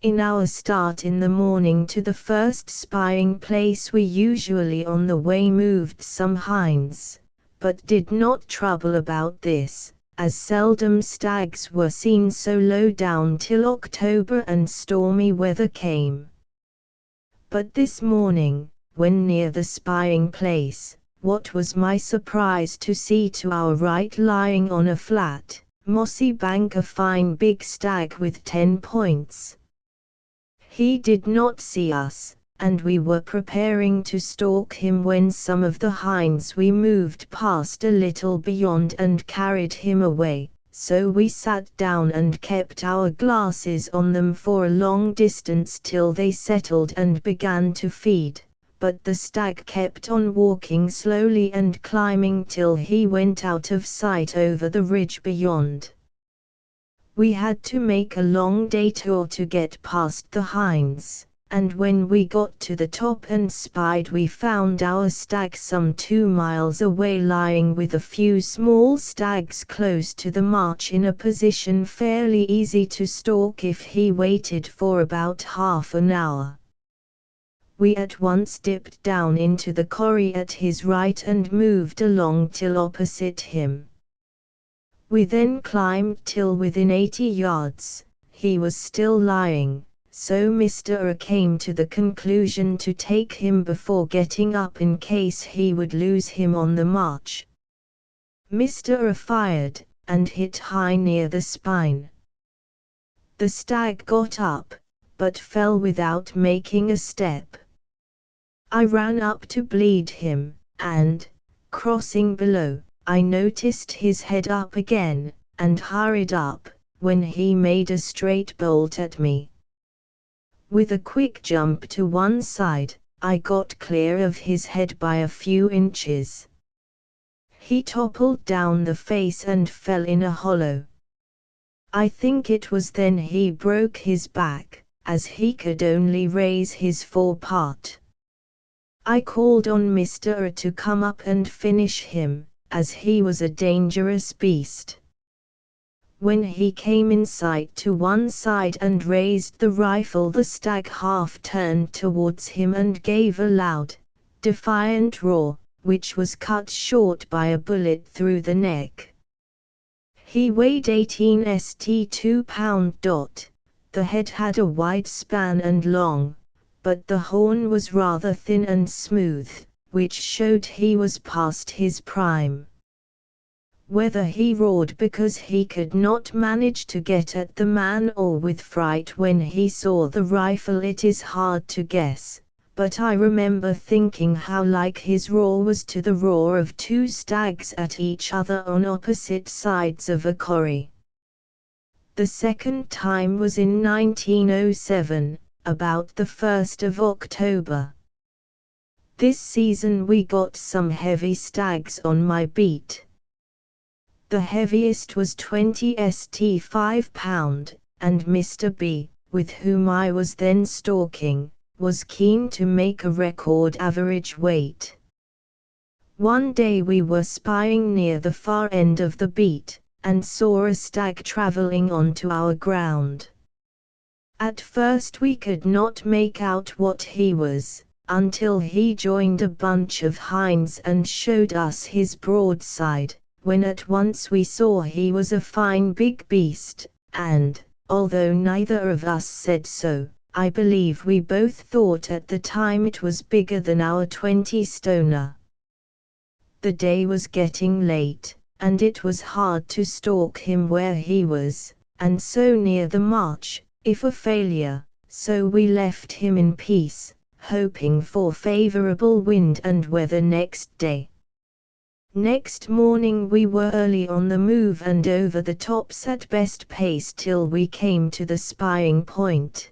In our start in the morning to the first spying place we usually on the way moved some hinds, but did not trouble about this, as seldom stags were seen so low down till October and stormy weather came. But this morning, when near the spying place, what was my surprise to see to our right lying on a flat, mossy bank a fine big stag with 10 points. He did not see us, and we were preparing to stalk him when some of the hinds we moved past a little beyond and carried him away, so we sat down and kept our glasses on them for a long distance till they settled and began to feed. But the stag kept on walking slowly and climbing till he went out of sight over the ridge beyond. We had to make a long detour to get past the hinds, and when we got to the top and spied we found our stag some 2 miles away lying with a few small stags close to the march in a position fairly easy to stalk if he waited for about half an hour. We at once dipped down into the corrie at his right and moved along till opposite him. We then climbed till within 80 yards, he was still lying, so Mr. A came to the conclusion to take him before getting up in case he would lose him on the march. Mr. A fired, and hit high near the spine. The stag got up, but fell without making a step. I ran up to bleed him, and, crossing below, I noticed his head up again, and hurried up, when he made a straight bolt at me. With a quick jump to one side, I got clear of his head by a few inches. He toppled down the face and fell in a hollow. I think it was then he broke his back, as he could only raise his forepart. I called on Mr. A to come up and finish him, as he was a dangerous beast. When he came in sight to one side and raised the rifle, the stag half turned towards him and gave a loud, defiant roar, which was cut short by a bullet through the neck. He weighed 18 st 2 pound. The head had a wide span and long, but the horn was rather thin and smooth, which showed he was past his prime. Whether he roared because he could not manage to get at the man or with fright when he saw the rifle, it is hard to guess, but I remember thinking how like his roar was to the roar of two stags at each other on opposite sides of a corrie. The second time was in 1907, about the 1st of October. This season we got some heavy stags on my beat. The heaviest was 20 st 5 pound, and Mr. B, with whom I was then stalking, was keen to make a record average weight. One day we were spying near the far end of the beat, and saw a stag travelling onto our ground. At first we could not make out what he was, until he joined a bunch of hinds and showed us his broadside, when at once we saw he was a fine big beast, and, although neither of us said so, I believe we both thought at the time it was bigger than our 20-stoner. The day was getting late, and it was hard to stalk him where he was, and so near the march, if a failure, so we left him in peace, hoping for favourable wind and weather next day. Next morning we were early on the move and over the tops at best pace till we came to the spying point.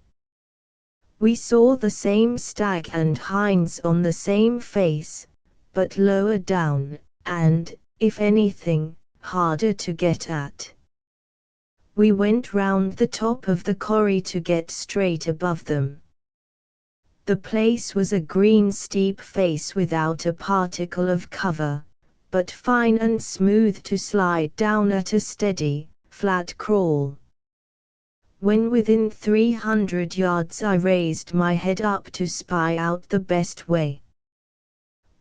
We saw the same stag and hinds on the same face, but lower down, and, if anything, harder to get at. We went round the top of the corrie to get straight above them. The place was a green steep face without a particle of cover, but fine and smooth to slide down at a steady, flat crawl. When within 300 yards I raised my head up to spy out the best way.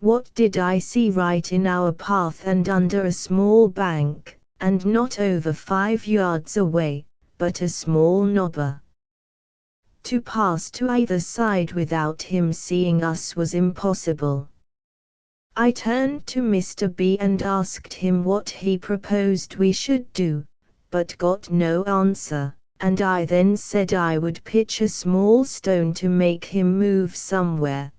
What did I see right in our path and under a small bank, and not over 5 yards away, but a small knobber. To pass to either side without him seeing us was impossible. I turned to Mr. B and asked him what he proposed we should do, but got no answer, and I then said I would pitch a small stone to make him move somewhere.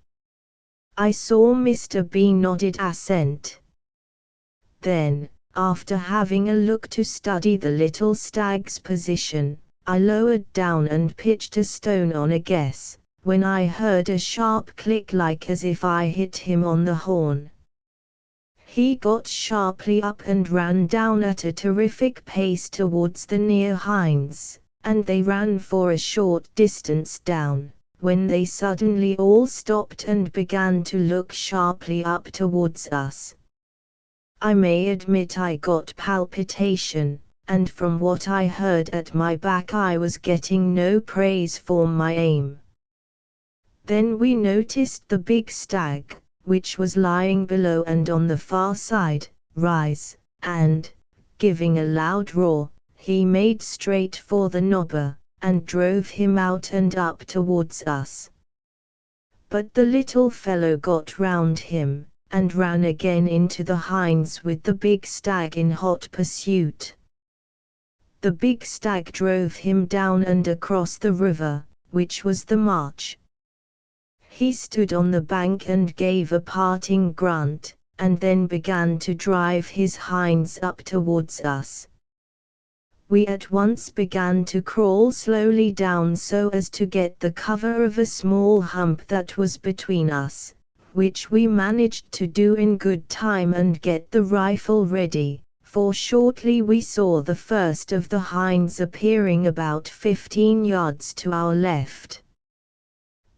I saw Mr. B nodded assent. Then, after having a look to study the little stag's position, I lowered down and pitched a stone on a guess, when I heard a sharp click like as if I hit him on the horn. He got sharply up and ran down at a terrific pace towards the near hinds, and they ran for a short distance down, when they suddenly all stopped and began to look sharply up towards us. I may admit I got palpitation, and from what I heard at my back I was getting no praise for my aim. Then we noticed the big stag, which was lying below and on the far side, rise, and, giving a loud roar, he made straight for the knobber, and drove him out and up towards us. But the little fellow got round him, and ran again into the hinds with the big stag in hot pursuit. The big stag drove him down and across the river, which was the march. He stood on the bank and gave a parting grunt, and then began to drive his hinds up towards us. We at once began to crawl slowly down so as to get the cover of a small hump that was between us, which we managed to do in good time and get the rifle ready, for shortly we saw the first of the hinds appearing about 15 yards to our left.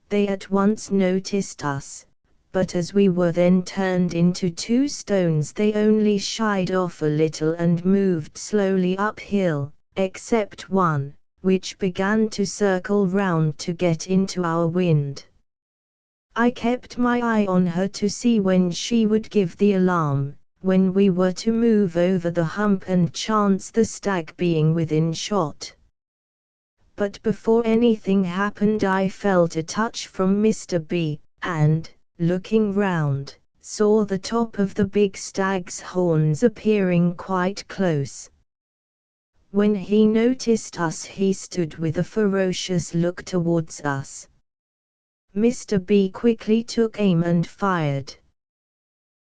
They at once noticed us, but as we were then turned into two stones they only shied off a little and moved slowly uphill, except one, which began to circle round to get into our wind. I kept my eye on her to see when she would give the alarm, when we were to move over the hump and chance the stag being within shot. But before anything happened I felt a touch from Mr. B, and, looking round, saw the top of the big stag's horns appearing quite close. When he noticed us he stood with a ferocious look towards us. Mr. B quickly took aim and fired.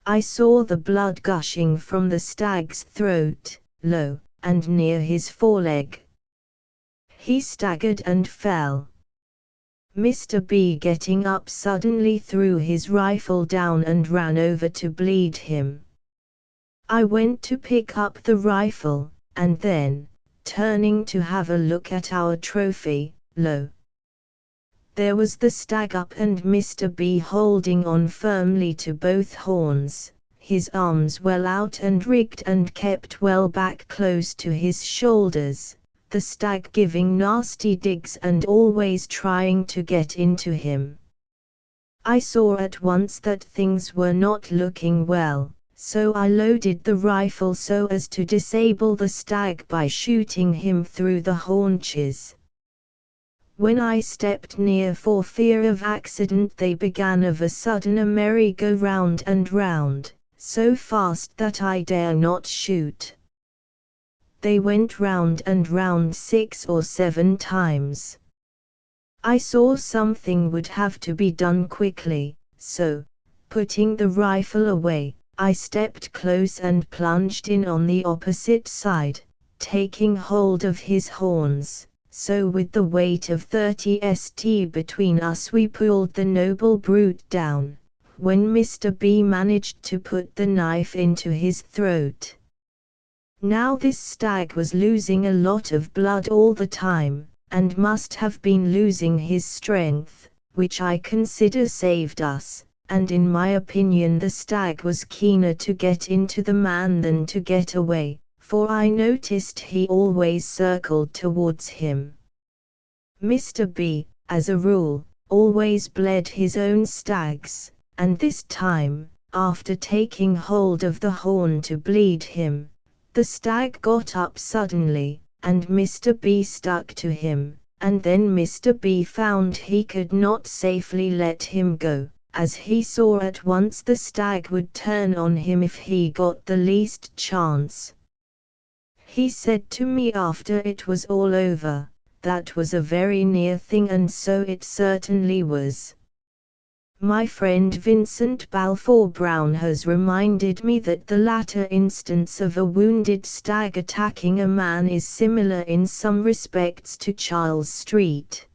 I saw the blood gushing from the stag's throat, low, and near his foreleg. He staggered and fell. Mr. B getting up suddenly threw his rifle down and ran over to bleed him. I went to pick up the rifle, and then, turning to have a look at our trophy, lo! There was the stag up and Mr. B holding on firmly to both horns, his arms well out and rigged and kept well back close to his shoulders, the stag giving nasty digs and always trying to get into him. I saw at once that things were not looking well, so I loaded the rifle so as to disable the stag by shooting him through the haunches. When I stepped near for fear of accident they began of a sudden a merry-go-round and round, so fast that I dare not shoot. They went round and round 6 or 7 times. I saw something would have to be done quickly, so, putting the rifle away, I stepped close and plunged in on the opposite side, taking hold of his horns, so with the weight of 30 st between us we pulled the noble brute down, when Mr. B managed to put the knife into his throat. Now this stag was losing a lot of blood all the time, and must have been losing his strength, which I consider saved us, and in my opinion the stag was keener to get into the man than to get away, for I noticed he always circled towards him. Mr. B, as a rule, always bled his own stags, and this time, after taking hold of the horn to bleed him, the stag got up suddenly, and Mr. B stuck to him, and then Mr. B found he could not safely let him go, as he saw at once the stag would turn on him if he got the least chance. He said to me after it was all over, "That was a very near thing," and so it certainly was. My friend Vincent Balfour Brown has reminded me that the latter instance of a wounded stag attacking a man is similar in some respects to Charles Street.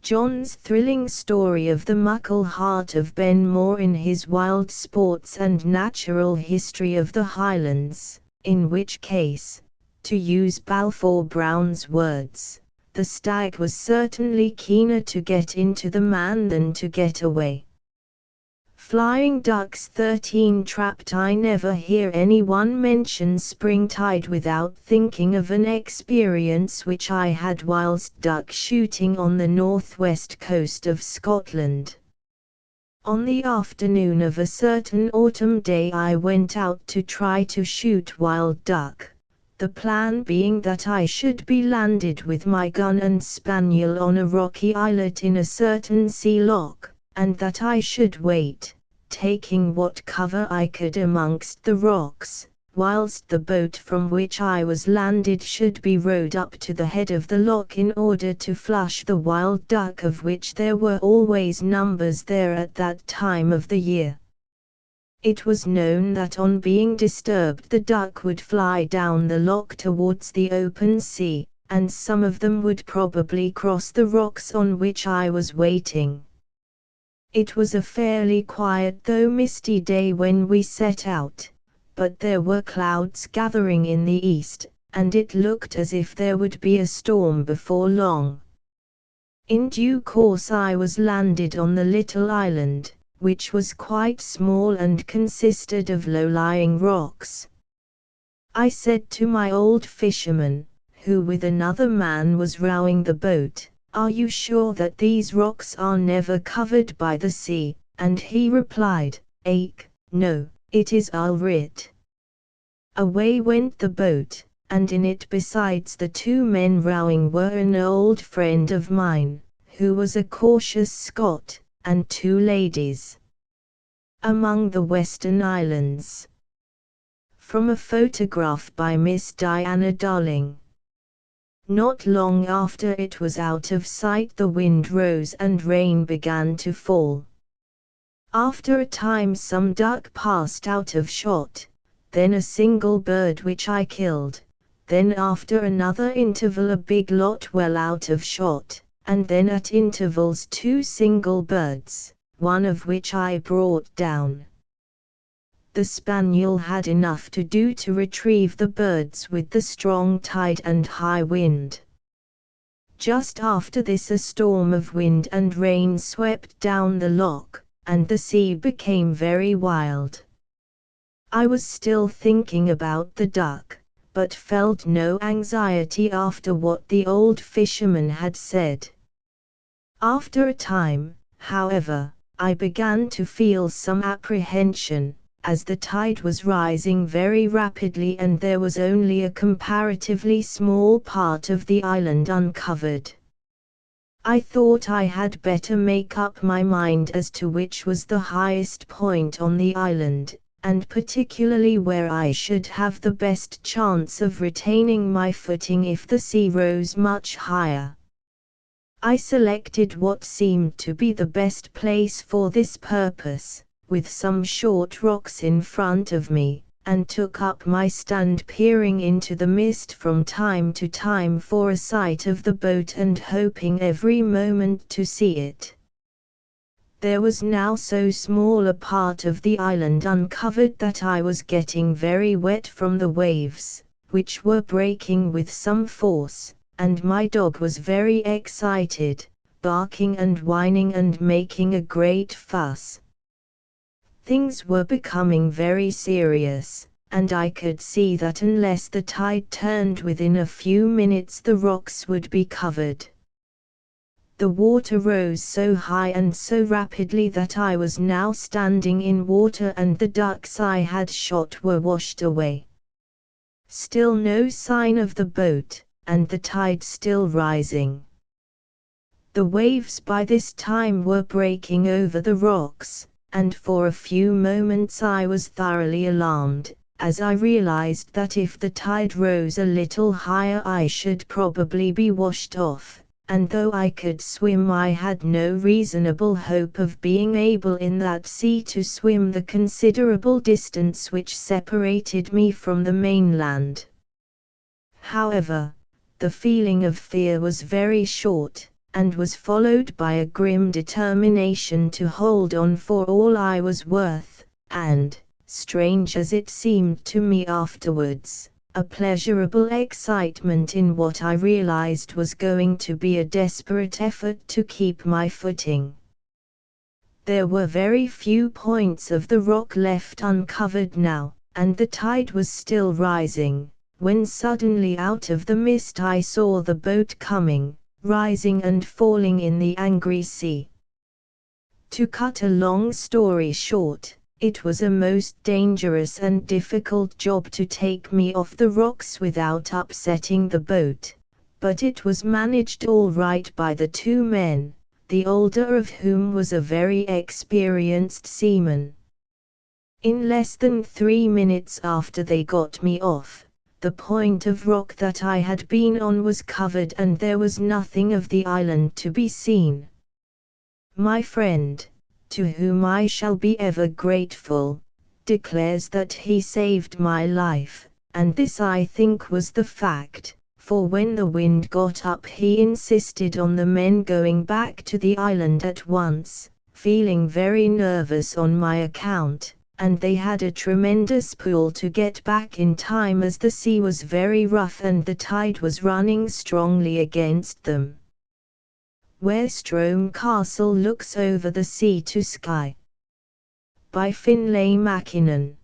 John's thrilling story of the Muckle Heart of Ben Moore in his Wild Sports and Natural History of the Highlands, in which case, to use Balfour Brown's words, the stag was certainly keener to get into the man than to get away. Flying ducks 13 trapped. I never hear anyone mention springtide without thinking of an experience which I had whilst duck shooting on the northwest coast of Scotland. On the afternoon of a certain autumn day I went out to try to shoot wild duck, the plan being that I should be landed with my gun and spaniel on a rocky islet in a certain sea loch, and that I should wait, taking what cover I could amongst the rocks, whilst the boat from which I was landed should be rowed up to the head of the loch in order to flush the wild duck, of which there were always numbers there at that time of the year. It was known that on being disturbed the duck would fly down the loch towards the open sea, and some of them would probably cross the rocks on which I was waiting. It was a fairly quiet though misty day when we set out, but there were clouds gathering in the east, and it looked as if there would be a storm before long. In due course I was landed on the little island, which was quite small and consisted of low-lying rocks. I said to my old fisherman, who with another man was rowing the boat, "Are you sure that these rocks are never covered by the sea?" And he replied, "Ake, no, it is all right." Away went the boat, and in it besides the two men rowing were an old friend of mine, who was a cautious Scot, and two ladies. Among the Western Islands. From a photograph by Miss Diana Darling. Not long after it was out of sight the wind rose and rain began to fall. After a time some duck passed out of shot, then a single bird which I killed, then after another interval a big lot well out of shot, and then at intervals two single birds, one of which I brought down. The spaniel had enough to do to retrieve the birds with the strong tide and high wind. Just after this a storm of wind and rain swept down the loch, and the sea became very wild. I was still thinking about the duck, but felt no anxiety after what the old fisherman had said. After a time, however, I began to feel some apprehension, as the tide was rising very rapidly and there was only a comparatively small part of the island uncovered. I thought I had better make up my mind as to which was the highest point on the island, and particularly where I should have the best chance of retaining my footing if the sea rose much higher. I selected what seemed to be the best place for this purpose, with some short rocks in front of me, and took up my stand peering into the mist from time to time for a sight of the boat and hoping every moment to see it. There was now so small a part of the island uncovered that I was getting very wet from the waves, which were breaking with some force, and my dog was very excited, barking and whining and making a great fuss. Things were becoming very serious, and I could see that unless the tide turned within a few minutes the rocks would be covered. The water rose so high and so rapidly that I was now standing in water and the ducks I had shot were washed away. Still no sign of the boat, and the tide still rising. The waves by this time were breaking over the rocks, and for a few moments I was thoroughly alarmed, as I realized that if the tide rose a little higher I should probably be washed off. And though I could swim I had no reasonable hope of being able in that sea to swim the considerable distance which separated me from the mainland. However, the feeling of fear was very short, and was followed by a grim determination to hold on for all I was worth, and, strange as it seemed to me afterwards, a pleasurable excitement in what I realized was going to be a desperate effort to keep my footing. There were very few points of the rock left uncovered now, and the tide was still rising, when suddenly out of the mist I saw the boat coming, rising and falling in the angry sea. To cut a long story short, it was a most dangerous and difficult job to take me off the rocks without upsetting the boat, but it was managed all right by the two men, the older of whom was a very experienced seaman. In less than 3 minutes after they got me off, the point of rock that I had been on was covered and there was nothing of the island to be seen. My friend, to whom I shall be ever grateful, declares that he saved my life, and this I think was the fact, for when the wind got up he insisted on the men going back to the island at once, feeling very nervous on my account, and they had a tremendous pull to get back in time as the sea was very rough and the tide was running strongly against them. Where Strome Castle looks over the sea to Skye. By Finlay Mackinnon.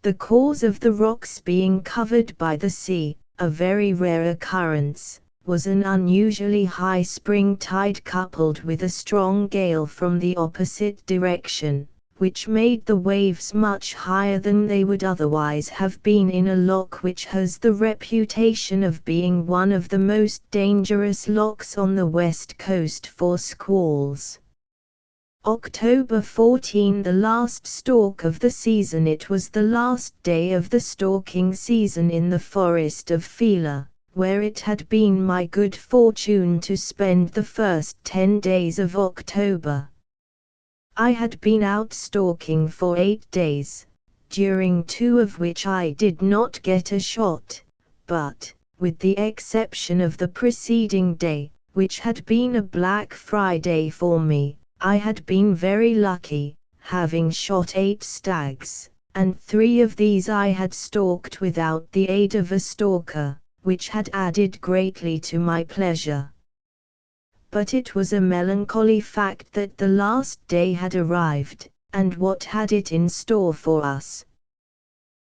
The cause of the rocks being covered by the sea, a very rare occurrence, was an unusually high spring tide coupled with a strong gale from the opposite direction, which made the waves much higher than they would otherwise have been in a loch which has the reputation of being one of the most dangerous lochs on the west coast for squalls. October 14, the last stalk of the season. It was the last day of the stalking season in the forest of Fila, where it had been my good fortune to spend the first 10 days of October. I had been out stalking for 8 days, during 2 of which I did not get a shot, but, with the exception of the preceding day, which had been a Black Friday for me, I had been very lucky, having shot 8 stags, and 3 of these I had stalked without the aid of a stalker, which had added greatly to my pleasure. But it was a melancholy fact that the last day had arrived, and what had it in store for us?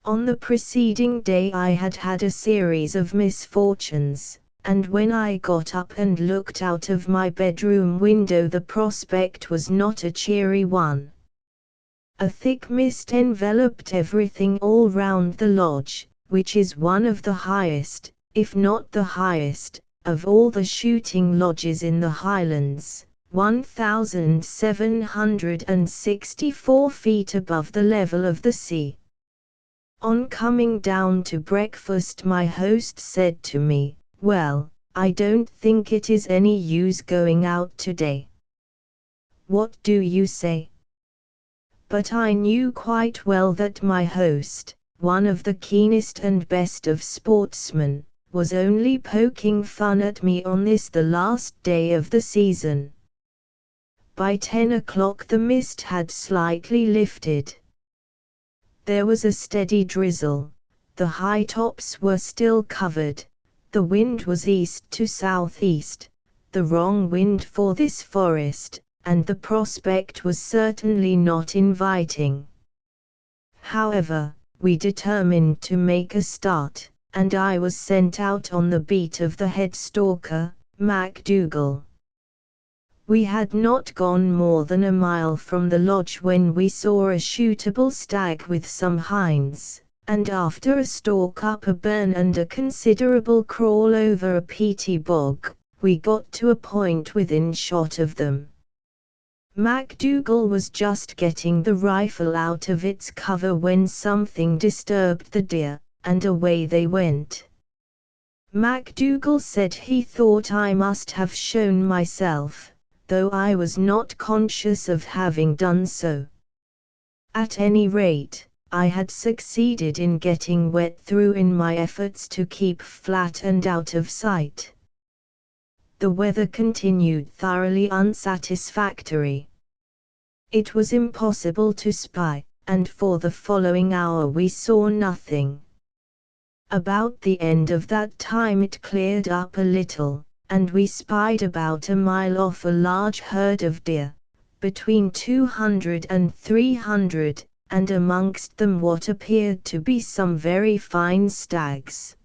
On the preceding day I had had a series of misfortunes, and when I got up and looked out of my bedroom window the prospect was not a cheery one. A thick mist enveloped everything all round the lodge, which is one of the highest, if not the highest, of all the shooting lodges in the Highlands, 1,764 feet above the level of the sea. On coming down to breakfast my host said to me, "Well, I don't think it is any use going out today. What do you say?" But I knew quite well that my host, one of the keenest and best of sportsmen, was only poking fun at me on this the last day of the season. By 10 o'clock the mist had slightly lifted. There was a steady drizzle, the high tops were still covered, the wind was east to southeast, the wrong wind for this forest, and the prospect was certainly not inviting. However, we determined to make a start, and I was sent out on the beat of the head stalker, MacDougall. We had not gone more than a mile from the lodge when we saw a shootable stag with some hinds, and after a stalk up a burn and a considerable crawl over a peaty bog, we got to a point within shot of them. MacDougall was just getting the rifle out of its cover when something disturbed the deer, and away they went. MacDougall said he thought I must have shown myself, though I was not conscious of having done so. At any rate, I had succeeded in getting wet through in my efforts to keep flat and out of sight. The weather continued thoroughly unsatisfactory. It was impossible to spy, and for the following hour we saw nothing. About the end of that time it cleared up a little, and we spied about a mile off a large herd of deer, between 200 and 300, and amongst them what appeared to be some very fine stags.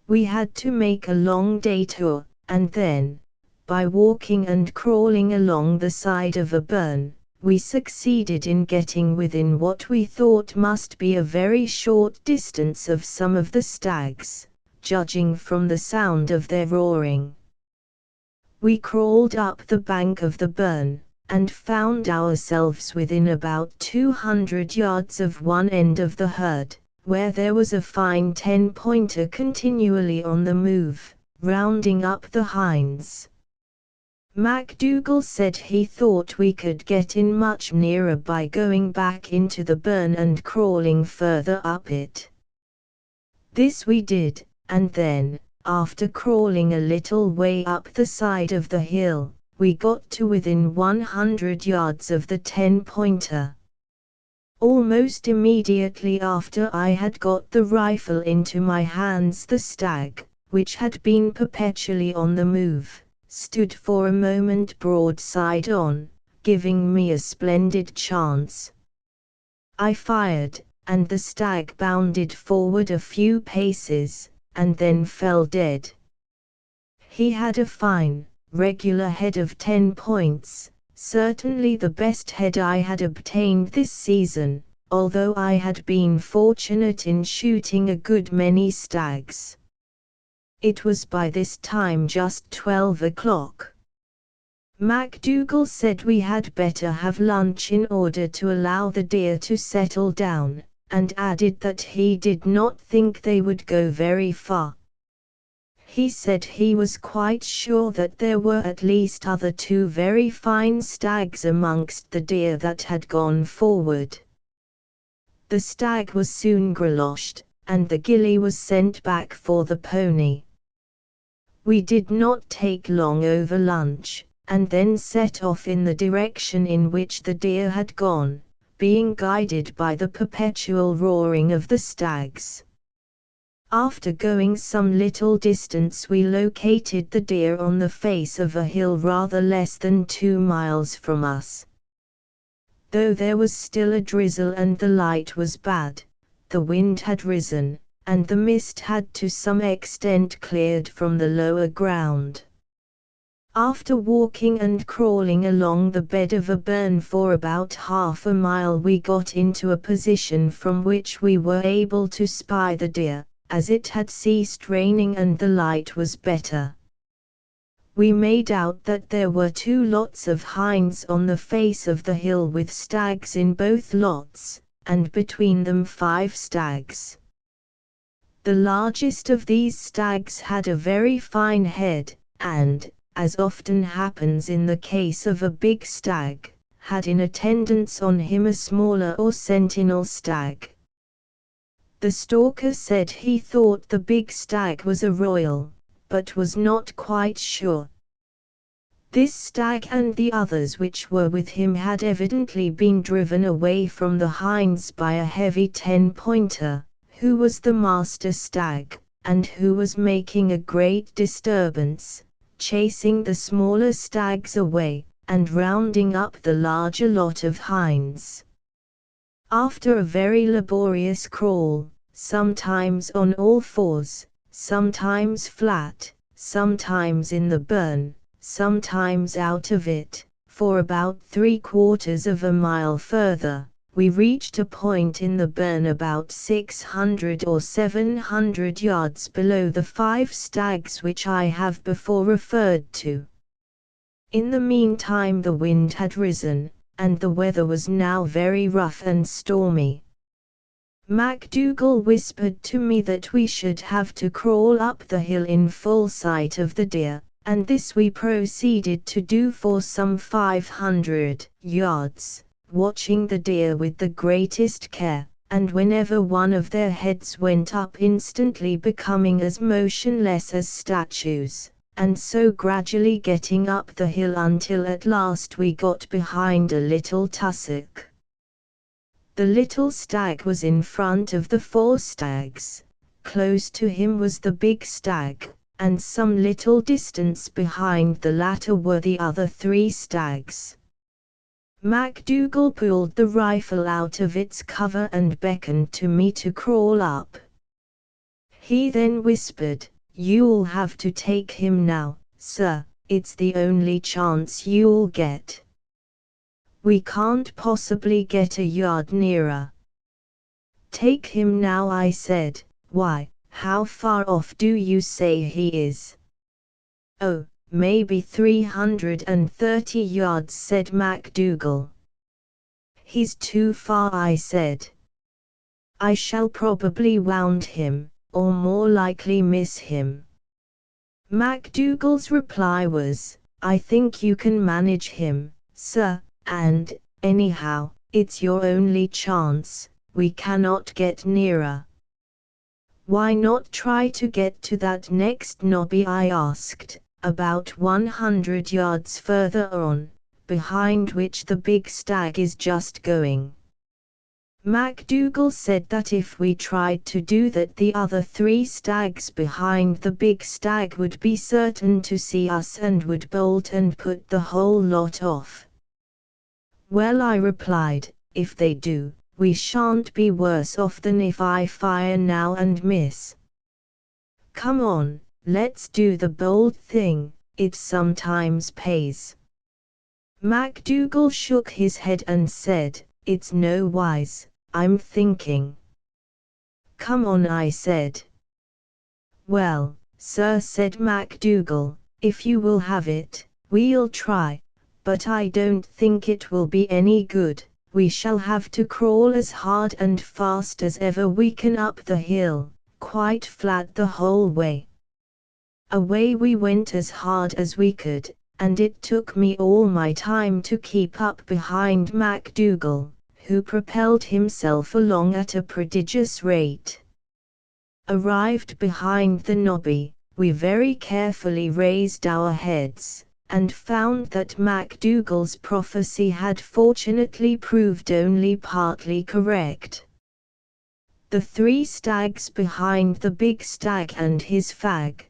We had to make a long detour, and then, by walking and crawling along the side of a burn, we succeeded in getting within what we thought must be a very short distance of some of the stags, judging from the sound of their roaring. We crawled up the bank of the burn, and found ourselves within about 200 yards of one end of the herd, where there was a fine 10-pointer continually on the move, rounding up the hinds. MacDougall said he thought we could get in much nearer by going back into the burn and crawling further up it. This we did, and then, after crawling a little way up the side of the hill, we got to within 100 yards of the 10-pointer. Almost immediately after I had got the rifle into my hands the stag, which had been perpetually on the move, stood for a moment broadside on, giving me a splendid chance. I fired, and the stag bounded forward a few paces, and then fell dead. He had a fine, regular head of 10 points, certainly the best head I had obtained this season, although I had been fortunate in shooting a good many stags. It was by this time just 12 o'clock. MacDougall said we had better have lunch in order to allow the deer to settle down, and added that he did not think they would go very far. He said he was quite sure that there were at least other 2 very fine stags amongst the deer that had gone forward. The stag was soon greloshed, and the gilly was sent back for the pony. We did not take long over lunch, and then set off in the direction in which the deer had gone, being guided by the perpetual roaring of the stags. After going some little distance we located the deer on the face of a hill rather less than 2 miles from us. Though there was still a drizzle and the light was bad, the wind had risen, and the mist had to some extent cleared from the lower ground. After walking and crawling along the bed of a burn for about half a mile we got into a position from which we were able to spy the deer, as it had ceased raining and the light was better. We made out that there were 2 lots of hinds on the face of the hill with stags in both lots, and between them 5 stags. The largest of these stags had a very fine head, and, as often happens in the case of a big stag, had in attendance on him a smaller or sentinel stag. The stalker said he thought the big stag was a royal, but was not quite sure. This stag and the others which were with him had evidently been driven away from the hinds by a heavy 10-pointer, who was the master stag, and who was making a great disturbance, chasing the smaller stags away, and rounding up the larger lot of hinds. After a very laborious crawl, sometimes on all fours, sometimes flat, sometimes in the burn, sometimes out of it, for about 3/4 of a mile further, we reached a point in the burn about 600 or 700 yards below the 5 stags which I have before referred to. In the meantime the wind had risen, and the weather was now very rough and stormy. MacDougall whispered to me that we should have to crawl up the hill in full sight of the deer, and this we proceeded to do for some 500 yards, watching the deer with the greatest care, and whenever one of their heads went up instantly becoming as motionless as statues, and so gradually getting up the hill until at last we got behind a little tussock. The little stag was in front of the 4 stags, close to him was the big stag, and some little distance behind the latter were the other 3 stags. MacDougall pulled the rifle out of its cover and beckoned to me to crawl up. He then whispered, "You'll have to take him now, sir, it's the only chance you'll get. We can't possibly get a yard nearer." "Take him now," I said. "Why, how far off do you say he is?" "Oh, maybe 330 yards," said MacDougall. "He's too far," I said. "I shall probably wound him, or more likely miss him." MacDougall's reply was, "I think you can manage him, sir, and, anyhow, it's your only chance, we cannot get nearer." "Why not try to get to that next knobby?" I asked, "about 100 yards further on, behind which the big stag is just going." MacDougall said that if we tried to do that the other 3 stags behind the big stag would be certain to see us and would bolt and put the whole lot off. "Well," I replied, "if they do, we shan't be worse off than if I fire now and miss." Come on, let's do the bold thing, it sometimes pays. MacDougall shook his head and said, It's no wise, I'm thinking. Come on, I said. Well, sir, said MacDougall, if you will have it, we'll try, but I don't think it will be any good. We shall have to crawl as hard and fast as ever we can up the hill, quite flat the whole way. Away we went as hard as we could, and it took me all my time to keep up behind MacDougall, who propelled himself along at a prodigious rate. Arrived behind the Nobby, we very carefully raised our heads, and found that MacDougall's prophecy had fortunately proved only partly correct. The 3 stags behind the big stag and his fag,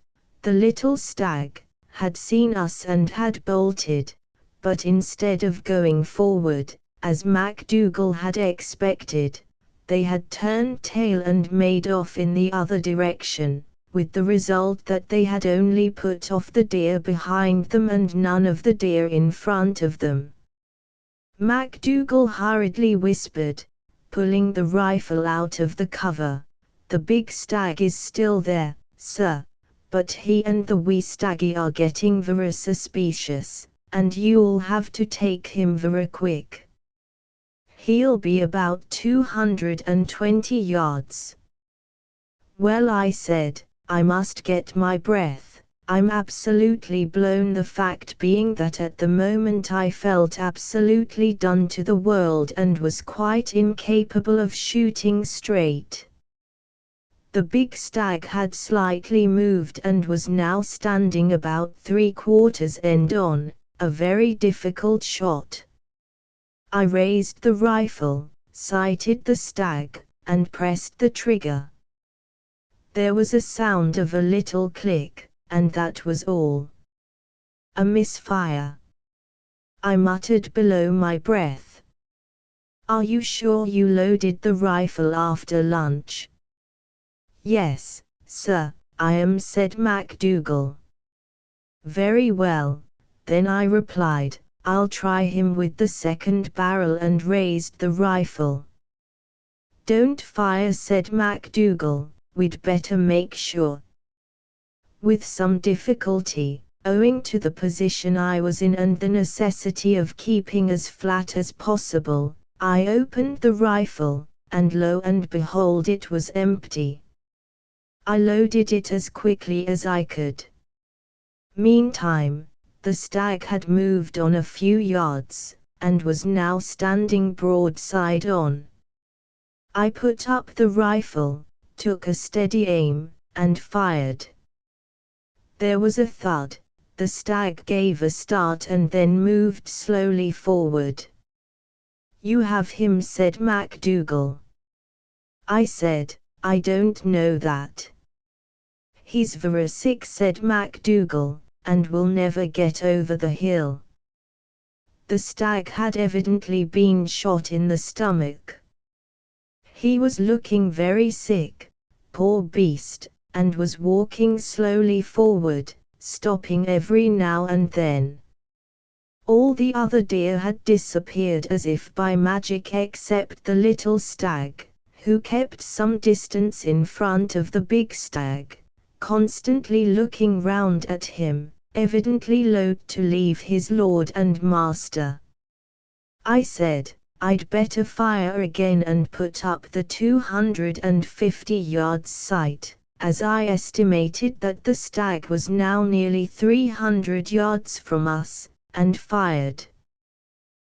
the little stag, had seen us and had bolted, but instead of going forward, as MacDougall had expected, they had turned tail and made off in the other direction, with the result that they had only put off the deer behind them and none of the deer in front of them. MacDougall hurriedly whispered, pulling the rifle out of the cover, The big stag is still there, sir, but he and the wee staggy are getting very suspicious, and you'll have to take him very quick. He'll be about 220 yards. Well, I said, I must get my breath. I'm absolutely blown, the fact being that at the moment I felt absolutely done to the world and was quite incapable of shooting straight. The big stag had slightly moved and was now standing about 3/4 end on, a very difficult shot. I raised the rifle, sighted the stag, and pressed the trigger. There was a sound of a little click, and that was all. A misfire. I muttered below my breath. Are you sure you loaded the rifle after lunch? Yes, sir, I am, said MacDougall. Very well, then, I replied, I'll try him with the second barrel, and raised the rifle. Don't fire, said MacDougall, we'd better make sure. With some difficulty, owing to the position I was in and the necessity of keeping as flat as possible, I opened the rifle, and lo and behold, it was empty. I loaded it as quickly as I could. Meantime, the stag had moved on a few yards, and was now standing broadside on. I put up the rifle, took a steady aim, and fired. There was a thud, the stag gave a start and then moved slowly forward. You have him, said MacDougall. I said, I don't know that. He's very sick, said MacDougall, and will never get over the hill. The stag had evidently been shot in the stomach. He was looking very sick, poor beast, and was walking slowly forward, stopping every now and then. All the other deer had disappeared as if by magic except the little stag, who kept some distance in front of the big stag, constantly looking round at him, evidently loath to leave his lord and master. I said, I'd better fire again and put up the 250 yards sight, as I estimated that the stag was now nearly 300 yards from us, and fired.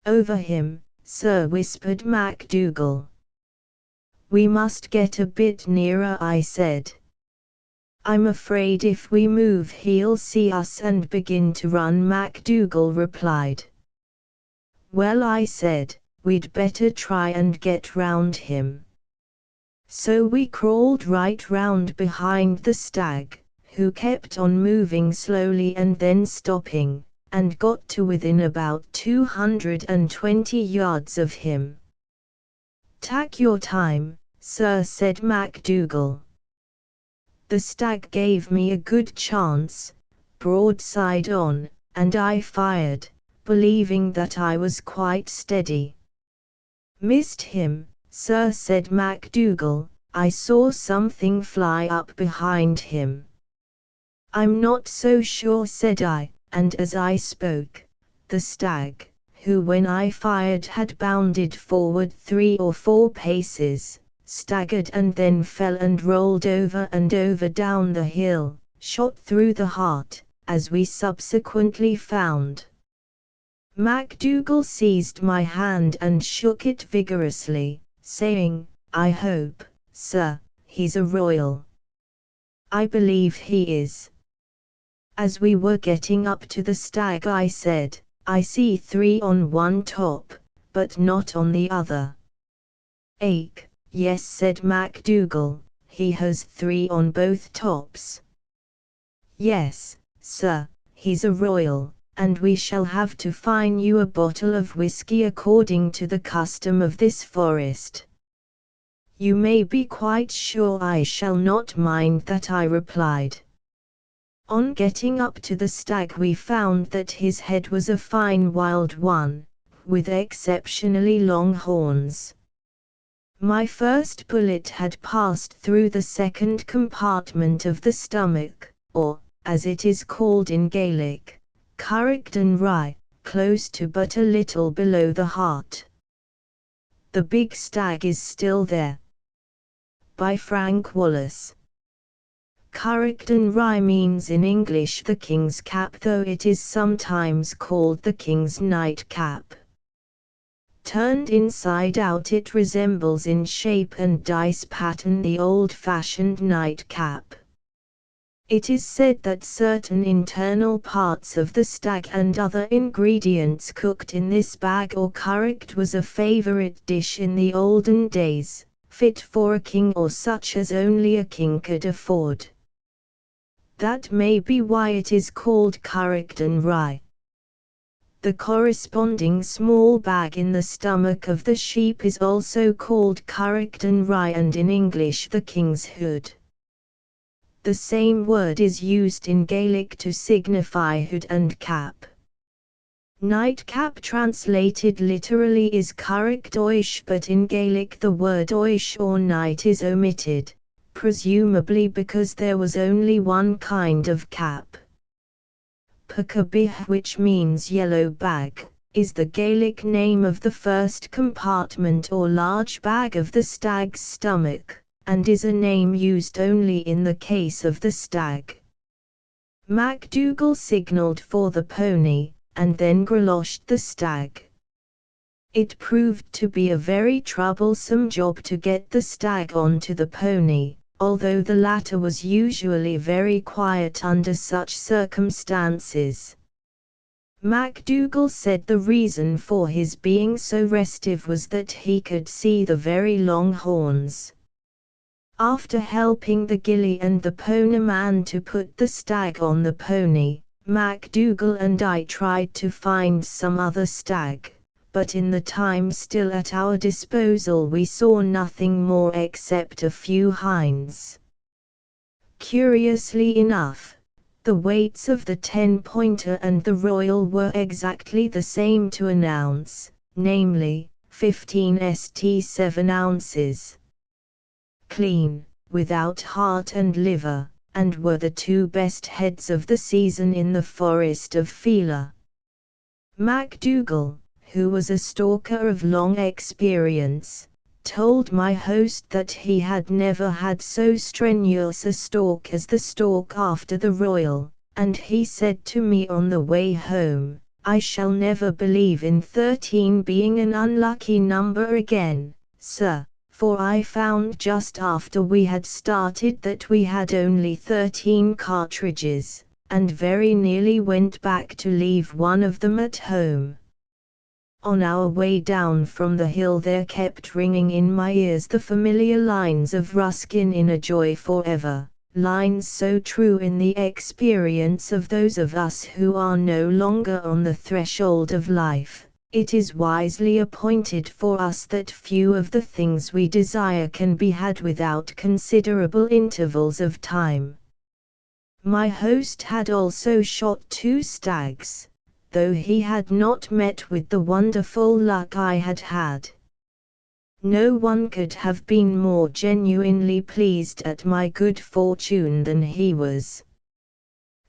Over him, sir, whispered MacDougall. We must get a bit nearer, I said. I'm afraid if we move he'll see us and begin to run, MacDougall replied. Well, I said, we'd better try and get round him. So we crawled right round behind the stag, who kept on moving slowly and then stopping, and got to within about 220 yards of him. Take your time, sir, said MacDougall. The stag gave me a good chance, broadside on, and I fired, believing that I was quite steady. "Missed him, sir," said MacDougall. "I saw something fly up behind him." "I'm not so sure," said I, and as I spoke, the stag, who when I fired had bounded forward 3 or 4 paces, staggered and then fell and rolled over and over down the hill, shot through the heart, as we subsequently found. MacDougall seized my hand and shook it vigorously, saying, "I hope, sir, he's a royal." "I believe he is." As we were getting up to the stag I said, "I see 3 on one top, but not on the other." "Ake, yes," said MacDougall, "he has 3 on both tops." "Yes, sir, he's a royal, and we shall have to fine you a bottle of whiskey according to the custom of this forest." "You may be quite sure I shall not mind that," I replied. On getting up to the stag we found that his head was a fine wild one, with exceptionally long horns. My first bullet had passed through the second compartment of the stomach, or, as it is called in Gaelic, Carrickden Rye, close to but a little below the heart. The big stag is still there. By Frank Wallace. Carrickden Rye means in English the King's Cap, though it is sometimes called the King's Nightcap. Turned inside out it resembles in shape and dice pattern the old-fashioned nightcap. It is said that certain internal parts of the stag and other ingredients cooked in this bag or curricked was a favourite dish in the olden days, fit for a king or such as only a king could afford. That may be why it is called Carrickden Rye. The corresponding small bag in the stomach of the sheep is also called Carrickden Rye and in English the King's Hood. The same word is used in Gaelic to signify hood and cap. Nightcap translated literally is Carricked Oish, but in Gaelic the word Oish or night is omitted, presumably because there was only one kind of cap. Pacabih, which means yellow bag, is the Gaelic name of the first compartment or large bag of the stag's stomach, and is a name used only in the case of the stag. MacDougall signalled for the pony, and then greloshed the stag. It proved to be a very troublesome job to get the stag onto the pony, although the latter was usually very quiet under such circumstances. MacDougall said the reason for his being so restive was that he could see the very long horns. After helping the gillie and the ponyman to put the stag on the pony, MacDougall and I tried to find some other stag, but in the time still at our disposal we saw nothing more except a few hinds. Curiously enough, the weights of the 10-pointer and the royal were exactly the same to an ounce, namely, 15 st 7 ounces. Clean, without heart and liver, and were the 2 best heads of the season in the forest of Fela. MacDougall, who was a stalker of long experience, told my host that he had never had so strenuous a stalk as the stalk after the royal, and he said to me on the way home, "I shall never believe in 13 being an unlucky number again, sir, for I found just after we had started that we had only 13 cartridges, and very nearly went back to leave one of them at home." On our way down from the hill there kept ringing in my ears the familiar lines of Ruskin in A Joy Forever, lines so true in the experience of those of us who are no longer on the threshold of life, It is wisely appointed for us that few of the things we desire can be had without considerable intervals of time. My host had also shot 2 stags, though he had not met with the wonderful luck I had had. No one could have been more genuinely pleased at my good fortune than he was.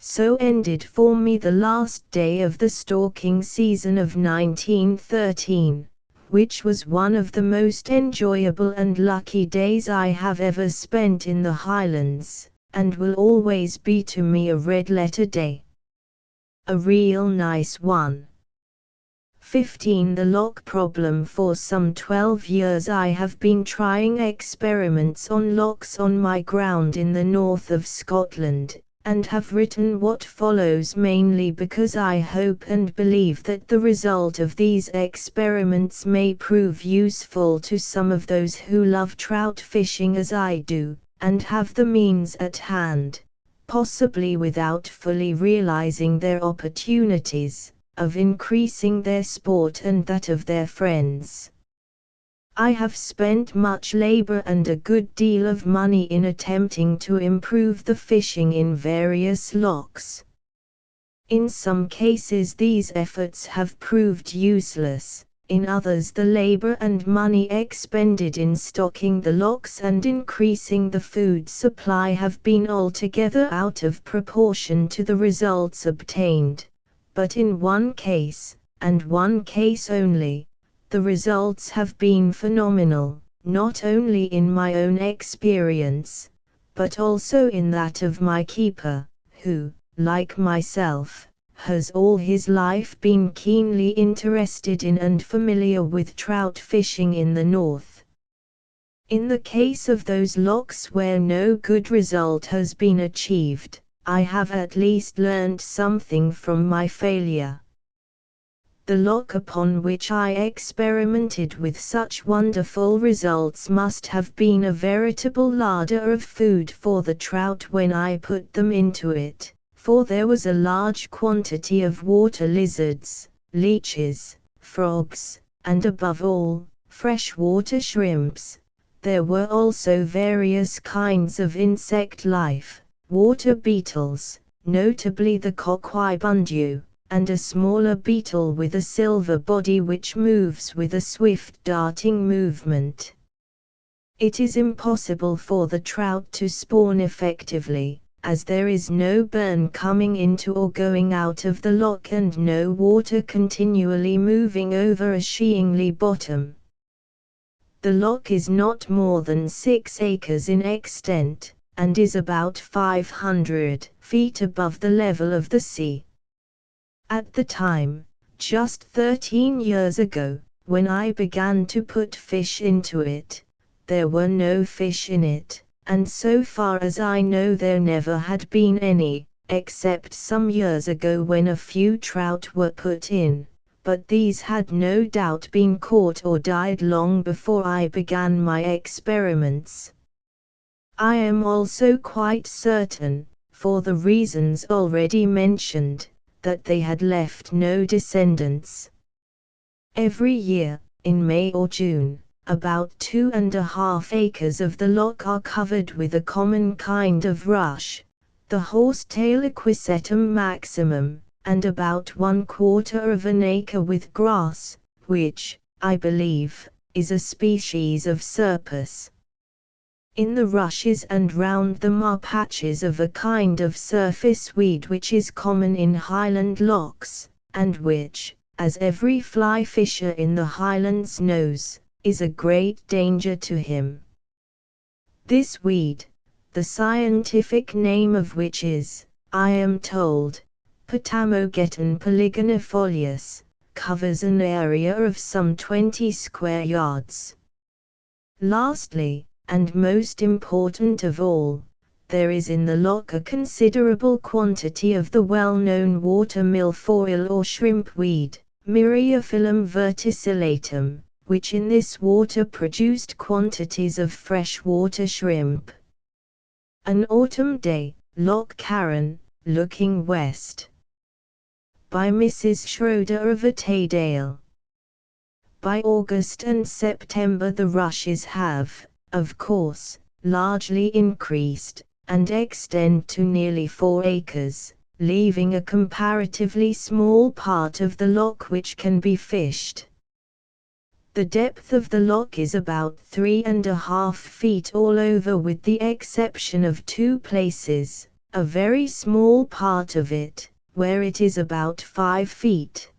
So ended for me the last day of the stalking season of 1913, which was one of the most enjoyable and lucky days I have ever spent in the Highlands, and will always be to me a red-letter day. A real nice one. 15. The lock problem. For some 12 years I have been trying experiments on locks on my ground in the north of Scotland, and have written what follows mainly because I hope and believe that the result of these experiments may prove useful to some of those who love trout fishing as I do, and have the means at hand, possibly without fully realizing their opportunities, of increasing their sport and that of their friends. I have spent much labor and a good deal of money in attempting to improve the fishing in various locks. In some cases these efforts have proved useless, in others the labor and money expended in stocking the locks and increasing the food supply have been altogether out of proportion to the results obtained, but in one case, and one case only, the results have been phenomenal, not only in my own experience, but also in that of my keeper, who, like myself, has all his life been keenly interested in and familiar with trout fishing in the north. In the case of those locks where no good result has been achieved, I have at least learned something from my failure. The lock upon which I experimented with such wonderful results must have been a veritable larder of food for the trout when I put them into it, for there was a large quantity of water lizards, leeches, frogs, and above all, freshwater shrimps. There were also various kinds of insect life, water beetles, notably the coquibundu, and a smaller beetle with a silver body which moves with a swift darting movement. It is impossible for the trout to spawn effectively, as there is no burn coming into or going out of the lock and no water continually moving over a shingly bottom. The lock is not more than 6 acres in extent, and is about 500 feet above the level of the sea. At the time, just 13 years ago, when I began to put fish into it, there were no fish in it, and so far as I know there never had been any, except some years ago when a few trout were put in, but these had no doubt been caught or died long before I began my experiments. I am also quite certain, for the reasons already mentioned, that they had left no descendants. Every year, in May or June, about 2.5 acres of the lock are covered with a common kind of rush, the horsetail equisetum maximum, and about 1/4 of an acre with grass, which, I believe, is a species of surpus. In the rushes and round them are patches of a kind of surface weed which is common in Highland locks, and which, as every fly fisher in the Highlands knows, is a great danger to him. This weed, the scientific name of which is, I am told, Potamogeton polygonifolius, covers an area of some 20 square yards. Lastly, and most important of all, there is in the lock a considerable quantity of the well-known water milfoil or shrimp weed, Myriophyllum verticillatum, which in this water produced quantities of freshwater shrimp. An autumn day, Loch Carron, looking west. By Mrs. Schroeder of Attadale. By August and September the rushes have, of course, largely increased, and extend to nearly 4 acres, leaving a comparatively small part of the loch which can be fished. The depth of the loch is about 3.5 feet all over with the exception of 2 places, a very small part of it, where it is about 5 feet.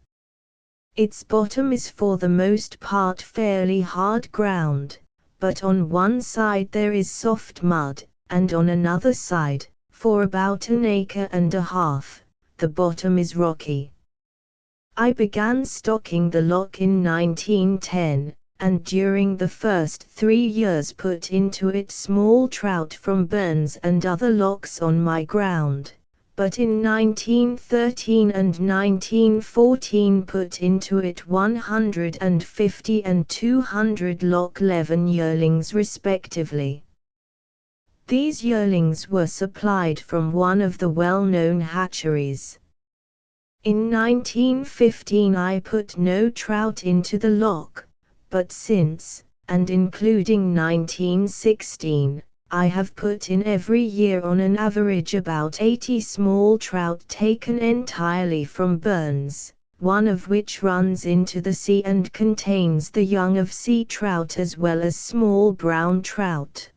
Its bottom is for the most part fairly hard ground, but on one side there is soft mud, and on another side, for about 1.5 acres, the bottom is rocky. I began stocking the loch in 1910, and during the first 3 years put into it small trout from burns and other lochs on my ground, but in 1913 and 1914 put into it 150 and 200 Loch Leven yearlings respectively. These yearlings were supplied from one of the well-known hatcheries. In 1915 I put no trout into the loch, but since, and including 1916, I have put in every year on an average about 80 small trout taken entirely from burns, one of which runs into the sea and contains the young of sea trout as well as small brown trout.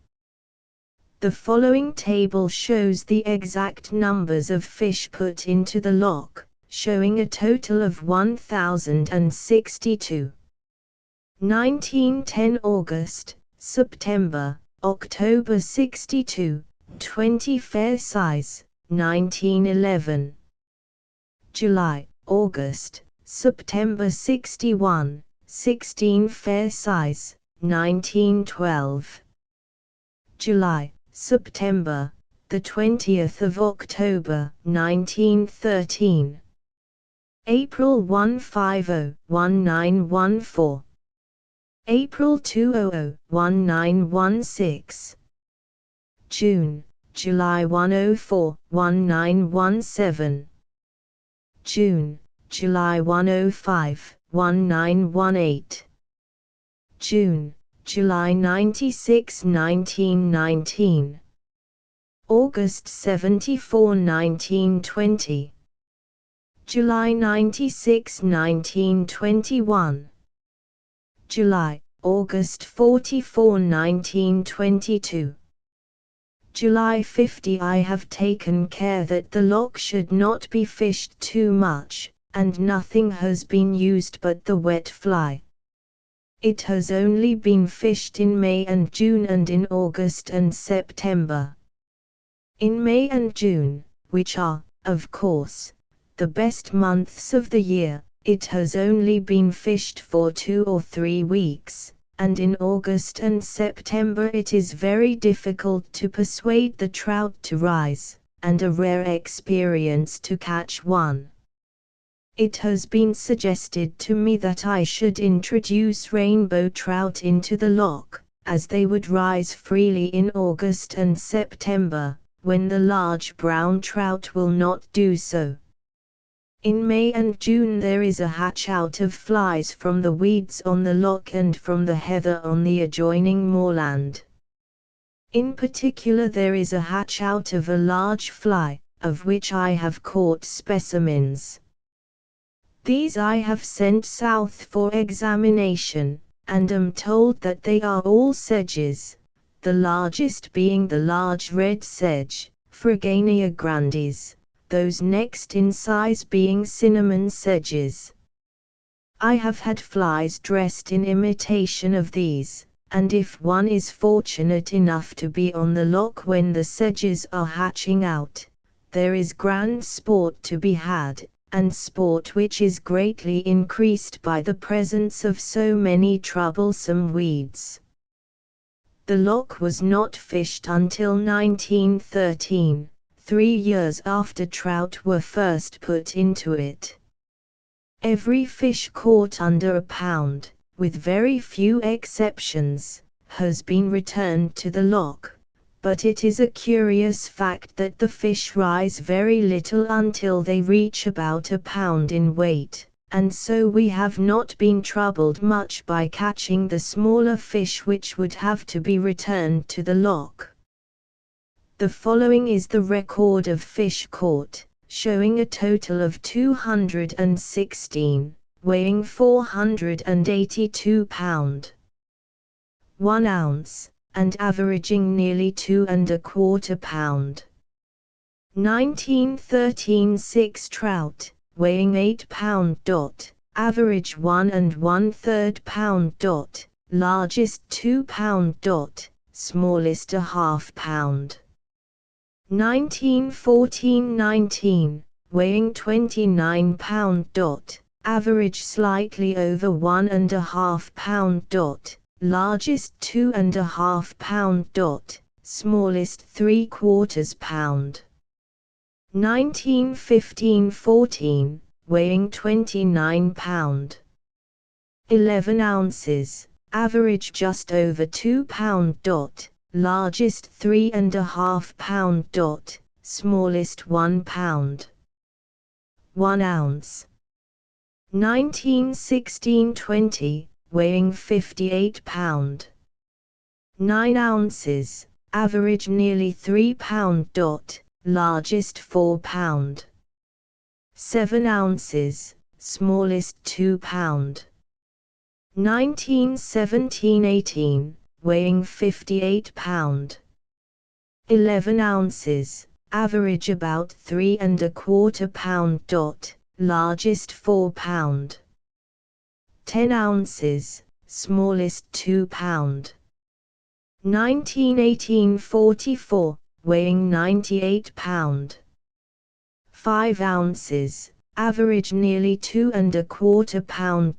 The following table shows the exact numbers of fish put into the loch, showing a total of 1,062. 1910 August, September, October 62, 20 fair size, 1911. July, August, September 61, 16 fair size, 1912. July, September, the 20th of October, 1913. April 150, 1914. April 200, 1916. June, July 104, 1917. June, July 105, 1918. June, July 96, 1919. August 74, 1920. July 96, 1921. July, August 44, 1922. July 50 I have taken care that the loch should not be fished too much, and nothing has been used but the wet fly. It has only been fished in May and June and in August and September. In May and June, which are, of course, the best months of the year, it has only been fished for 2 or 3 weeks, and in August and September it is very difficult to persuade the trout to rise, and a rare experience to catch one. It has been suggested to me that I should introduce rainbow trout into the loch, as they would rise freely in August and September, when the large brown trout will not do so. In May and June there is a hatch out of flies from the weeds on the loch and from the heather on the adjoining moorland. In particular there is a hatch out of a large fly, of which I have caught specimens. These I have sent south for examination, and am told that they are all sedges, the largest being the large red sedge, Fragania grandis, those next in size being cinnamon sedges. I have had flies dressed in imitation of these, and if one is fortunate enough to be on the loch when the sedges are hatching out, there is grand sport to be had, and sport which is greatly increased by the presence of so many troublesome weeds. The loch was not fished until 1913. 3 years after trout were first put into it. Every fish caught under a pound, with very few exceptions, has been returned to the loch, but it is a curious fact that the fish rise very little until they reach about a pound in weight, and so we have not been troubled much by catching the smaller fish which would have to be returned to the loch. The following is the record of fish caught, showing a total of 216, weighing 482 pound, 1 ounce, and averaging nearly 2¼ pound. 1913 6 trout, weighing 8 pound. Average 1 1/3 pound. Largest 2 pound. Smallest ½ pound. 1914 19, weighing 29 pound. Average slightly over 1½ pound. Largest 2½ pound. Smallest 3/4 pound. 1915 14, weighing 29 pound. 11 ounces, average just over 2 pound. Largest 3½ pound. Smallest 1 pound. 1 ounce. 1916 20, weighing 58 pound. 9 ounces, average nearly 3 pound. Largest 4 pound. 7 ounces, smallest 2 pound. 1917 18, weighing 58 pound. 11 ounces, average about 3¼ pound. Largest 4 pound. 10 ounces, smallest 2 pound. 1918 44, weighing 98 pound. 5 ounces, average nearly 2¼ pound.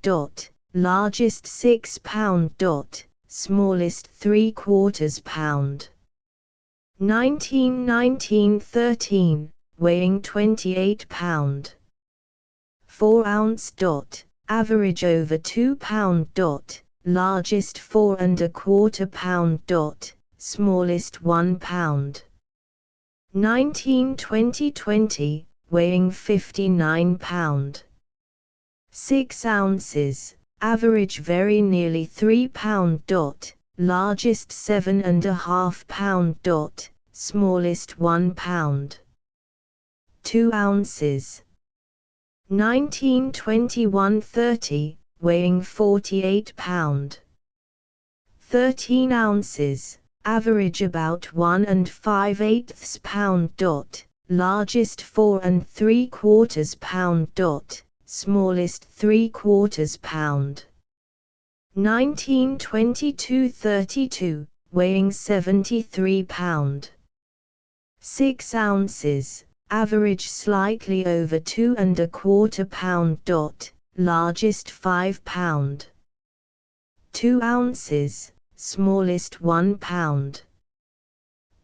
Largest 6 pound. Smallest 3/4 pound. 1919 13, weighing 28 pound. 4 ounce. Average over 2 pound. Largest 4¼ pound. Smallest 1 pound. 1920 20, weighing 59 pound. 6 ounces, average very nearly 3 pound. Largest 7½ pound. Smallest 1 pound. 2 ounces. 1921 30, weighing 48 pound. 13 ounces, average about 1 5/8 pound. Largest 4 3/4 pound. Smallest 3/4 pound. 1922 32, weighing 73 pound. 6 ounces, average slightly over 2¼ pound. Largest 5 pound. 2 ounces, smallest 1 pound.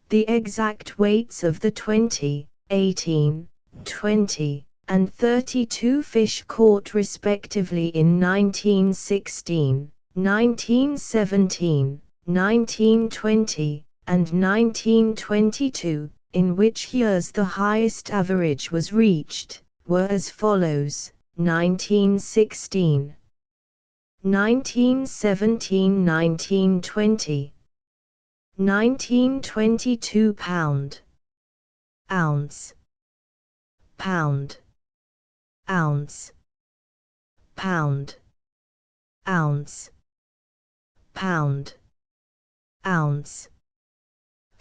The exact weights of the 20, 18, 20, and 32 fish caught respectively in 1916, 1917, 1920, and 1922, in which years the highest average was reached, were as follows: 1916, 1917 1920, 1922 pound, ounce, pound, ounce, pound, ounce, pound, ounce.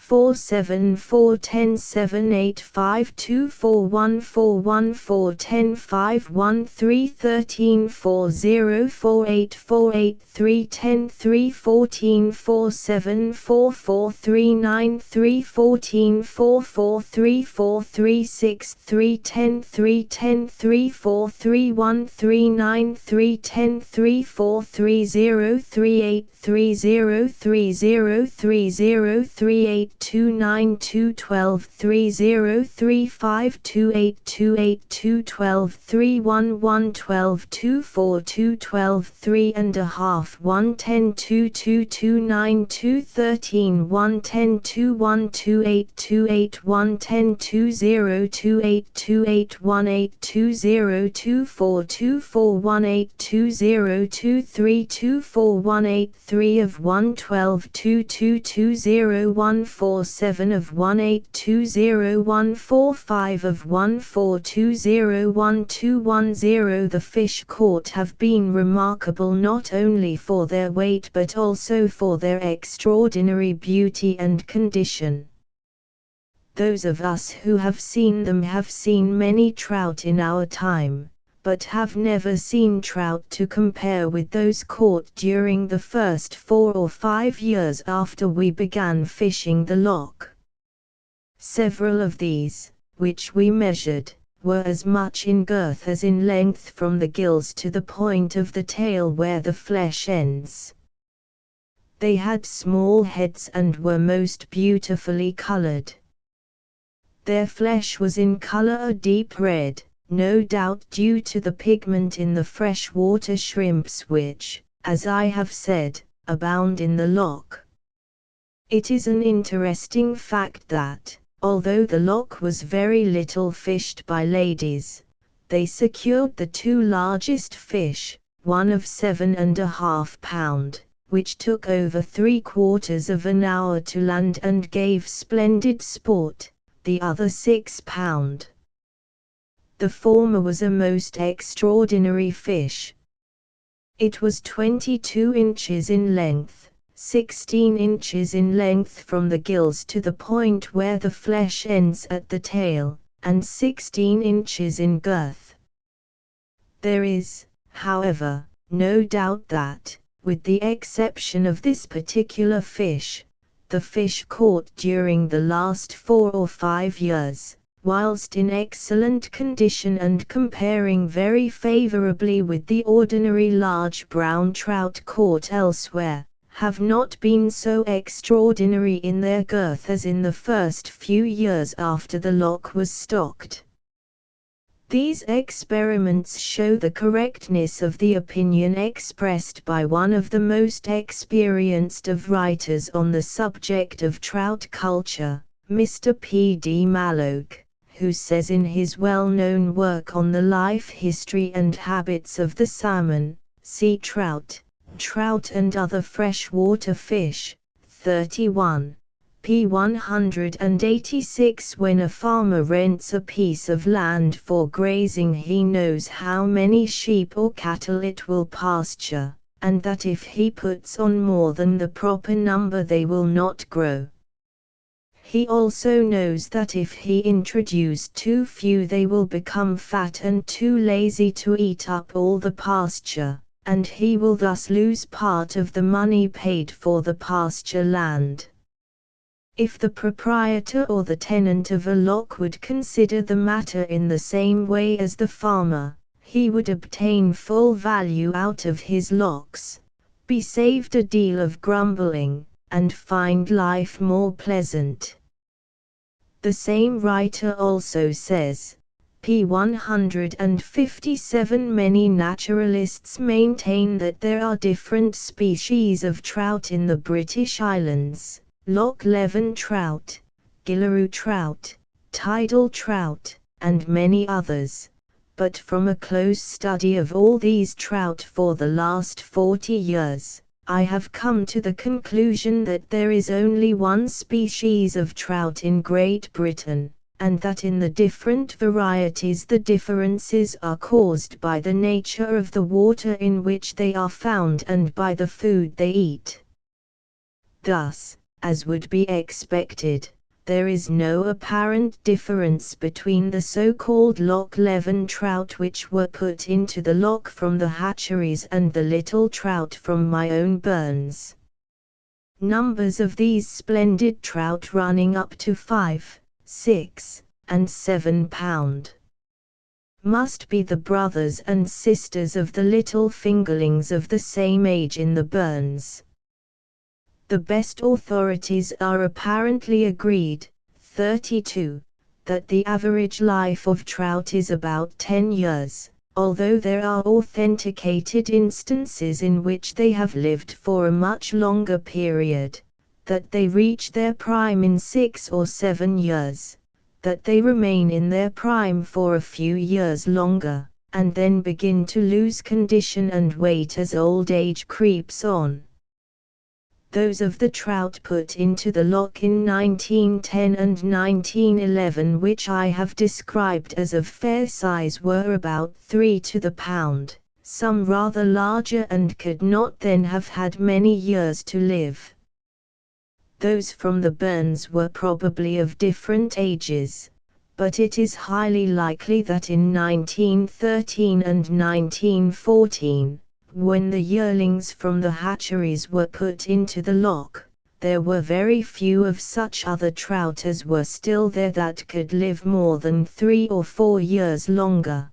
474 10 7 8 5 2 4 1 4 1 4 10 5 1 3 13 4 0 4 8 4 8 3 10 3 14 4 7 4 4 3 9 3 14 4 4 3 4 3 6 3 10 3 10 3 4 3 1 3 9 3 10 3 4 3 0 3 8 3 0 3 0 3 0 3 8 182123232122422292213 of 112220147 of 1820145 of 142012110. The fish caught have been remarkable not only for their weight but also for their extraordinary beauty and condition. Those of us who have seen them have seen many trout in our time, but have never seen trout to compare with those caught during the first 4 or 5 years after we began fishing the loch. Several of these, which we measured, were as much in girth as in length from the gills to the point of the tail where the flesh ends. They had small heads and were most beautifully colored. Their flesh was in color a deep red, no doubt due to the pigment in the freshwater shrimps which, as I have said, abound in the loch. It is an interesting fact that, although the loch was very little fished by ladies, they secured the 2 largest fish, one of 7.5 pounds, which took over 3/4 of an hour to land and gave splendid sport, the other 6 pounds. The former was a most extraordinary fish. It was 22 inches in length, 16 inches in length from the gills to the point where the flesh ends at the tail, and 16 inches in girth. There is, however, no doubt that, with the exception of this particular fish, the fish caught during the last 4 or 5 years, whilst in excellent condition and comparing very favorably with the ordinary large brown trout caught elsewhere, have not been so extraordinary in their girth as in the first few years after the loch was stocked. These experiments show the correctness of the opinion expressed by one of the most experienced of writers on the subject of trout culture, Mr. P. D. Malloch, who says in his well-known work on the life history and habits of the salmon, sea trout, trout and other freshwater fish, 31, p. 186, when a farmer rents a piece of land for grazing he knows how many sheep or cattle it will pasture, and that if he puts on more than the proper number they will not grow. He also knows that if he introduce too few they will become fat and too lazy to eat up all the pasture, and he will thus lose part of the money paid for the pasture land. If the proprietor or the tenant of a loch would consider the matter in the same way as the farmer, he would obtain full value out of his lochs, be saved a deal of grumbling, and find life more pleasant. The same writer also says, p. 157, many naturalists maintain that there are different species of trout in the British Islands, Loch Leven trout, Gillaroo trout, tidal trout, and many others, but from a close study of all these trout for the last 40 years, I have come to the conclusion that there is only one species of trout in Great Britain, and that in the different varieties the differences are caused by the nature of the water in which they are found and by the food they eat. Thus, as would be expected, there is no apparent difference between the so-called Loch Leven trout which were put into the loch from the hatcheries and the little trout from my own burns. Numbers of these splendid trout running up to 5, 6, and 7 pound must be the brothers and sisters of the little fingerlings of the same age in the burns. The best authorities are apparently agreed, 32, that the average life of trout is about 10 years, although there are authenticated instances in which they have lived for a much longer period, that they reach their prime in 6 or 7 years, that they remain in their prime for a few years longer, and then begin to lose condition and weight as old age creeps on. Those of the trout put into the lock in 1910 and 1911 which I have described as of fair size were about 3 to the pound, some rather larger and could not then have had many years to live. Those from the burns were probably of different ages, but it is highly likely that in 1913 and 1914, when the yearlings from the hatcheries were put into the lock, there were very few of such other trout as were still there that could live more than 3 or 4 years longer.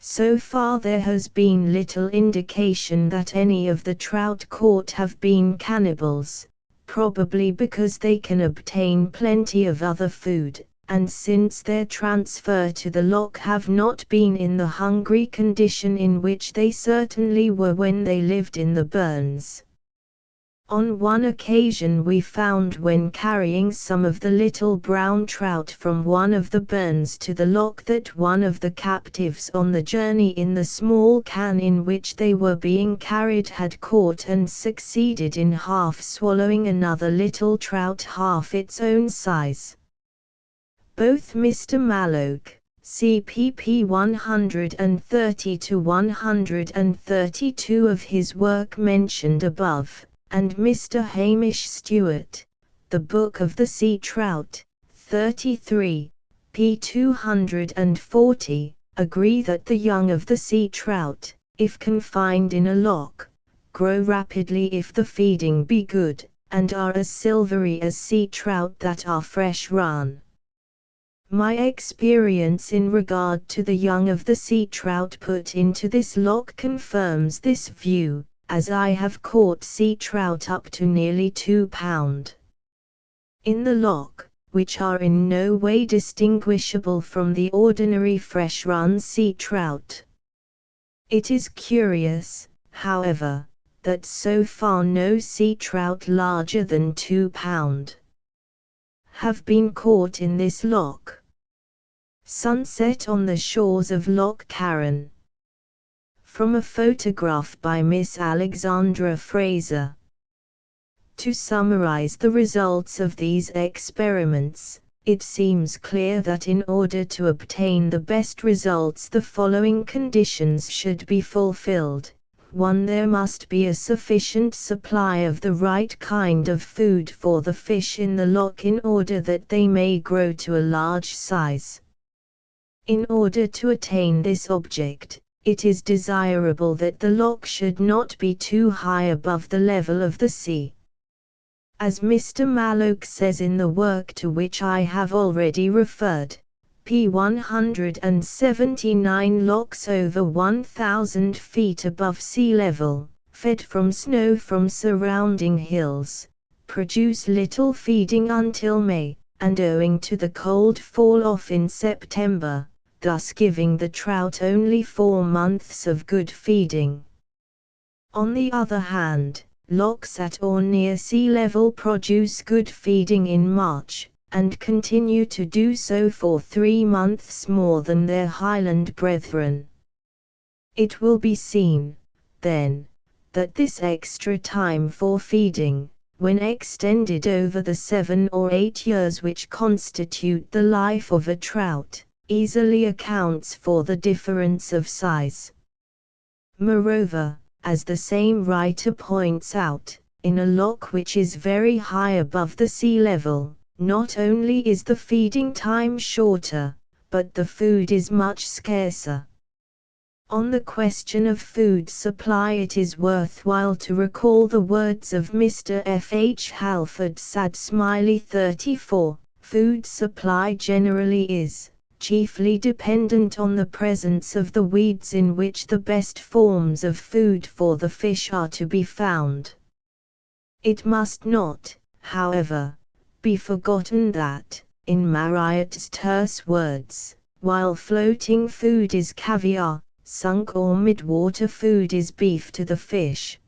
So far there has been little indication that any of the trout caught have been cannibals, probably because they can obtain plenty of other food, and since their transfer to the lock have not been in the hungry condition in which they certainly were when they lived in the burns. On one occasion we found when carrying some of the little brown trout from one of the burns to the lock that one of the captives on the journey in the small can in which they were being carried had caught and succeeded in half swallowing another little trout half its own size. Both Mr. Malloch, CPP 130 to 132 of his work mentioned above, and Mr. Hamish Stewart, The Book of the Sea Trout, 33, p. 240, agree that the young of the sea trout, if confined in a lock, grow rapidly if the feeding be good, and are as silvery as sea trout that are fresh run. My experience in regard to the young of the sea trout put into this lock confirms this view, as I have caught sea trout up to nearly 2 pounds in the lock, which are in no way distinguishable from the ordinary fresh-run sea trout. It is curious, however, that so far no sea trout larger than 2 pounds have been caught in this lock. Sunset on the shores of Loch Carron. From a photograph by Miss Alexandra Fraser. To summarize the results of these experiments, it seems clear that in order to obtain the best results the following conditions should be fulfilled. 1. There must be a sufficient supply of the right kind of food for the fish in the lock in order that they may grow to a large size. In order to attain this object, it is desirable that the lock should not be too high above the level of the sea. As Mr. Malloch says in the work to which I have already referred, p. 179, locks over 1,000 feet above sea level, fed from snow from surrounding hills, produce little feeding until May, and owing to the cold fall off in September, thus giving the trout only 4 months of good feeding. On the other hand, locks at or near sea level produce good feeding in March, and continue to do so for 3 months more than their highland brethren. It will be seen, then, that this extra time for feeding, when extended over the 7 or 8 years which constitute the life of a trout, easily accounts for the difference of size. Moreover, as the same writer points out, in a lock which is very high above the sea level, not only is the feeding time shorter, but the food is much scarcer. On the question of food supply it is worthwhile to recall the words of Mr. F. H. Halford Sad Smiley 34, food supply generally is chiefly dependent on the presence of the weeds in which the best forms of food for the fish are to be found. It must not, however, be forgotten that, in Marriott's terse words, while floating food is caviar, sunk or mid-water food is beef to the fish.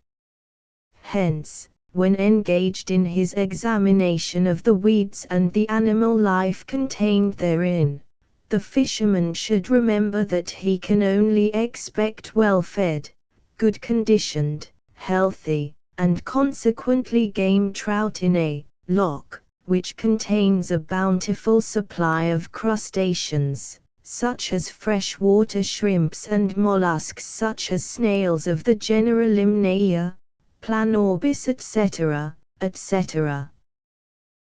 Hence, when engaged in his examination of the weeds and the animal life contained therein, the fisherman should remember that he can only expect well-fed, good-conditioned, healthy, and consequently game trout in a loch, which contains a bountiful supply of crustaceans, such as freshwater shrimps and mollusks such as snails of the genera Limnaea, Planorbis etc., etc.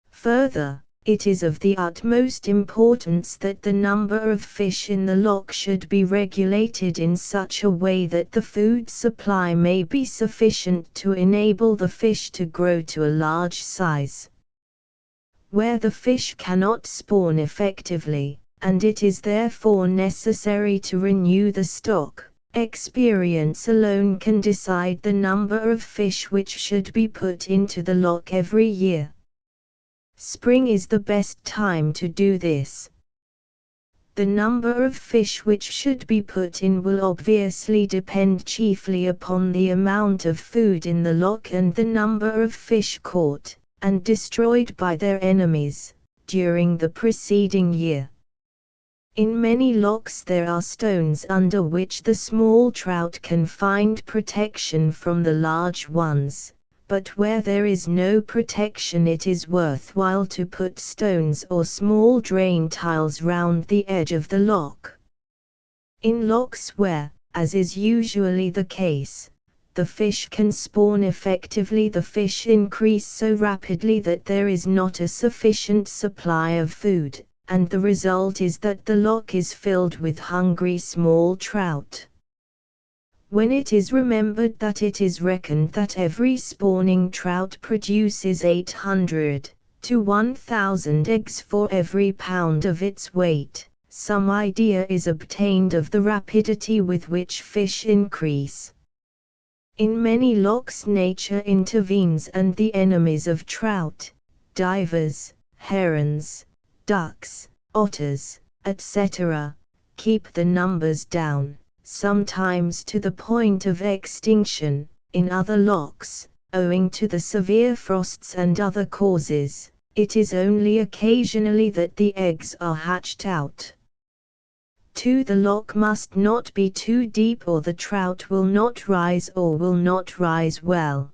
Further, it is of the utmost importance that the number of fish in the loch should be regulated in such a way that the food supply may be sufficient to enable the fish to grow to a large size. Where the fish cannot spawn effectively, and it is therefore necessary to renew the stock, experience alone can decide the number of fish which should be put into the loch every year. Spring is the best time to do this. The number of fish which should be put in will obviously depend chiefly upon the amount of food in the loch and the number of fish caught and destroyed by their enemies during the preceding year. In many lochs there are stones under which the small trout can find protection from the large ones, but where there is no protection it is worthwhile to put stones or small drain tiles round the edge of the loch. In lochs where, as is usually the case, the fish can spawn effectively, the fish increase so rapidly that there is not a sufficient supply of food, and the result is that the loch is filled with hungry small trout. When it is remembered that it is reckoned that every spawning trout produces 800 to 1,000 eggs for every pound of its weight, some idea is obtained of the rapidity with which fish increase. In many lochs nature intervenes and the enemies of trout, divers, herons, ducks, otters, etc., keep the numbers down, sometimes to the point of extinction. In other lochs, owing to the severe frosts and other causes, it is only occasionally that the eggs are hatched out. 2. The loch must not be too deep or the trout will not rise or will not rise well.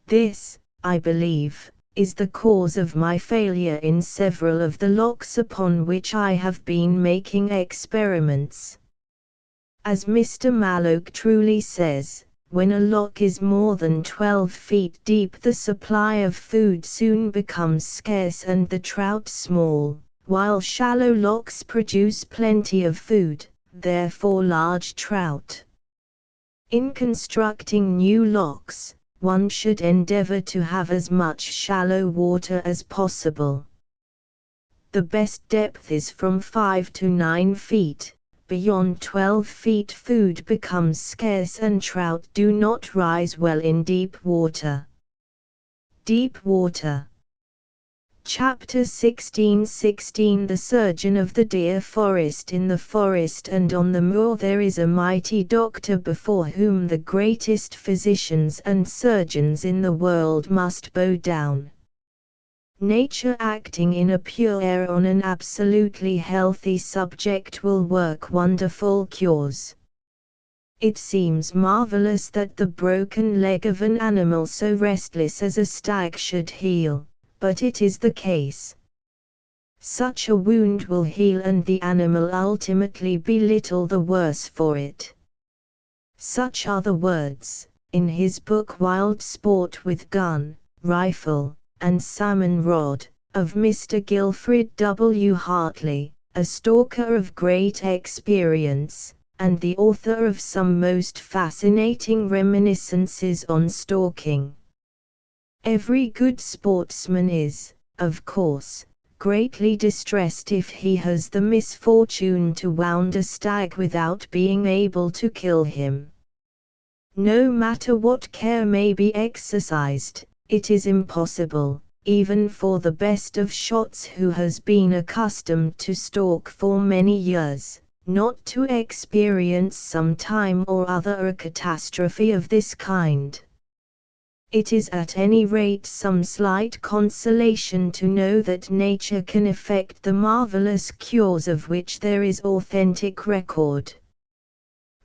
This, I believe, is the cause of my failure in several of the lochs upon which I have been making experiments. As Mr. Malloch truly says, when a loch is more than 12 feet deep the supply of food soon becomes scarce and the trout small, while shallow lochs produce plenty of food, therefore large trout. In constructing new lochs, one should endeavor to have as much shallow water as possible. The best depth is from 5 to 9 feet. Beyond 12 feet food becomes scarce and trout do not rise well in deep water. Deep water. Chapter 16:16 The surgeon of the deer forest. In the forest and on the moor there is a mighty doctor before whom the greatest physicians and surgeons in the world must bow down. Nature acting in a pure air on an absolutely healthy subject will work wonderful cures. It seems marvelous that the broken leg of an animal so restless as a stag should heal, but it is the case. Such a wound will heal and the animal ultimately be little the worse for it. Such are the words, in his book Wild Sport with Gun, Rifle, and Salmon Rod, of Mr. Gilfrid W. Hartley, a stalker of great experience, and the author of some most fascinating reminiscences on stalking. Every good sportsman is, of course, greatly distressed if he has the misfortune to wound a stag without being able to kill him. No matter what care may be exercised, it is impossible, even for the best of shots who has been accustomed to stalk for many years, not to experience some time or other a catastrophe of this kind. It is at any rate some slight consolation to know that nature can effect the marvelous cures of which there is authentic record.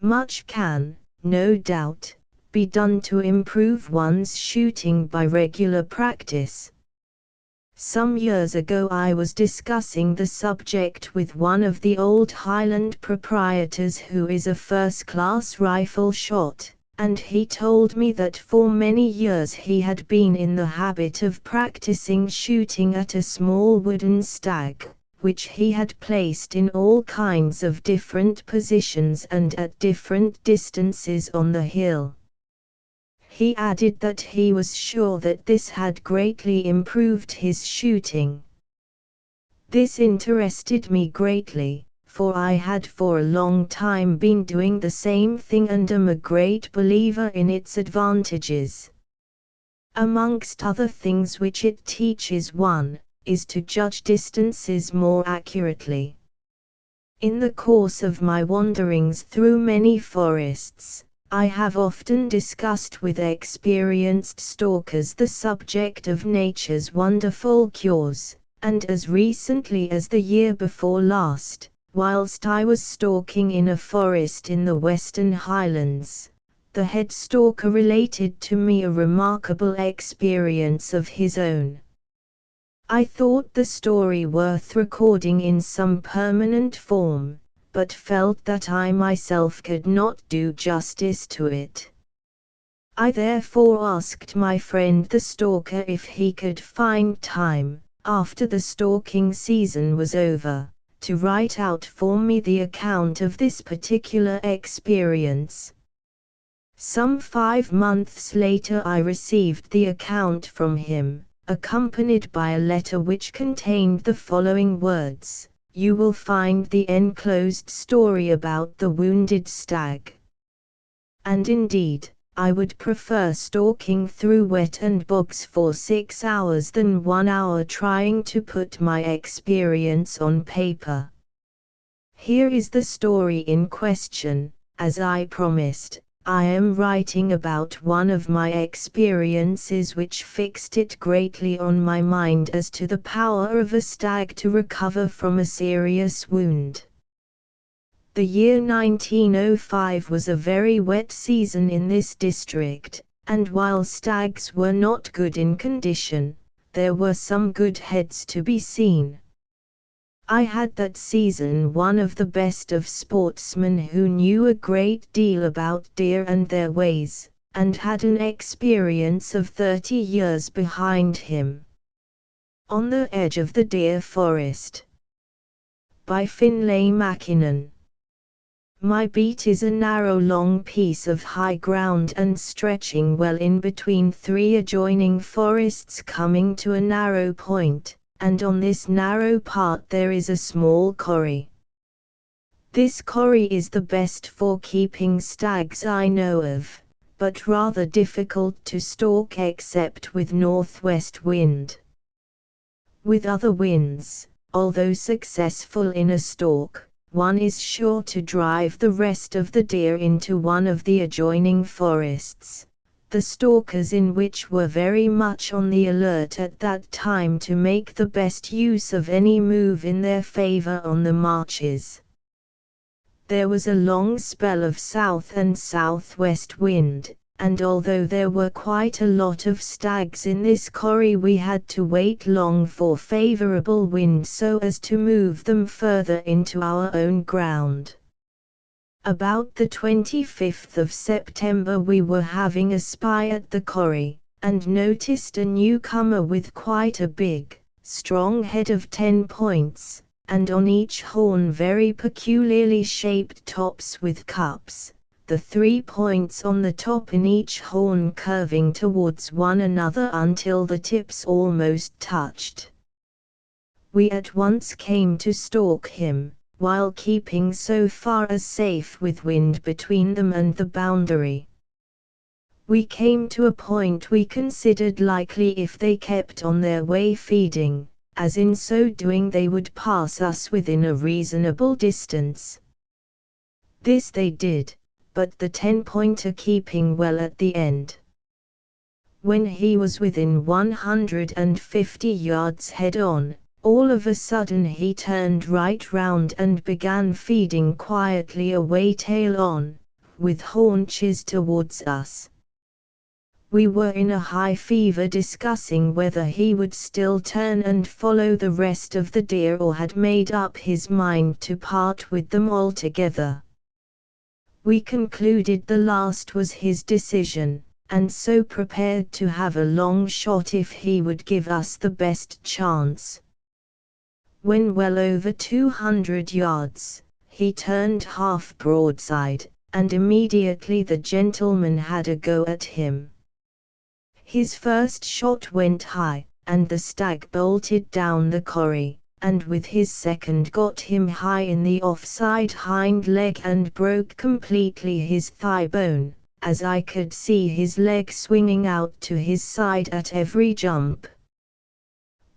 Much can, no doubt, be done to improve one's shooting by regular practice. Some years ago I was discussing the subject with one of the old Highland proprietors who is a first-class rifle shot, and he told me that for many years he had been in the habit of practicing shooting at a small wooden stag, which he had placed in all kinds of different positions and at different distances on the hill. He added that he was sure that this had greatly improved his shooting. This interested me greatly, for I had for a long time been doing the same thing and am a great believer in its advantages. Amongst other things which it teaches one, is to judge distances more accurately. In the course of my wanderings through many forests, I have often discussed with experienced stalkers the subject of nature's wonderful cures, and as recently as the year before last, whilst I was stalking in a forest in the Western Highlands, the head stalker related to me a remarkable experience of his own. I thought the story worth recording in some permanent form, but felt that I myself could not do justice to it. I therefore asked my friend the stalker if he could find time, after the stalking season was over, to write out for me the account of this particular experience. Some 5 months later I received the account from him, accompanied by a letter which contained the following words: "You will find the enclosed story about the wounded stag." And indeed, I would prefer stalking through wet and bogs for 6 hours than 1 hour trying to put my experience on paper. Here is the story in question. As I promised, I am writing about one of my experiences which fixed it greatly on my mind as to the power of a stag to recover from a serious wound. The year 1905 was a very wet season in this district, and while stags were not good in condition, there were some good heads to be seen. I had that season one of the best of sportsmen who knew a great deal about deer and their ways, and had an experience of 30 years behind him. On the Edge of the Deer Forest, by Finlay Mackinnon. My beat is a narrow long piece of high ground and stretching well in between 3 adjoining forests coming to a narrow point, and on this narrow part there is a small corrie. This corrie is the best for keeping stags I know of, but rather difficult to stalk except with northwest wind. With other winds, although successful in a stalk, one is sure to drive the rest of the deer into one of the adjoining forests, the stalkers in which were very much on the alert at that time to make the best use of any move in their favor on the marches. There was a long spell of south and southwest wind, and although there were quite a lot of stags in this corrie we had to wait long for favorable wind so as to move them further into our own ground. About the 25th of September we were having a spy at the corrie, and noticed a newcomer with quite a big, strong head of 10 points, and on each horn very peculiarly shaped tops with cups, the 3 points on the top in each horn curving towards one another until the tips almost touched. We at once came to stalk him, while keeping so far as safe with wind between them and the boundary. We came to a point we considered likely if they kept on their way feeding, as in so doing they would pass us within a reasonable distance. This they did, but the 10-pointer keeping well at the end. When he was within 150 yards head-on, all of a sudden he turned right round and began feeding quietly away tail on, with haunches towards us. We were in a high fever discussing whether he would still turn and follow the rest of the deer or had made up his mind to part with them altogether. We concluded the last was his decision, and so prepared to have a long shot if he would give us the best chance. When well over 200 yards, he turned half broadside, and immediately the gentleman had a go at him. His first shot went high, and the stag bolted down the corrie, and with his second got him high in the offside hind leg and broke completely his thigh bone, as I could see his leg swinging out to his side at every jump.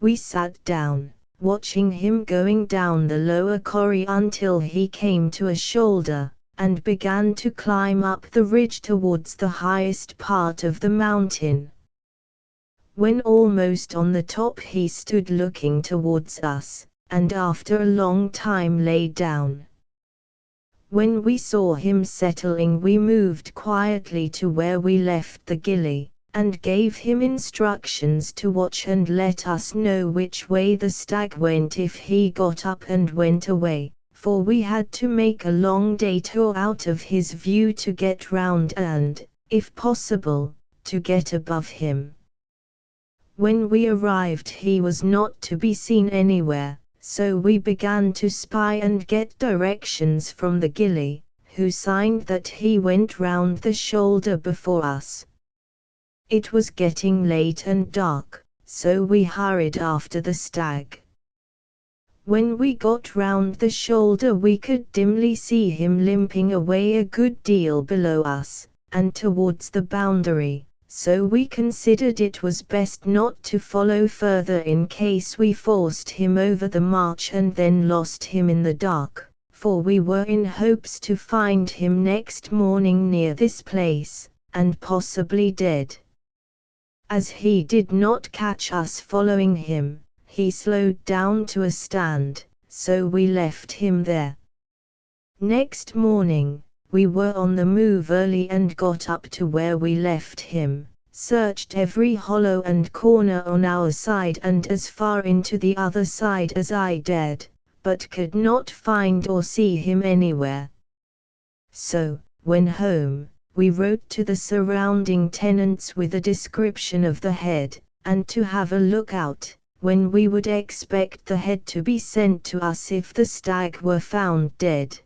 We sat down, watching him going down the lower corrie until he came to a shoulder, and began to climb up the ridge towards the highest part of the mountain. When almost on the top he stood looking towards us, and after a long time lay down. When we saw him settling we moved quietly to where we left the gilly, and gave him instructions to watch and let us know which way the stag went if he got up and went away, for we had to make a long detour out of his view to get round and, if possible, to get above him. When we arrived he was not to be seen anywhere, so we began to spy and get directions from the gilly, who signed that he went round the shoulder before us. It was getting late and dark, so we hurried after the stag. When we got round the shoulder we could dimly see him limping away a good deal below us, and towards the boundary, so we considered it was best not to follow further in case we forced him over the march and then lost him in the dark, for we were in hopes to find him next morning near this place, and possibly dead. As he did not catch us following him, he slowed down to a stand, so we left him there. Next morning, we were on the move early and got up to where we left him, searched every hollow and corner on our side and as far into the other side as I dared, but could not find or see him anywhere. So, when home, we wrote to the surrounding tenants with a description of the head, and to have a look out, when we would expect the head to be sent to us if the stag were found dead.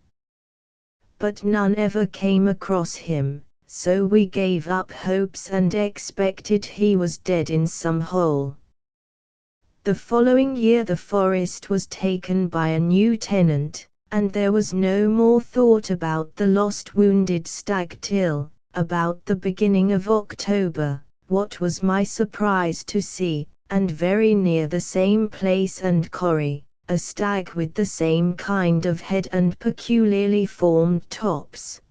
But none ever came across him, so we gave up hopes and expected he was dead in some hole. The following year the forest was taken by a new tenant, and there was no more thought about the lost wounded stag till, about the beginning of October, what was my surprise to see, and very near the same place and corrie, a stag with the same kind of head and peculiarly formed tops.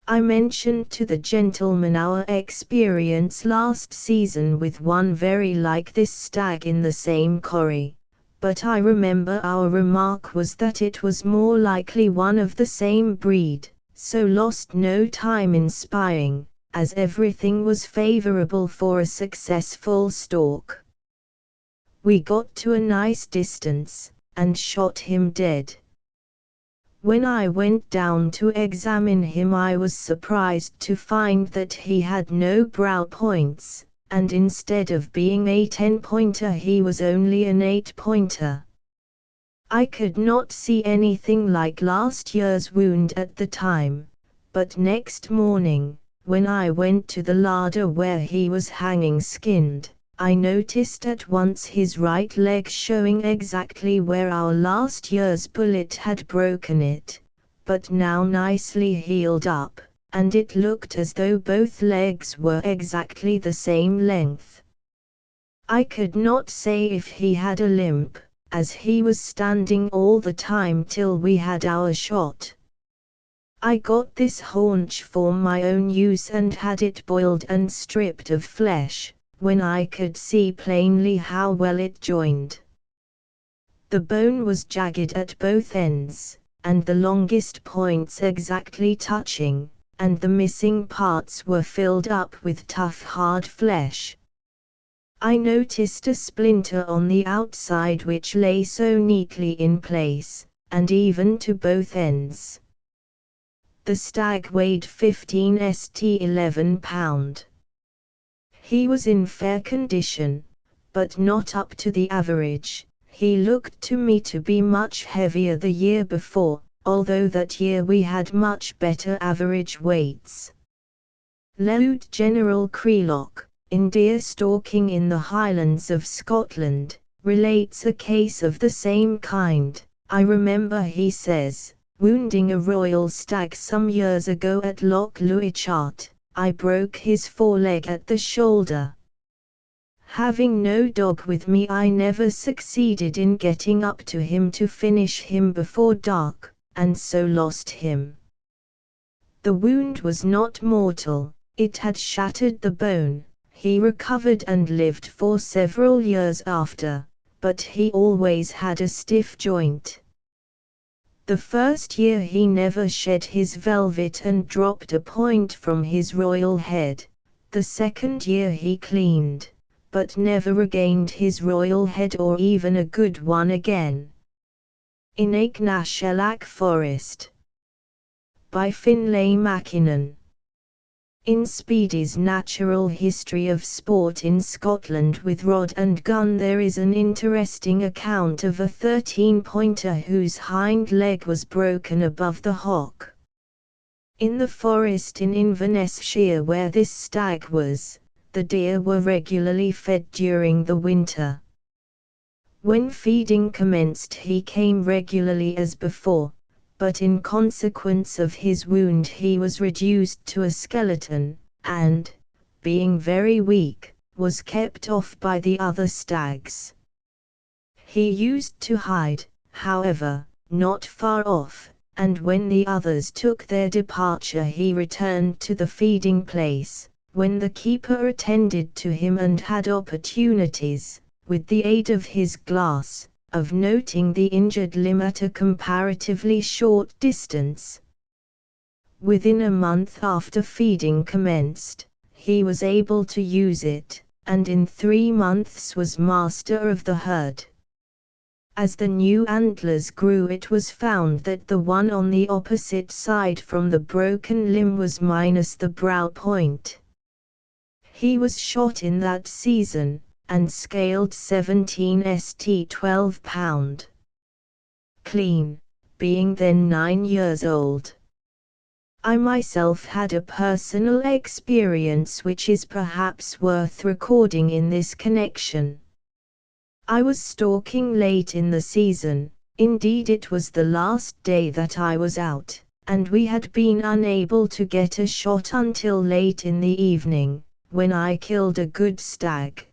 I mentioned to the gentleman our experience last season with one very like this stag in the same corrie, but I remember our remark was that it was more likely one of the same breed, so lost no time in spying, as everything was favorable for a successful stalk. We got to a nice distance, and shot him dead. When I went down to examine him I was surprised to find that he had no brow points, and instead of being a 10-pointer he was only an 8-pointer. I could not see anything like last year's wound at the time, but next morning, when I went to the larder where he was hanging skinned, I noticed at once his right leg showing exactly where our last year's bullet had broken it, but now nicely healed up, and it looked as though both legs were exactly the same length. I could not say if he had a limp, as he was standing all the time till we had our shot. I got this haunch for my own use and had it boiled and stripped of flesh, when I could see plainly how well it joined. The bone was jagged at both ends, and the longest points exactly touching, and the missing parts were filled up with tough hard flesh. I noticed a splinter on the outside which lay so neatly in place, and even to both ends. The stag weighed 15 st 11 pound. He was in fair condition, but not up to the average. He looked to me to be much heavier the year before, although that year we had much better average weights. Lieutenant General Creelock, in deer stalking in the Highlands of Scotland, relates a case of the same kind. I remember, he says, wounding a royal stag some years ago at Loch Louichart, I broke his foreleg at the shoulder. Having no dog with me, I never succeeded in getting up to him to finish him before dark, and so lost him. The wound was not mortal, it had shattered the bone. He recovered and lived for several years after, but he always had a stiff joint. The first year he never shed his velvet and dropped a point from his royal head. The second year he cleaned, but never regained his royal head or even a good one again. In Aignashellac Forest. By Finlay Mackinnon. In Speedy's Natural History of Sport in Scotland with Rod and Gun, there is an interesting account of a 13-pointer whose hind leg was broken above the hock. In the forest in Inverness-shire where this stag was, the deer were regularly fed during the winter. When feeding commenced he came regularly as before, but in consequence of his wound he was reduced to a skeleton, and, being very weak, was kept off by the other stags. He used to hide, however, not far off, and when the others took their departure he returned to the feeding place, when the keeper attended to him and had opportunities, with the aid of his glass, of noting the injured limb at a comparatively short distance. Within a month after feeding commenced, he was able to use it, and in 3 months was master of the herd. As the new antlers grew, it was found that the one on the opposite side from the broken limb was minus the brow point. He was shot in that season, and scaled 17 st 12 pound. Clean, being then 9 years old. I myself had a personal experience which is perhaps worth recording in this connection. I was stalking late in the season, indeed it was the last day that I was out, and we had been unable to get a shot until late in the evening, when I killed a good stag.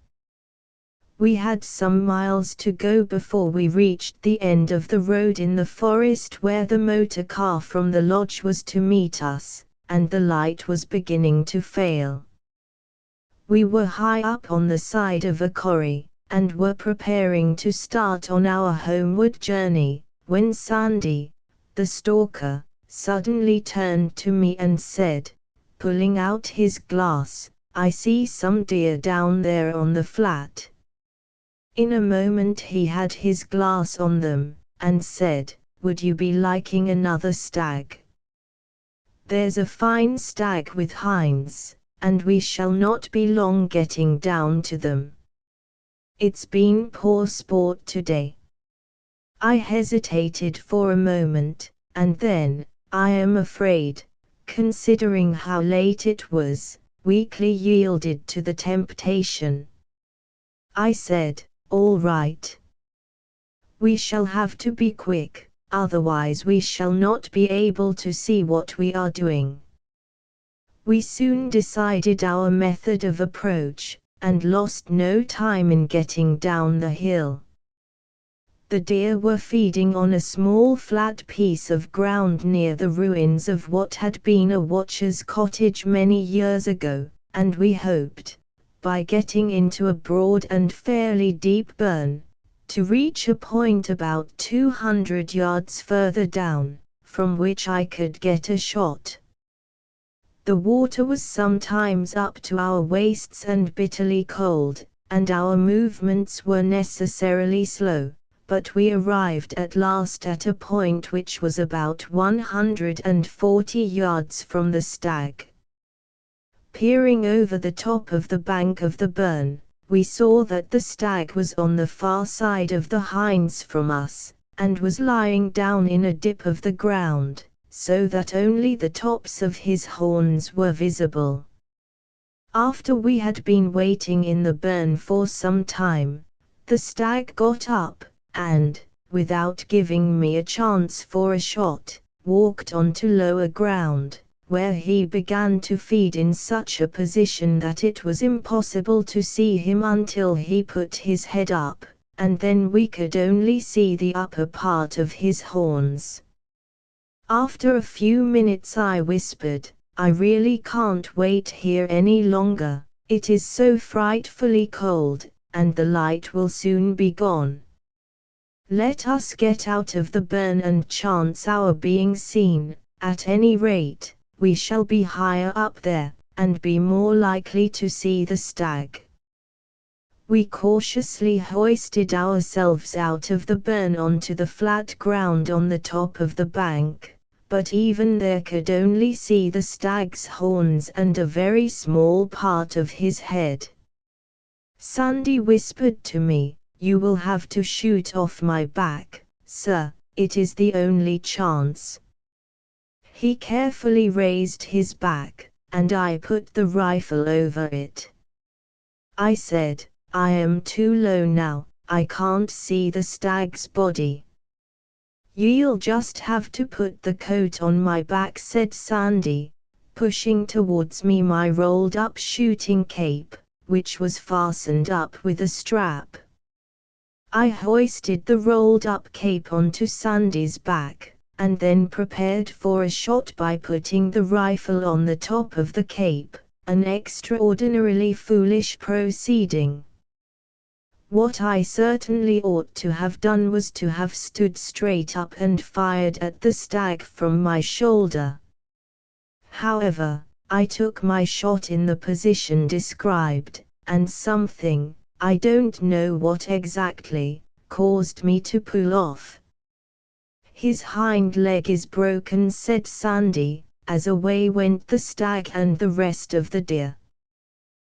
We had some miles to go before we reached the end of the road in the forest where the motor car from the lodge was to meet us, and the light was beginning to fail. We were high up on the side of a corrie, and were preparing to start on our homeward journey, when Sandy, the stalker, suddenly turned to me and said, pulling out his glass, "I see some deer down there on the flat." In a moment he had his glass on them, and said, "Would you be liking another stag? There's a fine stag with hinds, and we shall not be long getting down to them. It's been poor sport today." I hesitated for a moment, and then, I am afraid, considering how late it was, weakly yielded to the temptation. I said, "All right. We shall have to be quick, otherwise we shall not be able to see what we are doing." We soon decided our method of approach, and lost no time in getting down the hill. The deer were feeding on a small flat piece of ground near the ruins of what had been a watcher's cottage many years ago, and we hoped, by getting into a broad and fairly deep burn, to reach a point about 200 yards further down, from which I could get a shot. The water was sometimes up to our waists and bitterly cold, and our movements were necessarily slow, but we arrived at last at a point which was about 140 yards from the stag. Peering over the top of the bank of the burn, we saw that the stag was on the far side of the hinds from us, and was lying down in a dip of the ground, so that only the tops of his horns were visible. After we had been waiting in the burn for some time, the stag got up, and, without giving me a chance for a shot, walked on to lower ground, where he began to feed in such a position that it was impossible to see him until he put his head up, and then we could only see the upper part of his horns. After a few minutes I whispered, "I really can't wait here any longer, it is so frightfully cold, and the light will soon be gone. Let us get out of the burn and chance our being seen, at any rate, we shall be higher up there, and be more likely to see the stag." We cautiously hoisted ourselves out of the burn onto the flat ground on the top of the bank, but even there could only see the stag's horns and a very small part of his head. Sandy whispered to me, "You will have to shoot off my back, sir, it is the only chance." He carefully raised his back, and I put the rifle over it. I said, "I am too low now, I can't see the stag's body." "You'll just have to put the coat on my back," said Sandy, pushing towards me my rolled-up shooting cape, which was fastened up with a strap. I hoisted the rolled-up cape onto Sandy's back, and then prepared for a shot by putting the rifle on the top of the cape, an extraordinarily foolish proceeding. What I certainly ought to have done was to have stood straight up and fired at the stag from my shoulder. However, I took my shot in the position described, and something, I don't know what exactly, caused me to pull off. "His hind leg is broken," said Sandy, as away went the stag and the rest of the deer.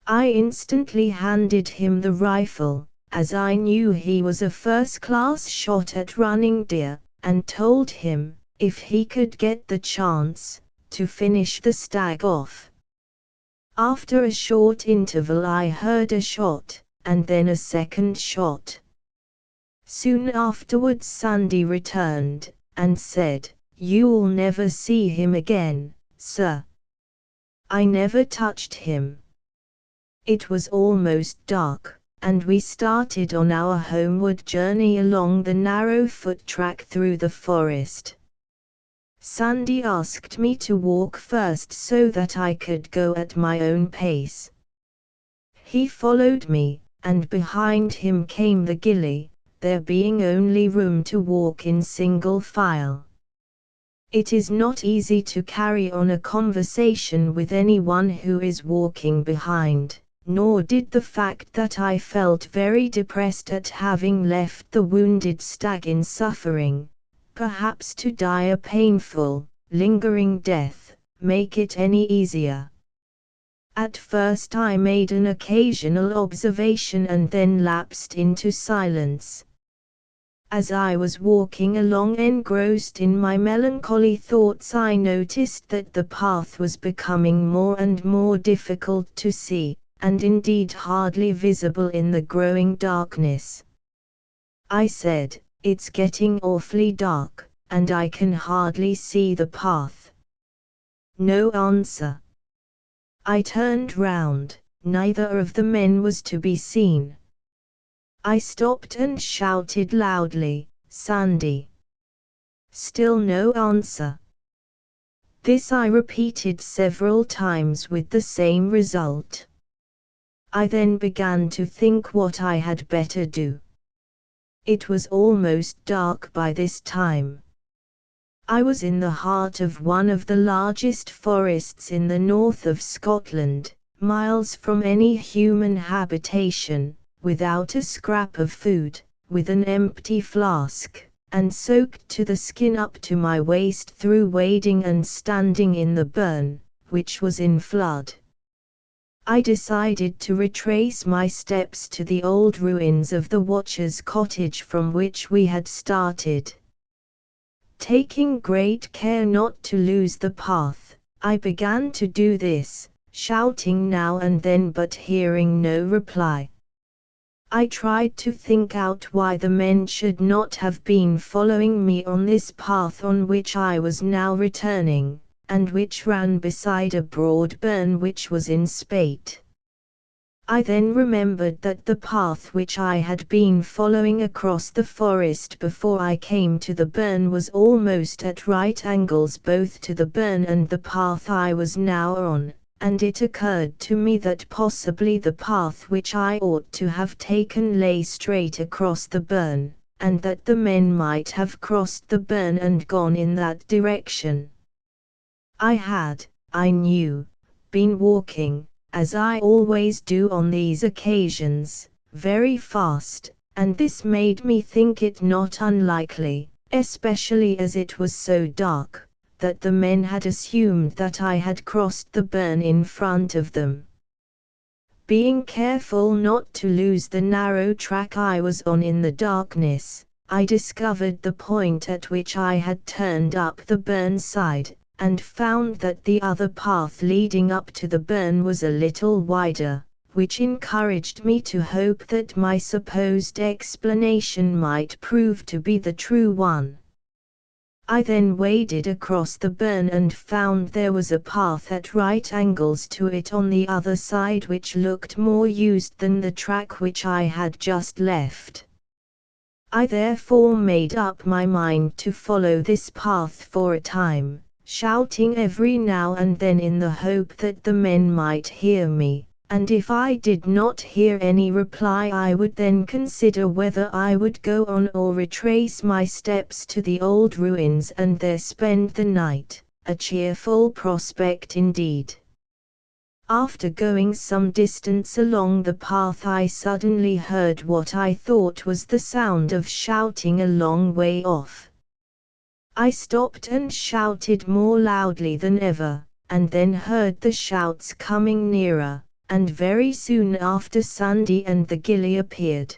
I instantly handed him the rifle, as I knew he was a first-class shot at running deer, and told him, if he could get the chance, to finish the stag off. After a short interval I heard a shot, and then a second shot. Soon afterwards Sandy returned, and said, "You'll never see him again, sir." I never touched him. It was almost dark, and we started on our homeward journey along the narrow foot track through the forest. Sandy asked me to walk first so that I could go at my own pace. He followed me, and behind him came the ghillie, there being only room to walk in single file. It is not easy to carry on a conversation with anyone who is walking behind, nor did the fact that I felt very depressed at having left the wounded stag in suffering, perhaps to die a painful, lingering death, make it any easier. At first I made an occasional observation and then lapsed into silence. As I was walking along engrossed in my melancholy thoughts, I noticed that the path was becoming more and more difficult to see, and indeed hardly visible in the growing darkness. I said, "It's getting awfully dark, and I can hardly see the path." No answer. I turned round, neither of the men was to be seen. I stopped and shouted loudly, "Sandy!" Still no answer. This I repeated several times with the same result. I then began to think what I had better do. It was almost dark by this time. I was in the heart of one of the largest forests in the north of Scotland, miles from any human habitation, without a scrap of food, with an empty flask, and soaked to the skin up to my waist through wading and standing in the burn, which was in flood. I decided to retrace my steps to the old ruins of the watcher's cottage from which we had started. Taking great care not to lose the path, I began to do this, shouting now and then but hearing no reply. I tried to think out why the men should not have been following me on this path on which I was now returning, and which ran beside a broad burn which was in spate. I then remembered that the path which I had been following across the forest before I came to the burn was almost at right angles both to the burn and the path I was now on, and it occurred to me that possibly the path which I ought to have taken lay straight across the burn, and that the men might have crossed the burn and gone in that direction. I had, I knew, been walking, as I always do on these occasions, very fast, and this made me think it not unlikely, especially as it was so dark, that the men had assumed that I had crossed the burn in front of them. Being careful not to lose the narrow track I was on in the darkness, I discovered the point at which I had turned up the burn side, and found that the other path leading up to the burn was a little wider, which encouraged me to hope that my supposed explanation might prove to be the true one. I then waded across the burn and found there was a path at right angles to it on the other side which looked more used than the track which I had just left. I therefore made up my mind to follow this path for a time, shouting every now and then in the hope that the men might hear me, and if I did not hear any reply I would then consider whether I would go on or retrace my steps to the old ruins and there spend the night, a cheerful prospect indeed. After going some distance along the path I suddenly heard what I thought was the sound of shouting a long way off. I stopped and shouted more loudly than ever, and then heard the shouts coming nearer, and very soon after Sandy and the gilly appeared.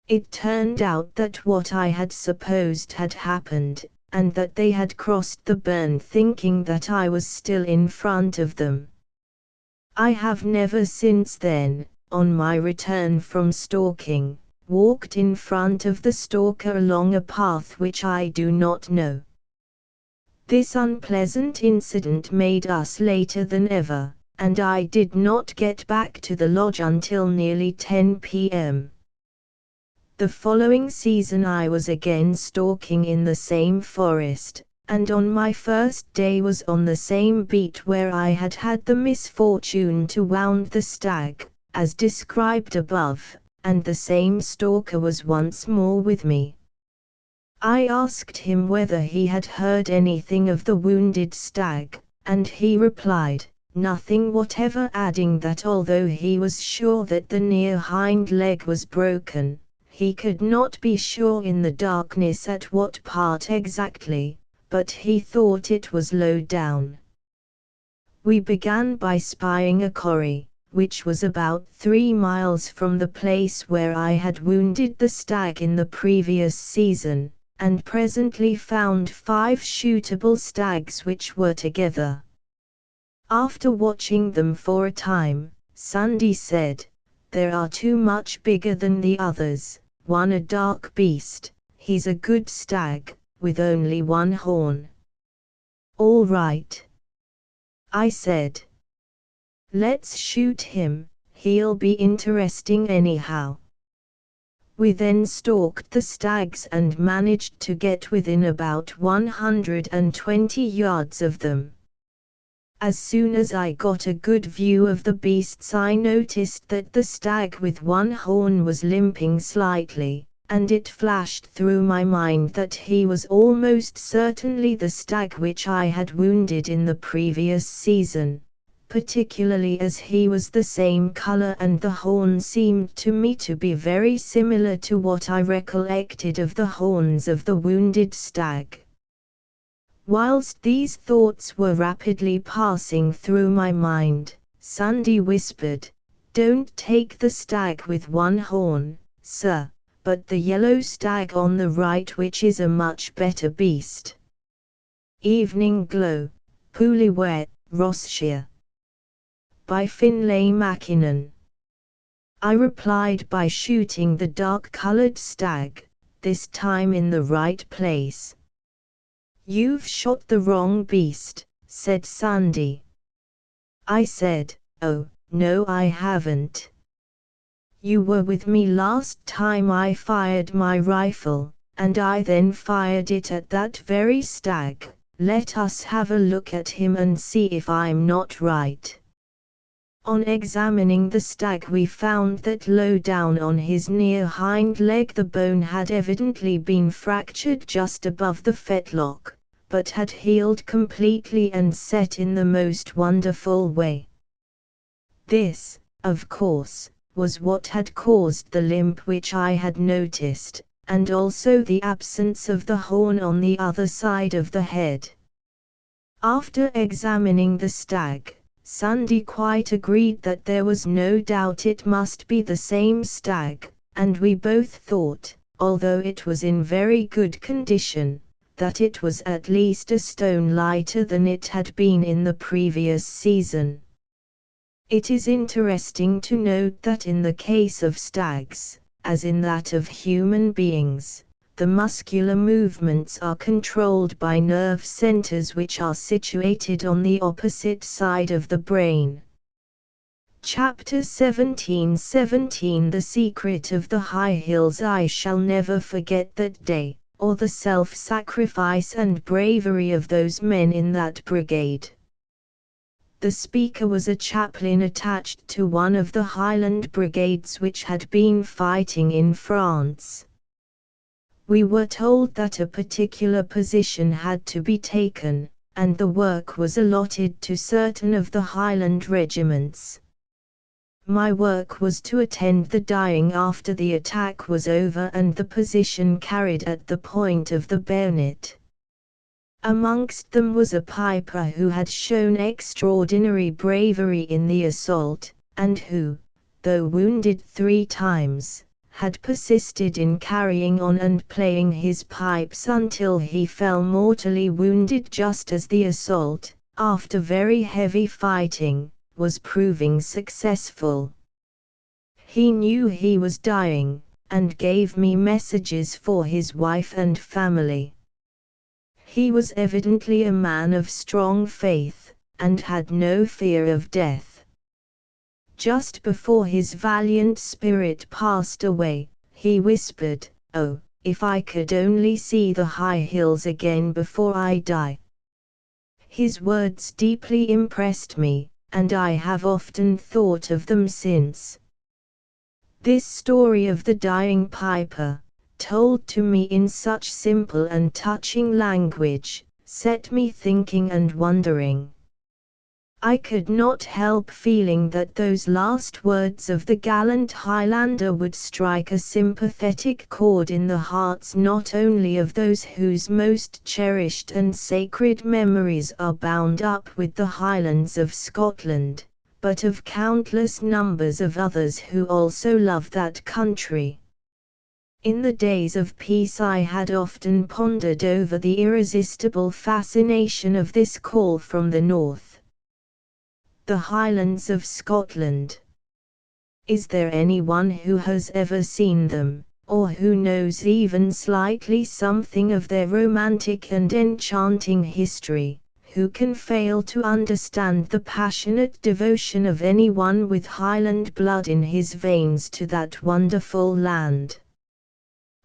It turned out that what I had supposed had happened, and that they had crossed the burn thinking that I was still in front of them. I have never since then, on my return from stalking, walked in front of the stalker along a path which I do not know. This unpleasant incident made us later than ever, and I did not get back to the lodge until nearly 10 p.m. The following season I was again stalking in the same forest, and on my first day was on the same beat where I had had the misfortune to wound the stag, as described above, and the same stalker was once more with me. I asked him whether he had heard anything of the wounded stag, and he replied, nothing whatever, adding that although he was sure that the near hind leg was broken, he could not be sure in the darkness at what part exactly, but he thought it was low down. We began by spying a corrie, which was about 3 miles from the place where I had wounded the stag in the previous season, and presently found 5 shootable stags which were together. After watching them for a time, Sandy said, "There are 2 much bigger than the others, one a dark beast, he's a good stag, with only 1 horn." "All right," I said. Let's shoot him, he'll be interesting anyhow. We then stalked the stags and managed to get within about 120 yards of them. As soon as I got a good view of the beasts, I noticed that the stag with one horn was limping slightly, and it flashed through my mind that he was almost certainly the stag which I had wounded in the previous season, particularly as he was the same color and the horn seemed to me to be very similar to what I recollected of the horns of the wounded stag. Whilst these thoughts were rapidly passing through my mind, Sandy whispered, "Don't take the stag with one horn, sir, but the yellow stag on the right, which is a much better beast." Evening Glow, Poolywet, Rossshire. By Finlay Mackinnon. I replied by shooting the dark-coloured stag, this time in the right place. "You've shot the wrong beast," said Sandy. I said, "Oh, no I haven't. You were with me last time I fired my rifle, and I then fired it at that very stag. Let us have a look at him and see if I'm not right." On examining the stag, we found that low down on his near hind leg the bone had evidently been fractured just above the fetlock, but had healed completely and set in the most wonderful way. This, of course, was what had caused the limp which I had noticed, and also the absence of the horn on the other side of the head. After examining the stag, Sandy quite agreed that there was no doubt it must be the same stag, and we both thought, although it was in very good condition, that it was at least a stone lighter than it had been in the previous season. It is interesting to note that in the case of stags, as in that of human beings, the muscular movements are controlled by nerve centers which are situated on the opposite side of the brain. Chapter 17:17 The Secret of the High Hills. I shall never forget that day, or the self-sacrifice and bravery of those men in that brigade. The speaker was a chaplain attached to one of the Highland brigades which had been fighting in France. We were told that a particular position had to be taken, and the work was allotted to certain of the Highland regiments. My work was to attend the dying after the attack was over and the position carried at the point of the bayonet. Amongst them was a piper who had shown extraordinary bravery in the assault, and who, though wounded 3 times, had persisted in carrying on and playing his pipes until he fell mortally wounded just as the assault, after very heavy fighting, was proving successful. He knew he was dying, and gave me messages for his wife and family. He was evidently a man of strong faith, and had no fear of death. Just before his valiant spirit passed away, he whispered, "Oh, if I could only see the high hills again before I die." His words deeply impressed me, and I have often thought of them since. This story of the dying piper, told to me in such simple and touching language, set me thinking and wondering. I could not help feeling that those last words of the gallant Highlander would strike a sympathetic chord in the hearts not only of those whose most cherished and sacred memories are bound up with the Highlands of Scotland, but of countless numbers of others who also love that country. In the days of peace I had often pondered over the irresistible fascination of this call from the north. The Highlands of Scotland. Is there anyone who has ever seen them, or who knows even slightly something of their romantic and enchanting history, who can fail to understand the passionate devotion of anyone with Highland blood in his veins to that wonderful land?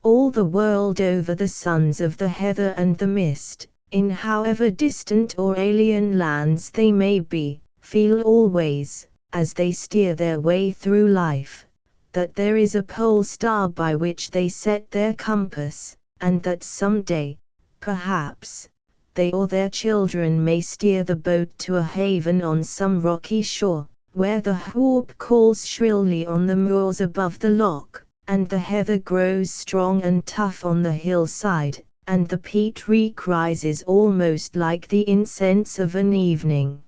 All the world over the sons of the heather and the mist, in however distant or alien lands they may be, feel always, as they steer their way through life, that there is a pole star by which they set their compass, and that some day, perhaps, they or their children may steer the boat to a haven on some rocky shore, where the whoop calls shrilly on the moors above the loch, and the heather grows strong and tough on the hillside, and the peat reek rises almost like the incense of an evening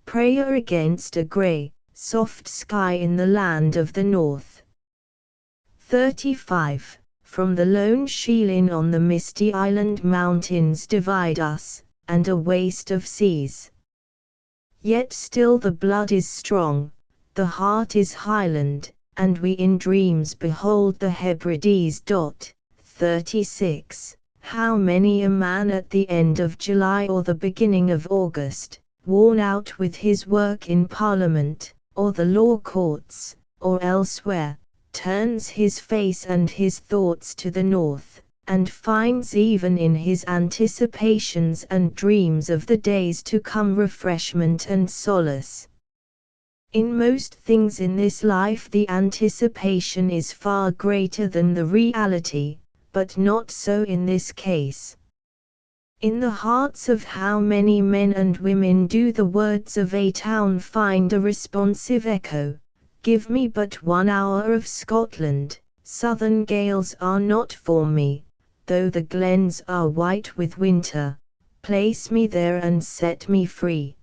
prayer against a grey, soft sky in the land of the north. 35. From the lone Sheelin on the misty island mountains divide us, and a waste of seas. Yet still the blood is strong, the heart is Highland, and we in dreams behold the Hebrides. 36. How many a man at the end of July or the beginning of August, worn out with his work in Parliament, or the law courts, or elsewhere, turns his face and his thoughts to the north, and finds even in his anticipations and dreams of the days to come refreshment and solace. In most things in this life the anticipation is far greater than the reality, but not so in this case. In the hearts of how many men and women do the words of a town find a responsive echo? Give me but 1 hour of Scotland, southern gales are not for me, though the glens are white with winter, place me there and set me free.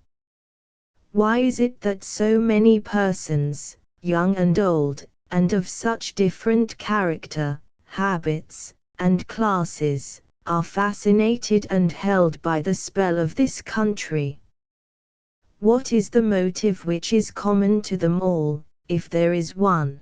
Why is it that so many persons, young and old, and of such different character, habits, and classes, are fascinated and held by the spell of this country? What is the motive which is common to them all, if there is one?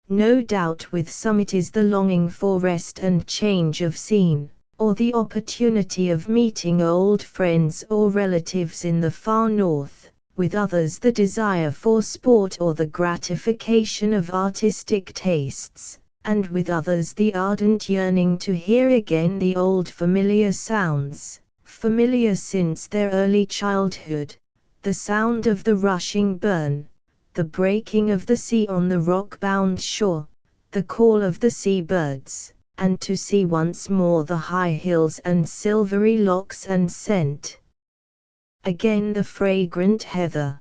No doubt with some it is the longing for rest and change of scene, or the opportunity of meeting old friends or relatives in the far north, with others the desire for sport or the gratification of artistic tastes, and with others the ardent yearning to hear again the old familiar sounds, familiar since their early childhood, the sound of the rushing burn, the breaking of the sea on the rock-bound shore, the call of the sea-birds, and to see once more the high hills and silvery lochs and scent again the fragrant heather.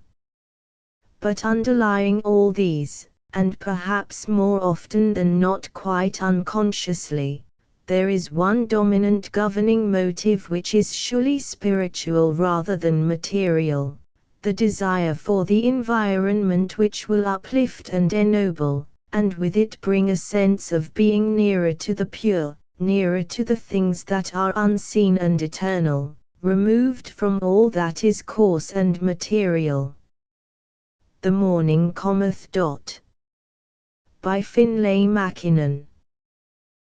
But underlying all these, and perhaps more often than not quite unconsciously, there is one dominant governing motive which is surely spiritual rather than material, the desire for the environment which will uplift and ennoble, and with it bring a sense of being nearer to the pure, nearer to the things that are unseen and eternal, removed from all that is coarse and material. The morning cometh. By Finlay Mackinnon.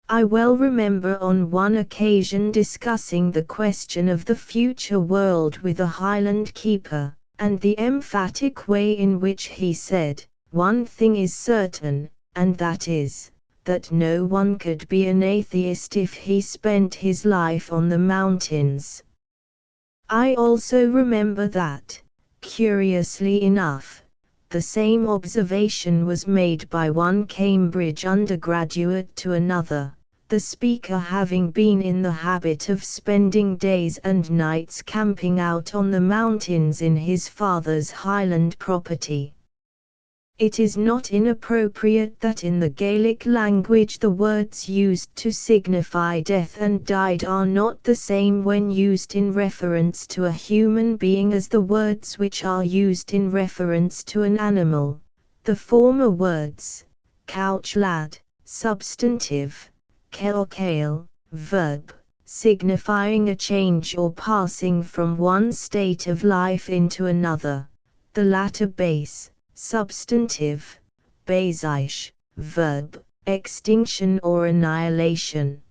I well remember on one occasion discussing the question of the future world with a Highland keeper, and the emphatic way in which he said, "One thing is certain, and that is, that no one could be an atheist if he spent his life on the mountains." I also remember that, curiously enough, the same observation was made by one Cambridge undergraduate to another, the speaker having been in the habit of spending days and nights camping out on the mountains in his father's Highland property. It is not inappropriate that in the Gaelic language the words used to signify death and died are not the same when used in reference to a human being as the words which are used in reference to an animal. The former words, couch lad, substantive, kelkale, verb, signifying a change or passing from one state of life into another, the latter base, substantive, basaish, verb, extinction or annihilation.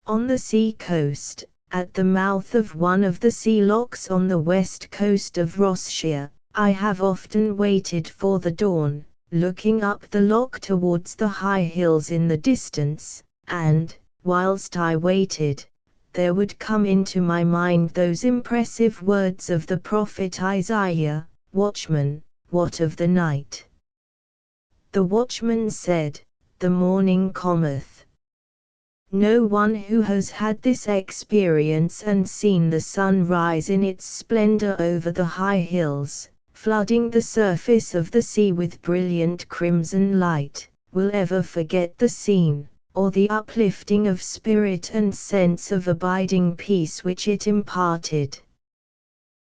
On the sea coast, at the mouth of one of the sea locks on the west coast of Rossshire. I have often waited for the dawn, looking up the loch towards the high hills in the distance, and, whilst I waited, there would come into my mind those impressive words of the prophet Isaiah, "Watchman, what of the night?" The watchman said, "The morning cometh." No one who has had this experience and seen the sun rise in its splendor over the high hills, flooding the surface of the sea with brilliant crimson light, will ever forget the scene, or the uplifting of spirit and sense of abiding peace which it imparted.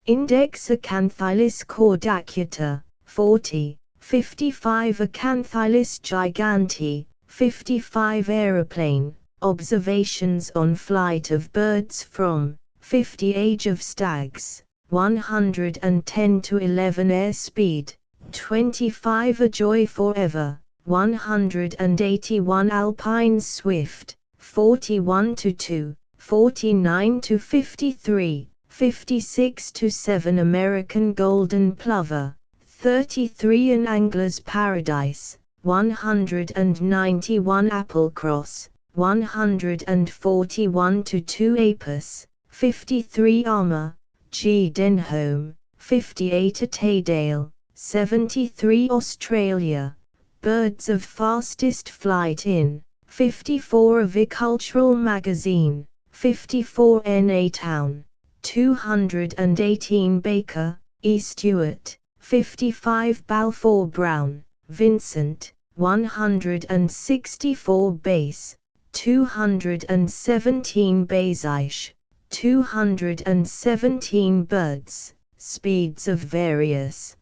Index Acanthylis caudacuta, 40, 55 Acanthylis gigantea, 55 Aeroplane, Observations on Flight of Birds from, 50 Age of Stags, 110 to 11 Airspeed, 25 A Joy Forever, 181 Alpine Swift, 41 to 2, 49 to 53, 56 to 7 American Golden Plover, 33 An Angler's Paradise, 191 Applecross, 141 to 2 Apus, 53 Armour, G. Denholm, 58 Taydale, 73 Australia, Birds of Fastest Flight in, 54 Avicultural Magazine, 54 NA Town, 218 Baker, E. Stewart, 55 Balfour Brown, Vincent, 164 Base, 217 Bazish, 217 Birds, speeds of various.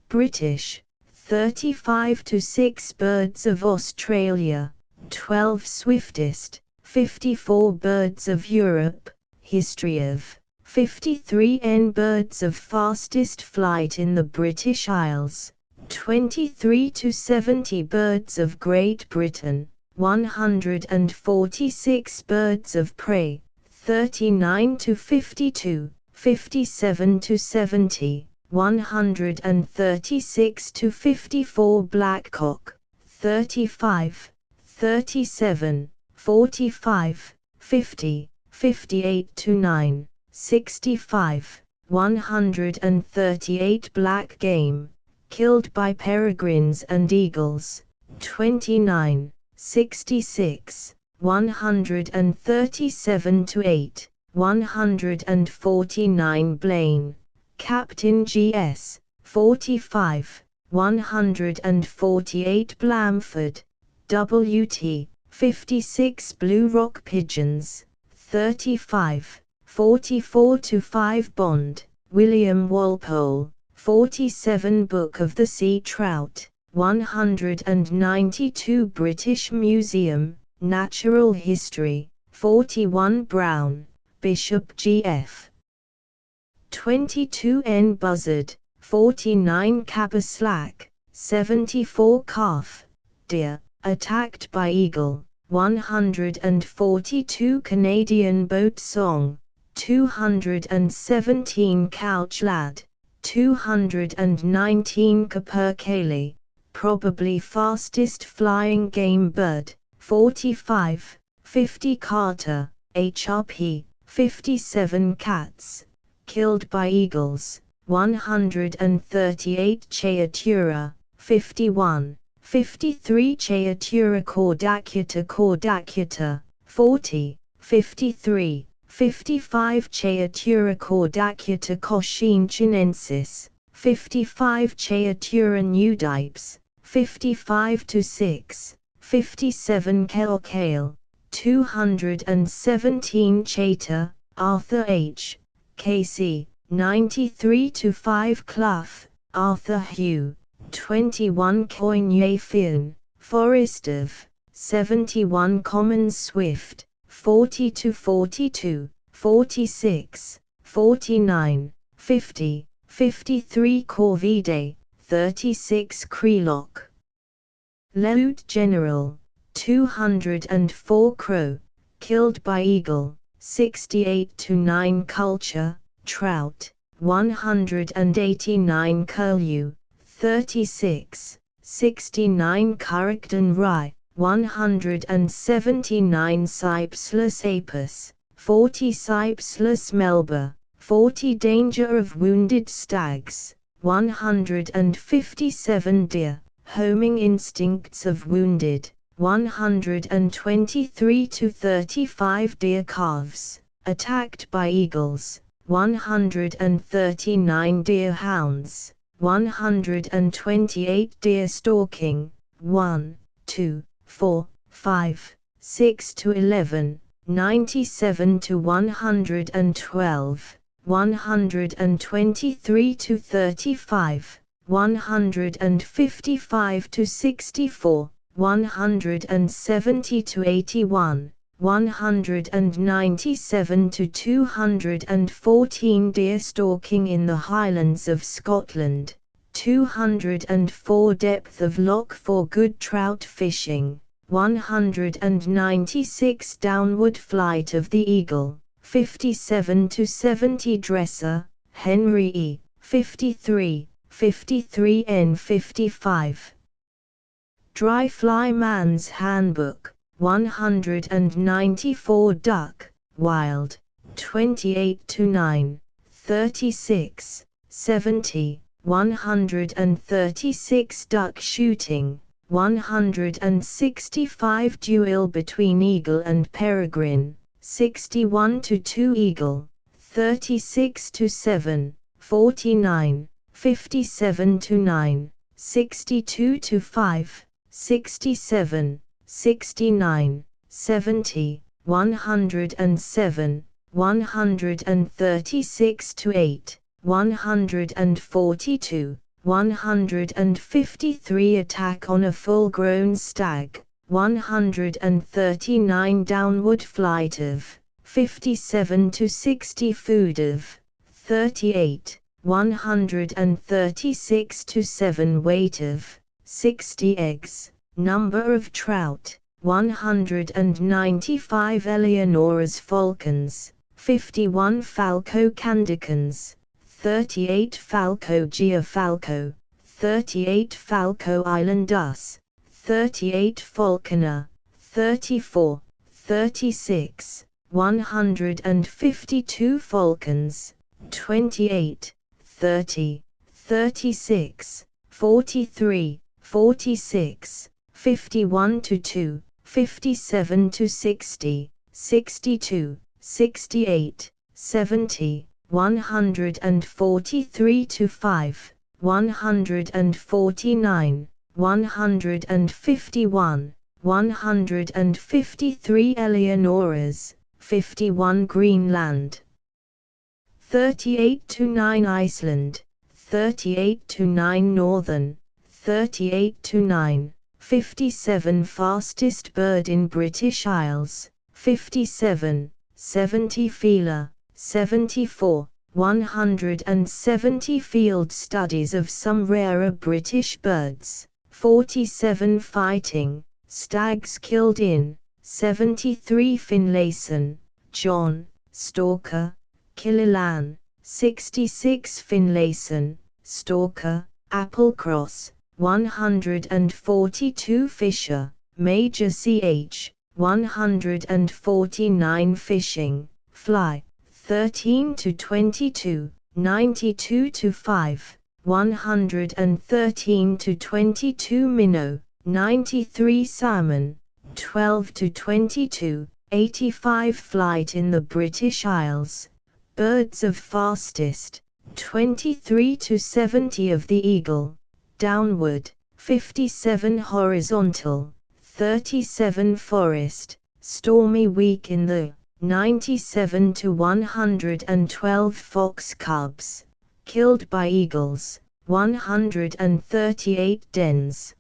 British, 35 to 6 Birds of Australia, 12 Swiftest, 54 Birds of Europe, History of, 53 N Birds of Fastest Flight in the British Isles, 23 to 70 Birds of Great Britain, 146 Birds of Prey, 39 to 52, 57 to 70, 136 to 54 Blackcock, 35, 37, 45, 50, 58 to 9, 65, 138 Black Game, killed by peregrines and eagles, 29, 66, 137 to 8, 149 Blaine, Captain G.S., 45, 148 Blamford, W.T., 56 Blue Rock Pigeons, 35, 44 to 5 Bond, William Walpole, 47 Book of the Sea Trout, 192 British Museum, Natural History, 41 Brown, Bishop G.F. 22 N Buzzard, 49 Caberslack, 74 Calf, Deer, attacked by eagle, 142 Canadian Boat Song, 217 Couch Lad, 219 Capercaillie, probably fastest flying game bird, 45, 50 Carter, HRP, 57 Cats, killed by eagles, 138 Chaetura, 51, 53 Chaetura caudacuta, 40, 53, 55 Chaetura caudacuta cochinchiensis, 55 Chaetura nudipes, 55 to 6, 57 Kelkale, 217 Chater, Arthur H. Casey, 93 to 5 Clough, Arthur Hugh, 21 Coignet-Fionn, Forest of, 71 Common Swift, 40 to 42, 46, 49, 50, 53 Corvide, 36 Creelock. Lieutenant General, 204 Crow, killed by eagle, 68-9 culture, trout, 189 curlew, 36, 69 Curragden rye, 179 Cypselus apus, 40 Cypselus melba, 40 Danger of wounded stags, 157 Deer, homing instincts of wounded, 123-35 Deer calves, attacked by eagles, 139 Deer hounds, 128 Deer stalking, 1, 2, 4, 5, 6-11, 97-112, 123-35, 155-64, 170-81, 197-214 Deer stalking in the Highlands of Scotland, 204 Depth of loch for good trout fishing, 196 Downward flight of the eagle, 57-70 Dresser, Henry E., 53, 53 N. 55. Dry Fly Man's Handbook, 194 Duck, Wild, 28-9, 36, 70, 136 Duck Shooting, 165 Duel between Eagle and Peregrine, 61-2 Eagle, 36-7, 49, 57-9, 62-5, 67, 69, 70, 107, 136-8, 142, 153 Attack on a full-grown stag, 139 Downward flight of, 57-60 Food of, 38, 136-7 Weight of, 60 Eggs, Number of Trout, 195 Eleonora's Falcons, 51 Falco Candicans, 38 Falco Giafalco, 38 Falco Islandus, 38 Falconer, 34, 36, 152 Falcons, 28, 30, 36, 43, 46, 51-2, 57-60, 62, 68, 70, 143-5, 149, 151, 153 Eleonoras, 51 Greenland, 38-9 Iceland, 38-9 Northern, 38-9, 57 Fastest bird in British Isles, 57, 70 Feeler, 74, 170 Field studies of some rarer British birds, 47 Fighting, stags killed in, 73 Finlayson, John, Stalker, Killilan, 66 Finlayson, Stalker, Applecross, 142 Fisher, Major CH, 149 Fishing, Fly, 13-22, 92-5, 113-22 Minnow, 93 Salmon, 12-22, 85 Flight in the British Isles, Birds of Fastest, 23-70 of the Eagle, Downward, 57 Horizontal, 37 Forest, Stormy Week in the, 97-112 Fox Cubs, killed by eagles, 138 Dens,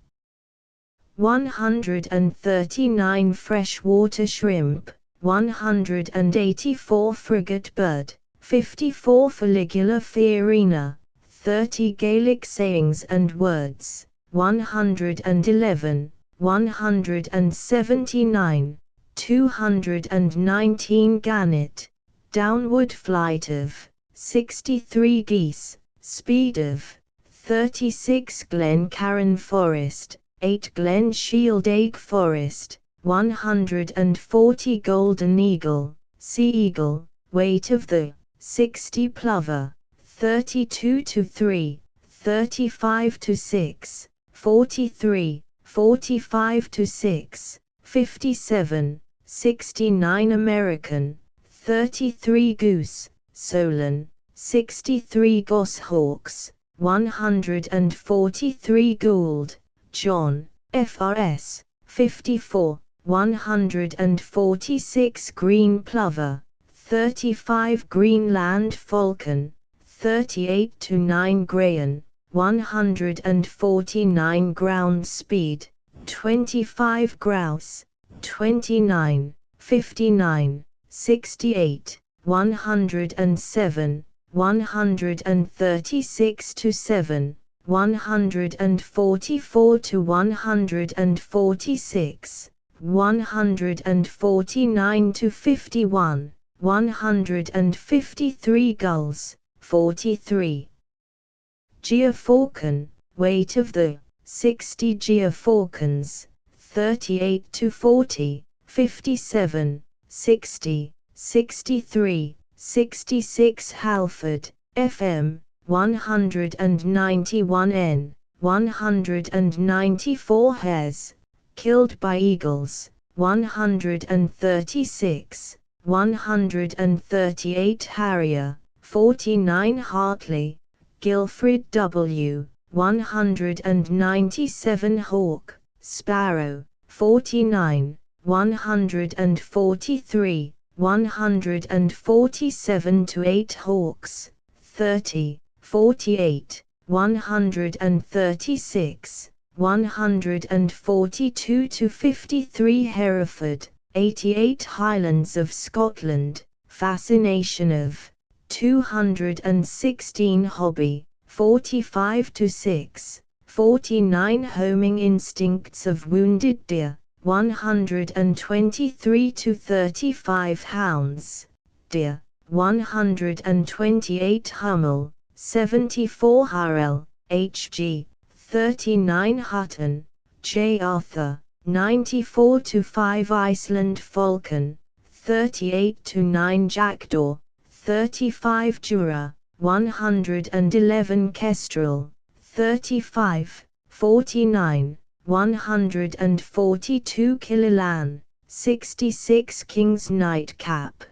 139 Freshwater Shrimp, 184 Frigate Bird, 54 Folligula Fiorina, 30 Gaelic Sayings and Words, 111, 179, 219 gannet, downward flight of 63 geese, speed of 36 Glen Carron Forest, 8 Glen Shieldaig Forest, 140 Golden Eagle, Sea Eagle, weight of the 60 Plover, 32 to 3, 35 to 6, 43, 45 to 6, 57, 69 American, 33 Goose, Solon, 63 Goshawks, 143 Gould, John, FRS, 54, 146 Green Plover, 35 Greenland Falcon, 38 to 9 Graham, 149 ground speed, 25 Grouse, 29, 59, 68, 107, 136 to 7, 144 to 146, 149 to 51, 153 Gulls, 43. Geofalcon, weight of the 60 Geofalcons, 38 to 40, 57, 60, 63, 66 Halford, FM, 191 N, 194 Hares, killed by eagles, 136, 138 Harrier, 49 Hartley, Guilfrid W., 197 Hawk, Sparrow, 49, 143, 147 to 8 Hawks, 30, 48, 136, 142 to 53 Hereford, 88 Highlands of Scotland, fascination of 216 Hobby, 45 to 6, 49 Homing instincts of wounded deer, 123 to 35 Hounds, deer, 128 Hummel, 74 Harrell, H.G., 39 Hutton, J. Arthur, 94 to 5 Iceland Falcon, 38 to 9 Jackdaw, 35 Jura, 111 Kestrel, 35, 49, 142 Killilan, 66 King's Nightcap,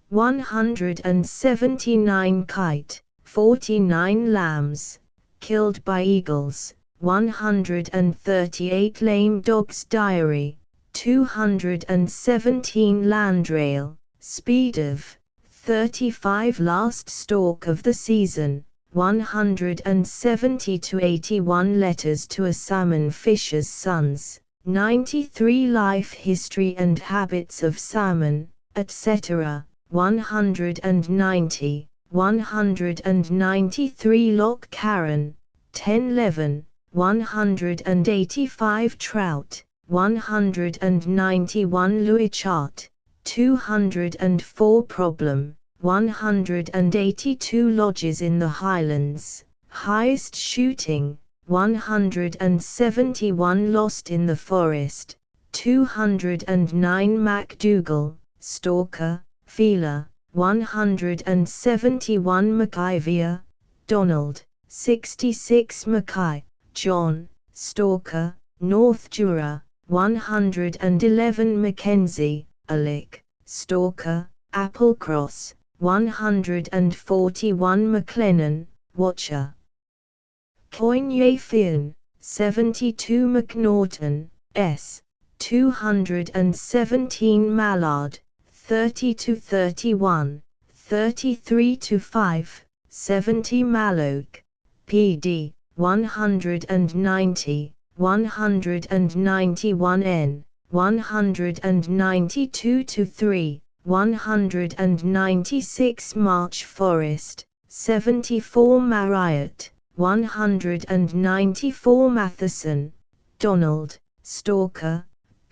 179 Kite, 49 Lambs, killed by eagles, 138 Lame Dog's Diary, 217 Landrail, speed of 35 Last stalk of the season, 170 to 81 Letters to a Salmon Fisher's Sons, 93 Life history and habits of salmon, etc., 190, 193 Loch Carron, 1011, 185 Trout, 191 Louis Chart, 204 Problem, 182 Lodges in the Highlands, highest shooting, 171 Lost in the Forest, 209 MacDougall, Stalker, Feeler, 171 McIvor, Donald, 66 Mackay, John, Stalker, North Jura, 111 Mackenzie, Alick, Stalker, Applecross, 141 McLennan, Watcher. Coigny Fionn, 72 McNaughton, S, 217 Mallard, 30 to 31, 33 to 5, 70 Malloch, PD, 190, 191 N, 192 to 3, 196 March Forest, 74 Marriott, 194 Matheson, Donald, Stalker,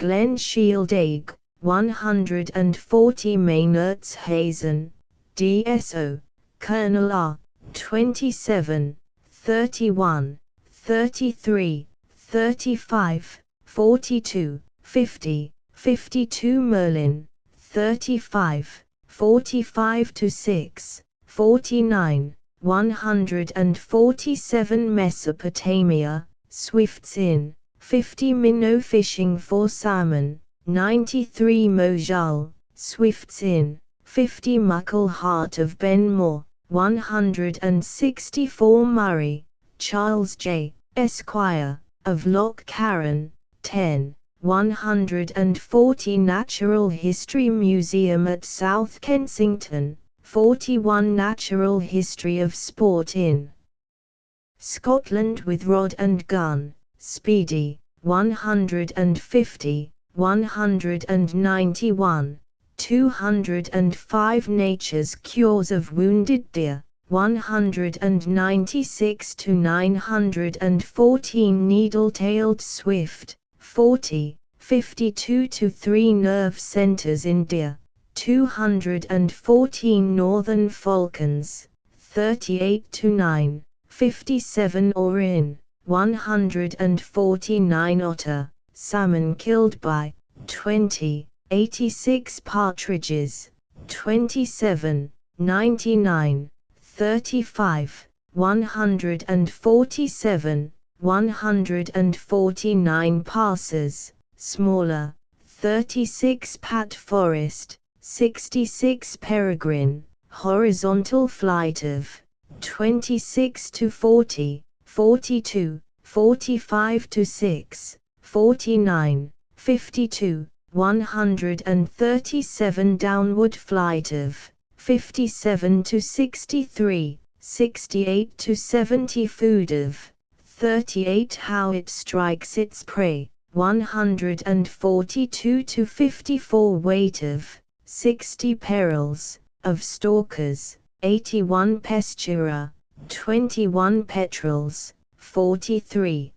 Glen Shieldaig, 140 Maynards Hazen, DSO, Colonel R, 27, 31, 33, 35, 42, 50, 52 Merlin, 35, 45 to 6, 49, 147 Mesopotamia, Swifts Inn, 50 Minnow fishing for salmon, 93 Mojal, Swifts Inn, 50 Muckle Heart of Benmore, 164 Murray, Charles J. Esquire, of Loch Carron, 10, 140 Natural History Museum at South Kensington, 41 Natural History of Sport in Scotland with Rod and Gun, Speedy, 150, 191, 205 Nature's Cures of Wounded Deer, 196 to 914 Needle-tailed Swift, 40, 52 to 3 Nerve centers in deer, 214 Northern Falcons, 38 to 9, 57 Orin, 149 Otter, salmon killed by, 20, 86 Partridges, 27, 99, 35, 147, 149 Passers, smaller, 36 Pat Forest, 66 Peregrine, horizontal flight of 26 to 40, 42, 45 to 6, 49, 52, 137 downward flight of 57 to 63, 68 to 70 food of 38 how it strikes its prey, 142 to 54 weight of 60 perils, of stalkers, 81 pestura, 21 petrels, 43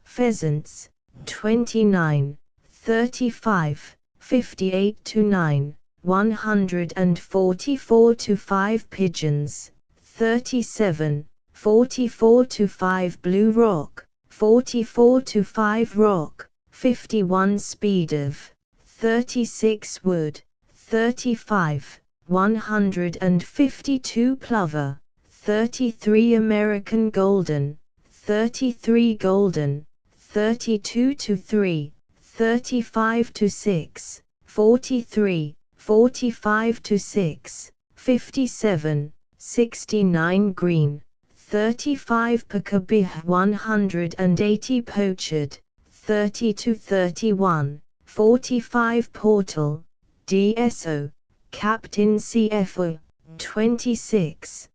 pheasants, 29, 35, 58 to 9, 144 to 5 pigeons, 37, 44 to 5 blue rock, 44 to 5 rock, 51 speed of 36 wood, 35, 152 plover, 33 American golden, 33 golden, 32 to 3, 35 to 6, 43, 45 to 6, 57, 69 green, 35 Pacabih 180 poached, 30 to 31, 45 Portal, DSO, Captain CFO, 26,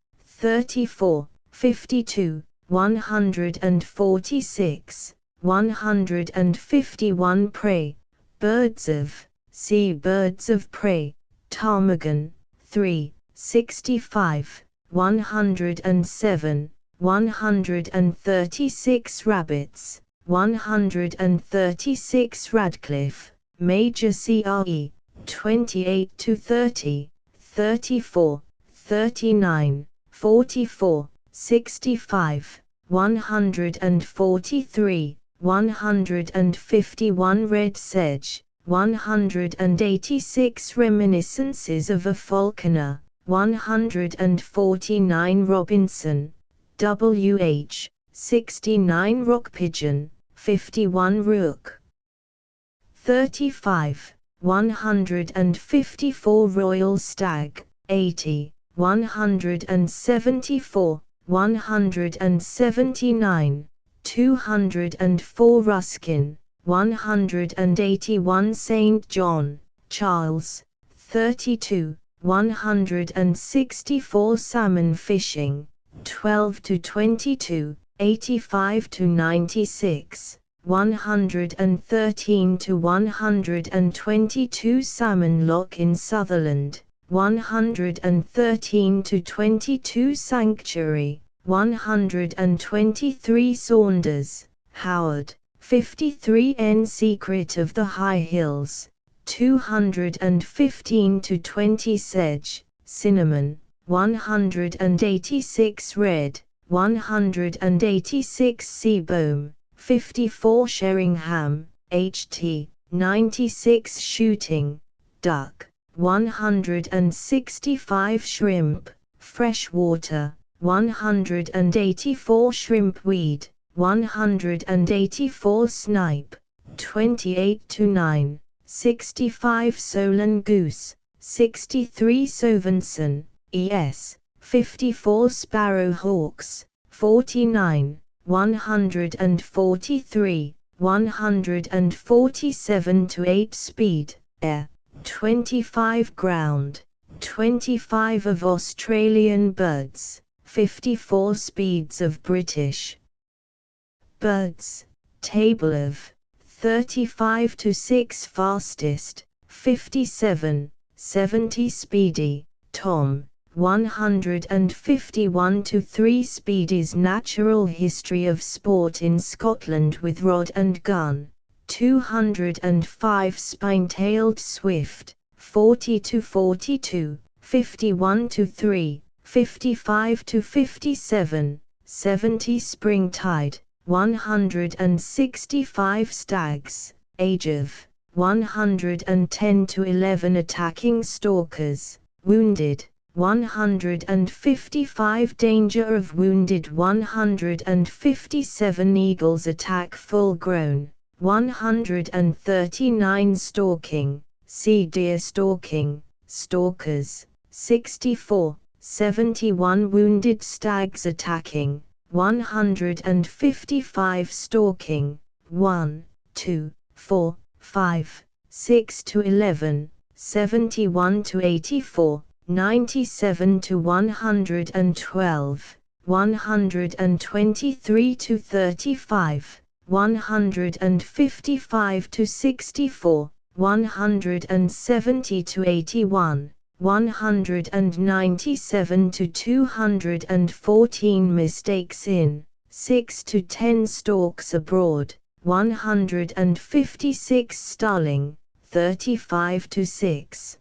34, 52, 146, 151 Prey, Birds of, Sea Birds of Prey, Ptarmigan, 3, 65, 107, 136 Rabbits, 136 Radcliffe, Major CRE, 28 to 30, 34, 39, 44, 65, 143, 151 Red Sedge, 186 Reminiscences of a Falconer, 149 Robinson, WH, 69 Rock Pigeon, 51 Rook, 35, 154 Royal Stag, 80, 174, 179, 204 Ruskin, 181 St. John, Charles, 32, 164 Salmon fishing, 12 to 22, 85 to 96, 113 to 122 Salmon Lock in Sutherland, 113 to 22 Sanctuary, 123 Saunders, Howard, 53N Secret of the High Hills, 215 to 20 Sedge, Cinnamon, 186 Red, 186 Seaboom, 54 Sheringham, HT, 96 Shooting, Duck, 165 Shrimp, Freshwater, 184 Shrimpweed, 184 Snipe, 28 to 9, 65 Solan Goose, 63 Sovenson, ES, 54 Sparrowhawks, 49, 143, 147 to 8 Speed, Air, 25 Ground, 25 of Australian Birds, 54 Speeds of British Birds, Table of 35 to 6 Fastest, 57, 70 Speedy, Tom, 151 to 3 Speedy's Natural History of Sport in Scotland with Rod and Gun, 205 Spine-tailed Swift, 40 to 42, 51 to 3, 55 to 57, 70 Springtide, 165 Stags, age of 110 to 11 Attacking Stalkers, wounded, 155 Danger of wounded 157 Eagles attack full grown, 139 Stalking, sea deer stalking, stalkers, 64, 71 Wounded Stags attacking, 155 Stalking, 1, 2, 4, 5, 6 to 11, 71 to 84, 97 to 112, 123 to 35, 155 to 64, 170 to 81, 197 to 214 Mistakes in, 6 to 10 Stalks abroad, 156 Starling, 35 to 6.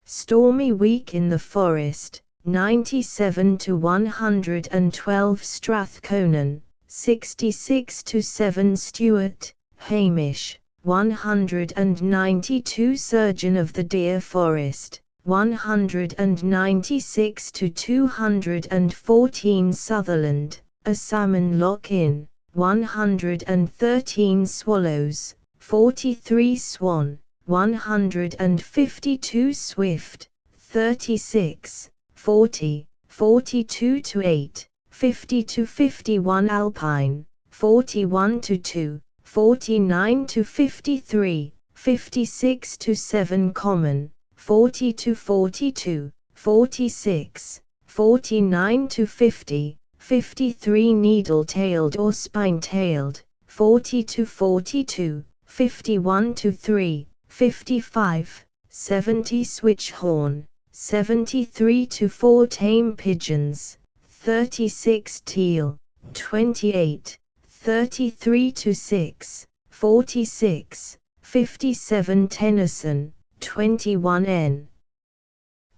Stormy Week in the Forest, 97 to 112 Strathconan, 66 to 7 Stuart, Hamish, 192 Surgeon of the Deer Forest, 196 to 214 Sutherland, a Salmon Lock-in, 113 Swallows, 43 Swan, 152 Swift, 36, 40, 42 to 8, 50 to 51 Alpine, 41 to 2, 49 to 53, 56 to 7 Common, 40 to 42, 46, 49 to 50, 53 Needle-tailed or Spine-tailed, 40 to 42, 51 to 3, 55, 70 Switchhorn, 73 to 4 Tame Pigeons, 36 Teal, 28, 33 to 6, 46, 57 Tennyson, 21 N.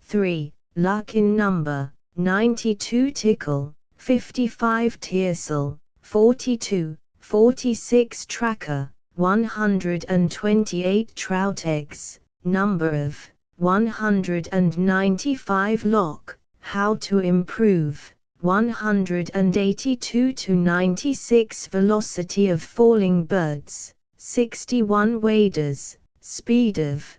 3. Luck in number, 92 Tickle, 55 Tiercel, 42, 46 Tracker, 128 Trout Eggs, number of, 195 Lock, how to improve, 182 to 96 Velocity of falling birds, 61 Waders, speed of,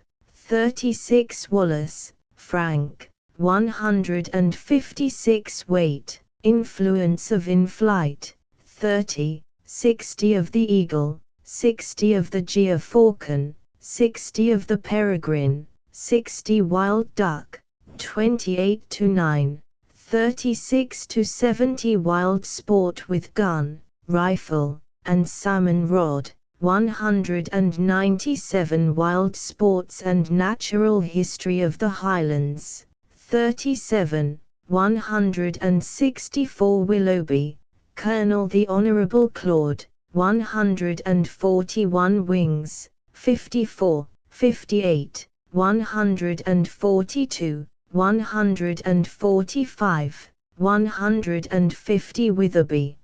36 Wallace, Frank, 156 Weight, influence of in-flight, 30, 60 of the Eagle, 60 of the Geofalcon, 60 of the Peregrine, 60 Wild Duck, 28 to 9, 36 to 70 Wild Sport with Gun, Rifle, and Salmon Rod, 197 Wild Sports and Natural History of the Highlands, 37, 164 Willoughby, Colonel the Honourable Claude, 141 wings, 54, 58, 142, 145, 150 Witherby.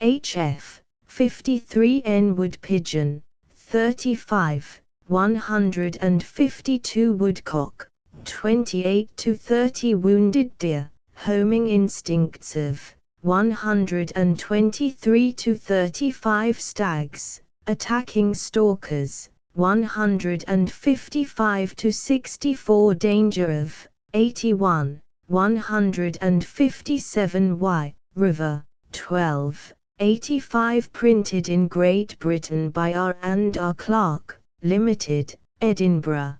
HF, 53 N wood pigeon, 35, 152 woodcock, 28 to 30 wounded deer, homing instincts of 123 to 35 stags, attacking stalkers, 155 to 64 danger of 81, 157 Y, river, 12, 85 printed in Great Britain by R&R Clark, Limited, Edinburgh.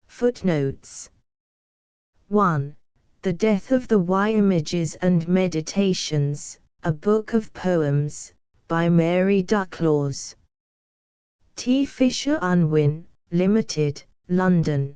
Footnotes 1. The Death of the Y Images and Meditations, a Book of Poems, by Mary Duclaws. T. Fisher Unwin, Limited, London.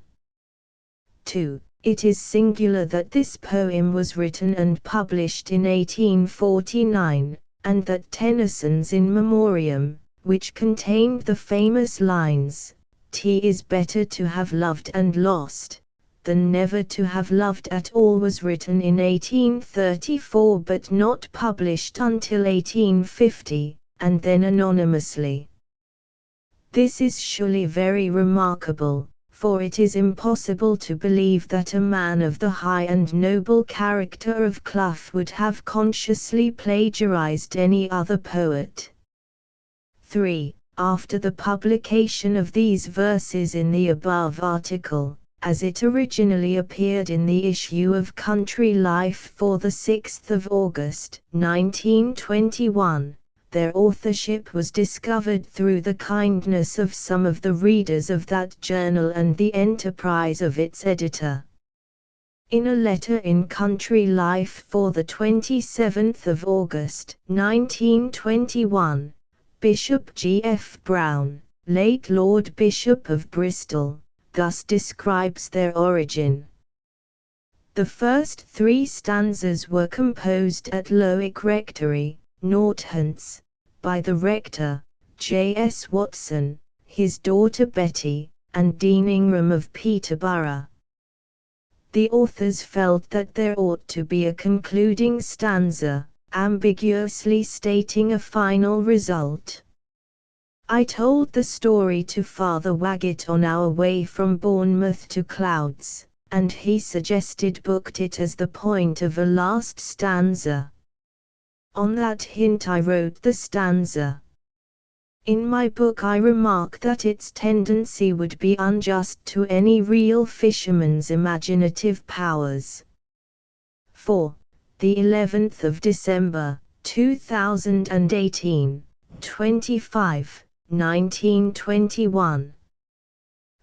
2. It is singular that this poem was written and published in 1849, and that Tennyson's In Memoriam, which contained the famous lines, "'Tis better to have loved and lost than never to have loved at all," was written in 1834 but not published until 1850, and then anonymously. This is surely very remarkable, for it is impossible to believe that a man of the high and noble character of Clough would have consciously plagiarized any other poet. 3. After the publication of these verses in the above article, as it originally appeared in the issue of Country Life for the 6th of August, 1921, their authorship was discovered through the kindness of some of the readers of that journal and the enterprise of its editor. In a letter in Country Life for the 27th of August, 1921, Bishop G. F. Brown, late Lord Bishop of Bristol, thus describes their origin. The first 3 stanzas were composed at Lowick Rectory, Northants, by the rector, J. S. Watson, his daughter Betty, and Dean Ingram of Peterborough. The authors felt that there ought to be a concluding stanza, ambiguously stating a final result. I told the story to Father Waggett on our way from Bournemouth to Clouds, and he booked it as the point of a last stanza. On that hint I wrote the stanza. In my book I remark that its tendency would be unjust to any real fisherman's imaginative powers. 4. The 11th of December, 2018, 25, 1921.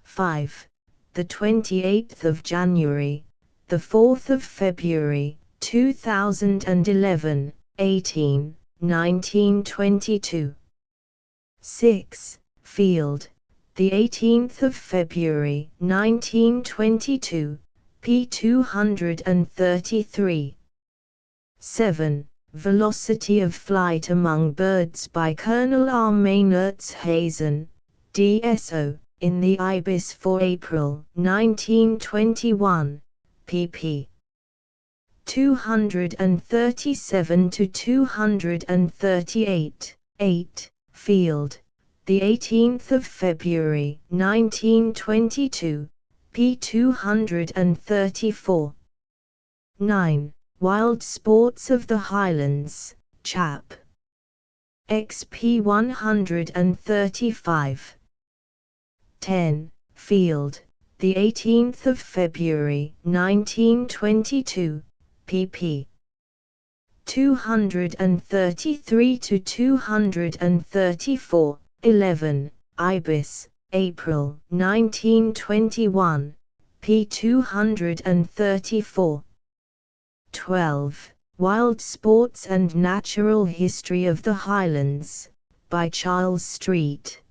5. The 28th of January, the 4th of February, 2011, 18, 1922. 6. Field, the 18th of February, 1922, p. 233. 7. Velocity of Flight Among Birds by Colonel R. Maynertz Hazen, D.S.O., in the Ibis for April, 1921, pp. 237 to 238. 8. Field, the 18th of February, 1922, p. 234. 9. Wild Sports of the Highlands, Chap. XP 135. 10. Field, the 18th of February, 1922, pp. 233 to 234. 11. Ibis, April, 1921, p. 234. 12. Wild Sports and Natural History of the Highlands, by Charles Street.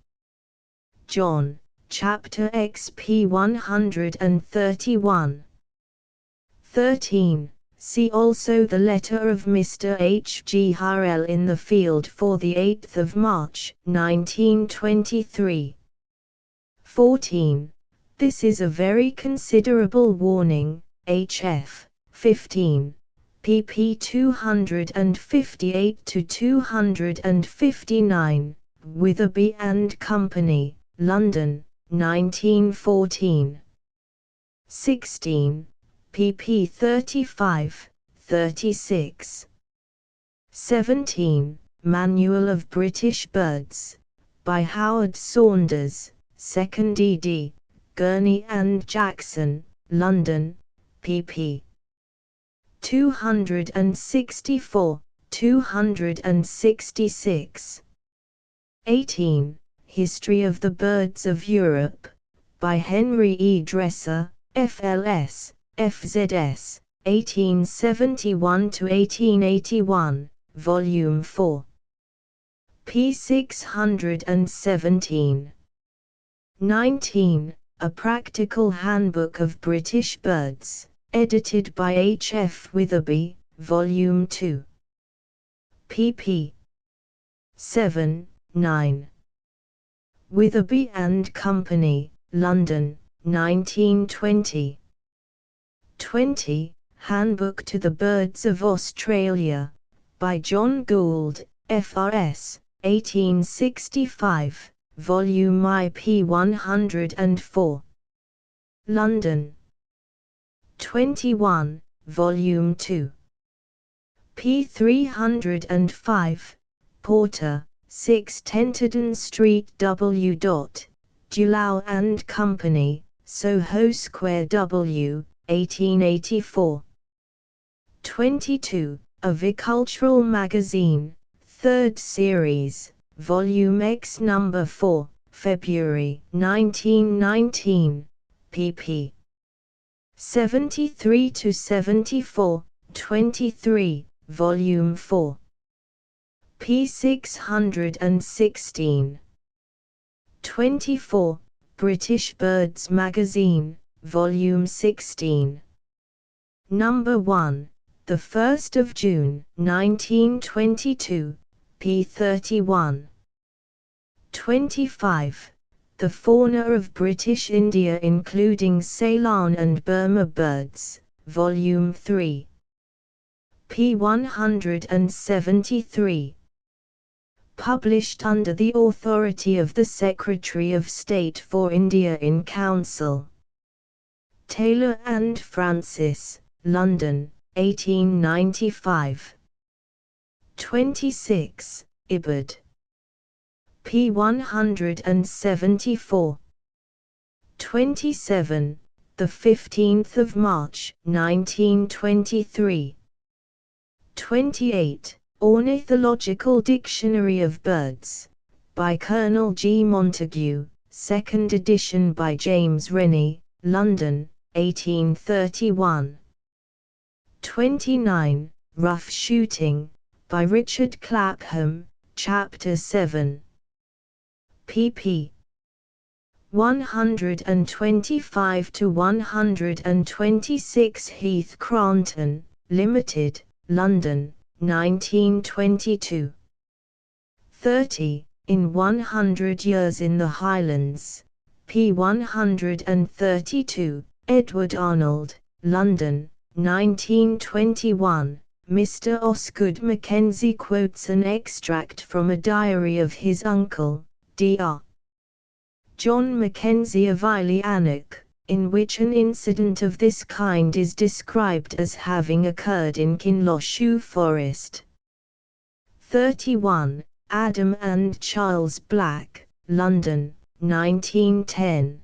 John, Chapter XP 131. 13. See also the letter of Mr. H. G. Harrell in the field for the 8th of March, 1923. 14. This is a very considerable warning, HF, 15, pp 258 to 259, Witherby and Company, London, 1914. 16. pp 35, 36. 17. Manual of British Birds, by Howard Saunders, 2nd ed., Gurney and Jackson, London, pp. 264, 266. 18. History of the Birds of Europe, by Henry E. Dresser, FLS, FZS, 1871–1881, Volume 4. p. 617. 19. A Practical Handbook of British Birds, edited by H. F. Witherby, Volume 2. pp. 7, 9. Witherby and Company, London, 1920. 20. Handbook to the Birds of Australia, by John Gould, FRS, 1865, Volume IP 104. London. 21, Volume 2. p. 305, Porter, 6 Tenterden Street W. Dulau and Company, Soho Square W, 1884. 22. A Vicultural Magazine, 3rd Series, Volume X No. 4, February 1919, pp. 73–74, 23, Volume 4. p. 616. 24. British Birds Magazine, Volume 16. Number 1, the 1st of June, 1922, p. 31. 25. The Fauna of British India including Ceylon and Burma Birds, Volume 3. p. 173. Published under the authority of the Secretary of State for India in Council. Taylor and Francis, London, 1895. 26. Ibid. p. 174. 27. The 15th of March, 1923. 28. Ornithological Dictionary of Birds, by Colonel G. Montague, 2nd edition by James Rennie, London, 1831. 29. Rough Shooting, by Richard Clapham, Chapter 7. pp. 125–126. Heath Cranton, Limited, London, 1922. 30. In 100 Years in the Highlands, p. 132, Edward Arnold, London, 1921. Mr. Osgood Mackenzie quotes an extract from a diary of his uncle, Dr. John Mackenzie of Ilianac, in which an incident of this kind is described as having occurred in Kinlochew Forest. 31. Adam and Charles Black, London, 1910.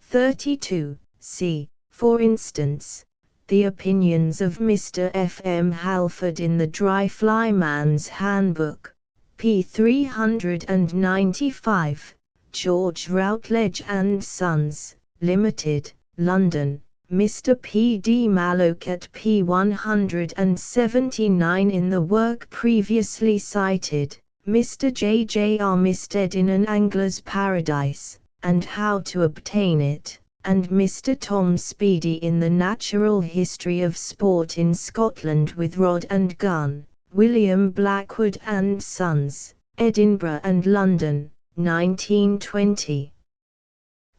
32. See, for instance, the opinions of Mr. F. M. Halford in the Dry Flyman's Handbook, p. 395, George Routledge and Sons, Limited, London, Mr. P. D. Malloch at p. 179. In the work previously cited, Mr. J. J. Armistead in An Angler's Paradise, and How to Obtain It, and Mr. Tom Speedy in the Natural History of Sport in Scotland with Rod and Gun, William Blackwood and Sons, Edinburgh and London, 1920.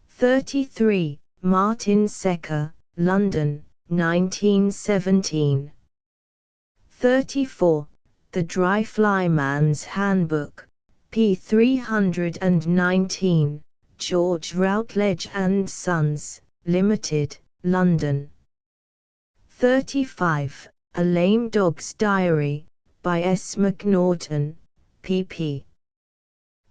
33. Martin Secker, London, 1917. 34. The Dry Flyman's Handbook, p. 319, George Routledge and Sons, Limited, London. 35. A Lame Dog's Diary, by S. McNaughton, pp.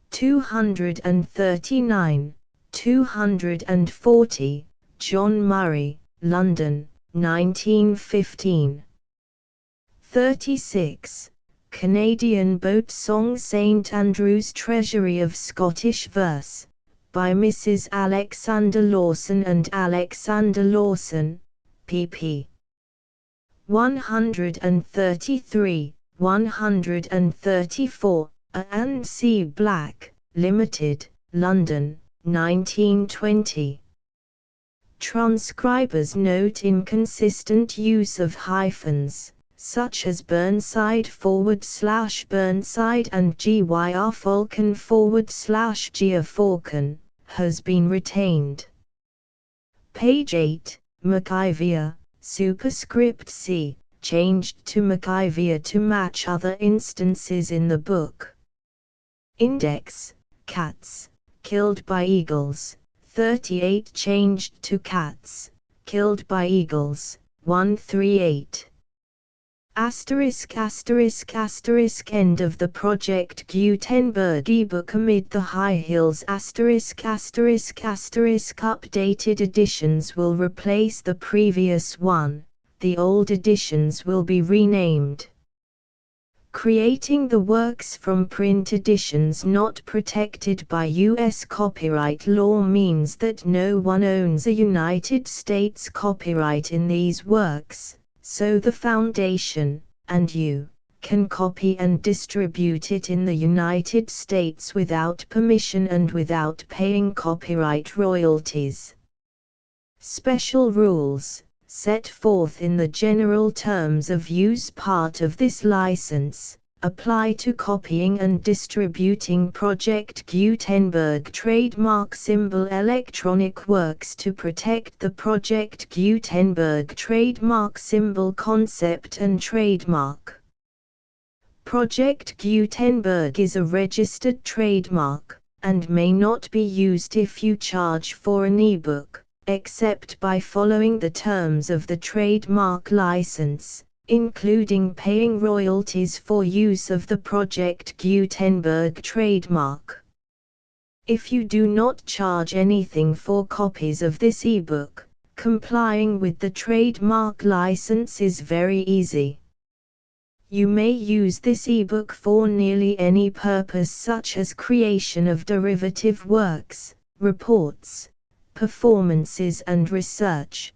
239, 240, John Murray, London, 1915. 36. Canadian Boat Song St. Andrew's Treasury of Scottish Verse, by Mrs. Alexander Lawson and Alexander Lawson, pp. 133, 134, A. and C. Black, Limited, London, 1920. Transcriber's note: inconsistent use of hyphens, such as Burnside /Burnside and Gyr Falcon /Gyr Falcon, has been retained. Page 8, McIvor, superscript C, changed to McIvor to match other instances in the book. Index: cats, killed by eagles, 38 changed to cats, killed by eagles, 138. End of the Project Gutenberg ebook Amid the High Hills. Updated editions will replace the previous one, the old editions will be renamed. Creating the works from print editions not protected by U.S. copyright law means that no one owns a United States copyright in these works, so the Foundation, and you, can copy and distribute it in the United States without permission and without paying copyright royalties. Special rules, set forth in the General Terms of Use part of this license, apply to copying and distributing Project Gutenberg trademark symbol electronic works to protect the Project Gutenberg trademark symbol concept and trademark. Project Gutenberg is a registered trademark, and may not be used if you charge for an ebook, except by following the terms of the trademark license, including paying royalties for use of the Project Gutenberg trademark. If you do not charge anything for copies of this ebook, complying with the trademark license is very easy. You may use this ebook for nearly any purpose, such as creation of derivative works, reports, performances and research.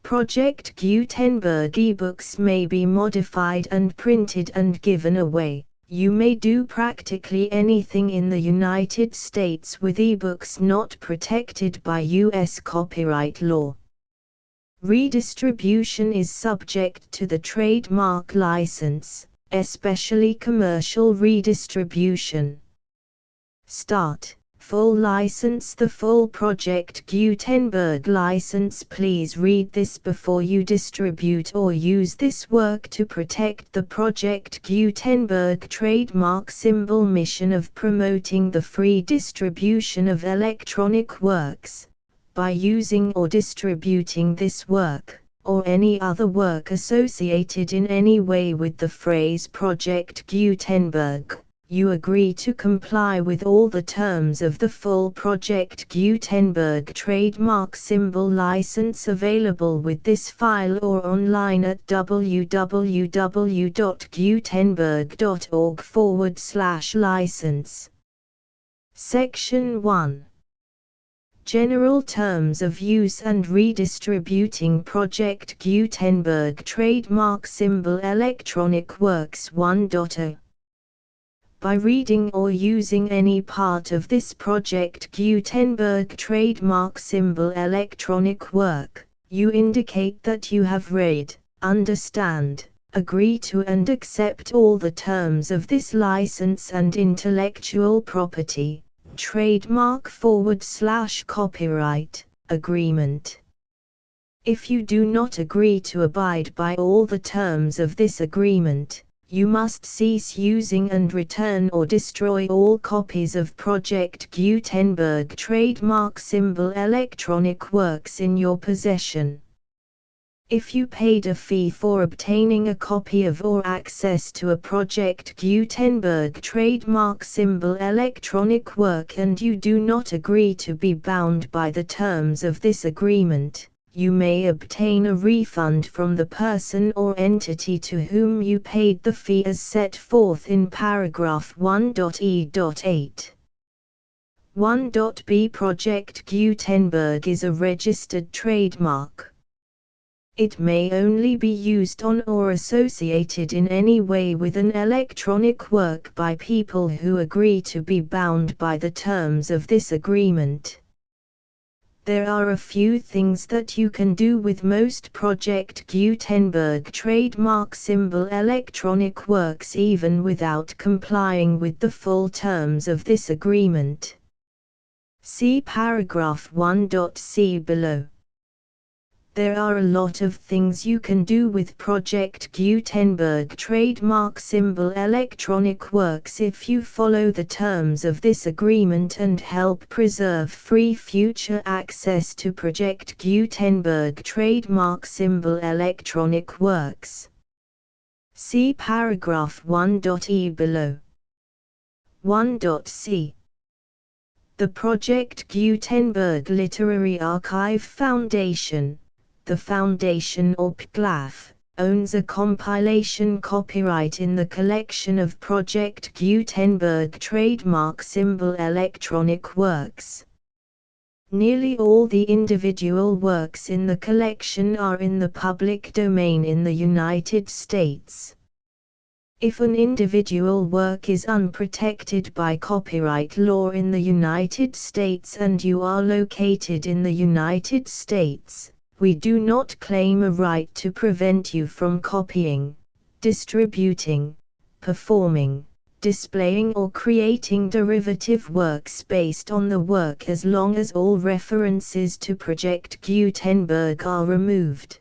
Project Gutenberg ebooks may be modified and printed and given away. You may do practically anything in the United States with ebooks not protected by U.S. copyright law. Redistribution is subject to the trademark license, especially commercial redistribution. Start. Full license. The full Project Gutenberg license. Please read this before you distribute or use this work to protect the Project Gutenberg trademark symbol mission of promoting the free distribution of electronic works. By using or distributing this work, or any other work associated in any way with the phrase Project Gutenberg, you agree to comply with all the terms of the full Project Gutenberg trademark symbol license available with this file or online at www.gutenberg.org/license. Section 1. General Terms of Use and Redistributing Project Gutenberg Trademark Symbol Electronic Works 1.0 By reading or using any part of this Project Gutenberg trademark symbol electronic work, you indicate that you have read, understand, agree to and accept all the terms of this license and intellectual property, trademark/copyright, agreement. If you do not agree to abide by all the terms of this agreement, you must cease using and return or destroy all copies of Project Gutenberg trademark symbol electronic works in your possession. If you paid a fee for obtaining a copy of or access to a Project Gutenberg trademark symbol electronic work and you do not agree to be bound by the terms of this agreement, you may obtain a refund from the person or entity to whom you paid the fee as set forth in paragraph 1.e.8. 1.b Project Gutenberg is a registered trademark. It may only be used on or associated in any way with an electronic work by people who agree to be bound by the terms of this agreement. There are a few things that you can do with most Project Gutenberg trademark symbol electronic works even without complying with the full terms of this agreement. See paragraph 1.c below. There are a lot of things you can do with Project Gutenberg trademark symbol electronic works if you follow the terms of this agreement and help preserve free future access to Project Gutenberg trademark symbol electronic works. See paragraph 1.e below. 1.c The Project Gutenberg Literary Archive Foundation, the Foundation or PGLAF, owns a compilation copyright in the collection of Project Gutenberg trademark symbol electronic works. Nearly all the individual works in the collection are in the public domain in the United States. If an individual work is unprotected by copyright law in the United States and you are located in the United States, we do not claim a right to prevent you from copying, distributing, performing, displaying or creating derivative works based on the work as long as all references to Project Gutenberg are removed.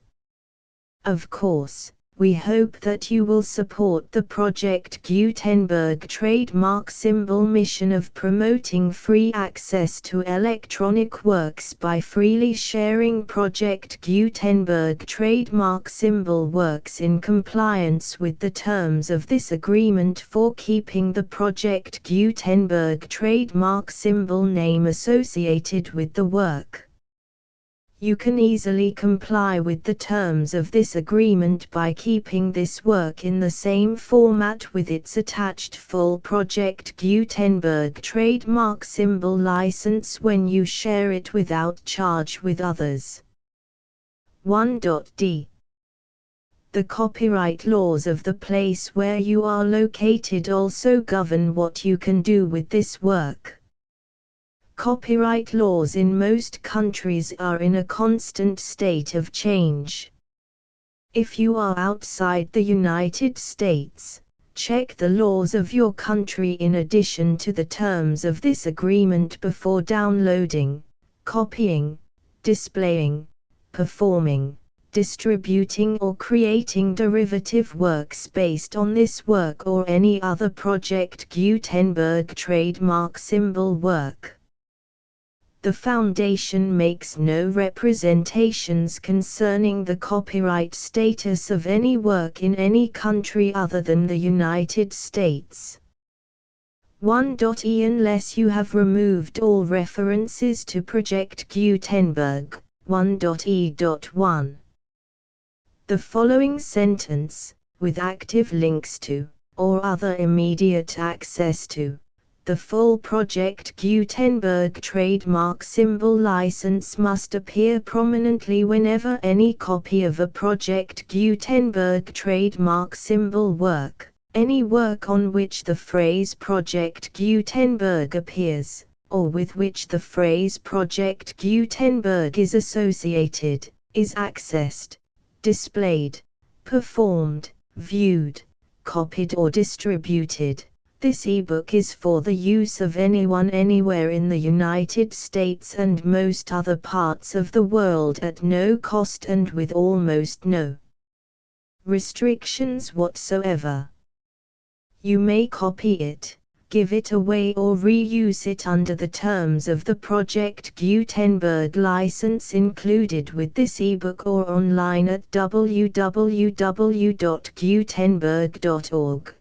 Of course, we hope that you will support the Project Gutenberg trademark symbol mission of promoting free access to electronic works by freely sharing Project Gutenberg trademark symbol works in compliance with the terms of this agreement for keeping the Project Gutenberg trademark symbol name associated with the work. You can easily comply with the terms of this agreement by keeping this work in the same format with its attached full Project Gutenberg trademark symbol license when you share it without charge with others. 1.d The copyright laws of the place where you are located also govern what you can do with this work. Copyright laws in most countries are in a constant state of change. If you are outside the United States, check the laws of your country in addition to the terms of this agreement before downloading, copying, displaying, performing, distributing or creating derivative works based on this work or any other Project Gutenberg trademark symbol work. The Foundation makes no representations concerning the copyright status of any work in any country other than the United States. 1.e Unless you have removed all references to Project Gutenberg. 1.e.1 The following sentence, with active links to, or other immediate access to, the full Project Gutenberg trademark symbol license must appear prominently whenever any copy of a Project Gutenberg trademark symbol work, Any work on which the phrase Project Gutenberg appears, or with which the phrase Project Gutenberg is associated, is accessed, displayed, performed, viewed, copied or distributed. This ebook is for the use of anyone anywhere in the United States and most other parts of the world at no cost and with almost no restrictions whatsoever. You may copy it, give it away or reuse it under the terms of the Project Gutenberg license included with this ebook or online at www.gutenberg.org.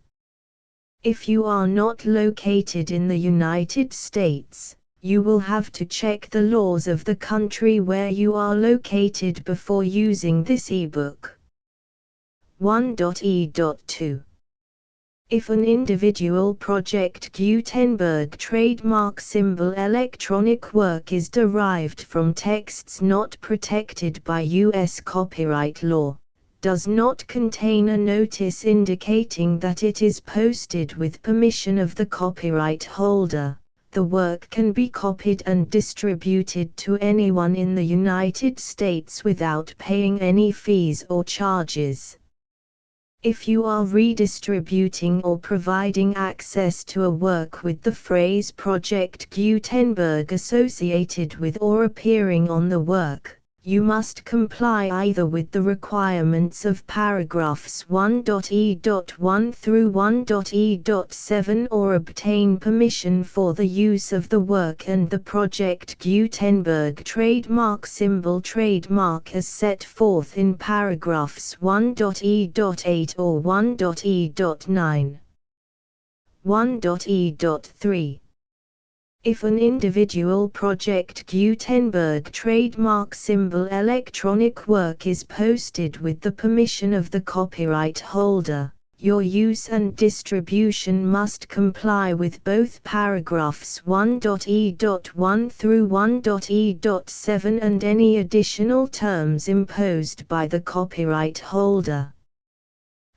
If you are not located in the United States, you will have to check the laws of the country where you are located before using this ebook. 1.e.2 If an individual Project Gutenberg trademark symbol electronic work is derived from texts not protected by U.S. copyright law, does not contain a notice indicating that it is posted with permission of the copyright holder, the work can be copied and distributed to anyone in the United States without paying any fees or charges. If you are redistributing or providing access to a work with the phrase Project Gutenberg associated with or appearing on the work, you must comply either with the requirements of paragraphs 1.e.1 through 1.e.7 or obtain permission for the use of the work and the Project Gutenberg trademark symbol trademark as set forth in paragraphs 1.e.8 or 1.e.9. 1.e.3 If an individual Project Gutenberg trademark symbol electronic work is posted with the permission of the copyright holder, your use and distribution must comply with both paragraphs 1.e.1 through 1.e.7 and any additional terms imposed by the copyright holder.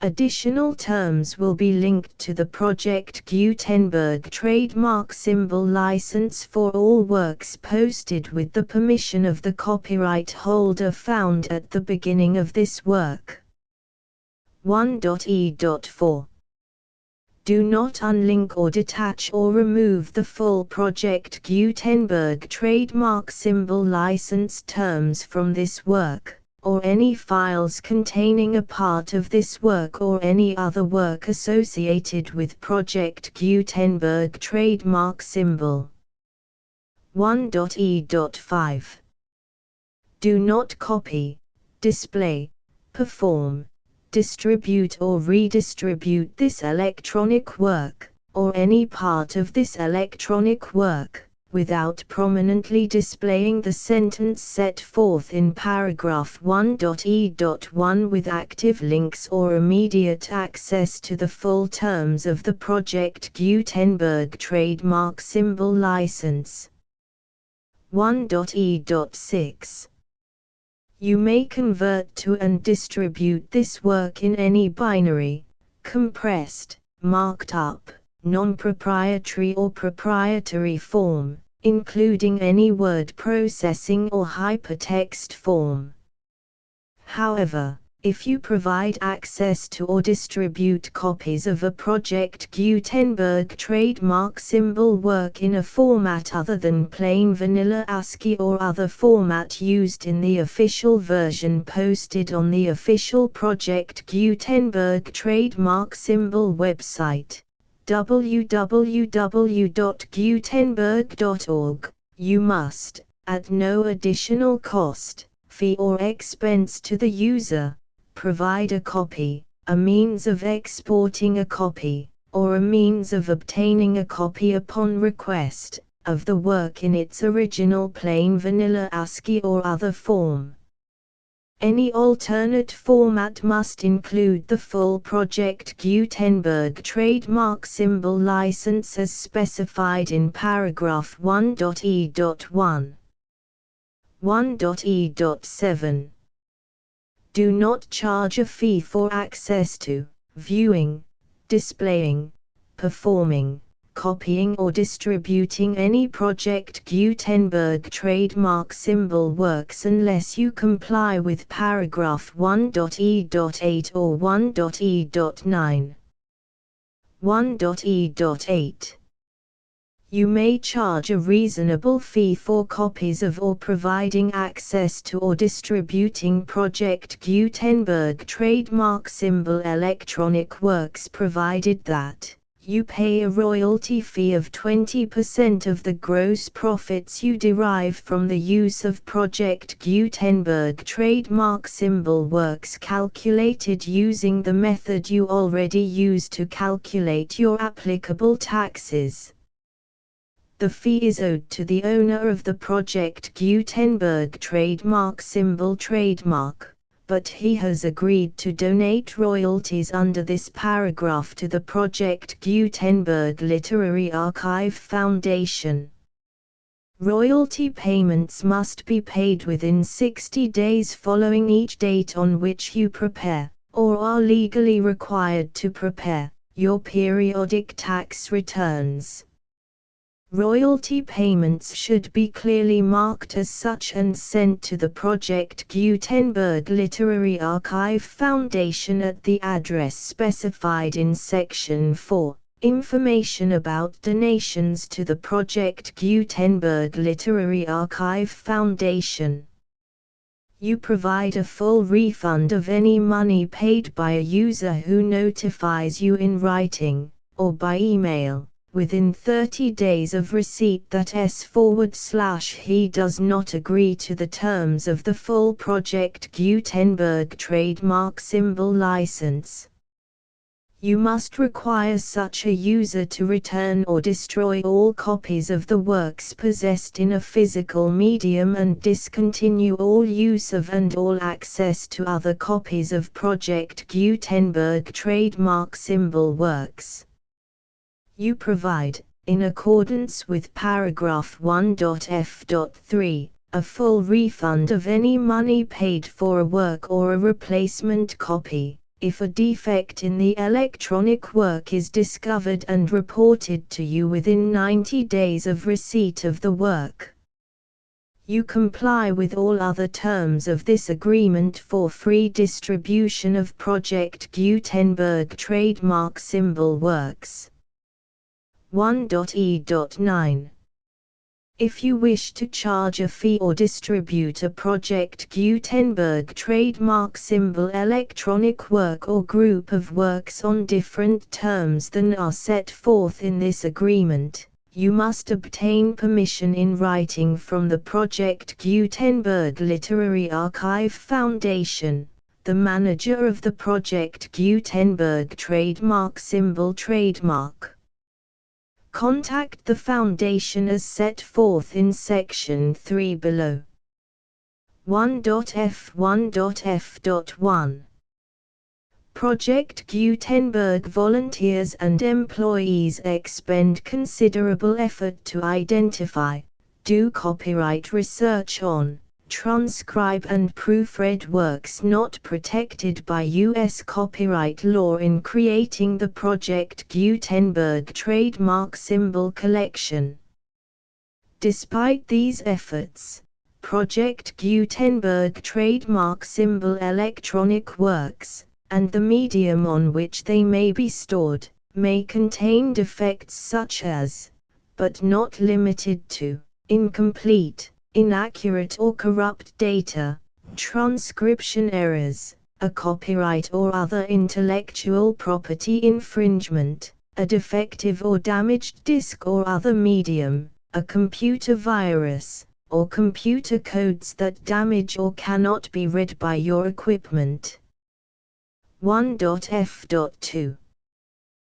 Additional terms will be linked to the Project Gutenberg trademark symbol license for all works posted with the permission of the copyright holder found at the beginning of this work. 1.e.4 Do not unlink or detach or remove the full Project Gutenberg trademark symbol license terms from this work, or any files containing a part of this work or any other work associated with Project Gutenberg trademark symbol. 1.e.5 Do not copy, display, perform, distribute or redistribute this electronic work, or any part of this electronic work, without prominently displaying the sentence set forth in paragraph 1.e.1 with active links or immediate access to the full terms of the Project Gutenberg trademark symbol license. 1.e.6 You may convert to and distribute this work in any binary, compressed, marked up, non-proprietary or proprietary form, including any word processing or hypertext form. However, if you provide access to or distribute copies of a Project Gutenberg trademark symbol work in a format other than plain vanilla ASCII or other format used in the official version posted on the official Project Gutenberg trademark symbol website, www.gutenberg.org, you must, at no additional cost, fee or expense to the user, provide a copy, a means of exporting a copy, or a means of obtaining a copy upon request, of the work in its original plain vanilla ASCII or other form. Any alternate format must include the full Project Gutenberg trademark symbol license as specified in paragraph 1.e.1. 1.e.7 Do not charge a fee for access to, viewing, displaying, performing, copying or distributing any Project Gutenberg trademark symbol works unless you comply with paragraph 1.e.8 or 1.e.9. 1.e.8. You may charge a reasonable fee for copies of or providing access to or distributing Project Gutenberg trademark symbol electronic works provided that you pay a royalty fee of 20% of the gross profits you derive from the use of Project Gutenberg trademark symbol works calculated using the method you already use to calculate your applicable taxes. The fee is owed to the owner of the Project Gutenberg trademark symbol trademark, but he has agreed to donate royalties under this paragraph to the Project Gutenberg Literary Archive Foundation. Royalty payments must be paid within 60 days following each date on which you prepare, or are legally required to prepare, your periodic tax returns. Royalty payments should be clearly marked as such and sent to the Project Gutenberg Literary Archive Foundation at the address specified in Section 4. Information about donations to the Project Gutenberg Literary Archive Foundation. You provide a full refund of any money paid by a user who notifies you in writing, or by email, within 30 days of receipt that he does not agree to the terms of the full Project Gutenberg trademark symbol license. You must require such a user to return or destroy all copies of the works possessed in a physical medium and discontinue all use of and all access to other copies of Project Gutenberg trademark symbol works. You provide, in accordance with paragraph 1.f.3, a full refund of any money paid for a work or a replacement copy, if a defect in the electronic work is discovered and reported to you within 90 days of receipt of the work. You comply with all other terms of this agreement for free distribution of Project Gutenberg trademark symbol works. 1.e.9. If you wish to charge a fee or distribute a Project Gutenberg trademark symbol electronic work or group of works on different terms than are set forth in this agreement, you must obtain permission in writing from the Project Gutenberg Literary Archive Foundation, the manager of the Project Gutenberg trademark symbol trademark. Contact the Foundation as set forth in Section 3 below. 1.f1.f.1. Project Gutenberg volunteers and employees expend considerable effort to identify, do copyright research on, transcribe and proofread works not protected by U.S. copyright law in creating the Project Gutenberg trademark symbol collection. Despite these efforts, Project Gutenberg trademark symbol electronic works, and the medium on which they may be stored, may contain defects such as, but not limited to, incomplete, inaccurate or corrupt data, transcription errors, a copyright or other intellectual property infringement, a defective or damaged disk or other medium, a computer virus, or computer codes that damage or cannot be read by your equipment. 1.f.2.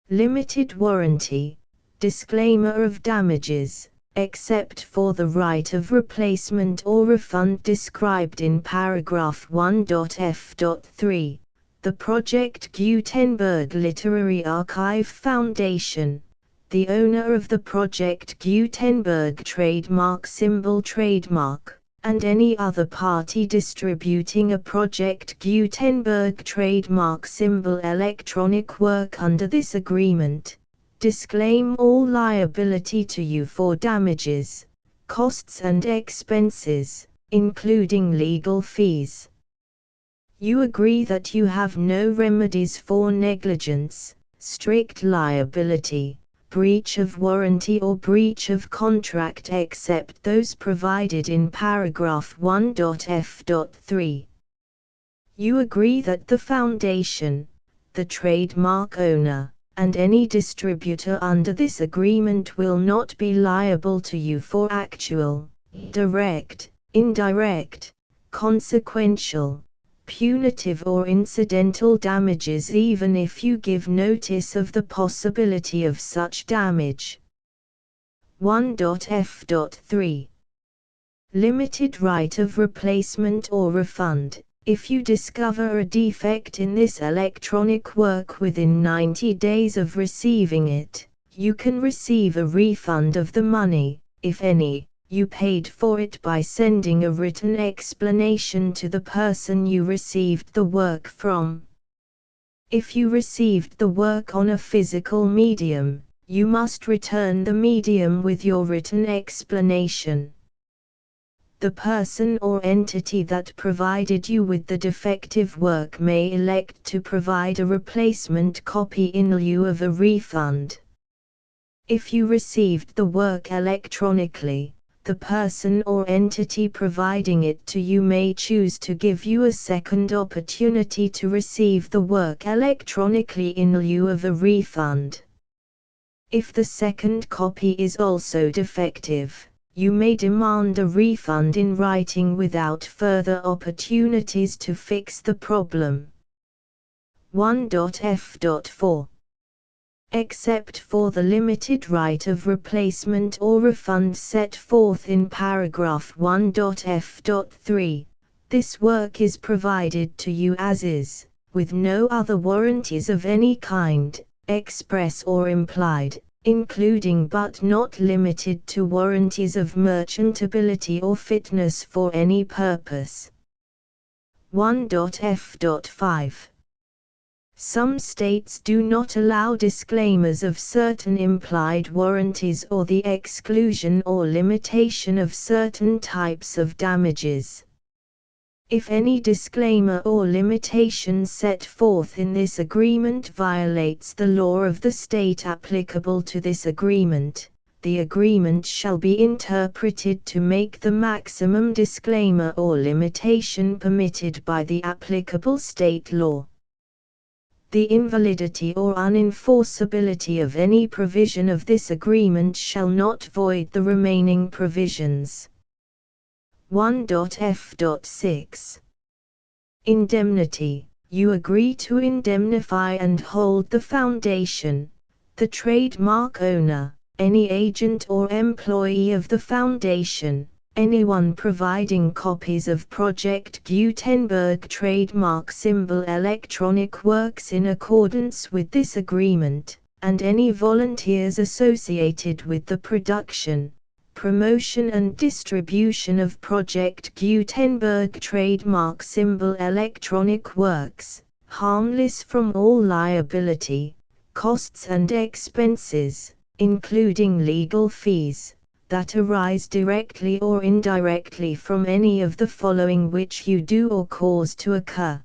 Limited warranty, disclaimer of damages, except for the right of replacement or refund described in paragraph 1.f.3, the Project Gutenberg Literary Archive Foundation, the owner of the Project Gutenberg trademark symbol trademark, and any other party distributing a Project Gutenberg trademark symbol electronic work under this agreement, disclaim all liability to you for damages, costs and expenses, including legal fees. You agree that you have no remedies for negligence, strict liability, breach of warranty or breach of contract except those provided in paragraph 1.f.3. You agree that the Foundation, the trademark owner, and any distributor under this agreement will not be liable to you for actual, direct, indirect, consequential, punitive or incidental damages even if you give notice of the possibility of such damage. 1.f.3. Limited right of replacement or refund. If you discover a defect in this electronic work within 90 days of receiving it, you can receive a refund of the money, if any, you paid for it by sending a written explanation to the person you received the work from. If you received the work on a physical medium, you must return the medium with your written explanation. The person or entity that provided you with the defective work may elect to provide a replacement copy in lieu of a refund. If you received the work electronically, the person or entity providing it to you may choose to give you a second opportunity to receive the work electronically in lieu of a refund. If the second copy is also defective, you may demand a refund in writing without further opportunities to fix the problem. 1.f.4. Except for the limited right of replacement or refund set forth in paragraph 1.f.3, this work is provided to you as is, with no other warranties of any kind, express or implied, including but not limited to warranties of merchantability or fitness for any purpose. 1.f.5. Some states do not allow disclaimers of certain implied warranties or the exclusion or limitation of certain types of damages. If any disclaimer or limitation set forth in this agreement violates the law of the state applicable to this agreement, the agreement shall be interpreted to make the maximum disclaimer or limitation permitted by the applicable state law. The invalidity or unenforceability of any provision of this agreement shall not void the remaining provisions. 1.f.6. Indemnity. You agree to indemnify and hold the Foundation, the trademark owner, any agent or employee of the Foundation, anyone providing copies of Project Gutenberg trademark symbol electronic works in accordance with this agreement, and any volunteers associated with the production, promotion and distribution of Project Gutenberg trademark symbol electronic works, harmless from all liability, costs and expenses, including legal fees, that arise directly or indirectly from any of the following which you do or cause to occur.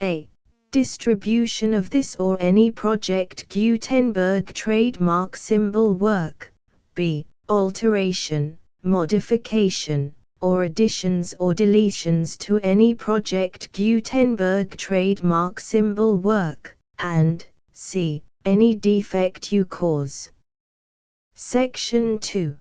A. Distribution of this or any Project Gutenberg trademark symbol work. B. Alteration, modification, or additions or deletions to any Project Gutenberg trademark symbol work, and C. Any defect you cause. Section 2.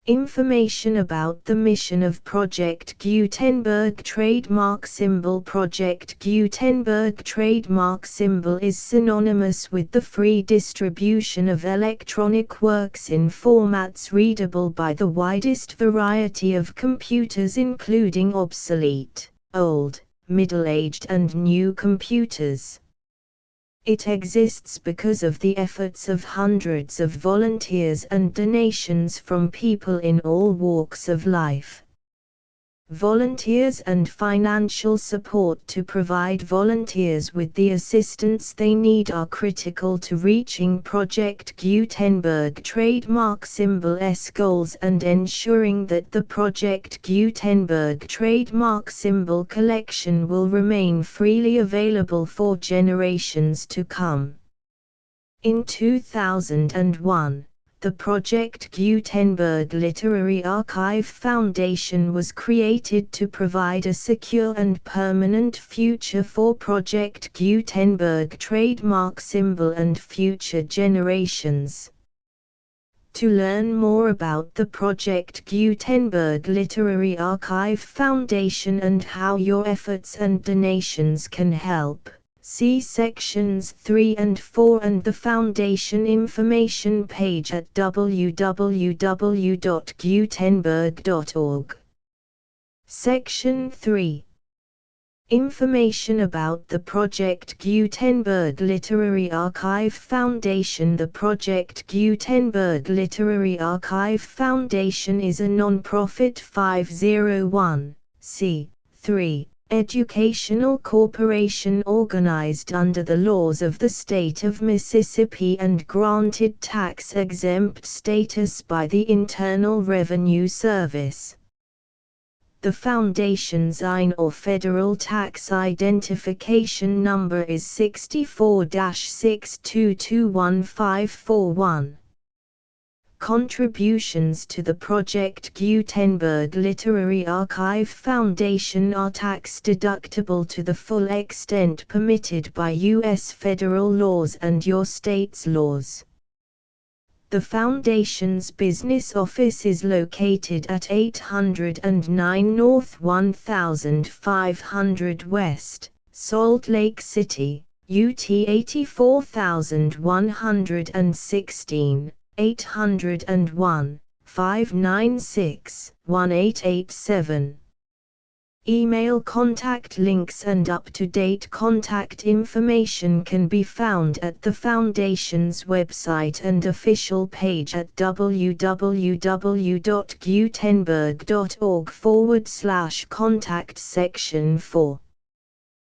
Information about the mission of Project Gutenberg trademark symbol. Project Gutenberg trademark symbol is synonymous with the free distribution of electronic works in formats readable by the widest variety of computers, including obsolete, old, middle-aged and new computers. It exists because of the efforts of hundreds of volunteers and donations from people in all walks of life. volunteers and financial support to provide volunteers with the assistance they need are critical to reaching Project Gutenberg trademark symbol's goals and ensuring that the Project Gutenberg trademark symbol collection will remain freely available for generations to come. In 2001, the Project Gutenberg Literary Archive Foundation was created to provide a secure and permanent future for Project Gutenberg trademark symbol and future generations. To learn more about the Project Gutenberg Literary Archive Foundation and how your efforts and donations can help, see sections 3 and 4 and the Foundation information page at www.gutenberg.org. Section 3. Information about the Project Gutenberg Literary Archive Foundation. The Project Gutenberg Literary Archive Foundation is a non-profit 501(c)(3) educational corporation organized under the laws of the state of Mississippi and granted tax-exempt status by the Internal Revenue Service. The Foundation's IN or Federal Tax Identification Number is 64-6221541. Contributions to the Project Gutenberg Literary Archive Foundation are tax-deductible to the full extent permitted by U.S. federal laws and your state's laws. The Foundation's business office is located at 809 North 1500 West, Salt Lake City, UT 84116. 801-596-1887. Email contact links and up-to-date contact information can be found at the Foundation's website and official page at www.gutenberg.org/contact section 4.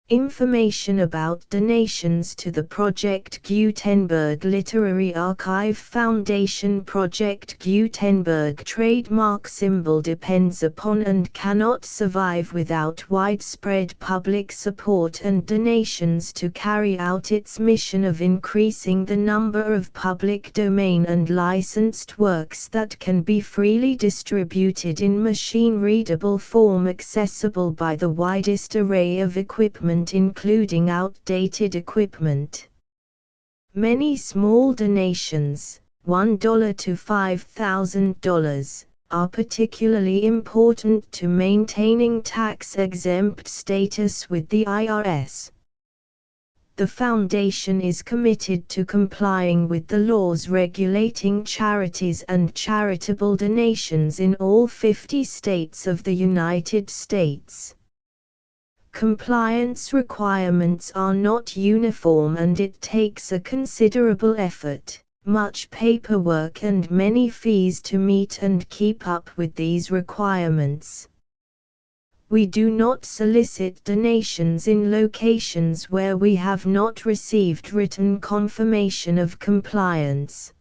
Information about donations to the Project Gutenberg Literary Archive Foundation. Project Gutenberg trademark symbol depends upon and cannot survive without widespread public support and donations to carry out its mission of increasing the number of public domain and licensed works that can be freely distributed in machine-readable form accessible by the widest array of equipment including outdated equipment. Many small donations, $1 to $5,000, are particularly important to maintaining tax-exempt status with the IRS. The Foundation is committed to complying with the laws regulating charities and charitable donations in all 50 states of the United States. Compliance requirements are not uniform and it takes a considerable effort, much paperwork and many fees to meet and keep up with these requirements. We do not solicit donations in locations where we have not received written confirmation of compliance.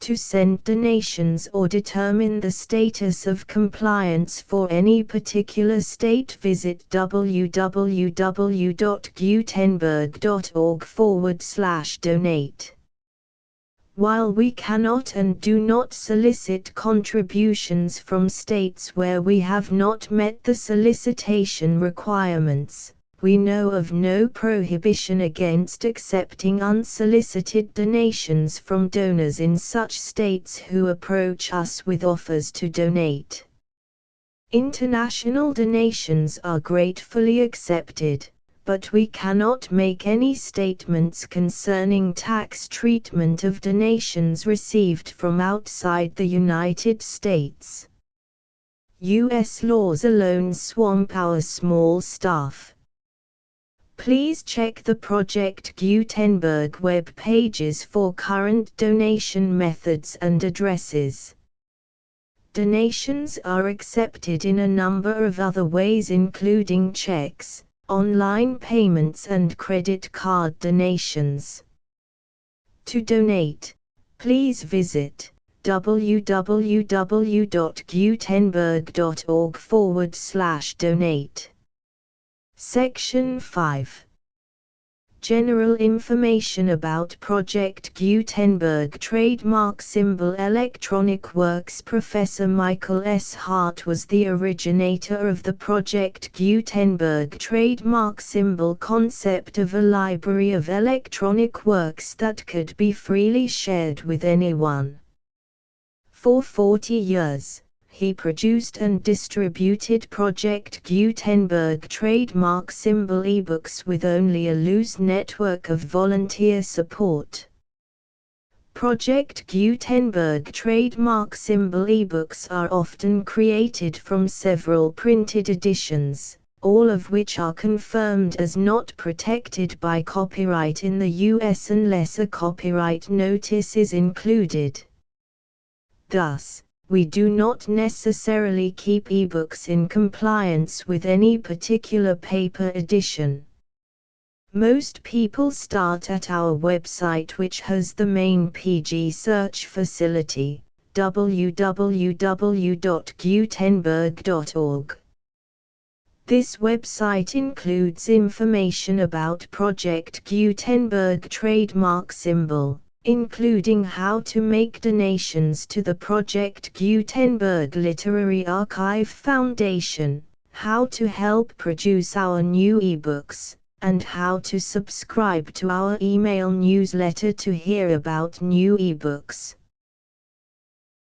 To send donations or determine the status of compliance for any particular state, visit www.gutenberg.org/donate. While we cannot and do not solicit contributions from states where we have not met the solicitation requirements, we know of no prohibition against accepting unsolicited donations from donors in such states who approach us with offers to donate. International donations are gratefully accepted, but we cannot make any statements concerning tax treatment of donations received from outside the United States. U.S. laws alone swamp our small staff. Please check the Project Gutenberg web pages for current donation methods and addresses. Donations are accepted in a number of other ways, including checks, online payments and credit card donations. To donate, please visit www.gutenberg.org/donate. Section 5. General information about Project Gutenberg trademark symbol Electronic Works. Professor Michael S. Hart was the originator of the Project Gutenberg trademark symbol concept of a library of electronic works that could be freely shared with anyone. For 40 years, he produced and distributed Project Gutenberg trademark symbol ebooks with only a loose network of volunteer support. Project Gutenberg trademark symbol ebooks are often created from several printed editions, all of which are confirmed as not protected by copyright in the US unless a copyright notice is included. Thus, we do not necessarily keep ebooks in compliance with any particular paper edition. Most people start at our website, which has the main PG search facility, www.gutenberg.org. This website includes information about Project Gutenberg trademark symbol, including how to make donations to the Project Gutenberg Literary Archive Foundation, how to help produce our new ebooks, and how to subscribe to our email newsletter to hear about new ebooks.